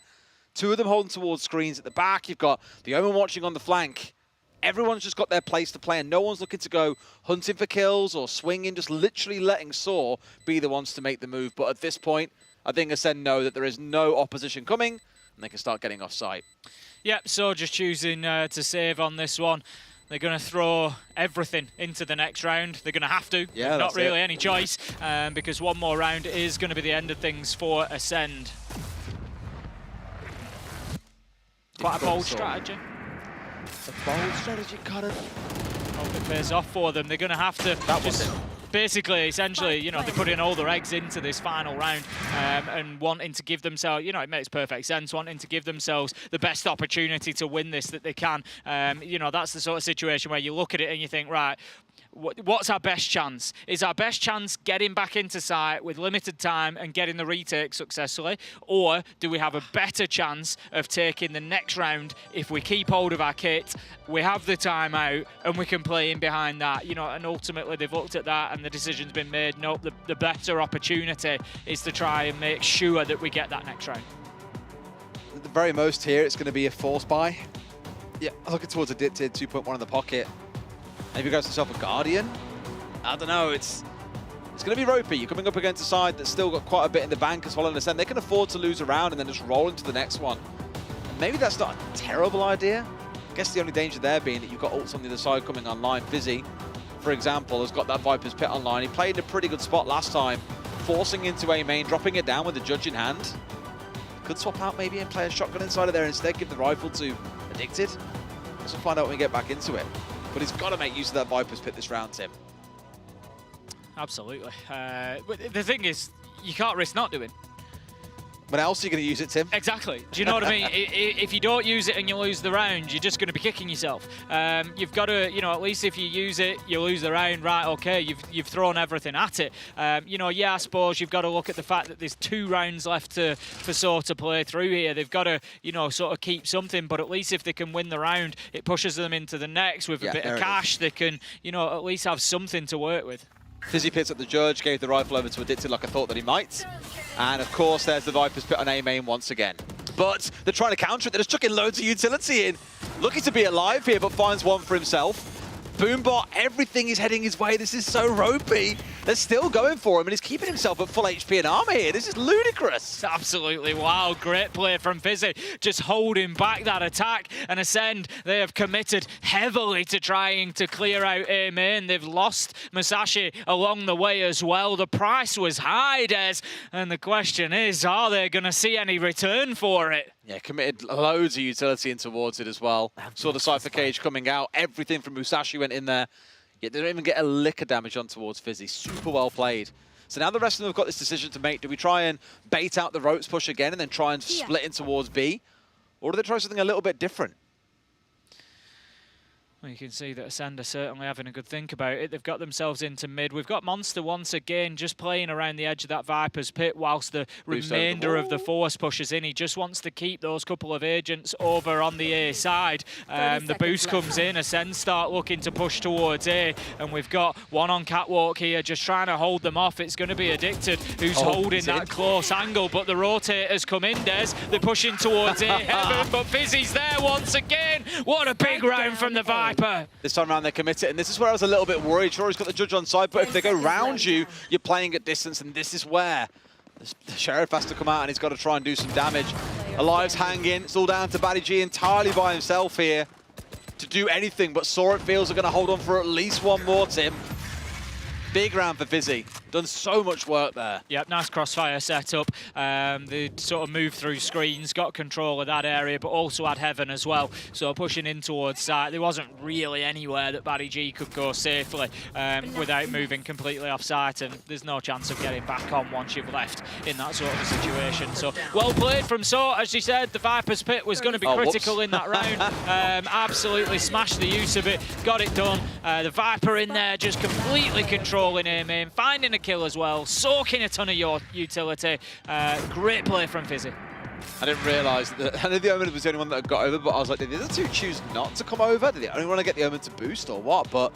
2 of them holding towards screens at the back. You've got the Omen watching on the flank. Everyone's just got their place to play, and no one's looking to go hunting for kills or swinging, just literally letting Saw be the ones to make the move. But at this point, I think Ascend know that there is no opposition coming, and they can start getting off-site. Yep, so just choosing to save on this one. They're going to throw everything into the next round. They're going to have to. Yeah, not really any choice, because 1 more round is going to be the end of things for Ascend. Quite a bold strategy. A bold strategy, Cutter. Hope it pays off for them. They're going to have to basically, essentially, you know, they're putting all their eggs into this final round and wanting to give themselves, you know, it makes perfect sense, wanting to give themselves the best opportunity to win this that they can. You know, that's the sort of situation where you look at it and you think, right, what's our best chance? Is our best chance getting back into site with limited time and getting the retake successfully? Or do we have a better chance of taking the next round if we keep hold of our kit, we have the time out, and we can play in behind that? You know, and ultimately they've looked at that and the decision's been made. Nope, the better opportunity is to try and make sure that we get that next round. At the very most here, it's going to be a force buy. Yeah, looking towards Addicted, 2.1 in the pocket. Maybe goes himself a Guardian. I don't know. It's going to be ropey. You're coming up against a side that's still got quite a bit in the bank as well. And they can afford to lose a round and then just roll into the next one. And maybe that's not a terrible idea. I guess the only danger there being that you've got ults on the other side coming online. Fizzy, for example, has got that Viper's Pit online. He played in a pretty good spot last time, forcing into A main, dropping it down with the Judge in hand. Could swap out maybe and play a shotgun inside of there instead, give the rifle to Addicted. We'll find out when we get back into it. But he's got to make use of that Viper's Pit this round, Tim. Absolutely. But the thing is, you can't risk not doing. When else are you going to use it, Tim? Exactly. Do you know what I mean? If you don't use it and you lose the round, you're just going to be kicking yourself. You've got to, you know, at least if you use it, you lose the round, right, okay, you've thrown everything at it. You know, yeah, I suppose you've got to look at the fact that there's 2 rounds left for SoaR to play through here. They've got to, you know, sort of keep something, but at least if they can win the round, it pushes them into the next with a bit of cash. They can, you know, at least have something to work with. Fizzy picks up the Judge, gave the rifle over to Addicted like I thought that he might. And of course, there's the Viper's Pit on A main once again. But they're trying to counter it. They're just chucking loads of utility in. Looking to be alive here, but finds one for himself. Boombot, everything is heading his way. This is so ropey. They're still going for him, and he's keeping himself at full HP and armor here. This is ludicrous. Absolutely wow. Great play from Fizzy. Just holding back that attack. And Ascend, they have committed heavily to trying to clear out A main. They've lost Musashi along the way as well. The price was high, Des. And the question is, are they going to see any return for it? Yeah, committed loads of utility in towards it as well. Saw the Cypher Cage coming out. Everything from Musashi went in there. Yet they don't even get a lick of damage on towards Fizzy. Super well played. So now the rest of them have got this decision to make. Do we try and bait out the ropes push again and then try and split in towards B? Or do they try something a little bit different? Well, you can see that Ascend are certainly having a good think about it. They've got themselves into mid. We've got Monster once again just playing around the edge of that Viper's Pit whilst the remainder of the force pushes in. He just wants to keep those couple of agents over on the A side. The boost comes in. Ascend start looking to push towards A. And we've got one on Catwalk here just trying to hold them off. It's going to be Addicted who's holding that close angle. But the rotators come in, Des. They're pushing towards A heaven. But Fizzy's there once again. What a big round from the Viper. This time around they commit it, and this is where I was a little bit worried. Sure, he's got the Judge on side, but if they go round you, you're playing at distance, and this is where the Sheriff has to come out and he's got to try and do some damage. Alive's hanging. It's all down to Batty G entirely by himself here to do anything, but SoaR, it feels, are going to hold on for at least one more, Tim. Big round for Fizzy. Done so much work there. Yep, nice crossfire setup. They sort of moved through screens, got control of that area, but also had Heaven as well. So pushing in towards site. There wasn't really anywhere that Batty G could go safely without moving completely off site, and there's no chance of getting back on once you've left in that sort of a situation. So well played from SoaR. As you said, the Viper's Pit was going to be critical in that round. Absolutely smashed the use of it, got it done. The Viper in there just completely controlled A main, finding a kill as well, soaking a ton of your utility. Great play from Fizzy. I didn't realise that. I knew the Omen was the only one that had got over, but I was like, did the other two choose not to come over? Did they only want to get the Omen to boost or what? But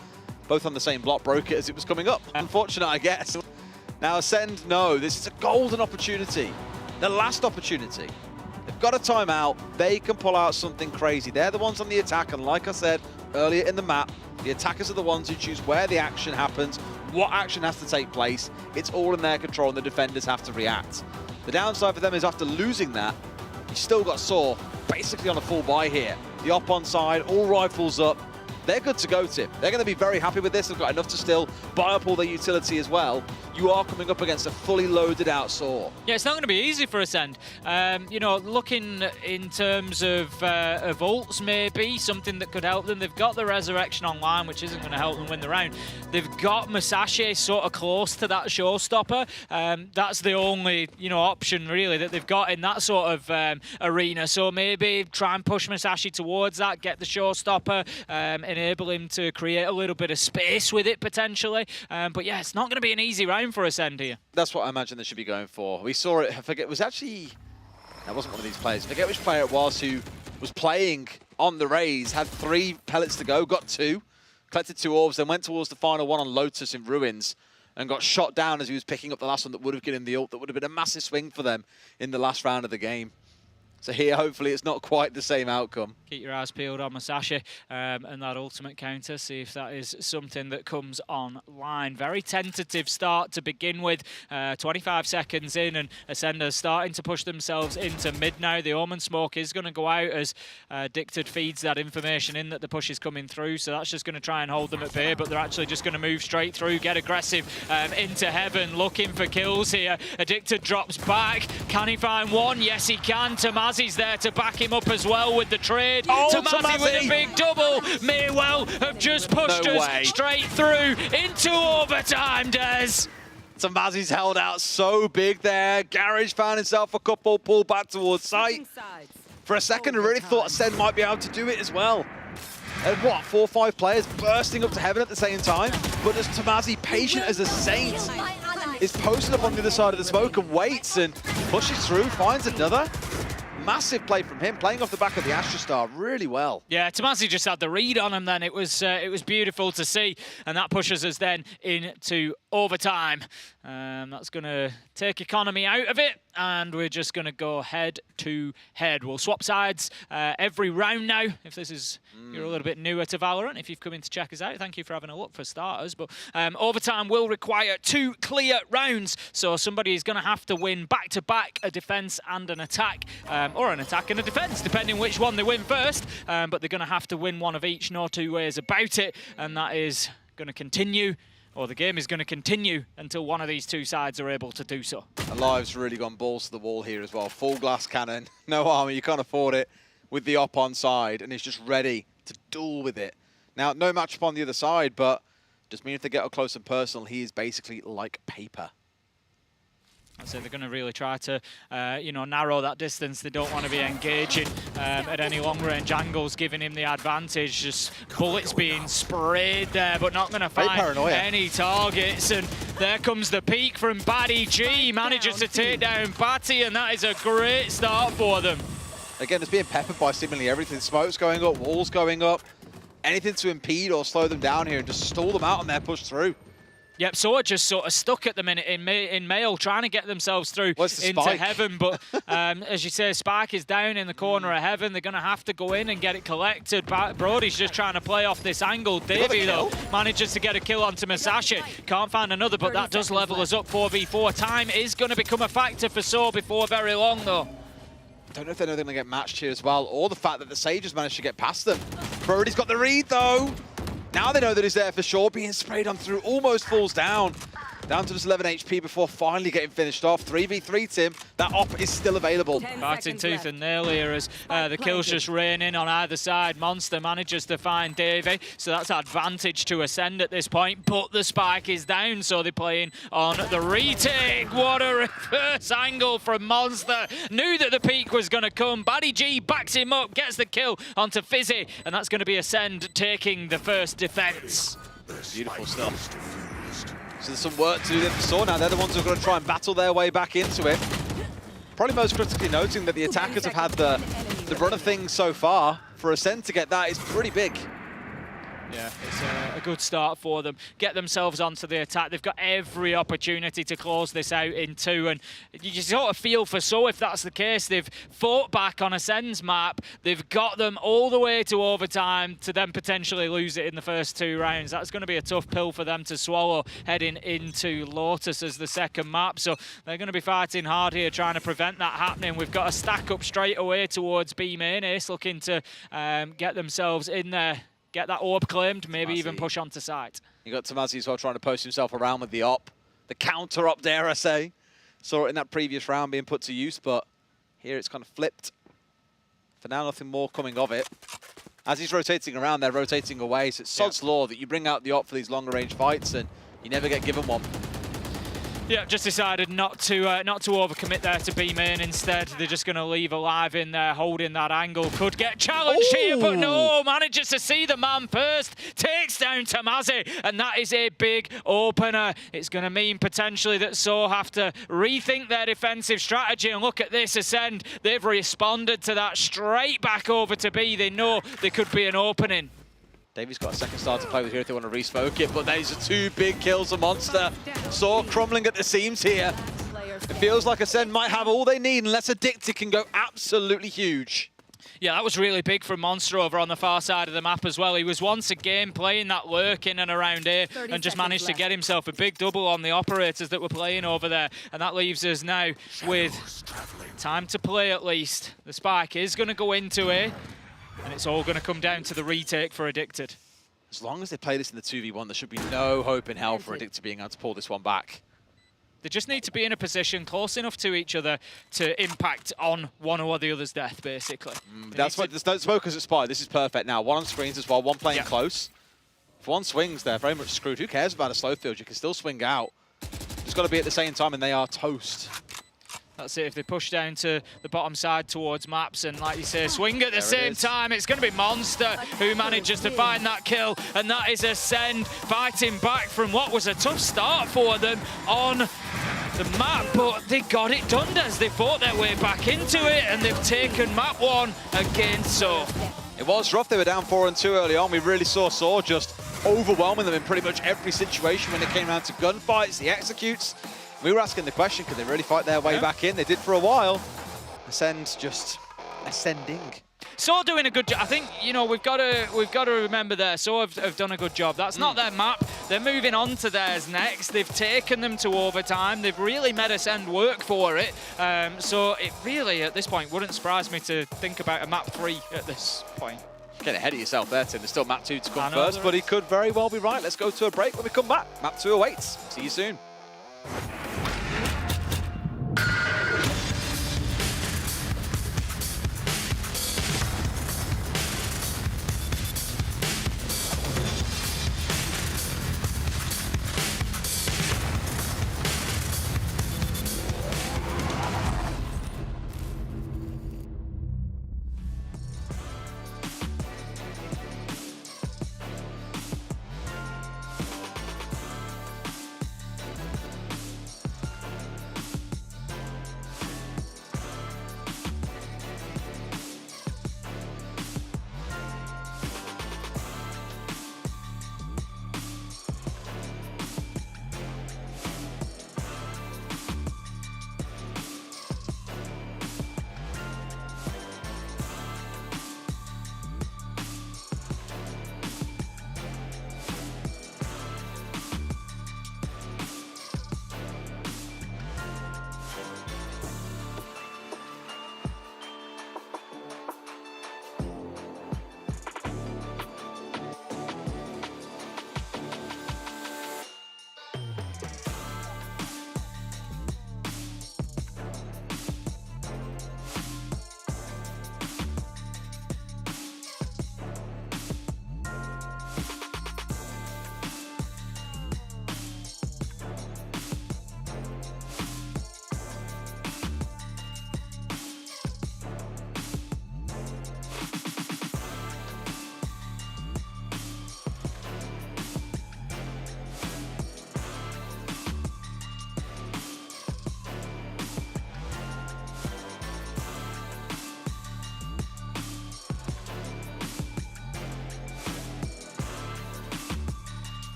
both on the same block broke it as it was coming up. Unfortunate, I guess. Now Ascend, no, this is a golden opportunity. The last opportunity. They've got a timeout. They can pull out something crazy. They're the ones on the attack, and like I said earlier in the map, the attackers are the ones who choose where the action happens, what action has to take place. It's all in their control, and the defenders have to react. The downside for them is after losing that, you still got SoaR basically on a full buy here. The op on side, all rifles up. They're good to go, Tim. They're going to be very happy with this. They've got enough to still buy up all their utility as well. You are coming up against a fully loaded out SoaR. Yeah, it's not going to be easy for Ascend. You know, looking in terms of ults, maybe something that could help them. They've got the Resurrection online, which isn't going to help them win the round. They've got Musashi sort of close to that showstopper. That's the only, you know, option really that they've got in that sort of arena. So maybe try and push Musashi towards that, get the showstopper, enable him to create a little bit of space with it potentially. But yeah, it's not going to be an easy round for Ascend here. That's what I imagine they should be going for. We saw it, I forget, it was actually, that wasn't one of these players. I forget which player it was who was playing on the Rays, had 3 pellets to go, got 2, collected 2 orbs, then went towards the final one on Lotus in Ruins and got shot down as he was picking up the last one that would have given him the ult. That would have been a massive swing for them in the last round of the game. So here, hopefully, it's not quite the same outcome. Keep your eyes peeled on Masashi and that ultimate counter. See if that is something that comes online. Very tentative start to begin with. 25 seconds in, and Ascender starting to push themselves into mid now. The Omen smoke is going to go out as Dicted feeds that information in that the push is coming through. So that's just going to try and hold them at bay, but they're actually just going to move straight through, get aggressive into heaven, looking for kills here. Addicted drops back. Can he find one? Yes, he can. Tamazi's there to back him up as well with the trade. Oh, Tamazi with a big double. May well have just pushed us straight through into overtime, Des. Tamazi's held out so big there. Garage found himself a couple, pulled back towards site. For a second, I really thought Ascend might be able to do it as well. And what, 4 or 5 players bursting up to heaven at the same time? But just Tamazi, patient as a saint, is posted up on the other side of the smoke and waits and pushes through, finds another. Massive play from him, playing off the back of the Astra Star really well. Yeah, Tamazi just had the read on him then. It was beautiful to see, and that pushes us then into overtime. That's going to take economy out of it, and we're just going to go head to head. We'll swap sides every round now. If this is you're a little bit newer to Valorant, if you've come in to check us out, thank you for having a look for starters. But overtime will require 2 clear rounds, so somebody is going to have to win back-to-back a defense and an attack, or an attack and a defense, depending which one they win first. But they're going to have to win one of each, no two ways about it, and that is going to continue. Or the game is going to continue until one of these two sides are able to do so. Alive's really gone balls to the wall here as well. Full glass cannon, no armor, you can't afford it, with the op on side, and he's just ready to duel with it. Now, no matchup on the other side, but just mean if they get up close and personal, he is basically like paper. So they're going to really try to, narrow that distance. They don't want to be engaging at any long-range angles, giving him the advantage. Just bullets being sprayed there, but not going to find any targets. And there comes the peak from Batty G. Manages to take down Batty, and that is a great start for them. Again, it's being peppered by seemingly everything. Smoke's going up, walls going up. Anything to impede or slow them down here and just stall them out on their push through. Yep, so just sort of stuck at the minute in Mail, trying to get themselves through into heaven. But as you say, Spike is down in the corner of heaven. They're going to have to go in and get it collected. Brody's just trying to play off this angle. Davey, though, manages to get a kill onto Masashi. Can't find another, but that does level us up 4v4. Time is going to become a factor for So before very long, though. Don't know if they're going to get matched here as well, or the fact that the Sages managed to get past them. Brody's got the read, though. Now they know that he's there for sure, being sprayed on through, almost falls down. Down to just 11 HP before finally getting finished off. 3v3, Tim. That op is still available. Fighting tooth and nail here as the kills just rain in on either side. Monster manages to find Davey, so that's advantage to Ascend at this point, but the spike is down, so they're playing on the retake. What a reverse angle from Monster. Knew that the peak was going to come. Batty G backs him up, gets the kill onto Fizzy, and that's going to be Ascend taking the first defense. Beautiful stuff. So there's some work to do there for Saw now. They're the ones who are going to try and battle their way back into it. Probably most critically noting that the attackers have had the run of things so far. For Ascend to get that is pretty big. Yeah, it's a good start for them. Get themselves onto the attack. They've got every opportunity to close this out in 2, and you just sort of feel for So if that's the case. They've fought back on Ascend's map. They've got them all the way to overtime to then potentially lose it in the first 2 rounds. That's going to be a tough pill for them to swallow heading into Lotus as the second map. So they're going to be fighting hard here, trying to prevent that happening. We've got a stack up straight away towards B main. Ace looking to get themselves in there. Get that orb claimed, maybe even push onto site. You got Tamazi as well trying to post himself around with the op. The counter op, dare I say. Saw it in that previous round being put to use, but here it's kind of flipped. For now, nothing more coming of it. As he's rotating around, they're rotating away, so it's sod's law that you bring out the op for these longer range fights and you never get given one. Yeah, just decided not to overcommit there to B main. Instead, they're just going to leave Alive in there, holding that angle. Could get challenged here, but no, manages to see the man first. Takes down Tamazi, and that is a big opener. It's going to mean potentially that So have to rethink their defensive strategy. And look at this, Ascend. They've responded to that straight back over to B. They know there could be an opening. Davey's got a second star to play with here if they want to re-smoke it, but these are 2 big kills of Monster. Saw crumbling at the seams here. It feels like Ascend might have all they need unless Addicted can go absolutely huge. Yeah, that was really big from Monster over on the far side of the map as well. He was once again playing that lurk in and around here and just managed to get himself a big double on the operators that were playing over there. And that leaves us now with time to play at least. The spike is going to go into it, and it's all going to come down to the retake for Addicted. As long as they play this in the 2v1, there should be no hope in hell for Addicted being able to pull this one back. They just need to be in a position close enough to each other to impact on one or the other's death, basically. That's what there's no smokers at Spy. This is perfect now. One on screens as well, one playing close. If one swings, they're very much screwed. Who cares about a slow field? You can still swing out. Just got to be at the same time, and they are toast. That's it. If they push down to the bottom side towards maps and, like you say, swing at the same time, it's going to be Monster who manages to find that kill. And that is Ascend fighting back from what was a tough start for them on the map. But they got it done as they fought their way back into it, and they've taken map 1 again. So it was rough. They were down 4-2 early on. We really saw Saw just overwhelming them in pretty much every situation when it came down to gunfights, the executes. We were asking the question, could they really fight their way back in? They did for a while. Ascend just ascending. So doing a good job. I think, you know, we've got to remember there. So have done a good job. That's not their map. They're moving on to theirs next. They've taken them to overtime. They've really made Ascend work for it. So it really, at this point, wouldn't surprise me to think about a map 3 at this point. Get ahead of yourself there, Tim. There's still map 2 to come first, but he could very well be right. Let's go to a break. When we come back, map 2 awaits. See you soon.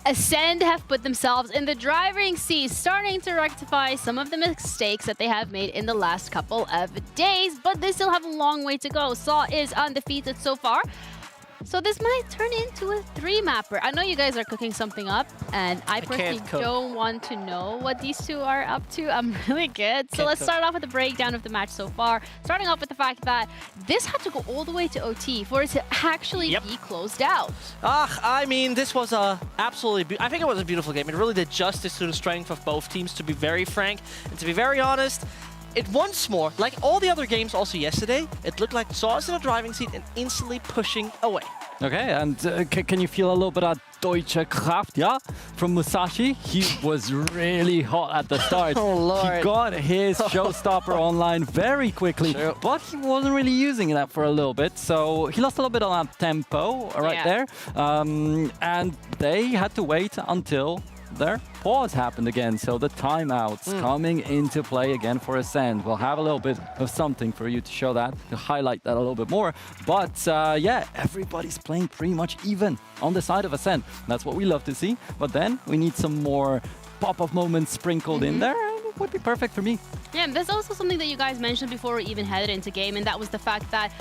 Ascend have put themselves in the driving seat, starting to rectify some of the mistakes that they have made in the last couple of days, but they still have a long way to go. Saw is undefeated so far. So this might turn into a 3-mapper. I know you guys are cooking something up, and I personally don't want to know what these two are up to. I'm really good. So let's start off with a breakdown of the match so far. Starting off with the fact that this had to go all the way to OT for it to actually be closed out. I mean, this was a absolutely... I think it was a beautiful game. It really did justice to the strength of both teams, to be very frank. And to be very honest, it once more, like all the other games also yesterday, it looked like Saw is in a driving seat and instantly pushing away. Okay, and can you feel a little bit of Deutsche Kraft, yeah? From Musashi, he was really hot at the start. Oh, Lord. He got his showstopper online very quickly, but he wasn't really using that for a little bit, so he lost a little bit on that tempo right there. And they had to wait until their pause happened again, so the timeouts coming into play again for Ascend. We'll have a little bit of something for you to show that, to highlight that a little bit more. But yeah, everybody's playing pretty much even on the side of Ascend. That's what we love to see. But then we need some more pop-up moments sprinkled in there, and it would be perfect for me. Yeah, and there's also something that you guys mentioned before we even headed into game, and that was the fact that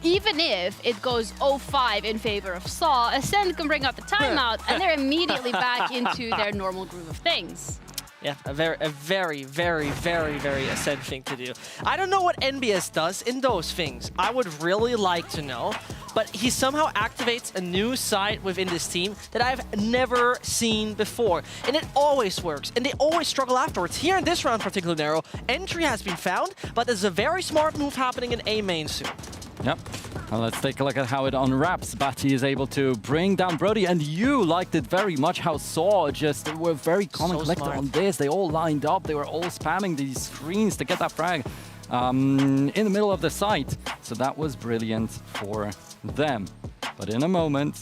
even if it goes 0-5 in favor of Saw, Ascend can bring up the timeout, and they're immediately back into their normal groove of things. Yeah, a very Ascend thing to do. I don't know what NBS does in those things. I would really like to know. But he somehow activates a new side within this team that I've never seen before. And it always works. And they always struggle afterwards. Here in this round particularly narrow, entry has been found, but there's a very smart move happening in A main soon. Yep. Well, let's take a look at how it unwraps. Batty is able to bring down Brody, and you liked it very much how Saw just were very calm and collected on this. They all lined up. They were all spamming these screens to get that frag in the middle of the site. So that was brilliant for them. But in a moment,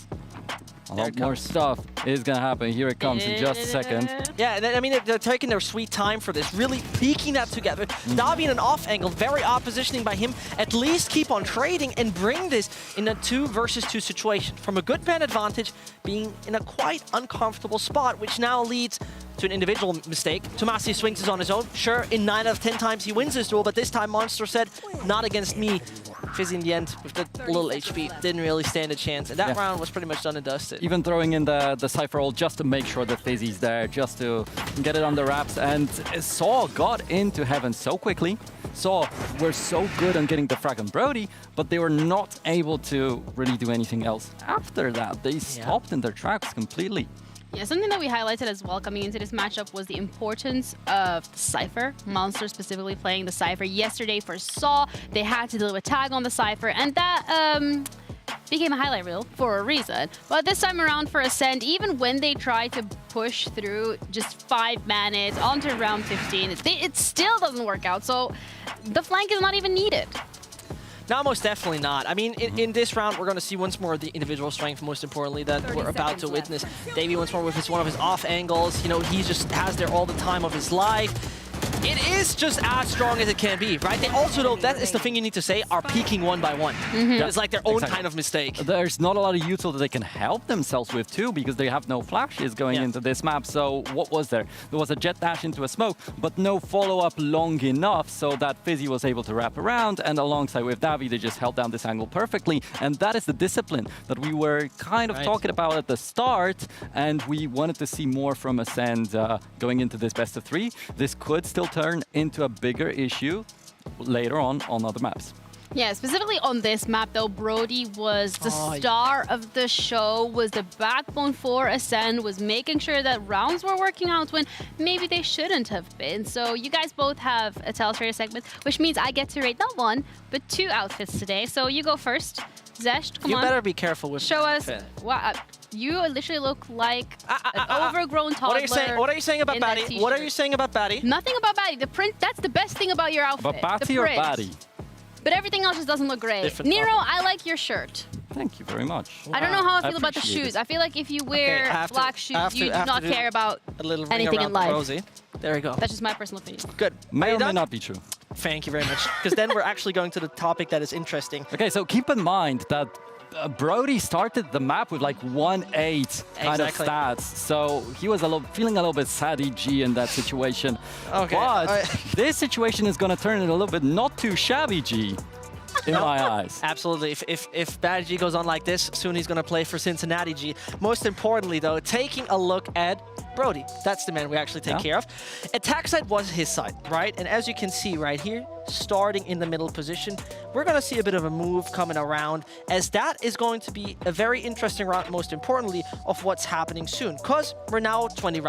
a lot more stuff is going to happen. Here it comes in just a second. Yeah, I mean, they're taking their sweet time for this, really peeking that together. Davi in an off angle, very odd positioning by him. At least keep on trading and bring this in a 2 versus 2 situation. From a good man advantage, being in a quite uncomfortable spot, which now leads to an individual mistake. Tomasi swings is on his own. Sure, in 9 out of 10 times he wins this duel, but this time Monster said, not against me. Fizzy in the end, with the little HP, didn't really stand a chance. And that round was pretty much done and dusted. Even throwing in the Cypher ult just to make sure that Fizzy's there, just to get it on the wraps. And Saw got into heaven so quickly. Saw were so good on getting the frag on Brody, but they were not able to really do anything else after that. They stopped in their tracks completely. Yeah, something that we highlighted as well coming into this matchup was the importance of the Cypher. Monster specifically playing the Cypher yesterday for Saw. They had to deal with tag on the Cypher, and that became a highlight reel for a reason. But this time around for Ascend, even when they try to push through just 5 minutes onto round 15, it still doesn't work out. So the flank is not even needed. No, most definitely not. I mean, in this round, we're going to see once more the individual strength, most importantly, that we're about to witness. Davey once more with one of his off angles. You know, he just has there all the time of his life. It is just as strong as it can be, right? They also, though, that is the thing you need to say, are peaking one by one. It's like their own kind of mistake. There's not a lot of util that they can help themselves with, too, because they have no flashes going into this map. So what was there? There was a jet dash into a smoke, but no follow-up long enough so that Fizzy was able to wrap around. And alongside with Davi, they just held down this angle perfectly. And that is the discipline that we were kind of talking about at the start. And we wanted to see more from Ascend going into this best of 3. This could still turn into a bigger issue later on other maps. Yeah, specifically on this map, though, Brody was the star of the show, was the backbone for Ascend, was making sure that rounds were working out when maybe they shouldn't have been. So you guys both have a Tellstrader segment, which means I get to rate not 1, but 2 outfits today. So you go first. Zesht, come on. You better be careful with Show us. You literally look like an overgrown toddler. What are you saying about Batty? What are you saying about Batty? Nothing about Batty. The print, that's the best thing about your outfit. But Batty or Batty? But everything else just doesn't look great. Different Nero, problem. I like your shirt. Thank you very much. I don't know how I feel about the shoes. I feel like if you wear black shoes, you do not care about anything in life. Rosie. There we go. That's just my personal opinion. Good. May or may not be true. Thank you very much. Because then we're actually going to the topic that is interesting. Okay, so keep in mind that Brody started the map with like 1-8 kind of stats, so he was feeling a little bit saddy G in that situation. Okay. But this situation is going to turn it a little bit not too shabby G. In my eyes. Absolutely. If Bad G goes on like this, soon he's going to play for Cincinnati G. Most importantly, though, taking a look at Brody. That's the man we actually take care of. Attack side was his side, right? And as you can see right here, starting in the middle position, we're going to see a bit of a move coming around, as that is going to be a very interesting round, most importantly, of what's happening soon. Because we're now 20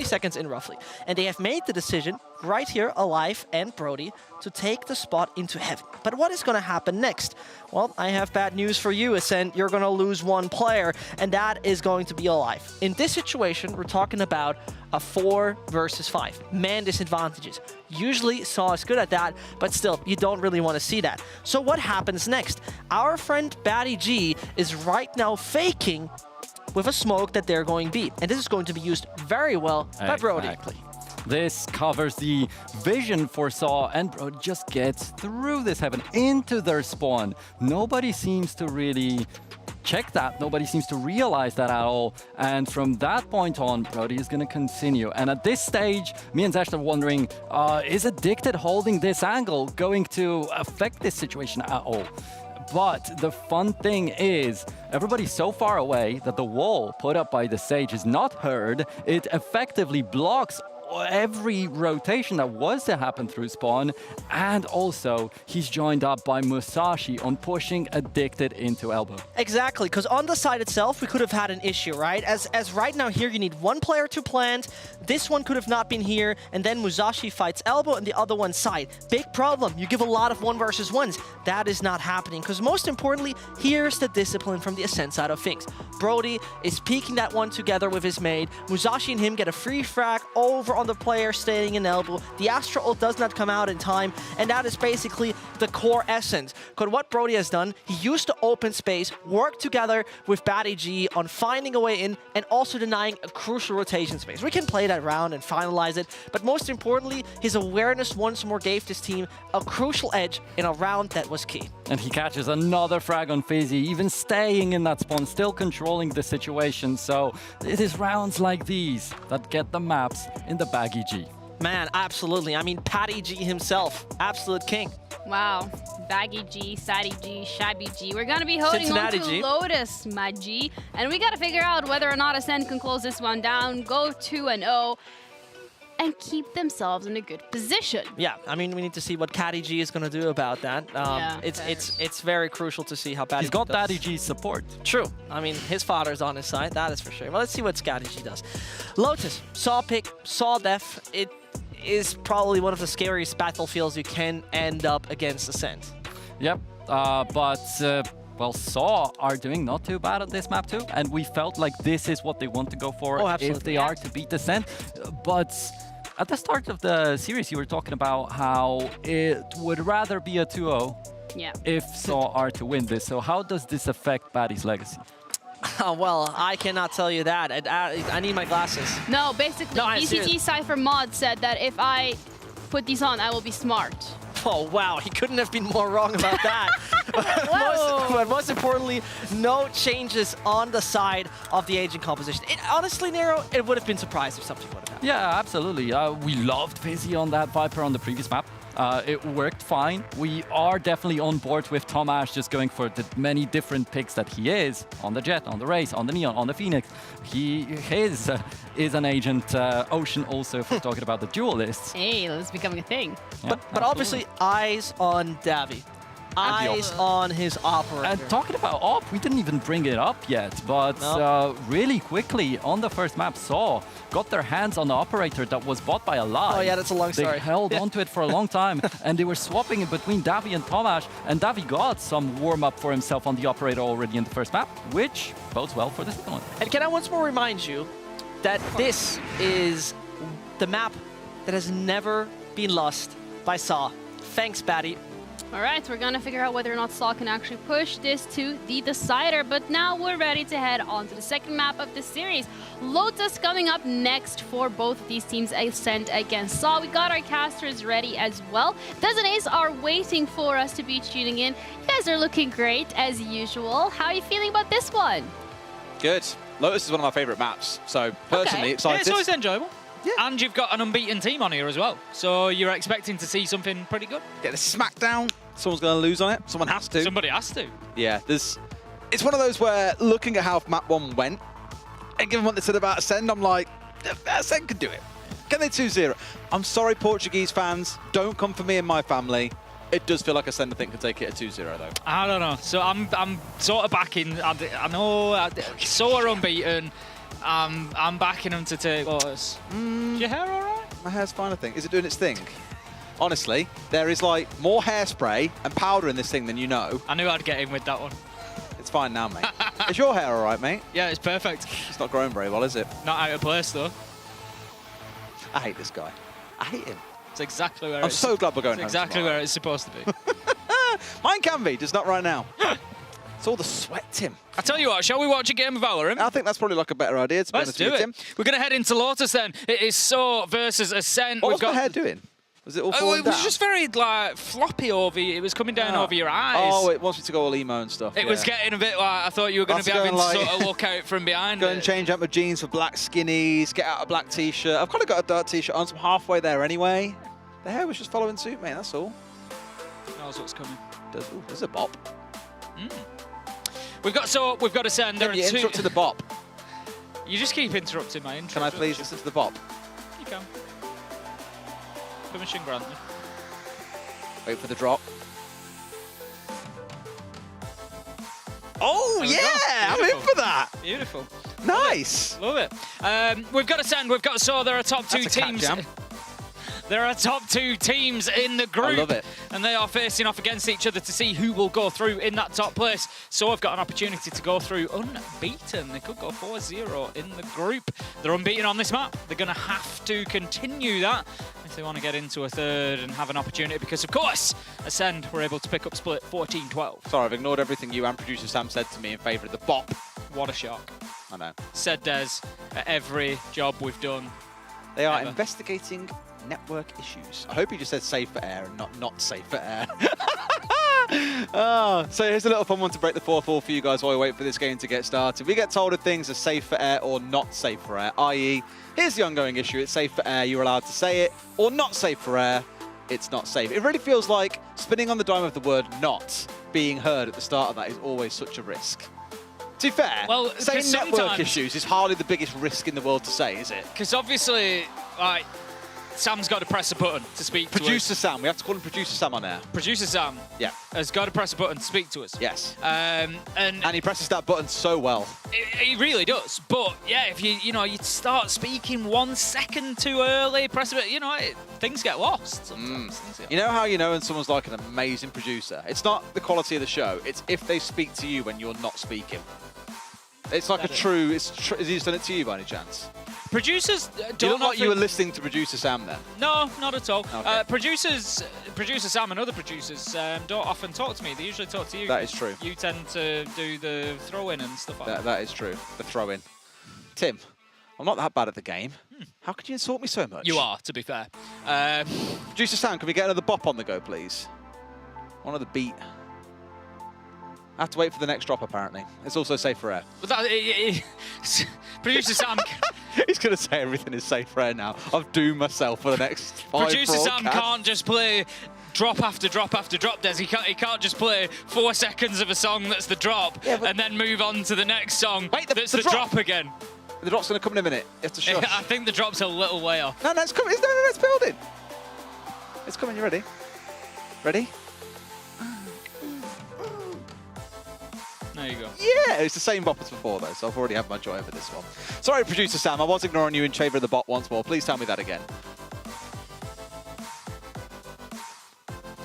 seconds in roughly. And they have made the decision right here, Alive and Brody, to take the spot into heaven. But what is going to happen next? Well, I have bad news for you, Ascend. You're going to lose 1 player, and that is going to be Alive. In this situation, we're talking about a 4 versus 5. Man disadvantages. Usually Saw is good at that, but still, you don't really want to see that. So what happens next? Our friend Batty G is right now faking with a smoke that they're going B. And this is going to be used very well by Brody. Exactly. This covers the vision for Saw, and Brody just gets through this heaven into their spawn. Nobody seems to really check that. Nobody seems to realize that at all. And from that point on, Brody is going to continue. And at this stage, me and Zesh are wondering, is Addicted holding this angle going to affect this situation at all? But the fun thing is, everybody's so far away that the wall put up by the Sage is not heard. It effectively blocks every rotation that was to happen through spawn, and also he's joined up by Musashi on pushing Addicted into elbow. Exactly, because on the side itself we could have had an issue, right? As right now here you need 1 player to plant, this one could have not been here, and then Musashi fights elbow and the other one side. Big problem, you give a lot of 1 versus 1s. That is not happening, because most importantly, here's the discipline from the Ascent side of things. Brody is peeking that one together with his mate. Musashi and him get a free frag over on the player staying in elbow. The Astra ult does not come out in time, and that is basically the core essence. Because what Brody has done, he used the open space, worked together with Batty G on finding a way in, and also denying a crucial rotation space. We can play that round and finalize it, but most importantly, his awareness once more gave this team a crucial edge in a round that was key. And he catches another frag on Fizzy, even staying in that spawn, still controlling the situation. So it is rounds like these that get the maps in the baggy G. Man, absolutely. I mean, Patty G himself, absolute king. Wow. Baggy G, Saddy G, Shabby G. We're going to be holding Cincinnati on to G. Lotus, my G. And we got to figure out whether or not Ascend can close this one down, go 2-0. And keep themselves in a good position. Yeah, I mean, we need to see what Caddy G is going to do about that. It's very crucial to see how Patty He's got Daddy G's support. True. I mean, his father's on his side, that is for sure. Well, let's see what Caddy G does. Lotus, Saw pick, Saw def. It is probably one of the scariest battlefields you can end up against Ascent. Yep, but well, Saw are doing not too bad at this map too, and we felt like this is what they want to go for if they are to beat Descent. But at the start of the series, you were talking about how it would rather be a 2-0 if Saw are to win this. So how does this affect Batty's legacy? Well, I cannot tell you that. I need my glasses. No, basically, VCT Cypher Mod said that if I put these on, I will be smart. Oh, wow. He couldn't have been more wrong about that. But most importantly, no changes on the side of the agent composition. Honestly, Nero, it would have been surprised if something would have happened. Yeah, absolutely. We loved Vizzy on that Viper on the previous map. It worked fine. We are definitely on board with Tom Ash just going for the many different picks that he is on the Jet, on the Race, on the Neon, on the Phoenix. His is an agent. Ocean also for talking about the duelists. Hey, that's becoming a thing. Yeah, but obviously, eyes on Davi. Eyes on his operator. And talking about op, we didn't even bring it up yet, but really quickly on the first map, Saw got their hands on the operator that was bought by Alive. Oh yeah, that's a long story. They held onto it for a long time, and they were swapping it between Davi and Tomash, and Davi got some warm-up for himself on the operator already in the first map, which bodes well for the second one. And can I once more remind you that this is the map that has never been lost by Saw. Thanks, Batty. All right, we're gonna figure out whether or not Saw can actually push this to the decider, but now we're ready to head on to the second map of the series. Lotus coming up next for both of these teams, Ascend against Saw. We got our casters ready as well. Des and Ace are waiting for us to be tuning in. You guys are looking great as usual. How are you feeling about this one? Good. Lotus is one of my favorite maps, so personally excited. Yeah, it's always enjoyable. Yeah. And you've got an unbeaten team on here as well, so you're expecting to see something pretty good. Get a smackdown. Someone's going to lose on it. Someone has to. Somebody has to. Yeah, it's one of those where looking at how map 1 went, and given what they said about Ascend, I'm like, Ascend could do it. Can they 2-0? I'm sorry, Portuguese fans. Don't come for me and my family. It does feel like Ascend, I think, can take it at 2-0, though. I don't know. So I'm sort of backing. I know so are unbeaten. I'm backing them to take Lotus. Is your hair all right? My hair's fine, I think. Is it doing its thing? Honestly, there is like more hairspray and powder in this thing than you know. I knew I'd get in with that one. It's fine now, mate. Is your hair all right, mate? Yeah, it's perfect. It's not growing very well, is it? Not out of place, though. I hate this guy. I hate him. It's exactly where I'm so glad we're going home exactly tomorrow. where it's supposed to be. Mine can be, just not right now. It's all the sweat, Tim. I tell you what, shall we watch a game of Valorant? I think that's probably like a better idea. To be Let's honest do with it. you, Tim. We're going to head into Lotus then. It is Saw versus Ascent. What was my hair doing? Was it all falling It was down? just very like floppy over you. It was coming down over your eyes. Oh, it wants me to go all emo and stuff. It was getting a bit like I thought you were going to be having to sort of look out from behind Go and change out my jeans for black skinnies, get out a black t-shirt. I've kind of got a dark t-shirt on, so I'm halfway there anyway. The hair was just following suit, mate, that's all. Knows what's coming. There's a bop. We've got Ascend. You interrupted the bop. You just keep interrupting my intro. Can I please listen to the bop? You can. Permission granted. Wait for the drop. Oh, yeah! I'm in for that! Beautiful. Nice! Love it. We've got Ascend, we've got Saw. There are top two teams. There are top two teams in the group. I love it. And they are facing off against each other to see who will go through in that top place. So I've got an opportunity to go through unbeaten. They could go 4-0 in the group. They're unbeaten on this map. They're going to have to continue that if they want to get into a third and have an opportunity. Because, of course, Ascend were able to pick up split 14-12. Sorry, I've ignored everything you and producer Sam said to me in favour of the bop. What a shock. I know. Said Des at every job we've done. They are investigating network issues. I hope you just said safe for air and not safe for air. So here's a little fun one to break the fourth wall for you guys while we wait for this game to get started. We get told if things are safe for air or not safe for air, i.e. here's the ongoing issue, it's safe for air, you're allowed to say it, or not safe for air, it's not safe. It really feels like spinning on the dime of the word not being heard at the start of that is always such a risk. To be fair, saying network issues is hardly the biggest risk in the world to say, is it? Because obviously, like, Sam's got to press a button to speak to us. Producer Sam. We have to call him Producer Sam on air. Producer Sam has got to press a button to speak to us. Yes. And he presses that button so well. He really does. But yeah, if you start speaking 1 second too early, press a button, things get lost. Sometimes. You know how you know when someone's like an amazing producer? It's not the quality of the show. It's if they speak to you when you're not speaking. It's like has he done it to you by any chance? Producers don't. You look like you were listening to Producer Sam then. No, not at all. Okay. Producer Sam and other producers don't often talk to me. They usually talk to you. That is true. You tend to do the throw-in and stuff like that. That is true. The throw-in. Tim, I'm not that bad at the game. How could you insult me so much? You are, to be fair. Producer Sam, can we get another bop on the go, please? One of the beat. I have to wait for the next drop, apparently. It's also safe for air. But Producer Sam... He's going to say everything is safe for air now. I've doomed myself for the next 5 Producer Sam can't just play drop after drop after drop, Des. He can't just play 4 seconds of a song that's the drop and then move on to the next song that's the drop again. The drop's going to come in a minute. You have to shush. I think the drop's a little way off. No, it's coming. No, it's building. It's coming. You ready? Ready? There you go. Yeah, it's the same bop as before, though, so I've already had my joy over this one. Sorry, Producer Sam, I was ignoring you in favour of the bot once more. Please tell me that again.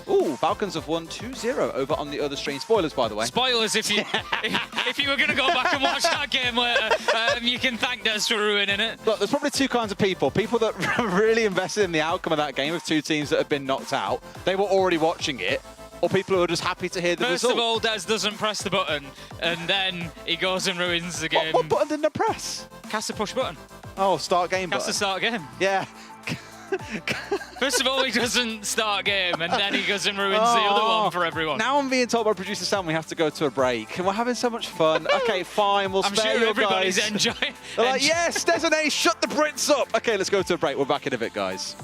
Ooh, Falcons have won 2-0 over on the other stream. Spoilers, by the way. Spoilers, if you if you were going to go back and watch that game later, you can thank Des for ruining it. Look, there's probably two kinds of people. People that really invested in the outcome of that game of two teams that have been knocked out. They were already watching it. Or people who are just happy to hear the result. First of all, Des doesn't press the button, and then he goes and ruins the game. What button didn't I press? Cast the push button. Oh, start game Cast button. the start game. Yeah. First of all, he doesn't start game, and then he goes and ruins the other one for everyone. Now I'm being told by Producer Sam we have to go to a break, and we're having so much fun. Okay, fine, we'll spare you everybody's guys. enjoying. They're like, yes, Des and Ace, shut the Brits up. Okay, let's go to a break. We're back in a bit, guys.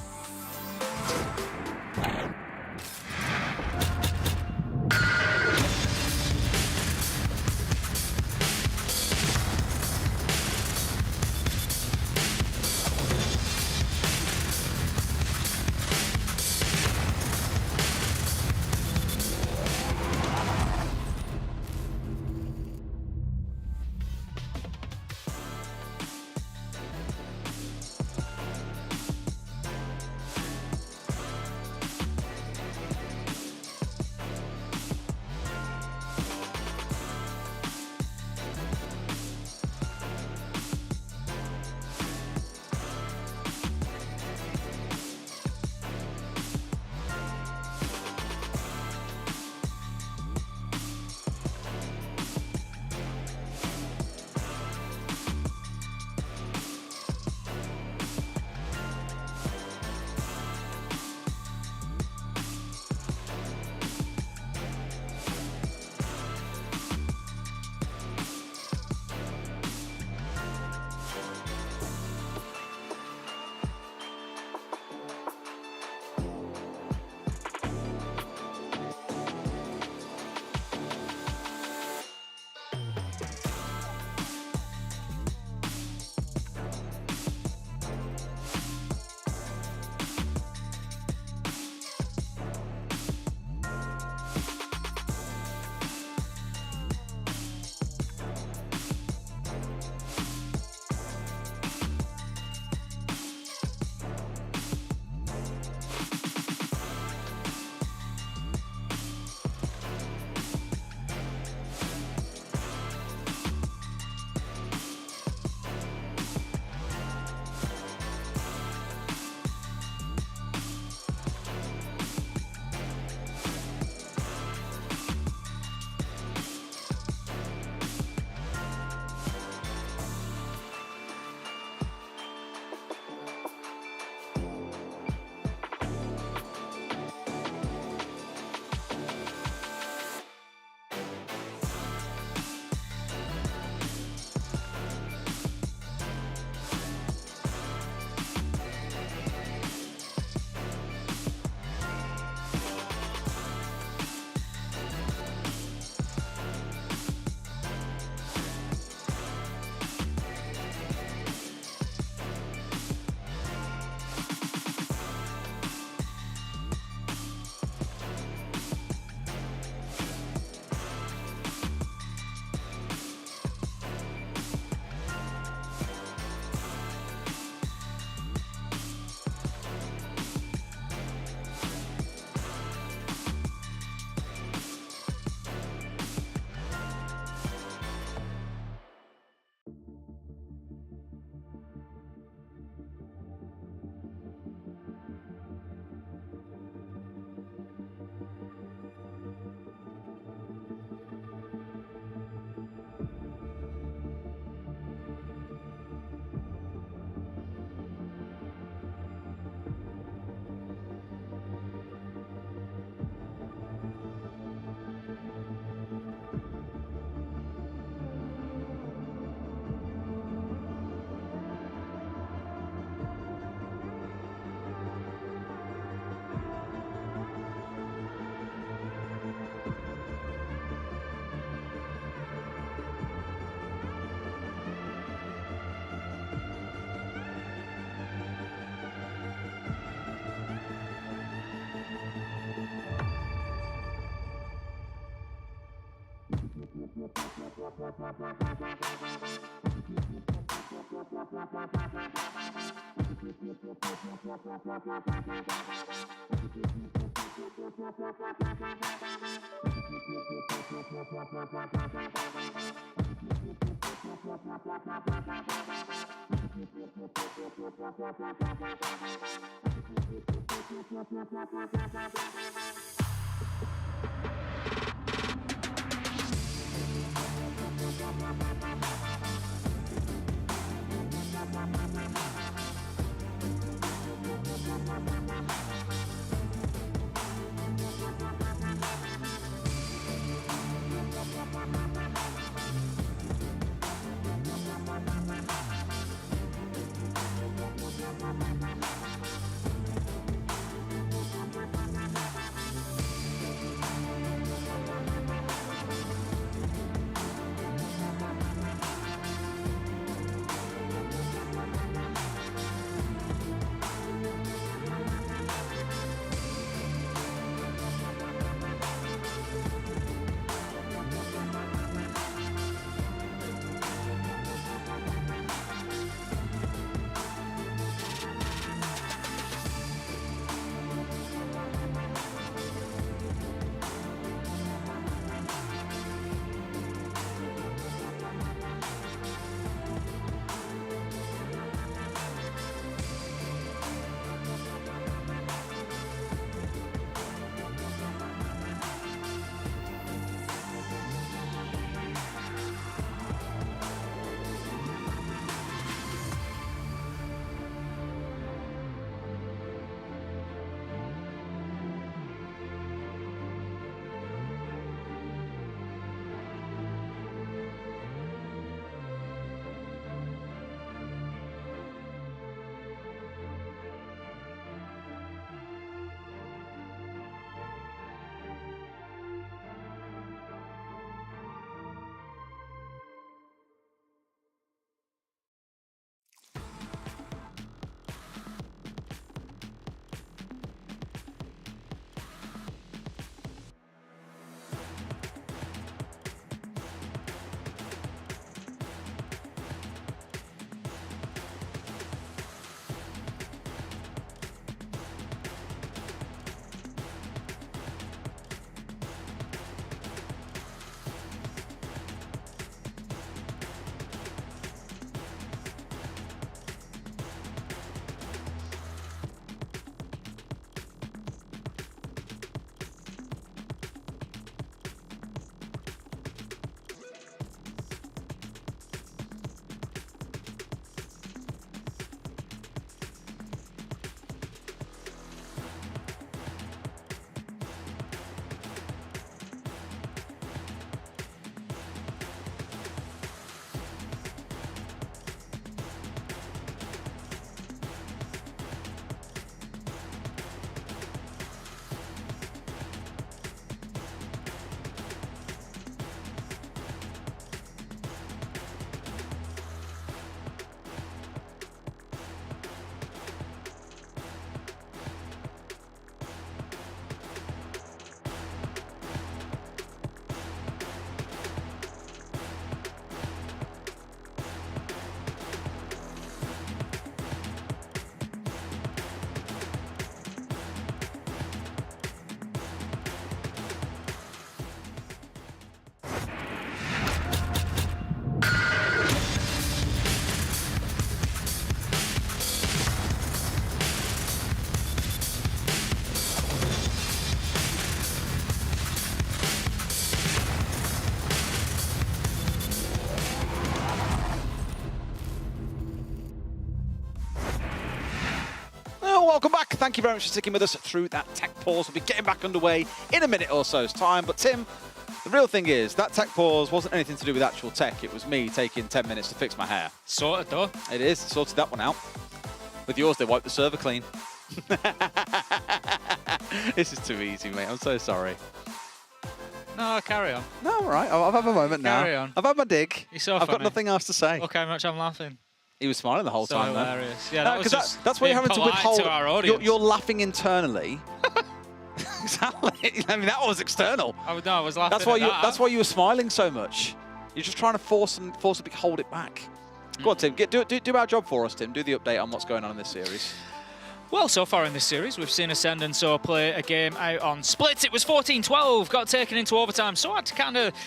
Welcome back. Thank you very much for sticking with us through that tech pause. We'll be getting back underway in a minute or so's time. But Tim, the real thing is that tech pause wasn't anything to do with actual tech. It was me taking 10 minutes to fix my hair. Sorted though. It is. Sorted that one out. With yours, they wiped the server clean. This is too easy, mate. I'm so sorry. No, carry on. No, all right. I've had my moment now. Carry on. I've had my dig. You're so I've funny. got nothing else to say. Look how much I'm laughing. He was smiling the whole So time, hilarious. though. Yeah, that was just that's why you're having to being polite withhold. to our audience. You're laughing internally. Exactly. I mean, that was external. Oh no, I was laughing. That's why you were smiling so much. You're just trying to forcibly hold it back. Go on, Tim. Do our job for us, Tim. Do the update on what's going on in this series. Well, so far in this series, we've seen Ascend and So play a game out on splits. It was 14-12, got taken into overtime. So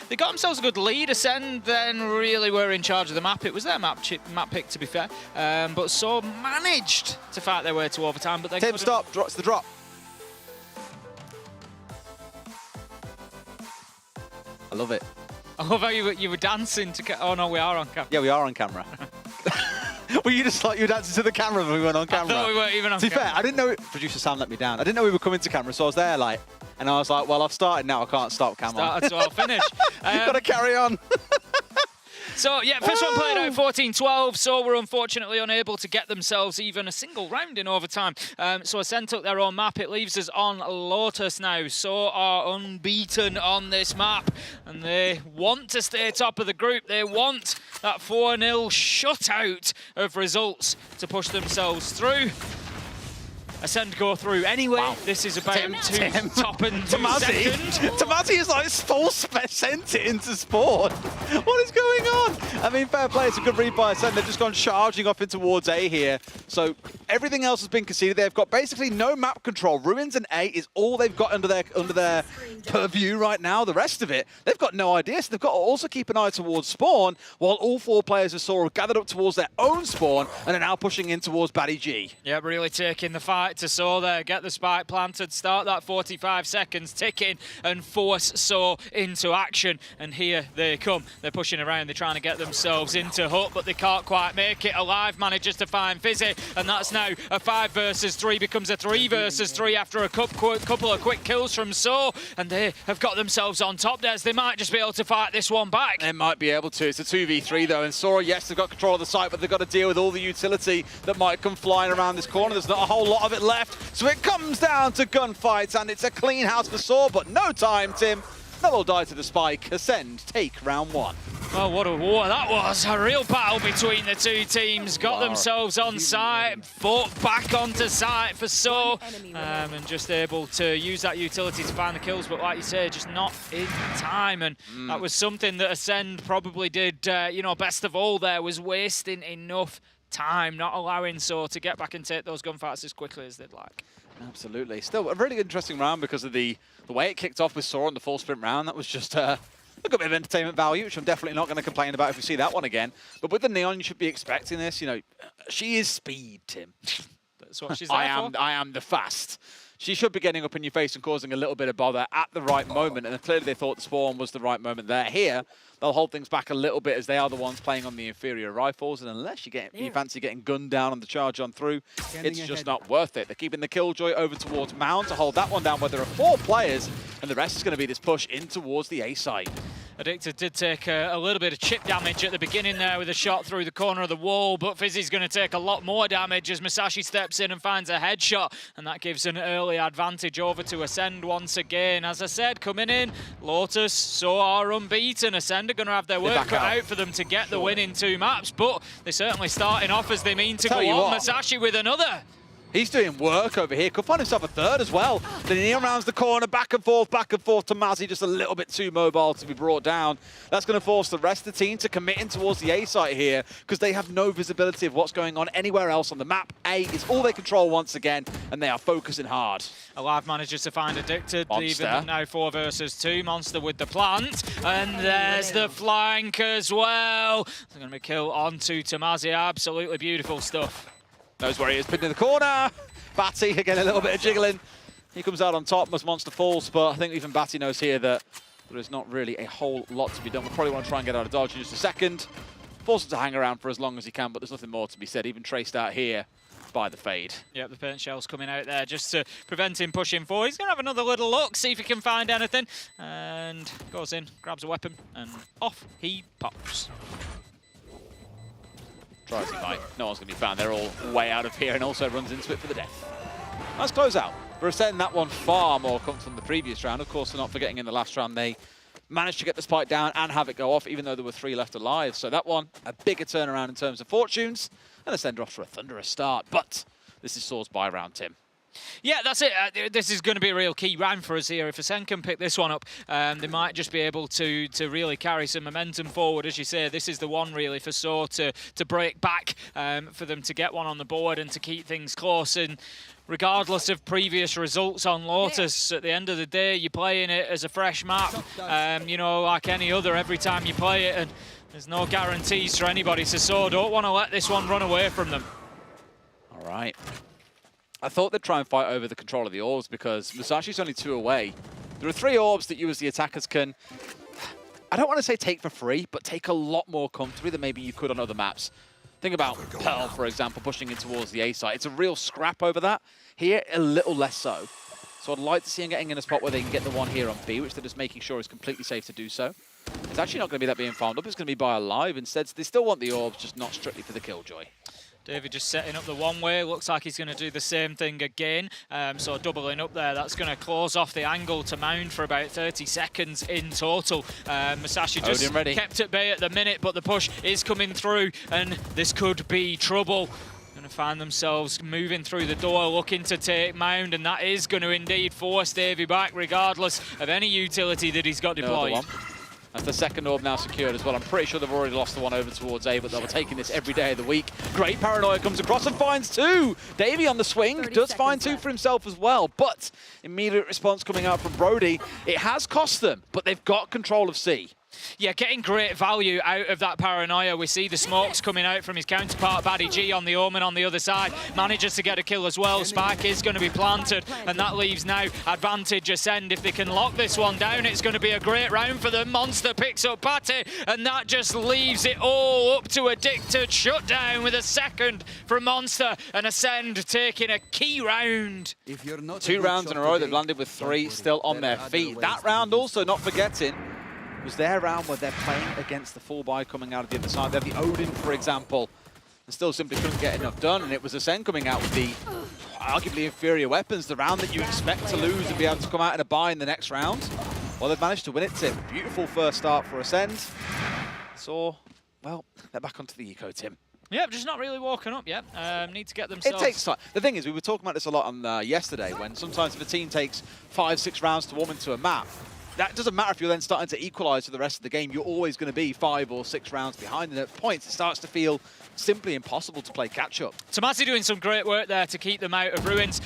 they got themselves a good lead. Ascend then really were in charge of the map. It was their map pick, to be fair. But So managed to fight their way to overtime. But they Tim, stop. It's the drop. I love it. I love how you were dancing to... Oh, no, we are on camera. Yeah, we are on camera. Well, you just thought you were dancing to the camera when we went on camera. I thought we weren't even on camera. To be camera. fair, I didn't know... Producer Sam let me down. I didn't know we were coming to camera, so I was there, like... And I was like, well, I've started now. I can't stop camera. Started, so I'll finish. You've got to carry on. So, yeah, first one played out 14-12. So were unfortunately unable to get themselves even a single round in overtime. So Ascend took their own map. It leaves us on Lotus now. So are unbeaten on this map. And they want to stay top of the group. They want that 4-0 shutout of results to push themselves through. Ascend go through anyway. Wow. This is about top and second. Tomasi is like full sent it into spawn. What is going on? I mean, fair play. It's a good read by Ascend. They've just gone charging off in towards A here. So everything else has been conceded. They've got basically no map control. Ruins and A is all they've got under their purview right now. The rest of it, they've got no idea. So they've got to also keep an eye towards spawn, while all 4 players of Saw have gathered up towards their own spawn and are now pushing in towards Batty G. Yeah, really taking the fight to So there. Get the spike planted, start that 45 seconds ticking and force So into action. And here they come. They're pushing around. They're trying to get themselves into Hut, but they can't quite make it. Alive manages to find Fizzy, and that's now a 5 versus 3 becomes a 3 versus 3 after a couple of quick kills from So, and they have got themselves on top. They might just be able to fight this one back. They might be able to. It's a 2v3 though, and Sora, yes, they've got control of the site, but they've got to deal with all the utility that might come flying around this corner. There's not a whole lot of it left. So it comes down to gunfights, and it's a clean house for Saw, but no time, Tim. They'll die to the spike. Ascend take round 1. Oh, what a war that was. A real battle between the two teams. Got themselves on site, fought back onto site for So, and just able to use that utility to find the kills, but like you say, just not in time. And that was something that Ascend probably did, best of all there, was wasting enough time, not allowing So to get back and take those gunfights as quickly as they'd like. Absolutely. Still a really interesting round because of the way it kicked off with Saw on the full sprint round. That was just a good bit of entertainment value, which I'm definitely not going to complain about if we see that one again. But with the Neon, you should be expecting this. You know, she is speed, Tim. That's what she's there for. I am the fast. She should be getting up in your face and causing a little bit of bother at the right moment. And clearly they thought the spawn was the right moment there. Here, they'll hold things back a little bit as they are the ones playing on the inferior rifles. And unless you fancy getting gunned down on the charge on through, it's just not worth it. They're keeping the Killjoy over towards Mound to hold that one down where there are 4 players. And the rest is going to be this push in towards the A side. Addicted did take a little bit of chip damage at the beginning there with a shot through the corner of the wall, but Fizzy's going to take a lot more damage as Masashi steps in and finds a headshot, and that gives an early advantage over to Ascend once again. As I said, coming in, Lotus, So are unbeaten. Ascend are going to have their work cut out for them to get the win in 2 maps, but they're certainly starting off as they mean to go on. Masashi with another. He's doing work over here. Could find himself a 3rd as well. Then he rounds the corner, back and forth to Mazzy, just a little bit too mobile to be brought down. That's going to force the rest of the team to commit in towards the A site here because they have no visibility of what's going on anywhere else on the map. A is all they control once again, and they are focusing hard. Alive manages to find Addicted, Monster. even now 4 versus 2. Monster with the plant, and there's the flank as well. They're going to be kill onto Tamazi. Absolutely beautiful stuff. Knows where he is, pinned in the corner. Batty, again, a little bit of jiggling. He comes out on top as Monster falls, but I think even Batty knows here that there is not really a whole lot to be done. We'll probably want to try and get out of dodge in just a second. Force him to hang around for as long as he can, but there's nothing more to be said. Even traced out here by the fade. Yep, the paint shell's coming out there just to prevent him pushing forward. He's going to have another little look, see if he can find anything. And goes in, grabs a weapon, and off he pops. Tries he might. No one's going to be found. They're all way out of here and also runs into it for the death. Nice closeout. For Ascend, that one far more comes from the previous round. Of course, they're not forgetting in the last round they managed to get the spike down and have it go off, even though there were 3 left alive. So that one, a bigger turnaround in terms of fortunes. And Ascend off for a thunderous start. But this is Saw's buy round, Tim. Yeah, that's it. This is going to be a real key round for us here. If Ascend can pick this one up, they might just be able to really carry some momentum forward. As you say, this is the one really for Saw to break back, for them to get one on the board and to keep things close. And regardless of previous results on Lotus, at the end of the day, you're playing it as a fresh map, you know, like any other every time you play it, and there's no guarantees for anybody. So Saw don't want to let this one run away from them. All right. I thought they'd try and fight over the control of the orbs because Musashi's only 2 away. There are 3 orbs that you as the attackers can, I don't want to say take for free, but take a lot more comfortably than maybe you could on other maps. Think about Pearl, for example, pushing in towards the A site. It's a real scrap over that. Here, a little less so. So I'd like to see him getting in a spot where they can get the one here on B, which they're just making sure is completely safe to do so. It's actually not going to be that being farmed up. It's going to be by Alive. Instead, they still want the orbs, just not strictly for the Killjoy. David just setting up the one-way. Looks like he's going to do the same thing again. So doubling up there. That's going to close off the angle to Mound for about 30 seconds in total. Musashi just kept at bay at the minute, but the push is coming through, and this could be trouble. Going to find themselves moving through the door, looking to take Mound, and that is going to indeed force Davey back, regardless of any utility that he's got deployed. That's the second orb now secured as well. I'm pretty sure they've already lost the one over towards A, but they'll be taking this every day of the week. Great paranoia comes across and finds 2. Davey on the swing does find 2 for himself as well, but immediate response coming out from Brody. It has cost them, but they've got control of C. Yeah, getting great value out of that paranoia. We see the smokes coming out from his counterpart, Baddy G, on the Omen on the other side. Manages to get a kill as well. Spike is going to be planted, and that leaves now advantage Ascend. If they can lock this one down, it's going to be a great round for them. Monster picks up Patty, and that just leaves it all up to Addicted. Shutdown with a second from Monster, and Ascend taking a key round. 2 rounds in a row. They've landed with 3 still on their feet. That round also, not forgetting, was their round where they're playing against the full buy coming out of the other side. They have the Odin, for example, and still simply couldn't get enough done. And it was Ascend coming out with the arguably inferior weapons, the round that you expect to lose and be able to come out in a buy in the next round. Well, they've managed to win it, Tim. Beautiful first start for Ascend. So, well, they're back onto the eco, Tim. Yeah, just not really walking up yet. Need to get themselves... It takes time. The thing is, we were talking about this a lot on yesterday, when sometimes if a team takes 5-6 rounds to warm into a map, that doesn't matter if you're then starting to equalize for the rest of the game. You're always going to be 5 or 6 rounds behind. And at points, it starts to feel simply impossible to play catch-up. Tomasi doing some great work there to keep them out of Ruins.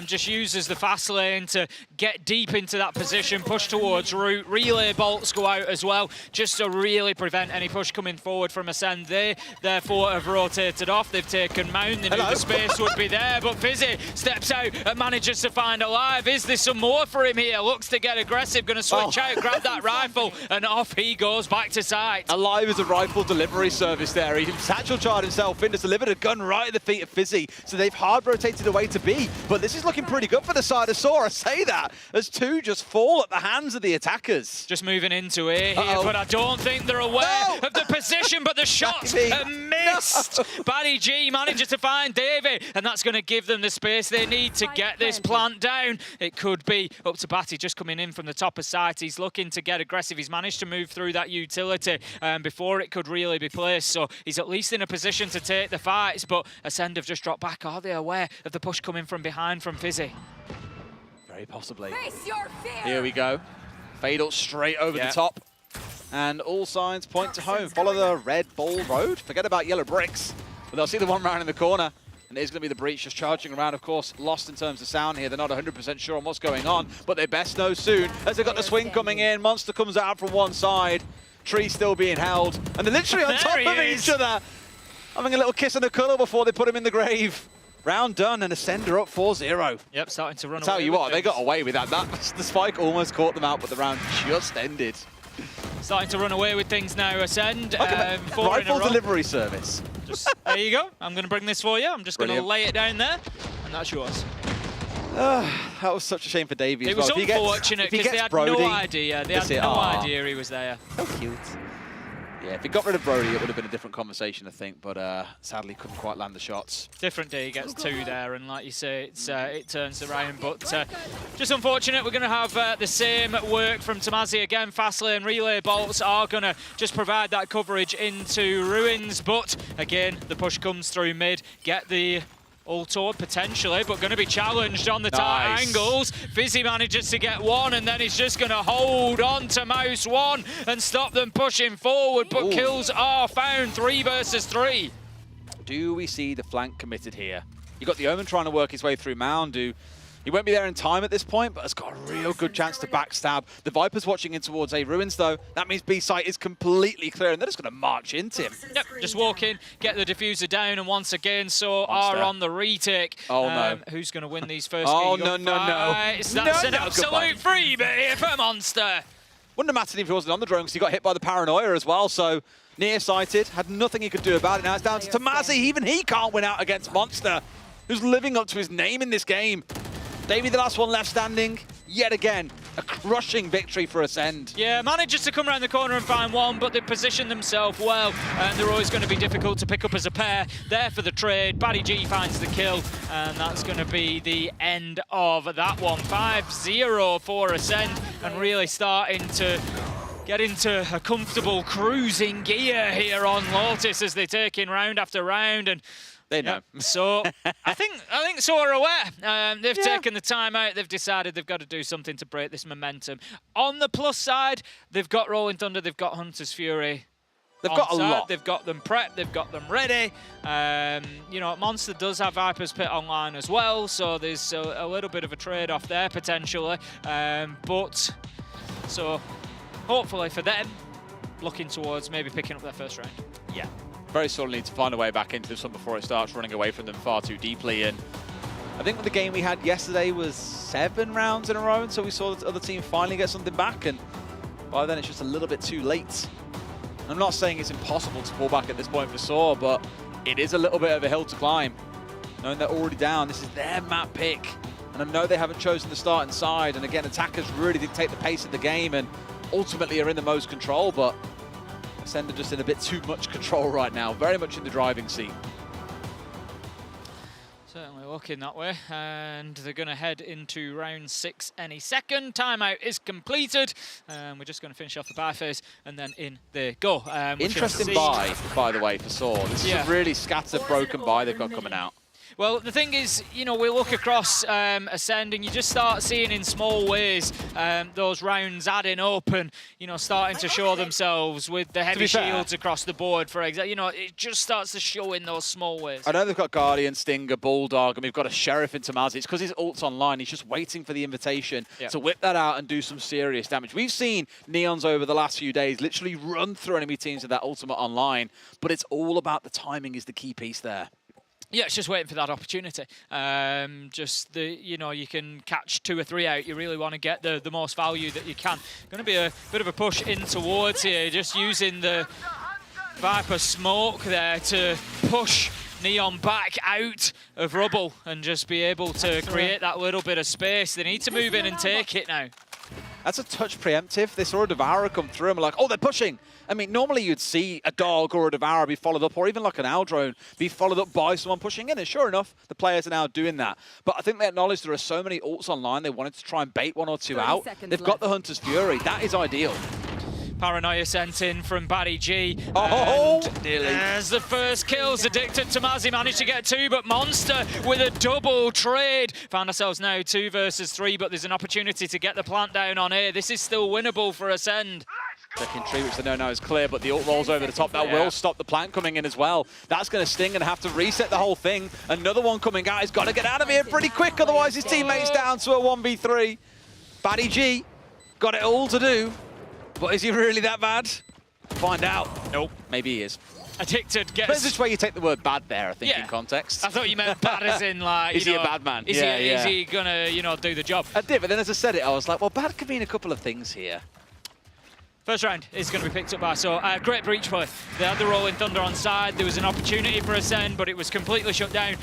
Just uses the fast lane to get deep into that position, push towards Root. Relay bolts go out as well, just to really prevent any push coming forward from Ascend. They, therefore, have rotated off. They've taken Mound. They knew the space would be there, but Fizzy steps out and manages to find Alive. Is there some more for him here? Looks to get aggressive, going to switch out, grab that rifle, and off he goes back to site. Alive is a rifle delivery service there. He satchel charged himself in, just delivered a gun right at the feet of Fizzy. So they've hard rotated away to B, but this is looking pretty good for the side of Saw. I say that as 2 just fall at the hands of the attackers. Just moving into A here, but I don't think they're aware of the position, but the shots are missed. Baddy G manages to find Davey, and that's going to give them the space they need to get this plant down. It could be up to Batty just coming in from the top of site. He's looking to get aggressive. He's managed to move through that utility before it could really be placed, so he's at least in a position to take the fights, but Ascend have just dropped back. Are they aware of the push coming from behind from Fizzy? Very possibly. Face your fear. Here we go. Fatal straight over the top. And all signs point to home. Follow the red ball road. Forget about yellow bricks. But they'll see the one round in the corner. And it is going to be the Breach just charging around, of course, lost in terms of sound here. They're not 100% sure on what's going on, but they best know soon as they've got the swing coming in. Monster comes out from one side. Tree still being held. And they're literally on top of each other, having a little kiss and a cuddle before they put him in the grave. Round done and Ascender up 4-0. Yep, starting to run away. Tell you what, they got away with that. The spike almost caught them out, but the round just ended. Starting to run away with things now, Ascend. Rifle delivery service. There you go. I'm going to bring this for you. I'm just going to lay it down there, and that's yours. That was such a shame for Davey as well. It was unfortunate because they had no idea. They had no idea he was there. So cute. Yeah, if he got rid of Brody, it would have been a different conversation, I think, but sadly couldn't quite land the shots. Different day, he gets 2 there, and like you say, it turns around, but just unfortunate. We're going to have the same work from Tomasi again. Fast lane relay bolts are going to just provide that coverage into Ruins, but again, the push comes through mid, get the Ultor potentially, but going to be challenged on the tight angles. Fizzy manages to get one, and then he's just going to hold on to Mouse 1 and stop them pushing forward, but kills are found 3 versus 3. Do we see the flank committed here? You got the Omen trying to work his way through Mound, who he won't be there in time at this point, but has got a real good chance to backstab. The Viper's watching in towards A Ruins, though. That means B site is completely clear, and they're just going to march into him. Yep, just walk in, get the diffuser down, and once again, so are on the retake. Oh, no. Who's going to win these first Oh, game? no. That's an absolute freebie here for Monster. Wouldn't have mattered if he wasn't on the drone, because he got hit by the paranoia as well, so nearsighted, had nothing he could do about it. Now it's down to Tomazi. Even he can't win out against Monster, who's living up to his name in this game. Davey, the last one left standing, yet again, a crushing victory for Ascend. Yeah, manages to come around the corner and find one, but they position themselves well, and they're always going to be difficult to pick up as a pair. There for the trade, Batty G finds the kill, and that's going to be the end of that one. 5-0 for Ascend, and really starting to get into a comfortable cruising gear here on Lotus as they take in round after round. And they know. So I think so are aware. They've taken the time out. They've decided they've got to do something to break this momentum. On the plus side, they've got Rolling Thunder, they've got Hunter's Fury. They've got a lot. They've got them prepped, they've got them ready. You know, Monster does have Viper's Pit online as well, so there's a little bit of a trade-off there potentially. But so hopefully for them, looking towards maybe picking up their first round. Yeah. Very sorely need to find a way back into this one before it starts running away from them far too deeply. And I think the game we had yesterday was 7 rounds in a row, and so we saw the other team finally get something back, and by then it's just a little bit too late. I'm not saying it's impossible to pull back at this point for Saw, but it is a little bit of a hill to climb. Knowing they're already down, this is their map pick, and I know they haven't chosen to start inside, and again, attackers really dictate the pace of the game and ultimately are in the most control, but Ascend are just in a bit too much control right now, very much in the driving seat. Certainly looking that way, and they're going to head into round 6 any second. Timeout is completed, and we're just going to finish off the buy phase, and then in they go. Interesting buy, by the way, for Saw. This is a really scattered, broken buy they've got coming out. Well, the thing is, you know, we look across Ascend and you just start seeing in small ways those rounds adding up and, you know, starting to show themselves with the heavy shields across the board, for example. You know, it just starts to show in those small ways. I know they've got Guardian, Stinger, Bulldog, and we've got a Sheriff in Tomazi. It's because his ult's online. He's just waiting for the invitation to whip that out and do some serious damage. We've seen Neons over the last few days literally run through enemy teams with that ultimate online, but it's all about the timing is the key piece there. Yeah, it's just waiting for that opportunity. Just you know, you can catch 2 or 3 out. You really want to get the most value that you can. Going to be a bit of a push in towards here, just using the Viper smoke there to push Neon back out of rubble and just be able to create that little bit of space. They need to move in and take it now. That's a touch preemptive. They saw a Devourer come through and were like, oh, they're pushing. I mean, normally you'd see a dog or a Devourer be followed up, or even like an owl drone be followed up by someone pushing in. And sure enough, the players are now doing that. But I think they acknowledge there are so many ults online, they wanted to try and bait 1 or 2 out. They've got the Hunter's Fury. That is ideal. Paranoia sent in from Batty G. Oh, nearly. As the first kills, Addicted Tomazi managed to get 2, but Monster with a double trade. Found ourselves now 2 versus 3, but there's an opportunity to get the plant down on A. This is still winnable for Ascend. Second tree, which they know now is clear, but the ult rolls over the top. That will stop the plant coming in as well. That's going to sting and have to reset the whole thing. Another one coming out. He's got to get out of here pretty quick, otherwise his teammate's down to a 1v3. Batty G got it all to do. But is he really that bad? Find out. Nope. Maybe he is. Addicted gets... Depends which way you take the word bad there, I think, in context. I thought you meant bad as in, like, Is he a bad man? Is he going to, you know, do the job? I did, but then as I said it, I was like, well, bad could mean a couple of things here. First round is going to be picked up by So. Great breach play. They had the Rolling Thunder on side. There was an opportunity for Ascend, but it was completely shut down.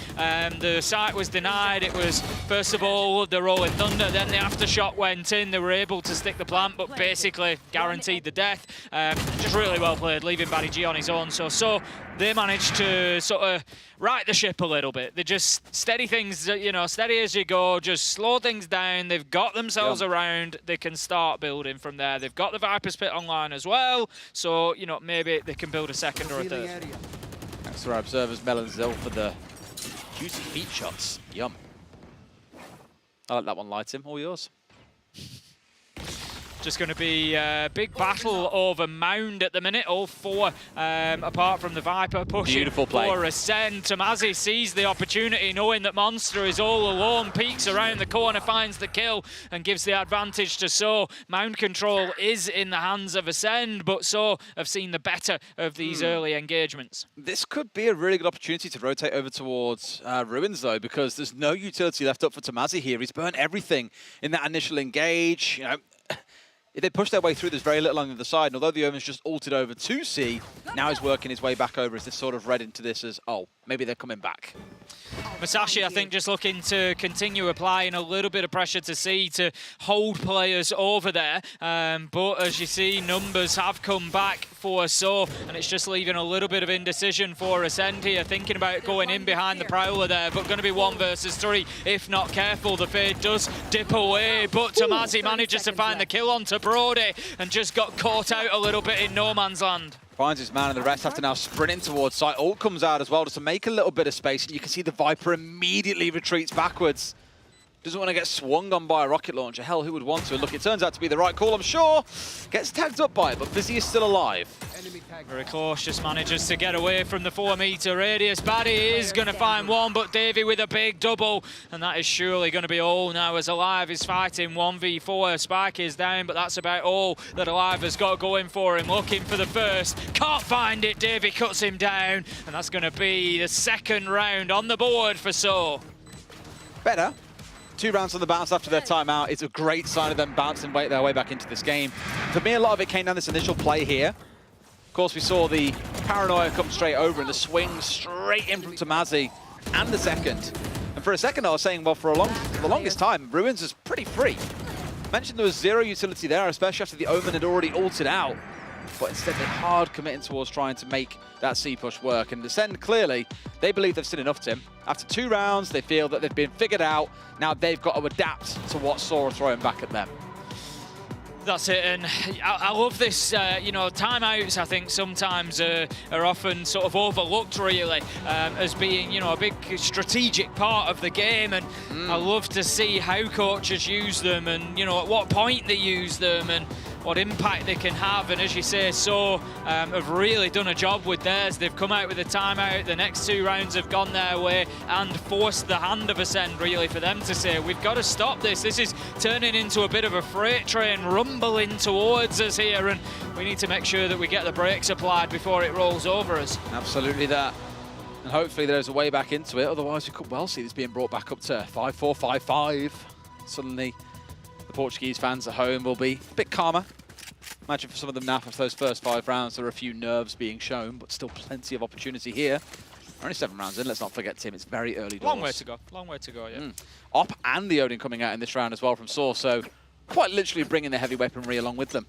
The site was denied. It was, first of all, the Rolling Thunder. Then the aftershock went in. They were able to stick the plant, but basically guaranteed the death. Just really well played, leaving Batty G on his own. So they managed to sort of right the ship a little bit. They just steady things, you know, steady as you go, just slow things down. They've got themselves around. They can start building from there. They've got the Viper's Pit online as well, so, you know, maybe they can build a second or a third. Thanks to our observers, Mel and Zill, for the juicy feet shots. Yum. I like that one, Lightim. All yours. Just going to be a big battle over Mound at the minute. All four, apart from the Viper, pushing Beautiful play. for Ascend. Tomazi sees the opportunity, knowing that Monster is all alone, peeks around the corner, finds the kill, and gives the advantage to So. Mound control is in the hands of Ascend, but So have seen the better of these early engagements. This could be a really good opportunity to rotate over towards Ruins, though, because there's no utility left up for Tomazi here. He's burnt everything in that initial engage. You know, if they push their way through, there's very little on the other side. And although the Omen's just ulted over to C, now he's working his way back over as this sort of read into this as, oh, maybe they're coming back. Masashi, I think, just looking to continue applying a little bit of pressure to C to hold players over there. But as you see, numbers have come back for So, and it's just leaving a little bit of indecision for Ascend here, thinking about going in behind the Prowler there, but going to be 1 versus 3. If not careful, the Fade does dip away, but Tomazi manages to find the kill onto Brody and just got caught out a little bit in no man's land. Finds his man, and the rest have to now sprint in towards site. Ult comes out as well just to make a little bit of space, and you can see the Viper immediately retreats backwards. Doesn't want to get swung on by a rocket launcher. Hell, who would want to? Look, it turns out to be the right call, I'm sure. Gets tagged up by it, but Fizzy is still alive. Very cautious, manages to get away from the 4-meter radius. Baddy is going to find one, but Davey with a big double, and that is surely going to be all now, as Alive is fighting 1v4. Spike is down, but that's about all that Alive has got going for him. Looking for the first, can't find it. Davey cuts him down, and that's going to be the 2nd round on the board for So. Better. 2 rounds on the bounce after their timeout. It's a great sign of them bouncing their way back into this game. For me, a lot of it came down this initial play here. Of course, we saw the paranoia come straight over and the swing straight in from Tomazi and the second. And for a second, I was saying, well, for the longest time, Ruins is pretty free. Mentioned there was 0 utility there, especially after the Omen had already ulted out. But instead, they're hard committing towards trying to make that C push work. And Ascend, clearly, they believe they've seen enough, Tim. After 2 rounds, they feel that they've been figured out. Now they've got to adapt to what Saw are throwing back at them. That's it, and I love this, you know, timeouts I think sometimes are often sort of overlooked really as being, you know, a big strategic part of the game, and I love to see how coaches use them and, you know, at what point they use them and what impact they can have. And as you say, So have really done a job with theirs. They've come out with a timeout. The next 2 rounds have gone their way and forced the hand of Ascend really for them to say, we've got to stop this. This is turning into a bit of a freight train rumbling towards us here, and we need to make sure that we get the brakes applied before it rolls over us. Absolutely that. And hopefully there's a way back into it. Otherwise, we could well see this being brought back up to 5-4, 5-5. Suddenly, the Portuguese fans at home will be a bit calmer. Imagine for some of them now, for those first 5 rounds, there are a few nerves being shown, but still plenty of opportunity here. We're only 7 rounds in, let's not forget, Tim, it's very early doors. Long way to go, yeah. Op and the Odin coming out in this round as well from Saw, so quite literally bringing the heavy weaponry along with them.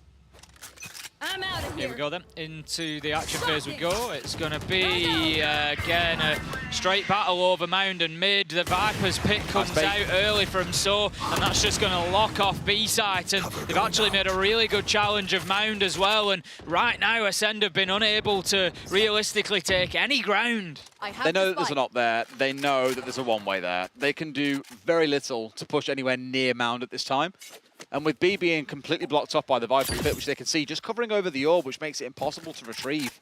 I'm out of Here we go then, into the action phase we go. It's going to be, again, a straight battle over Mound and mid. The Viper's pick comes out early from So, and that's just going to lock off B-site. And they've actually made a really good challenge of Mound as well. And right now, Ascend have been unable to realistically take any ground. They know that there's an op there. They know that there's a one-way there. They can do very little to push anywhere near Mound at this time. And with B being completely blocked off by the Viper pit, which they can see, just covering over the orb, which makes it impossible to retrieve.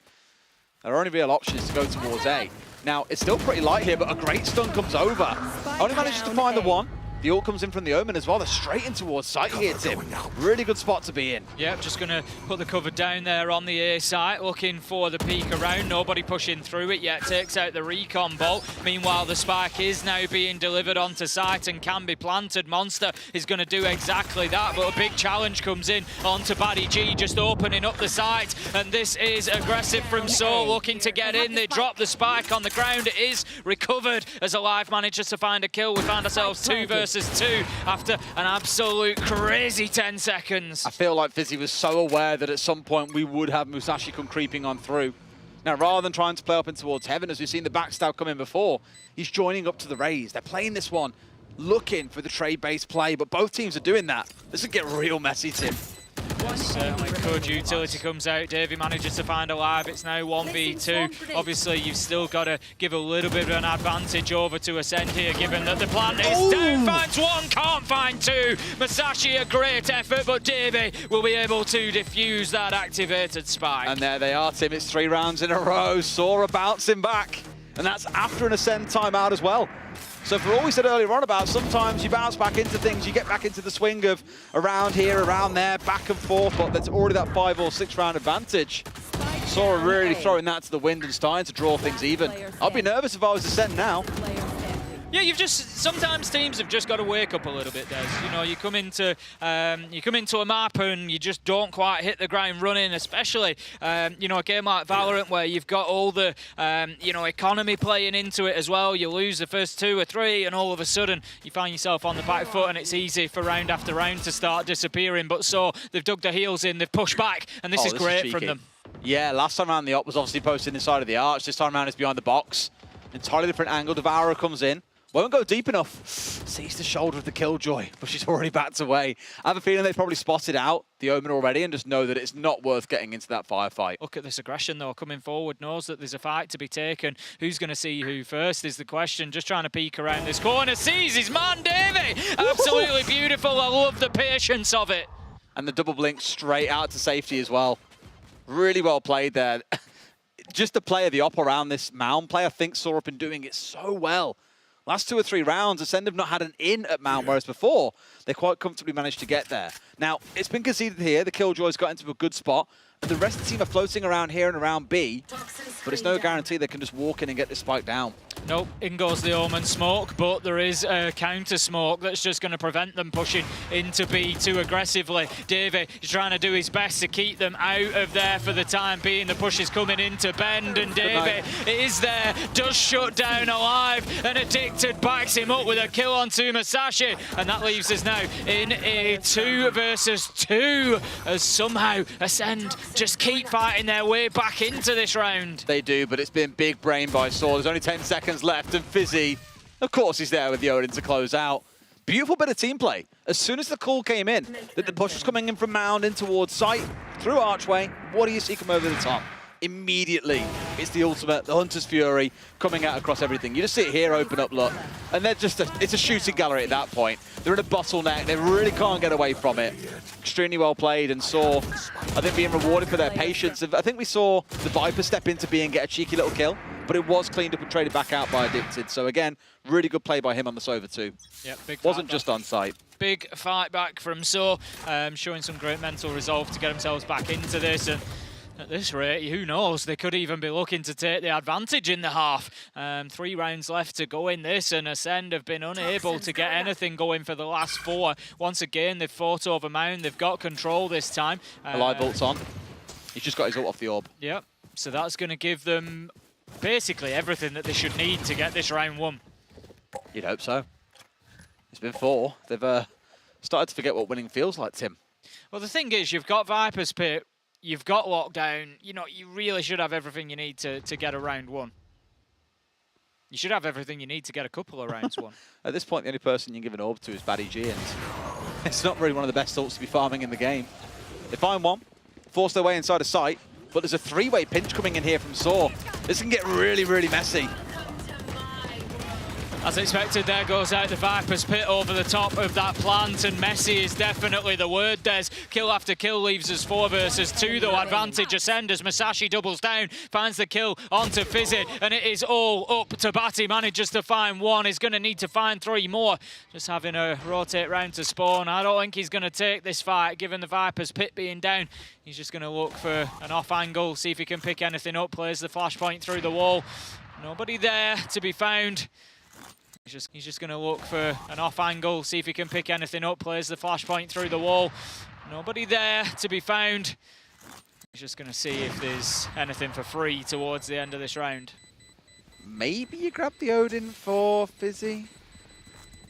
Their only real option is to go towards A. Now, it's still pretty light here, but a great stun comes over. Only manages to find the one. The ult comes in from the Omen as well. They're straight in towards site here, Tim. Really good spot to be in. Yep, just going to put the cover down there on the A site, looking for the peek around. Nobody pushing through it yet. Takes out the recon bolt. Meanwhile, the spike is now being delivered onto site and can be planted. Monster is going to do exactly that, but a big challenge comes in onto Baddy G, just opening up the site. And this is aggressive from So, looking to get in. They drop the spike on the ground. It is recovered as Alive manages to find a kill. We find ourselves 2 versus 2 after an absolute crazy 10 seconds. I feel like Fizzy was so aware that at some point we would have Musashi come creeping on through. Now, rather than trying to play up in towards Heaven, as we've seen the backstab come in before, he's joining up to the Raze. They're playing this one, looking for the trade-based play, but both teams are doing that. This would get real messy, Tim. Certainly could. Utility comes out. Davey manages to find a live. It's now 1v2. Obviously, you've still got to give a little bit of an advantage over to Ascend here, given that the plant is down. Finds one, can't find two. Masashi, a great effort, but Davey will be able to defuse that activated spike. And there they are, Tim. It's 3 rounds in a row. Sora bouncing back. And that's after an Ascend timeout as well. So for all we said earlier on about sometimes you bounce back into things, you get back into the swing of around here, around there, back and forth, but there's already that 5 or 6 round advantage. Sora really throwing that to the wind and starting to draw things even. I'd be nervous if I was Ascend now. Yeah, sometimes teams have just got to wake up a little bit, Des. You know, you come into a map and you just don't quite hit the ground running, especially, you know, a game like Valorant where you've got all the, you know, economy playing into it as well. You lose the first 2 or 3 and all of a sudden you find yourself on the back foot and it's easy for round after round to start disappearing. But so they've dug their heels in, they've pushed back, and this is great from them. Yeah, last time around the op was obviously posted inside of the arch. This time around it's behind the box. Entirely different angle. Devourer comes in. Won't go deep enough. Sees the shoulder of the Killjoy, but she's already backed away. I have a feeling they've probably spotted out the Omen already and just know that it's not worth getting into that firefight. Look at this aggression, though, coming forward. Knows that there's a fight to be taken. Who's going to see who first is the question. Just trying to peek around this corner. Sees his man, Davey. Absolutely beautiful. I love the patience of it. And the double blink straight out to safety as well. Really well played there. Just the play of the op around this Mound play. I think Sora been doing it so well. Last 2 or 3 rounds, Ascend have not had an in at Mount, whereas before, they quite comfortably managed to get there. Now, it's been conceded here. The Killjoy's got into a good spot. And the rest of the team are floating around here and around B, but it's no guarantee they can just walk in and get this spike down. Nope, in goes the Omen smoke, but there is a counter smoke that's just going to prevent them pushing into B too aggressively. Davey is trying to do his best to keep them out of there for the time being. The push is coming into Bend, and Davey is there, does shut down alive, and Addicted backs him up with a kill onto Masashi, and that leaves us now in a 2 versus 2, as somehow Ascend just keep fighting their way back into this round. They do, but it's been big brain by Saw. There's only 10 seconds left, and Fizzy, of course, he's there with the Odin to close out. Beautiful bit of team play. As soon as the call came in, that the push was coming in from Mound in towards site, through Archway, what do you see come over the top? Immediately, it's the ultimate, the Hunter's Fury, coming out across everything. You just see it here open up, look, and they're just it's a shooting gallery at that point. They're in a bottleneck, they really can't get away from it. Extremely well played, and Saw, I think, being rewarded for their patience. I think we saw the Viper step into B and get a cheeky little kill, but it was cleaned up and traded back out by Addicted. So again, really good play by him on the Sova too. Yeah, big wasn't just on site. Big fight back from Saw, showing some great mental resolve to get themselves back into this. And at this rate, who knows? They could even be looking to take the advantage in the half. 3 rounds left to go in this, and Ascend have been unable to get anything going for the last 4. Once again, they've fought over Mound. They've got control this time. Alive ult's on. He's just got his ult off the orb. Yep. So that's going to give them basically everything that they should need to get this round won. You'd hope so. It's been 4. They've started to forget what winning feels like, Tim. Well, the thing is, you've got Viper's Pit. You've got lockdown. You know, you really should have everything you need to get a round won. You should have everything you need to get a couple of rounds won. At this point, the only person you can give an orb to is Baddy G, and it's not really one of the best ults to be farming in the game. They find one, force their way inside a site, but there's a 3-way pinch coming in here from Saw. This can get really, really messy. As expected, there goes out the Viper's Pit over the top of that plant, and messy is definitely the word, Des. Kill after kill leaves us 4 versus 2, though. Advantage Ascend as Masashi doubles down, finds the kill onto Fizzy, and it is all up to Batty. Manages to find 1. He's going to need to find 3 more. Just having a rotate round to spawn. I don't think he's going to take this fight, given the Viper's Pit being down. He's just going to look for an off angle, see if he can pick anything up. Plays the flashpoint through the wall. Nobody there to be found. He's just going to look for an off angle, see if he can pick anything up. Plays the flashpoint through the wall. Nobody there to be found. He's just going to see if there's anything for free towards the end of this round. Maybe you grab the Odin for Fizzy?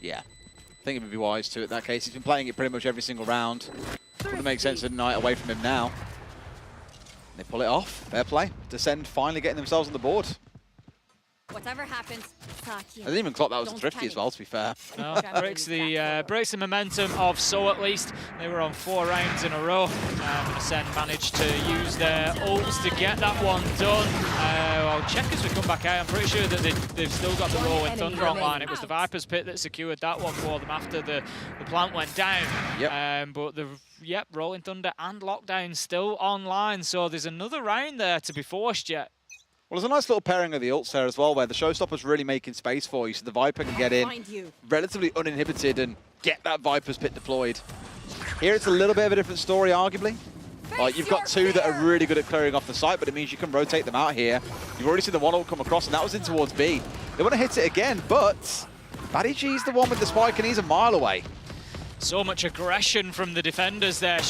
Yeah, I think it would be wise to in that case. He's been playing it pretty much every single round. Wouldn't make sense to deny it away from him now. They pull it off. Fair play. Descend finally getting themselves on the board. Whatever happens, I didn't even clock that was a thrifty as well, to be fair. No, breaks the momentum of So at least. They were on 4 rounds in a row. Ascend managed to use their ults to get that one done. I'll check as we come back out. I'm pretty sure that they've still got the Rolling Thunder online. It was the Viper's Pit that secured that one for them after the plant went down. Yep. But Rolling Thunder and Lockdown still online. So there's another round there to be forced yet. Well, there's a nice little pairing of the ults there as well, where the Showstopper's really making space for you, so the Viper can get in relatively uninhibited and get that Viper's Pit deployed. Here it's a little bit of a different story, arguably. Like, you've got 2 that are really good at clearing off the site, but it means you can rotate them out here. You've already seen the one ult come across, and that was in towards B. They want to hit it again, but Batty G's the one with the spike, and he's a mile away. So much aggression from the defenders there.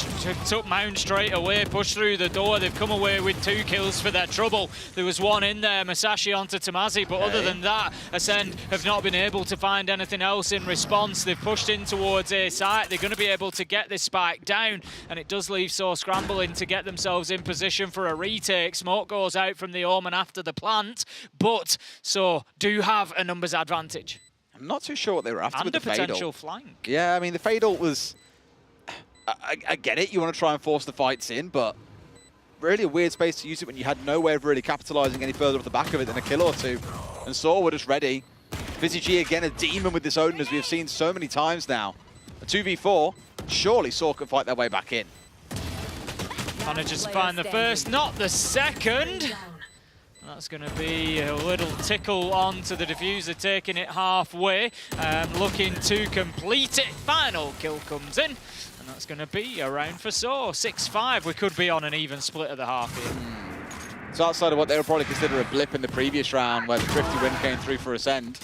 Took Mound straight away, pushed through the door. They've come away with 2 kills for their trouble. There was one in there, Masashi onto Tamazi, but other than that, Ascend have not been able to find anything else in response. They've pushed in towards A site. They're going to be able to get this spike down, and it does leave So scrambling to get themselves in position for a retake. Smoke goes out from the Omen after the plant, but So do have a numbers advantage. I'm not too sure what they were after with the Fade ult. Potential flank. Yeah, I mean, the Fade ult was... I get it, you want to try and force the fights in, but really a weird space to use it when you had no way of really capitalizing any further off the back of it than a kill or 2. And Saw were just ready. VCT again, a demon with this Odin, as we have seen so many times now. A 2v4, surely Saw could fight their way back in. Manages to find the first, not the second. That's going to be a little tickle onto the diffuser, taking it halfway, looking to complete it. Final kill comes in, and that's going to be a round for So. 6-5, we could be on an even split at the half here. So outside of what they would probably consider a blip in the previous round, where the thrifty win came through for Ascend,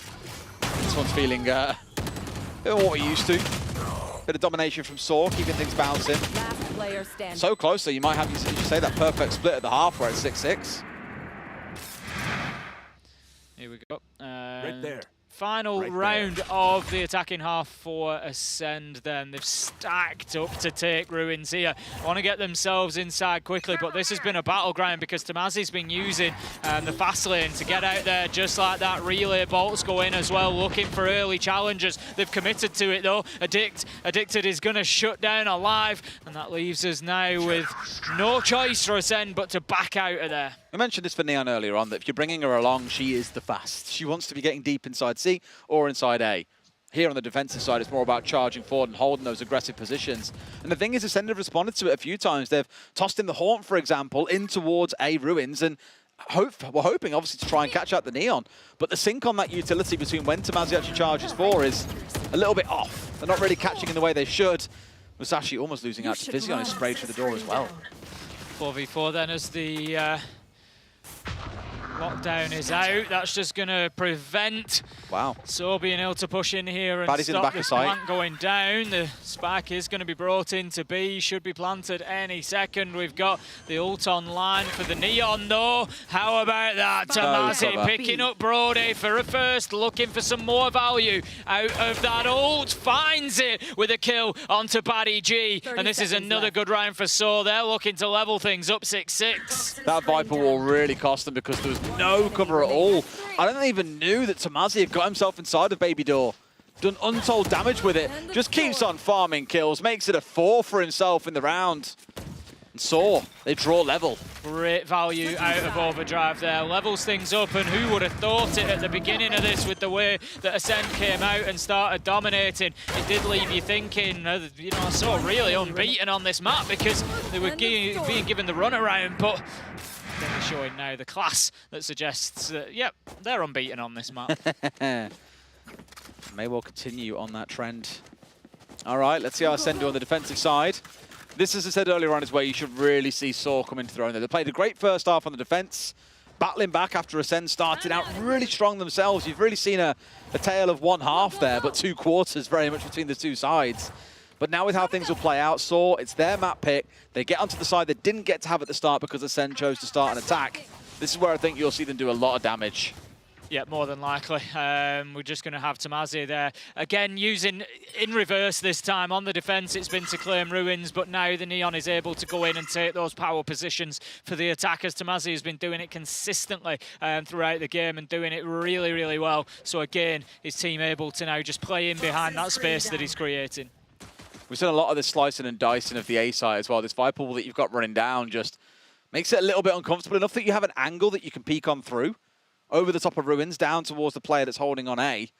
this one's feeling a bit of what we're used to. Bit of domination from Saw, keeping things bouncing. So close, so you might have, you say, that perfect split at the half where it's 6-6. Here we go. Right there. Final round of the attacking half for Ascend then. They've stacked up to take Ruins here. Want to get themselves inside quickly, but this has been a battleground because Tamazi's been using the fast lane to get out there just like that. Relay bolts go in as well, looking for early challengers. They've committed to it though. Addicted is going to shut down Alive, and that leaves us now with no choice for Ascend but to back out of there. I mentioned this for Neon earlier on, that if you're bringing her along, she is the fast. She wants to be getting deep inside C or inside A. Here on the defensive side, it's more about charging forward and holding those aggressive positions. And the thing is, Ascend have responded to it a few times. They've tossed in the Haunt, for example, in towards A Ruins, and we're hoping, obviously, to try and catch out the Neon. But the sync on that utility between when Tamazi actually charges for is a little bit off. They're not really catching in the way they should. Musashi almost losing out to Fizzy on his spray through the door as well. 4v4 then as the lockdown is out. That's just going to prevent So being able to push in here and stop this plant going down. The spike is going to be brought into B, should be planted any second. We've got the ult online for the Neon though. How about that? Tamazi picking up Brody for a first, looking for some more value out of that ult. Finds it with a kill onto Batty G. And this is another good round for So. They're looking to level things up 6-6. That Viper wall really cost them because there was no cover at all. I don't even knew that Tamazi had got himself inside of Baby Door. Done untold damage with it. Just keeps on farming kills. Makes it a 4 for himself in the round. And Saw, they draw level. Great value out of Overdrive there. Levels things up, and who would have thought it at the beginning of this with the way that Ascend came out and started dominating. It did leave you thinking, you know, Saw really unbeaten on this map because they were being given the runaround, but they're showing now the class that suggests that, yep, they're unbeaten on this map. May well continue on that trend. All right, let's see how Ascend do on the defensive side. This, as I said earlier on, is where you should really see Saw come into their own. They played a great first half on the defense, battling back after Ascend started out really strong themselves. You've really seen a tale of one half there, but 2 quarters very much between the two sides. But now with how things will play out, Saw, it's their map pick. They get onto the side they didn't get to have at the start because Ascend chose to start an attack. This is where I think you'll see them do a lot of damage. Yeah, more than likely. We're just going to have Tamazi there. Again, using in reverse this time. On the defense, it's been to claim ruins, but now the Neon is able to go in and take those power positions for the attackers. Tamazi has been doing it consistently throughout the game and doing it really, really well. So again, his team able to now just play in behind that space that he's creating. We've seen a lot of this slicing and dicing of the A side as well. This Viper wall that you've got running down just makes it a little bit uncomfortable enough that you have an angle that you can peek on through. Over the top of ruins, down towards the player that's holding on A.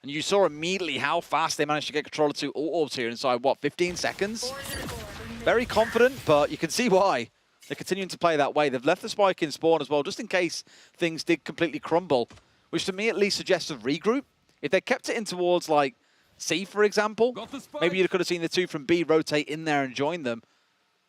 And you saw immediately how fast they managed to get control of 2 orbs here inside, what, 15 seconds? Very confident, but you can see why. They're continuing to play that way. They've left the spike in spawn as well, just in case things did completely crumble, which to me at least suggests a regroup. If they kept it in towards, like, C, for example, maybe you could have seen the 2 from B rotate in there and join them.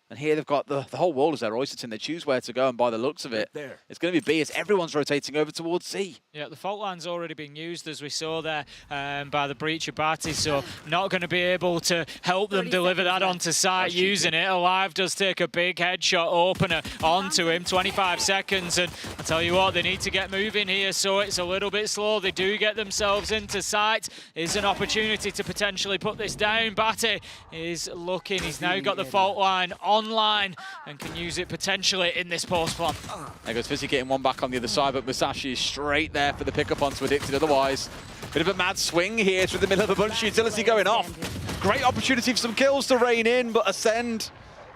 And here they've got the whole wall is their oyster tin. They choose where to go, and by the looks of it, it's going to be B as everyone's rotating over towards C. Yeah, the fault line's already been used, as we saw there, by the breach of Bati, so not going to be able to help them deliver that onto site using it. Alive does take a big headshot opener onto him, 25 seconds, and I tell you what, they need to get moving here, so it's a little bit slow. They do get themselves into site. Is an opportunity to potentially put this down. Bati is looking, he's now got the fault line online and can use it potentially in this post plan. There goes Fizzy getting one back on the other side, but Musashi is straight there for the pickup onto Addicted. Otherwise, bit of a mad swing here through the middle of a bunch of utility going off. Great opportunity for some kills to rein in, but Ascend,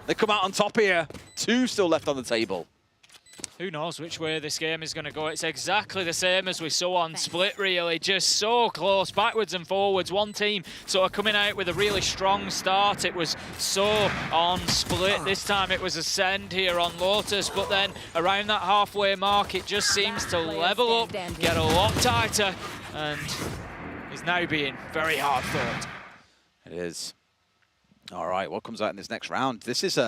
they come out on top here. 2 still left on the table. Who knows which way this game is going to go. It's exactly the same as we saw on Split, really. Just so close, backwards and forwards. One team sort of coming out with a really strong start. It was so on Split. This time it was Ascend here on Lotus. But then around that halfway mark, it just seems to level up, get a lot tighter, and is now being very hard fought. It is. All right, what comes out in this next round? This is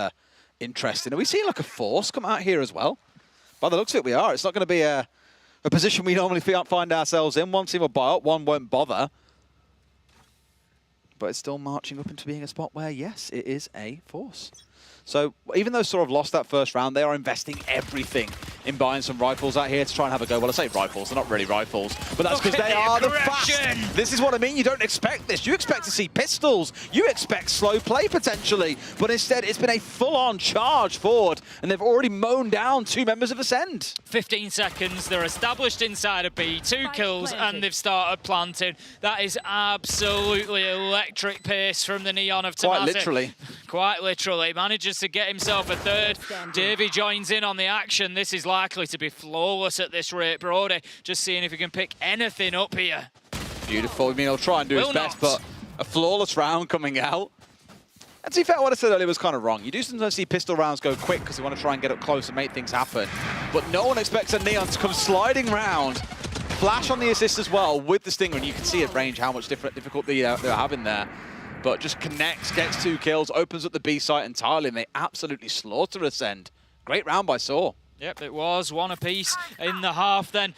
interesting. Are we seeing like a force come out here as well? By the looks of it, we are. It's not going to be a position we normally find ourselves in. One team will buy up, one won't bother. But it's still marching up into being a spot where, yes, it is a force. So even though sort of lost that first round, they are investing everything in buying some rifles out here to try and have a go. Well, I say rifles, they're not really rifles, but that's because they are the fast. This is what I mean. You don't expect this. You expect to see pistols. You expect slow play potentially, but instead it's been a full-on charge forward, and they've already mown down 2 members of Ascend. 15 seconds. They're established inside of B. 2 kills, and they've started planting. That is absolutely electric pace from the Neon of Tamazi. Quite literally. Quite literally. Manages to get himself a 3rd. Davey joins in on the action. This is likely to be flawless at this rate. Brody just seeing if he can pick anything up here. Beautiful. I mean, he'll try and do his best, but a flawless round coming out. And to be fair, what I said earlier was kind of wrong. You do sometimes see pistol rounds go quick because they want to try and get up close and make things happen. But no one expects a Neon to come sliding round. Flash on the assist as well with the Stinger, and you can see at range how much difficulty they're having there. But just connects, gets 2 kills, opens up the B site entirely, and they absolutely slaughter Ascend. Great round by Saw. Yep, it was 1 apiece in the half then,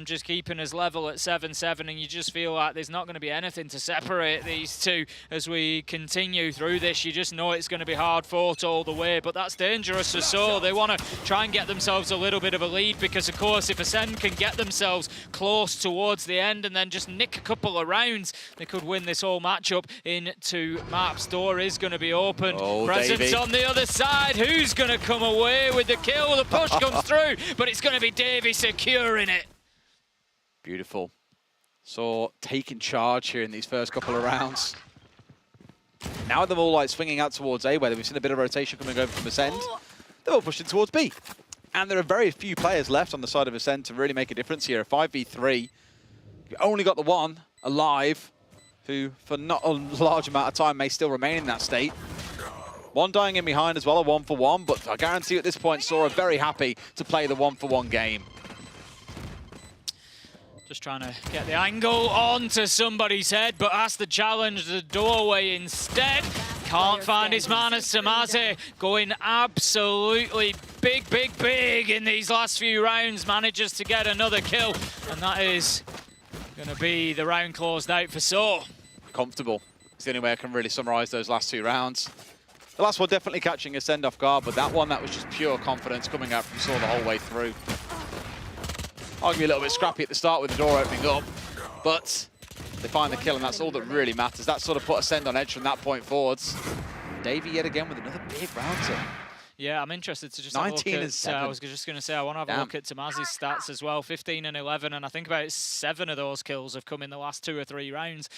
just keeping us level at 7-7, and you just feel like there's not going to be anything to separate these two as we continue through this. You just know it's going to be hard fought all the way, but that's dangerous for Saw. They want to try and get themselves a little bit of a lead because, of course, if Ascend can get themselves close towards the end and then just nick a couple of rounds, they could win this whole matchup into maps. Door is going to be open. Presence Davey on the other side. Who's going to come away with the kill? The push comes through, but it's going to be Davey securing it. Beautiful. So taking charge here in these first couple of rounds. Now they're all like swinging out towards A, where we've seen a bit of rotation coming over from Ascend. They're all pushing towards B. And there are very few players left on the side of Ascend to really make a difference here. A 5v3. You've only got the one alive, who for not a large amount of time may still remain in that state. One dying in behind as well, a 1-for-1, but I guarantee at this point, Saw are very happy to play the 1-for-1 game. Just trying to get the angle onto somebody's head, but has to challenge the doorway instead. Can't find his man as Tamazi going absolutely big in these last few rounds. Manages to get another kill, and that is going to be the round closed out for Saw. Comfortable. It's the only way I can really summarize those last 2 rounds. The last one definitely catching Ascend off guard, but that one, that was just pure confidence coming out from Saw the whole way through. Arguably a little bit scrappy at the start with the door opening up, but they find the kill, and that's all that really matters. That sort of put Ascend on edge from that point forwards. Davey yet again with another big round to Yeah, I'm interested to just 19 have a look at, and 7. I was just going to say, I want to have a look at Tomazi's stats as well. 15 and 11, and I think about 7 of those kills have come in the last 2 or 3 rounds.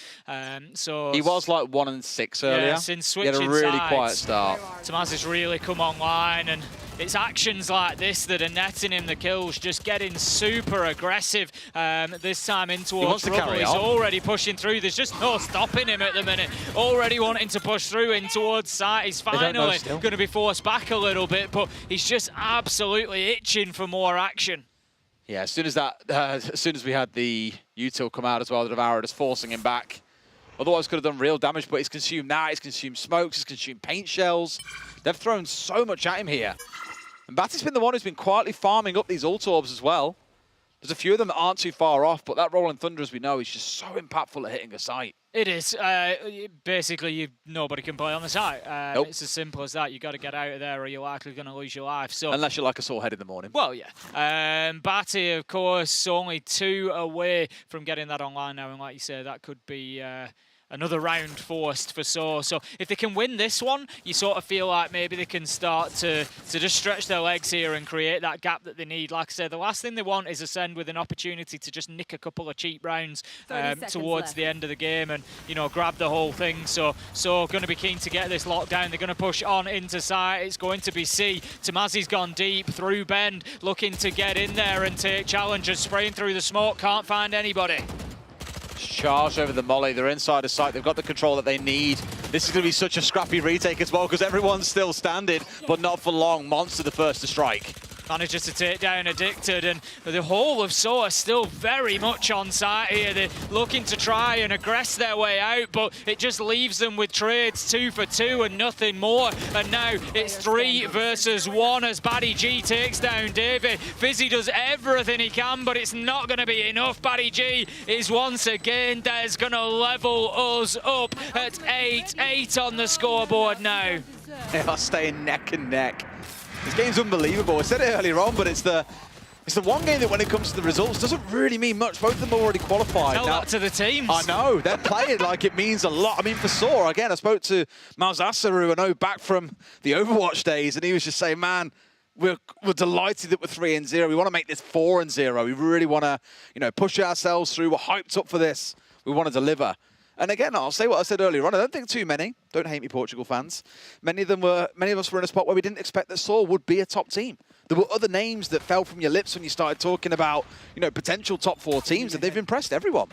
So he was like 1 and 6 earlier. Yeah, since switching he had a really sides, quiet start. Tomazi's really come online, and it's actions like this that are netting him the kills, just getting super aggressive this time in towards Rubble. He's already pushing through. There's just no stopping him at the minute. Already wanting to push through in towards site. He's finally going to be forced back a little bit, but he's just absolutely itching for more action. Yeah, as soon as we had the util come out as well, the Devourer just forcing him back. Otherwise could have done real damage, but he's consumed that, he's consumed smokes, he's consumed paint shells. They've thrown so much at him here. And Batty's been the one who's been quietly farming up these ult orbs as well. There's a few of them that aren't too far off, but that Rolling Thunder, as we know, is just so impactful at hitting a site. It is. Basically, nobody can play on the site. Nope. It's as simple as that. You've got to get out of there or you're likely going to lose your life. So unless you're like a sore head in the morning. Well, yeah. Batty, of course, only 2 away from getting that online now. And like you say, that could be another round forced for So. So if they can win this one, you sort of feel like maybe they can start to just stretch their legs here and create that gap that they need. Like I said, the last thing they want is Ascend with an opportunity to just nick a couple of cheap rounds towards the end of the game and, you know, grab the whole thing. So going to be keen to get this locked down. They're going to push on into site. It's going to be C. Tomazi's gone deep through Bend, looking to get in there and take Challengers, spraying through the smoke. Can't find anybody. Charge over the molly. They're inside the site. They've got the control that they need. This is going to be such a scrappy retake as well because everyone's still standing, but not for long. Monster the first to strike. Manages to take down Addicted, and the whole of So are still very much on site here. They're looking to try and aggress their way out, but it just leaves them with trades 2 for 2 and nothing more. And now it's 3 versus 1 as Baddy G takes down David. Fizzy does everything he can, but it's not going to be enough. Baddy G is once again there's going to level us up at 8-8 on the scoreboard now. They are staying neck and neck. This game's unbelievable. I said it earlier on, but it's the one game that when it comes to the results doesn't really mean much. Both of them are already qualified. Tell that to the teams. I know. They're playing like it means a lot. I mean, for Saw, again, I spoke to Malzasaru, I know, back from the Overwatch days, and he was just saying, man, we're delighted that we're 3-0. We want to make this 4-0. We really want to, you know, push ourselves through. We're hyped up for this. We want to deliver. And again, I'll say what I said earlier on. I don't think too many. Don't hate me, Portugal fans. Many of us were in a spot where we didn't expect that Saw would be a top team. There were other names that fell from your lips when you started talking about, you know, potential top 4 teams, and they've impressed everyone.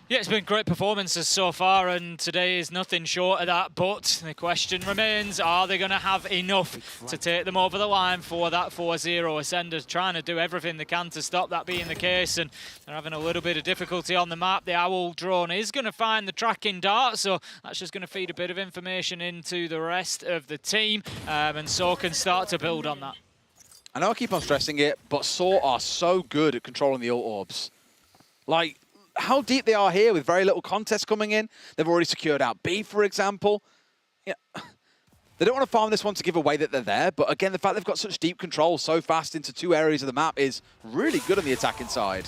Yeah, it's been great performances so far, and today is nothing short of that. But the question remains, are they going to have enough to take them over the line for that 4-0? Ascenders trying to do everything they can to stop that being the case, and they're having a little bit of difficulty on the map. The Owl drone is going to find the tracking dart, so that's just going to feed a bit of information into the rest of the team, and So can start to build on that. I know I keep on stressing it, but Saw are so good at controlling the ult orbs. Like, how deep they are here with very little contest coming in. They've already secured out B, for example. Yeah. They don't want to farm this one to give away that they're there, but again, the fact they've got such deep control so fast into 2 areas of the map is really good on the attacking side.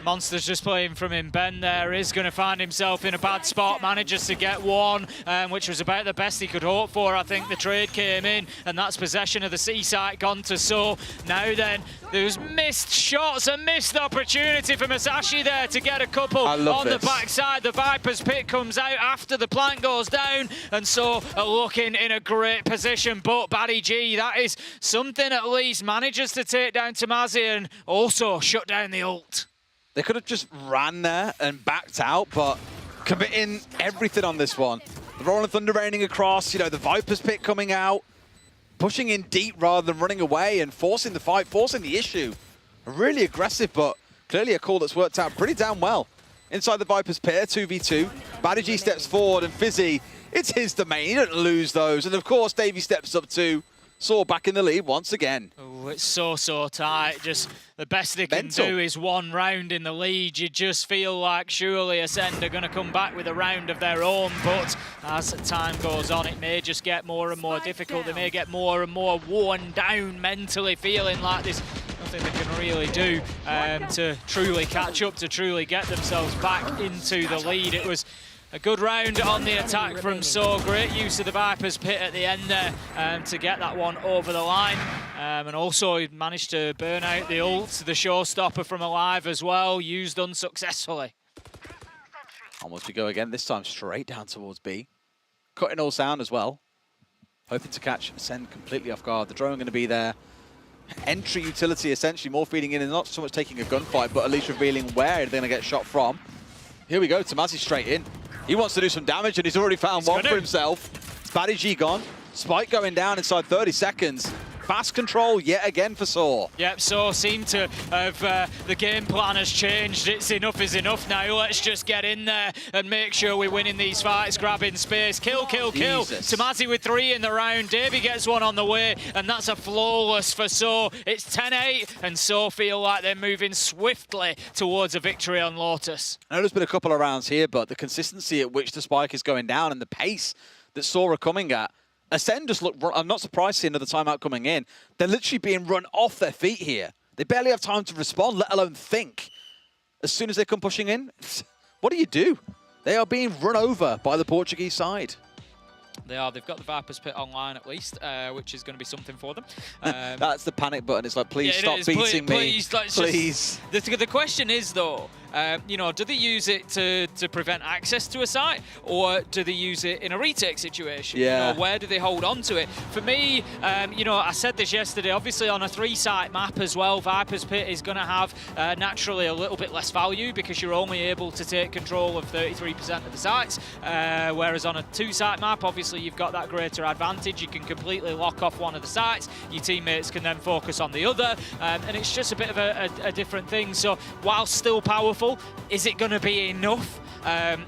Monster's just playing from him. Ben there is going to find himself in a bad spot, manages to get one, which was about the best he could hope for. I think the trade came in, and that's possession of the C site gone to So. Now then, there's missed shots, a missed opportunity for Masashi there to get a couple on the backside. The Viper's pit comes out after the plant goes down, and So are looking in a great position. But Baddy G, that is something at least, manages to take down Tomazi and also shut down the ult. They could have just ran there and backed out, but committing everything on this one. The Rolling Thunder raining across, you know, the Viper's pit coming out, pushing in deep rather than running away and forcing the fight, forcing the issue. Really aggressive, but clearly a call that's worked out pretty damn well. Inside the Viper's pit, 2v2. Baddy G steps forward and Fizzy, it's his domain. He doesn't lose those. And of course, Davey steps up too. Saw back in the lead once again. Oh, it's so tight. Just the best they can do is 1 round in the lead. You just feel like surely Ascend are going to come back with a round of their own, but as time goes on, it may just get more and more difficult. They may get more and more worn down mentally, feeling like there's nothing they can really do to truly catch up, to truly get themselves back into the lead. It was a good round on the attack from So. Great use of the Viper's Pit at the end there to get that one over the line. And also he managed to burn out the ult, the showstopper from Alive as well, used unsuccessfully. Almost we go again, this time straight down towards B. Cutting all sound as well. Hoping to catch Ascend completely off guard. The drone going to be there. Entry utility essentially, more feeding in and not so much taking a gunfight, but at least revealing where they're going to get shot from. Here we go, Tomazi straight in. He wants to do some damage and he's already found one for himself. Batty G gone. Spike going down inside 30 seconds. Fast control yet again for Saw. Yep, Saw seemed to have, the game plan has changed. It's enough is enough now. Let's just get in there and make sure we win in these fights, grabbing space. Kill, kill, kill. Tomazi with 3 in the round. Davey gets one on the way, and that's a flawless for Saw. It's 10-8, and Saw feel like they're moving swiftly towards a victory on Lotus. I know there's been a couple of rounds here, but the consistency at which the spike is going down and the pace that Saw are coming at, Ascend just look, I'm not surprised to see another timeout coming in. They're literally being run off their feet here. They barely have time to respond, let alone think. As soon as they come pushing in, what do? They are being run over by the Portuguese side. They are. They've got the Viper's Pit online at least, which is going to be something for them. That's the panic button. It's like, please stop beating me. Please. The question is, though, you know, do they use it to prevent access to a site, or do they use it in a retake situation? Yeah. You know, where do they hold on to it? For me, you know, I said this yesterday, obviously on a 3-site map as well, Viper's Pit is going to have naturally a little bit less value because you're only able to take control of 33% of the sites, whereas on a 2-site map, obviously you've got that greater advantage. You can completely lock off one of the sites. Your teammates can then focus on the other, and it's just a bit of a different thing. So while still powerful, is it going to be enough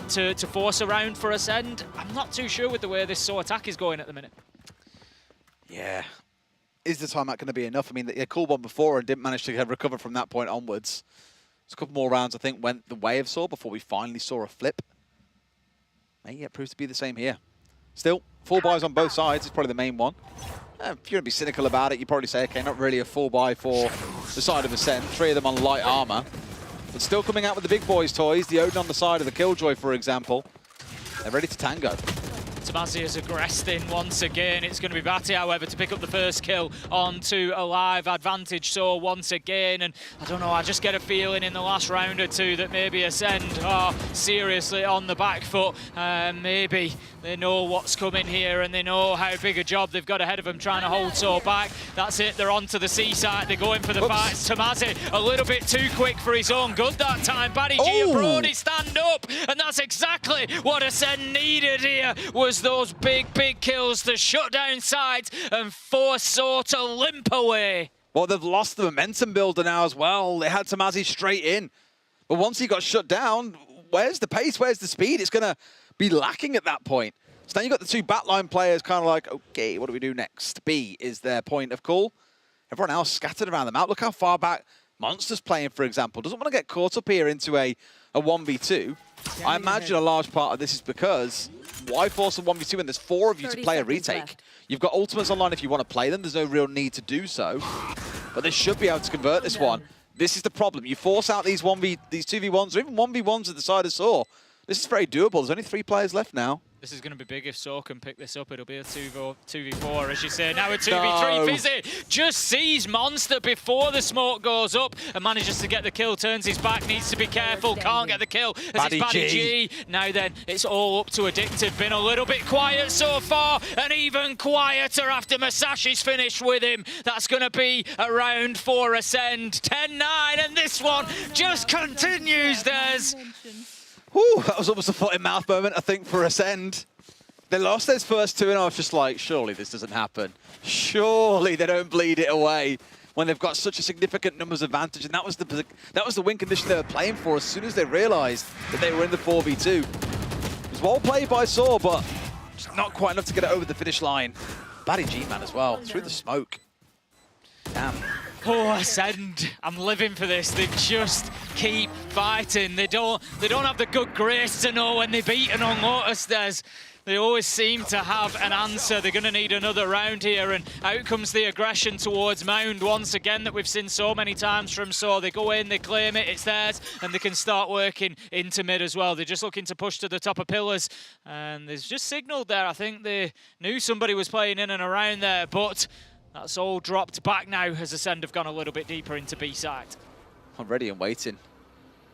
to force a round for Ascend? I'm not too sure with the way this So attack is going at the minute. Yeah. Is the timeout going to be enough? I mean, they called one before and didn't manage to recover from that point onwards. There's a couple more rounds, I think, went the way of Saw before we finally saw a flip. Maybe it proves to be the same here. Still, 4 buys on both sides is probably the main one. If you're going to be cynical about it, you probably say, okay, not really a 4 buy for the side of Ascend. 3 of them on light armor. But still coming out with the big boys' toys. The Odin on the side of the Killjoy, for example. They're ready to tango. Tomazi has aggressed in once again. It's going to be Batty, however, to pick up the first kill onto a live advantage. So once again, and I don't know, I just get a feeling in the last round or two that maybe Ascend are seriously on the back foot. Maybe they know what's coming here and they know how big a job they've got ahead of them trying to hold So back. That's it, they're onto the C side, they're going for the fights. Tomazi a little bit too quick for his own good that time. Batty G and Brody stand up, and that's exactly what Ascend needed here, was those big kills to shut down sides and force So to limp away. Well, they've lost the momentum builder now as well. They had Tomazi straight in. But once he got shut down, where's the pace? Where's the speed? It's going to be lacking at that point. So now you've got the 2 backline players kind of like, okay, what do we do next? B is their point of call. Everyone else scattered around the map. Look how far back Monster's playing, for example. Doesn't want to get caught up here into a 1v2. I imagine a large part of this is because why force a 1v2 when there's 4 of you to play a retake? Left. You've got ultimates online if you want to play them. There's no real need to do so. But they should be able to convert this one. This is the problem. You force out these 2v1s or even 1v1s at the side of Saw. This is very doable. There's only 3 players left now. This is going to be big if So can pick this up. It'll be a 2v4, as you say. Now a 2v3. Fizzy just sees Monster before the smoke goes up and manages to get the kill. Turns his back, needs to be careful. Can't get the kill as it's Batty G. Now then, it's all up to Addicted. Been a little bit quiet so far, and even quieter after Masashi's finished with him. That's going to be a round for Ascend. 10-9, and this one just continues, Des. Whew, that was almost a foot-in-mouth moment, I think, for Ascend. They lost those first 2, and I was just like, surely this doesn't happen. Surely they don't bleed it away when they've got such a significant numbers advantage. And that was the win condition they were playing for as soon as they realized that they were in the 4v2. It was well played by Saw, but just not quite enough to get it over the finish line. Batty G, man, as well, through the smoke. Damn. Oh, Ascend, I'm living for this. They just keep fighting. They don't have the good grace to know when they've beaten on Lotus. They always seem to have an answer. They're going to need another round here, and out comes the aggression towards Mound once again that we've seen so many times from So. They go in, they claim it, it's theirs, and they can start working into mid as well. They're just looking to push to the top of pillars, and there's just signaled there. I think they knew somebody was playing in and around there, but that's all dropped back now as Ascend have gone a little bit deeper into B side. I'm ready and waiting.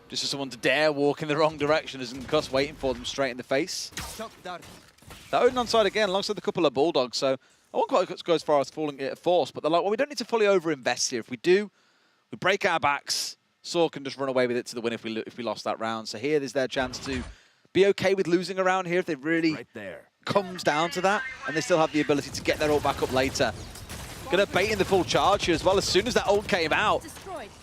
Just for someone to dare walk in the wrong direction, isn't Gus waiting for them straight in the face. That Odin on side again, alongside a couple of Bulldogs, so I won't quite go as far as falling it at force, but they're like, well, we don't need to fully over-invest here. If we do, we break our backs. Saw can just run away with it to the win if we lost that round. So here, there's their chance to be okay with losing a round here if it really comes down to that, and they still have the ability to get their ult back up later. Gonna bait in the full charge here as well. As soon as that ult came out,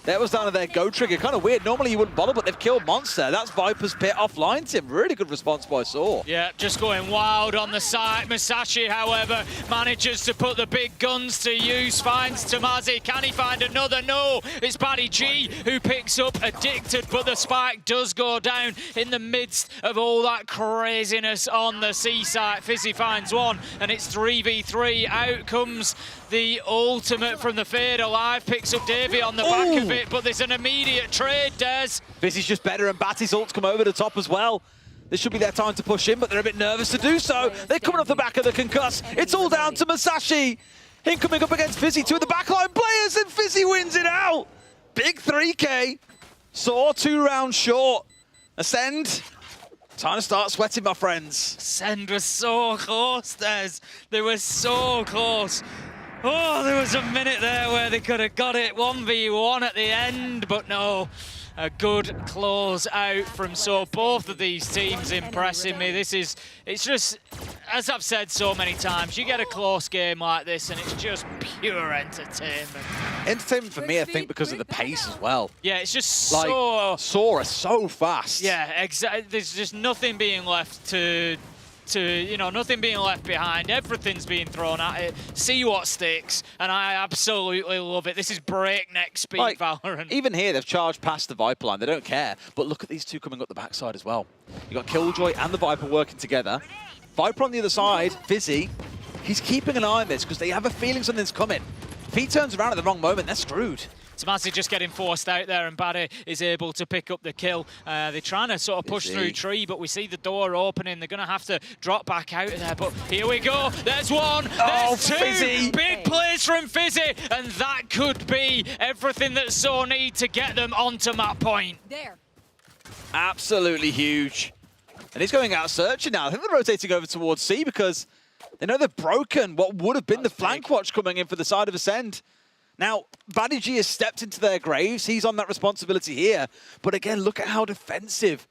that was down to their go trigger. Kind of weird. Normally you wouldn't bother, but they've killed Monster. That's Viper's Pit offline, Tim. Really good response by Saw. Yeah, just going wild on the side. Masashi, however, manages to put the big guns to use. Finds Tamazi. Can he find another? No. It's Baddy G who picks up Addicted, but the spike does go down in the midst of all that craziness on the C side. Fizzy finds one, and it's 3v3. Out comes the ultimate from the Fade Alive. Picks up Davey on the back of it, but there's an immediate trade, Des. Fizzy's just better, and Batty's ult's come over the top as well. This should be their time to push in, but they're a bit nervous to do so. They're coming off the back of the concuss. It's all down to Masashi. Him coming up against Fizzy, two of the backline players, and Fizzy wins it out. Big 3K. Saw 2 rounds short. Ascend. Time to start sweating, my friends. Ascend was so close, Des. They were so close. Oh, there was a minute there where they could have got it 1v1 at the end, but no. A good close out from So. Both of these teams impressing me. It's just, as I've said so many times, you get a close game like this and it's just pure entertainment. Entertainment for me, I think, because of the pace as well. Yeah, it's just like, so... Saw are so fast. Yeah, exactly. There's just nothing being left to nothing being left behind. Everything's being thrown at it. See what sticks, and I absolutely love it. This is breakneck speed, like, Valorant. Even here, they've charged past the Viper line. They don't care. But look at these two coming up the backside as well. You got Killjoy and the Viper working together. Viper on the other side, Fizzy. He's keeping an eye on this because they have a feeling something's coming. If he turns around at the wrong moment, they're screwed. Tamazi just getting forced out there, and Baddy is able to pick up the kill. They're trying to sort of push through tree, but we see the door opening. They're going to have to drop back out of there, but here we go. There's one, there's two. Fizzy. Big plays from Fizzy, and that could be everything that So need to get them onto map point. There. Absolutely huge. And he's going out searching now. I think they're rotating over towards C because they know they've broken what would have been the flank watch coming in for the side of Ascend. Now, Baddy G has stepped into their graves. He's on that responsibility here. But again, look at how defensive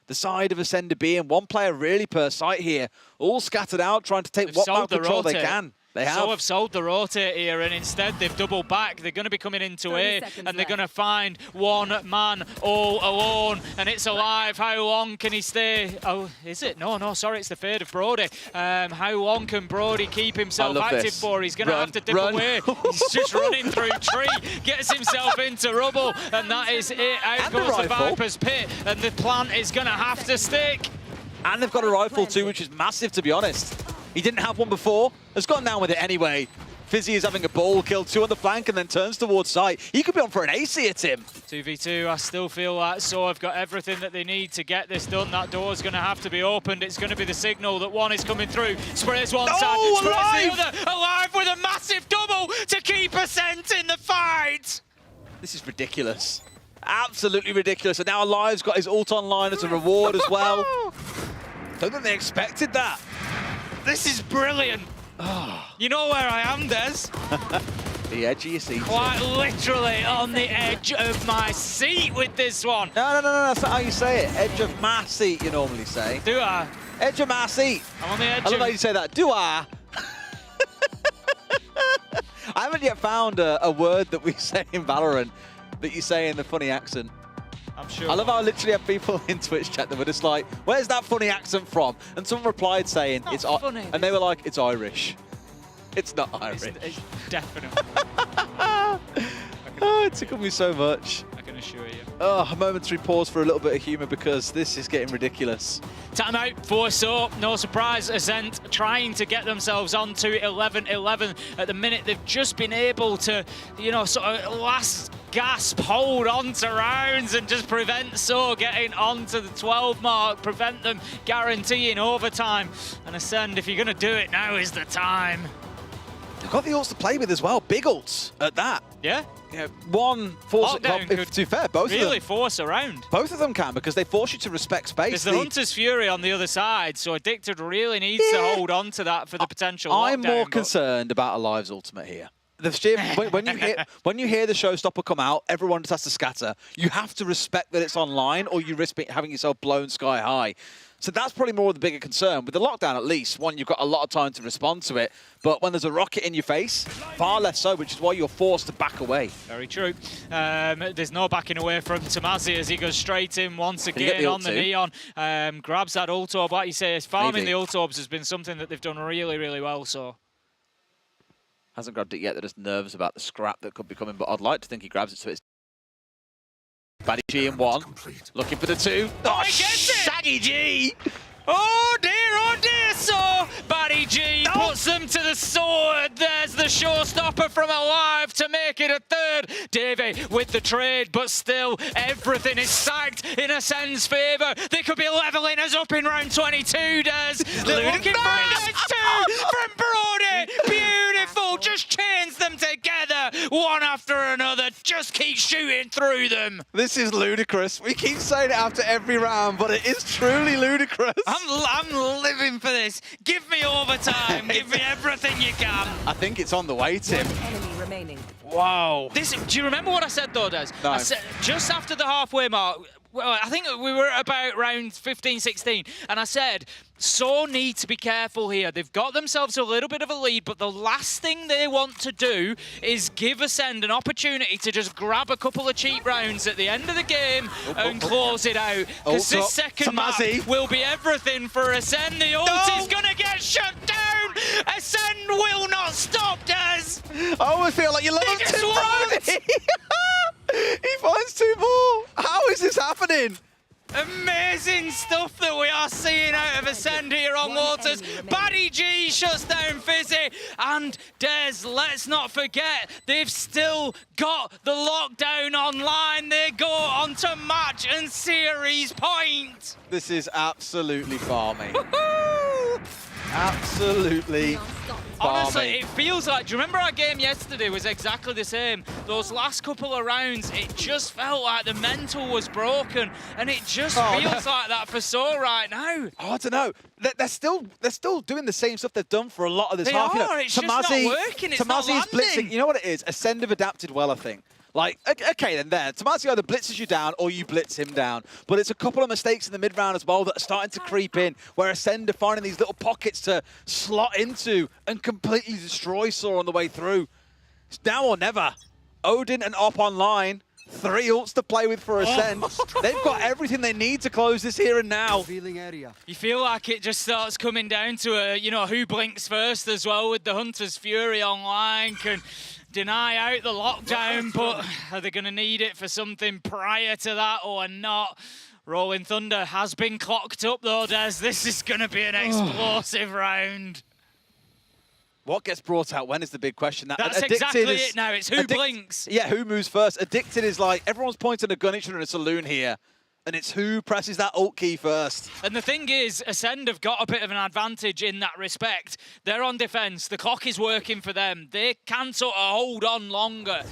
the side of Ascend are being. One player really per site here. All scattered out, trying to take what map control they can. They have. So have sold the rotate here, and instead they've doubled back. They're going to be coming into A, and they're going to find one man all alone, and it's Alive. How long can he stay? Oh, is it? No, sorry, it's the Fade of Brody. How long can Brody keep himself active for? He's going to have to dip away. He's just running through tree, gets himself into rubble, and that is it. Out goes the Viper's Pit, and the plant is going to have to stick. And they've got a rifle too, which is massive, to be honest. He didn't have one before. Has gone down with it anyway. Fizzy is having a ball kill, 2 on the flank, and then turns towards site. He could be on for an ace here, Tim. 2v2, I still feel like So have got everything that they need to get this done. That door's going to have to be opened. It's going to be the signal that one is coming through. Sprays one side, sprays the other. Alive with a massive double to keep Ascent in the fight. This is ridiculous. Absolutely ridiculous. And now Alive's got his ult online as a reward as well. Don't think they expected that. This is brilliant. You know where I am, Des? The edge of your seat. Quite literally on the edge of my seat with this one. No, that's not how you say it. Edge of my seat, you normally say. Do I? Edge of my seat. I'm on the edge I love how you say that. Do I? I haven't yet found a word that we say in Valorant that you say in the funny accent. I'm sure. I love how I literally have people in Twitch chat that were just like, where's that funny accent from? And someone replied saying, it's funny. And they were like, it's Irish. It's not Irish. It's definitely. Oh, it tickled me so much. I can can assure you. Oh, a momentary pause for a little bit of humour because this is getting ridiculous. Timeout for So. No surprise, Ascent trying to get themselves onto 11-11. At the minute, they've just been able to, you know, sort of last gasp hold on to rounds and just prevent So getting onto the 12 mark, prevent them guaranteeing overtime. And Ascend, if you're going to do it, now is the time. They've got the ults to play with as well. Big ults at that. Yeah. You know, one force, well, if to be fair, both really of them force around. Both of them can because they force you to respect space. There's the Hunter's Fury on the other side, so Addicted really needs to hold on to that for the potential I'm lockdown, more but concerned about Alive's ultimate here. When you hear the showstopper come out, everyone just has to scatter. You have to respect that it's online, or you risk having yourself blown sky high. So that's probably more of the bigger concern. With the lockdown, at least, one, you've got a lot of time to respond to it. But when there's a rocket in your face, far less so, which is why you're forced to back away. Very true. There's no backing away from Tomasi as he goes straight in once again on the Neon. Grabs that ult orb. Like you say, farming the ult orbs has been something that they've done really, really well. So hasn't grabbed it yet. They're just nervous about the scrap that could be coming. But I'd like to think he grabs it so it's Baddy G in one. Looking for the two. Oh, he gets it! Shaggy G! Oh dear, so Baddy G puts them to the sword. There's the showstopper from Alive to make it a third. Davey with the trade, but still everything is stacked in Ascend's favour. They could be levelling us up in round 22, Des. They're looking for a next two from Brody. Beautiful, just chains them together, one after another. Just keep shooting through them. This is ludicrous. We keep saying it after every round, but it is truly ludicrous. I'm living for this. Give me overtime. Give me everything you can. I think it's on the way, Tim. Enemy remaining. Wow. Do you remember what I said, though, Des? No. I said, just after the halfway mark, well, I think we were at about round 15, 16, and I said, So need to be careful here. They've got themselves a little bit of a lead, but the last thing they want to do is give Ascend an opportunity to just grab a couple of cheap rounds at the end of the game and close it out. Because this second map will be everything for Ascend. The ult is going to get shut down. Ascend will not stop, Des. I always feel like you love him too much. He finds two more. How is this happening? Amazing stuff that we are seeing out of Ascend here on Waters. Baddy G shuts down Fizzy. And Des, let's not forget, they've still got the lockdown online. They go on to match and series point. This is absolutely farming. Absolutely farming. Honestly, it feels like, do you remember our game yesterday was exactly the same? Those last couple of rounds, it just felt like the mental was broken, and it just feels like that for So right now. Oh, I don't know. They're still doing the same stuff they've done for a lot of this They half. are, it's just not working, it's not Tomasi's blitzing. landing. You know what it is? Ascend have adapted well, I think. Like, okay, then there. Tomasi either blitzes you down or you blitz him down. But it's a couple of mistakes in the mid-round as well that are starting to creep in, where Ascend are finding these little pockets to slot into and completely destroy Saw on the way through. It's now or never. Odin and Op online. 3 ults to play with for Ascend. They've got everything they need to close this here and now. You feel like it just starts coming down to a, you know, who blinks first as well with the Hunter's Fury online. Can deny out the lockdown, but are they going to need it for something prior to that or not? Rolling Thunder has been clocked up though, Des. This is going to be an explosive round. What gets brought out when is the big question. That's exactly it now. It's who blinks. Yeah, who moves first. Addicted is like, everyone's pointing a gun at each other in a saloon here. And it's who presses that ult key first. And the thing is, Ascend have got a bit of an advantage in that respect. They're on defense. The clock is working for them. They can sort of hold on longer.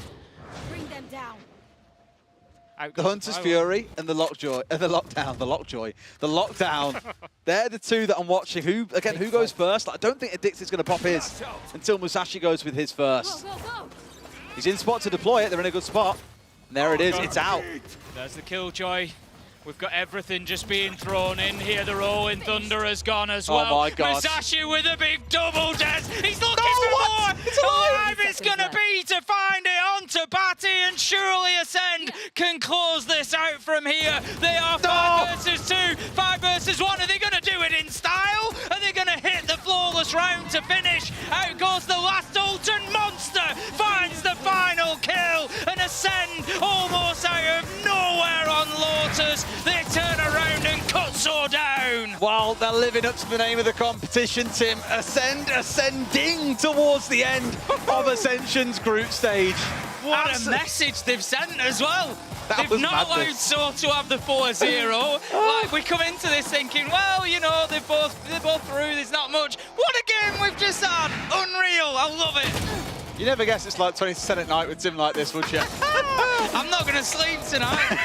Bring them down. The Hunter's Fury and the Lockdown. They're the two that I'm watching. Who goes first? I don't think Addicted's going to pop his until Musashi goes with his first. Go, go, go. He's in spot to deploy it. They're in a good spot. And there it is. It's out. There's the Killjoy. We've got everything just being thrown in here. The Rolling Thunder has gone as well. Oh my God. Musashi with a big double, Des. He's looking for more. Alive it's going to be to find it onto Batty, and surely Ascend can close this out from here. They are 5 versus 2, 5 versus 1. Are they going to do it in style? Are they going to hit the flawless round to finish? Out goes the last ult, and Monster finds the final kill, and Ascend almost out of result. They're living up to the name of the competition, Tim. Ascending towards the end of Ascension's group stage. What a message they've sent as well. That They've not allowed Soul to have the 4-0. Like, we come into this thinking, well, you know, they're both through, there's not much. What a game we've just had. Unreal, I love it. You never guess it's like 20% at night with Tim like this, would you? I'm not going to sleep tonight.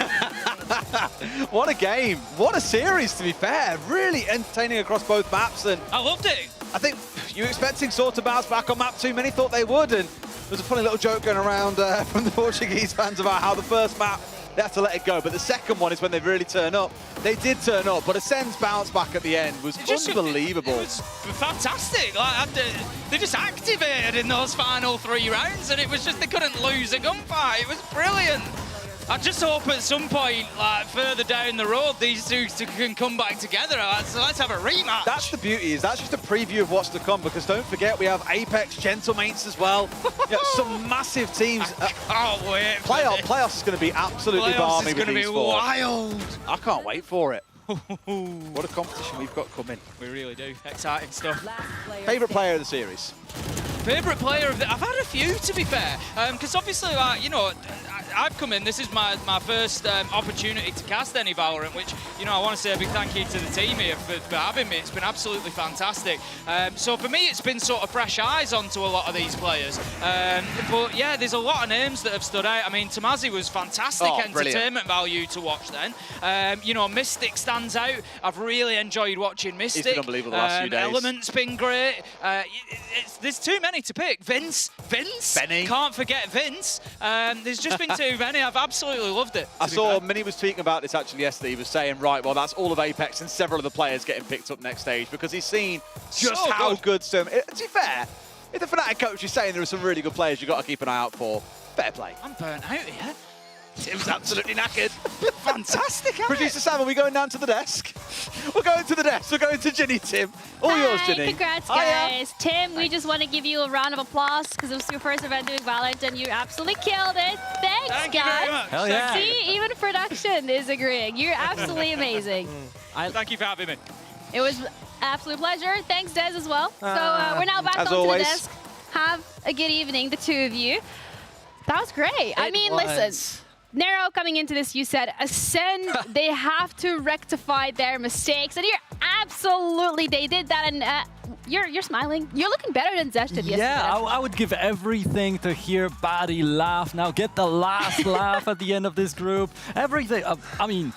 What a game. What a series, to be fair. Really entertaining across both maps. And I loved it. I think you were expecting Soul to bounce back on map 2. Many thought they would. And there's a funny little joke going around from the Portuguese fans about how the first map, they have to let it go. But the second one is when they really turn up. They did turn up, but Ascend's bounce back at the end was unbelievable. It was fantastic. Like, they just activated in those final 3 rounds, and it was just they couldn't lose a gunfight. It was brilliant. I just hope at some point, like further down the road, these two can come back together. So let's have a rematch. That's the beauty, is that's just a preview of what's to come, because don't forget we have Apex Gentlemates as well. Yeah, some massive teams. I can't wait. Playoffs is going to be absolutely balmy with these 4. Playoffs is going to be wild. I can't wait for it. What a competition we've got coming. We really do. Exciting stuff. Favourite player of the series? Favourite player of the... I've had a few, to be fair. Because obviously, like, you know, I've come in, this is my first opportunity to cast any Valorant, which, you know, I want to say a big thank you to the team here for having me. It's been absolutely fantastic. So for me, it's been sort of fresh eyes onto a lot of these players. But yeah, there's a lot of names that have stood out. I mean, Tamazi was fantastic entertainment value to watch then. You know, Mystic stands out. I've really enjoyed watching Mystic. He's been unbelievable the last few days. Element's been great. There's too many to pick. Vince, Benny. Can't forget Vince. There's just been too many. I've absolutely loved it. I saw Minnie was tweeting about this actually yesterday. He was saying, right, well, that's all of Apex and several of the players getting picked up next stage, because he's seen just how good some... To be fair, if the Fnatic coach is saying there are some really good players you've got to keep an eye out for, fair play. I'm burnt out here. Tim's absolutely knackered. Fantastic, Producer Sam, are we going down to the desk? We're going to the desk. We're going to Ginny, Tim. All yours, Ginny. Congrats, guys. Tim, we just want to give you a round of applause because it was your first event doing Valorant and you absolutely killed it. Thanks, Thank guys. you very much. Hell yeah. See, even production is agreeing. You're absolutely amazing. Thank you for having me. It was an absolute pleasure. Thanks, Des, as well. So we're now back onto always. the desk. Have a good evening, the two of you. That was great. I mean, listen. Nero, coming into this, you said Ascend, they have to rectify their mistakes. And they did that. And you're smiling. You're looking better than Zesh did yesterday. Yeah, I would give everything to hear Batty laugh. Now get the last laugh at the end of this group. Everything. I mean,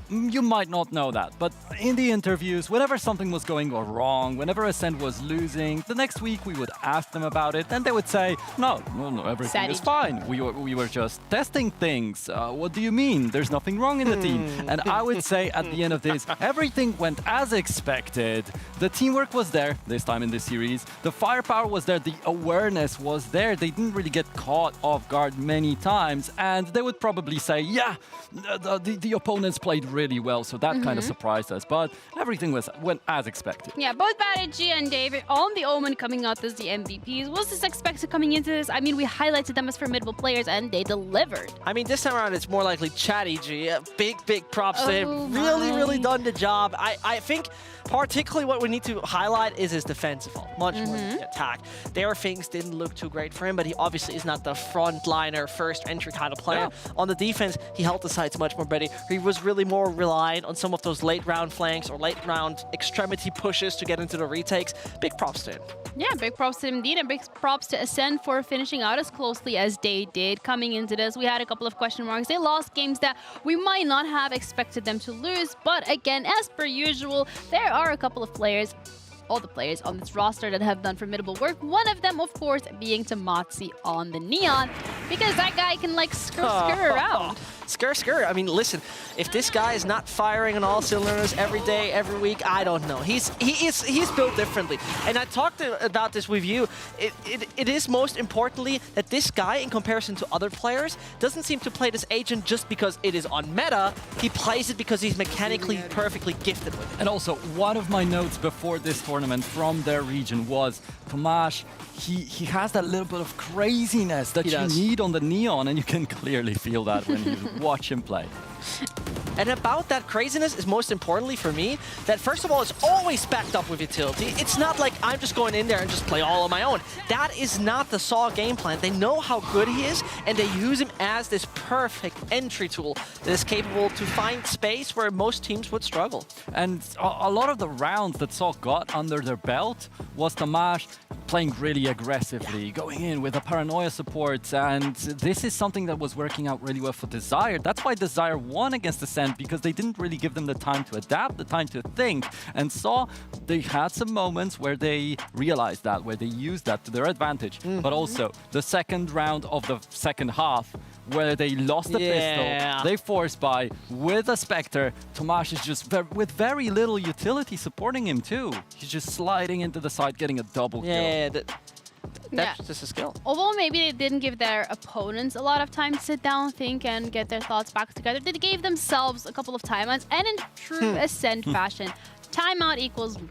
you might not know that, but in the interviews, whenever something was going wrong, whenever Ascend was losing, the next week we would ask them about it, and they would say, no, everything is fine. We were just testing things. What do you mean? There's nothing wrong in the team. And I would say at the end of this, everything went as expected. The teamwork was there this time in this series. The firepower was there. The awareness was there. They didn't really get caught off guard many times, and they would probably say, yeah, the opponents played really well, so that kind of surprised us, but everything went as expected. Yeah, both Batty and David on the Omen coming out as the MVPs. Was this expected coming into this? I mean, we highlighted them as formidable players and they delivered. I mean, this time around it's more likely Chatty G. Big props to him. Really done the job. I think particularly what we need to highlight is his defensive much more than the attack. There things didn't look too great for him, but he obviously is not the frontliner, first entry kind of player. Yeah. On the defense, he held the sides much more better. He was really more reliant on some of those late round flanks or late round extremity pushes to get into the retakes. Big props to him. Yeah, big props to him indeed, and big props to Ascend for finishing out as closely as they did. Coming into this, we had a couple of question marks. They lost games that we might not have expected them to lose, but again, as per usual, there are a couple of players, all the players on this roster that have done formidable work. One of them, of course, being Tamazi on the Neon, because that guy can like skr around. Skr. I mean, listen, if this guy is not firing on all cylinders every day, every week, I don't know. He's built differently. And I talked about this with you. It is most importantly that this guy, in comparison to other players, doesn't seem to play this agent just because it is on meta. He plays it because he's mechanically perfectly gifted with it. And also, one of my notes before this tournament from their region was, Tomasz, he has that little bit of craziness that you need on the Neon, and you can clearly feel that when you watch him play. And about that craziness is most importantly for me, that first of all, it's always backed up with utility. It's not like I'm just going in there and just play all on my own. That is not the Saw game plan. They know how good he is, and they use him as this perfect entry tool that is capable to find space where most teams would struggle. And a lot of the rounds that Saw got under their belt was Tamash playing really aggressively, going in with a paranoia support, and this is something that was working out really well for Desire. That's why Desire won against Ascent, because they didn't really give them the time to adapt, the time to think, and Saw, they had some moments where they realized that, where they used that to their advantage. But also, the second round of the second half, where they lost the pistol, they forced buy with a Spectre. Tomasz is just with very little utility supporting him too. He's just sliding into the side, getting a double kill. That's just a skill. Although maybe they didn't give their opponents a lot of time to sit down, think, and get their thoughts back together, they gave themselves a couple of timeouts, and in true Ascent fashion, timeout equals win.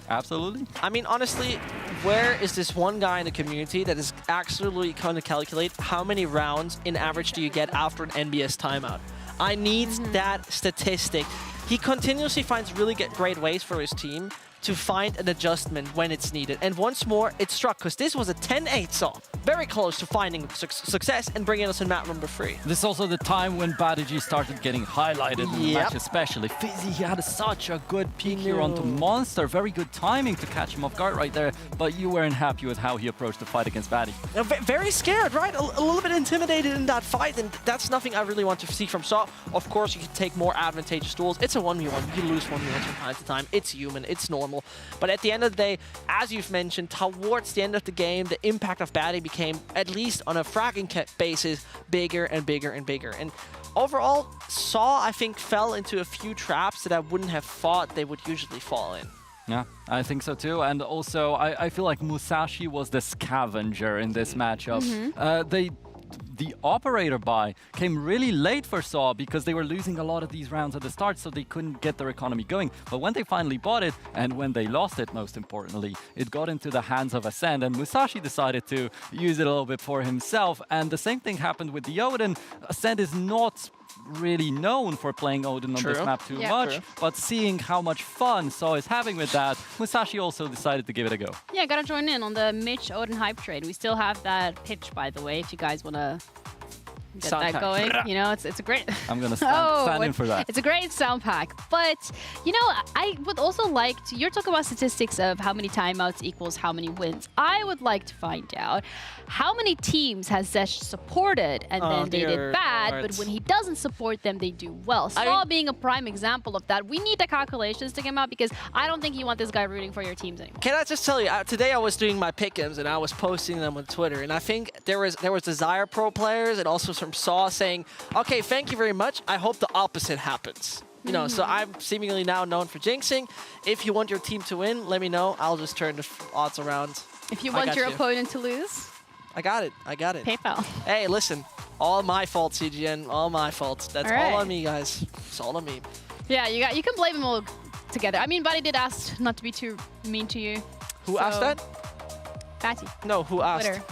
Absolutely. I mean, honestly, where is this one guy in the community that is absolutely going to calculate how many rounds in average do you get after an NBS timeout? I need that statistic. He continuously finds really great ways for his team to find an adjustment when it's needed. And once more, it struck, because this was a 10-8 Saw. Very close to finding success and bringing us in map number 3. This is also the time when Badiji started getting highlighted in the match, especially. Fizzy, he had such a good peek here onto Monster. Very good timing to catch him off guard right there, but you weren't happy with how he approached the fight against Baddy. Very scared, right? A little bit intimidated in that fight, and that's nothing I really want to see from Saw. Of course, you can take more advantageous tools. It's a 1v1. You lose 1v1s from time to time. It's human. It's normal. But at the end of the day, as you've mentioned, towards the end of the game, the impact of Baddy became, at least on a fragging basis, bigger and bigger and bigger. And overall, Saw, I think, fell into a few traps that I wouldn't have thought they would usually fall in. Yeah, I think so too. And also, I feel like Musashi was the scavenger in this matchup. The operator buy came really late for Saw because they were losing a lot of these rounds at the start, so they couldn't get their economy going. But when they finally bought it, and when they lost it, most importantly, it got into the hands of Ascend, and Musashi decided to use it a little bit for himself. And the same thing happened with the Odin. Ascend is not really known for playing Odin on this map too much, but seeing how much fun Saw is having with that, Musashi also decided to give it a go. Yeah, gotta join in on the Mitch Odin hype train. We still have that pitch, by the way, if you guys wanna get that going. You know, it's a great... I'm gonna stand in for that. It's a great sound pack. But, you know, I would also like to... You're talking about statistics of how many timeouts equals how many wins. I would like to find out how many teams has Zesh supported and then they did bad, but when he doesn't support them, they do well. Saw being a prime example of that. We need the calculations to come out because I don't think you want this guy rooting for your teams anymore. Can I just tell you, today I was doing my pick'ems and I was posting them on Twitter, and I think there was Desire Pro players and also some Saw saying, okay, thank you very much. I hope the opposite happens. You know, so I'm seemingly now known for jinxing. If you want your team to win, let me know. I'll just turn the odds around. If you want your opponent to lose? I got it. I got it. PayPal. Hey, listen. All my fault, CGN. All my fault. That's all on me, guys. It's all on me. Yeah, you can blame them all together. I mean, Buddy did ask not to be too mean to you. Who asked that? Patty. No, who asked? Twitter.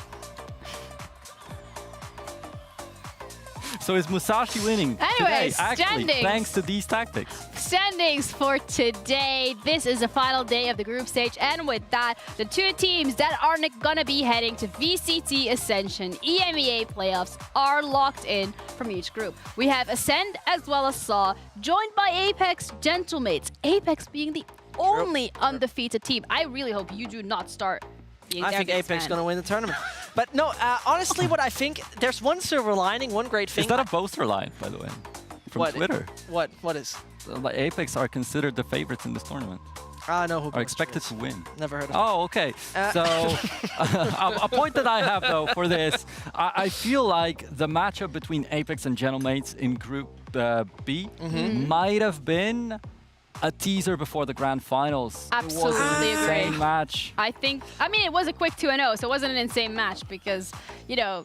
So is Musashi winning Anyways, today, actually, standings. thanks to these tactics? Standings for today. This is the final day of the group stage, and with that, the two teams that are gonna be heading to VCT Ascension EMEA playoffs are locked in from each group. We have Ascend as well as Saw, joined by Apex Gentlemates. Apex being the only undefeated team. I really hope you do not start. I think Apex is going to win the tournament. But no, honestly, what I think, there's one silver lining, one great thing. Is that a boaster line, by the way, from Twitter? What is? Apex are considered the favorites in this tournament. I know who are expected to win. Never heard of it. Oh, okay. So a point that I have, though, for this, I feel like the matchup between Apex and Gentlemates in Group B might have been a teaser before the grand finals. Absolutely it was an agree. insane match. I mean, it was a quick 2-0, so it wasn't an insane match because, you know,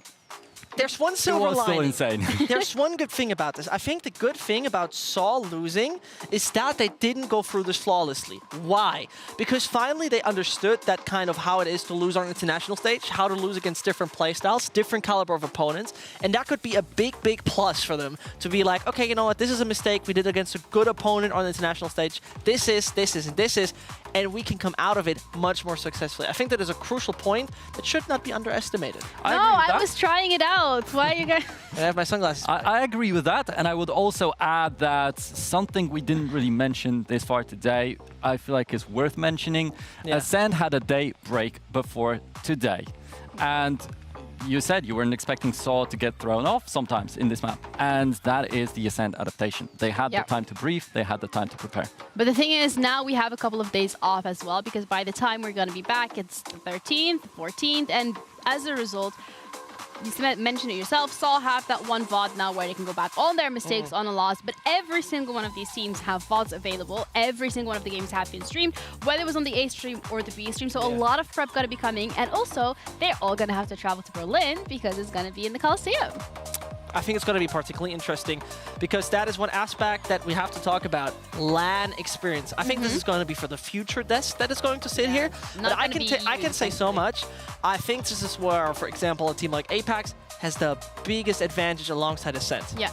There's one silver was still lining. insane. There's one good thing about this. I think the good thing about Saw losing is that they didn't go through this flawlessly. Why? Because finally they understood that kind of how it is to lose on an international stage, how to lose against different playstyles, different caliber of opponents, and that could be a big, big plus for them to be like, okay, you know what, this is a mistake we did against a good opponent on the international stage. This is, and this is, and we can come out of it much more successfully. I think that is a crucial point that should not be underestimated. I was trying it out. Why are you guys? I have my sunglasses. I agree with that, and I would also add that something we didn't really mention this far today, I feel like is worth mentioning. Yeah. Ascend had a day break before today, and you said you weren't expecting Saw to get thrown off sometimes in this map, and that is the Ascend adaptation. They had the time to breathe, they had the time to prepare. But the thing is, now we have a couple of days off as well, because by the time we're going to be back, it's the 13th, 14th, and as a result, you mentioned it yourself, Saw have that one VOD now where they can go back on their mistakes, on a loss, but every single one of these teams have VODs available. Every single one of the games have been streamed, whether it was on the A stream or the B stream, so a lot of prep going to be coming, and also, they're all going to have to travel to Berlin because it's going to be in the Coliseum. I think it's going to be particularly interesting because that is one aspect that we have to talk about, LAN experience. I think this is going to be for the future desk that is going to sit here. But I can say so much. I think this is where, for example, a team like Apex has the biggest advantage alongside Ascent. Yeah.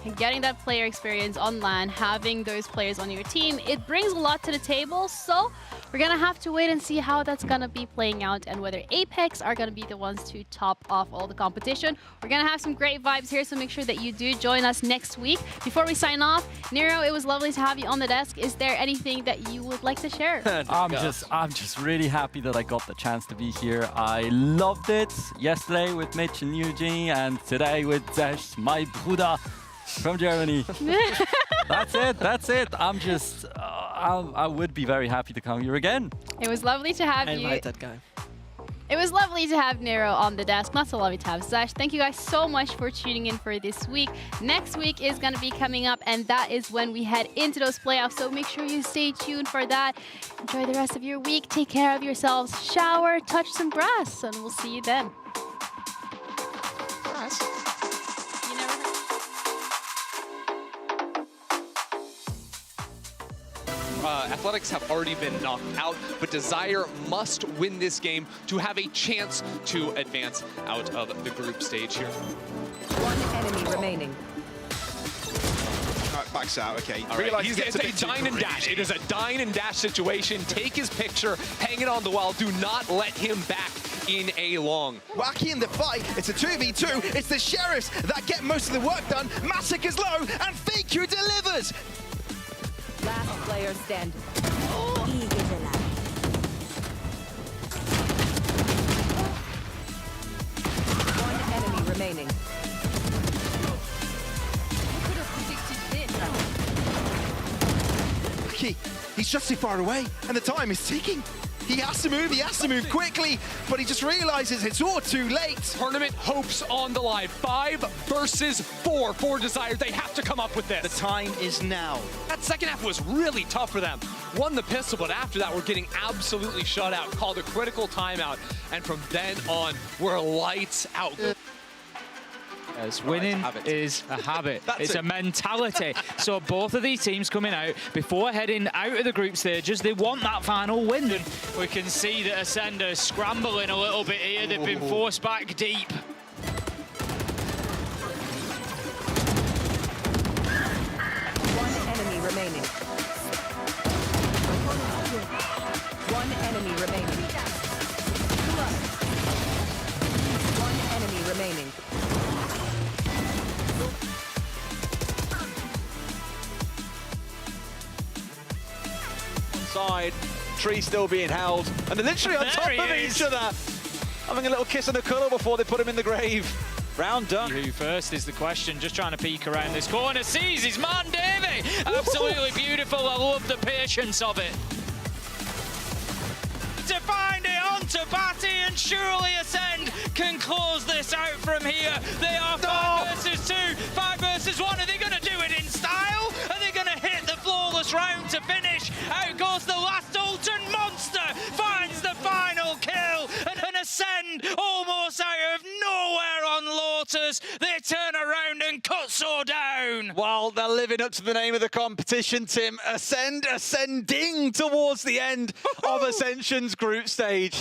And getting that player experience on LAN, having those players on your team, it brings a lot to the table. So we're going to have to wait and see how that's going to be playing out and whether Apex are going to be the ones to top off all the competition. We're going to have some great vibes here, so make sure that you do join us next week. Before we sign off, Nero, it was lovely to have you on the desk. Is there anything that you would like to share? I'm just really happy that I got the chance to be here. I loved it yesterday with Mitch and Eugene, and today with Zesh, my Bruder from Germany. That's it. I'm just, I would be very happy to come here again. It was lovely to have you. I invite that guy. It was lovely to have Nero on the desk. Not so lovely to have Zash. Thank you guys so much for tuning in for this week. Next week is going to be coming up, and that is when we head into those playoffs. So make sure you stay tuned for that. Enjoy the rest of your week. Take care of yourselves. Shower, touch some grass, and we'll see you then. Nice. Athletics have already been knocked out, but Desire must win this game to have a chance to advance out of the group stage here. One enemy remaining. Backs out, okay. All right. It's a dine and dash. It is a dine and dash situation. Take his picture, hang it on the wall. Do not let him back in a long. Wacky in the fight. It's a 2v2. It's the Sheriffs that get most of the work done. Massacre's low, and FakeU delivers. Last player standing. One enemy remaining. He's just too far away, and the time is ticking. He has to move quickly, but he just realizes it's all too late. Tournament hopes on the line. 5 versus 4 for Desire. They have to come up with this. The time is now. That second half was really tough for them. Won the pistol, but after that, we're getting absolutely shut out. Called a critical timeout, and from then on, we're lights out. As winning is a habit. It's a mentality. So both of these teams coming out before heading out of the group stages, they want that final win. And we can see that Ascend are scrambling a little bit here. They've been forced back deep. One enemy remaining. One enemy remaining. One enemy remaining. Side, tree still being held, and they're literally on top of each other, having a little kiss and a cuddle before they put him in the grave. Round done. Who first is the question, just trying to peek around this corner, sees his man Davey. Absolutely beautiful, I love the patience of it. To find it onto Batty, and surely Ascend can close this out from here. They are 5 versus 2, 5 versus 1. Are they going to do it in style? Are they going to hit the flawless round to finish? Out goes the last ult, and Monster finds the final kill. And Ascend almost out of nowhere on Lawton. shoulders, they turn around and cut Saw down. Well, they're living up to the name of the competition, Tim. Ascending towards the end of Ascension's group stage.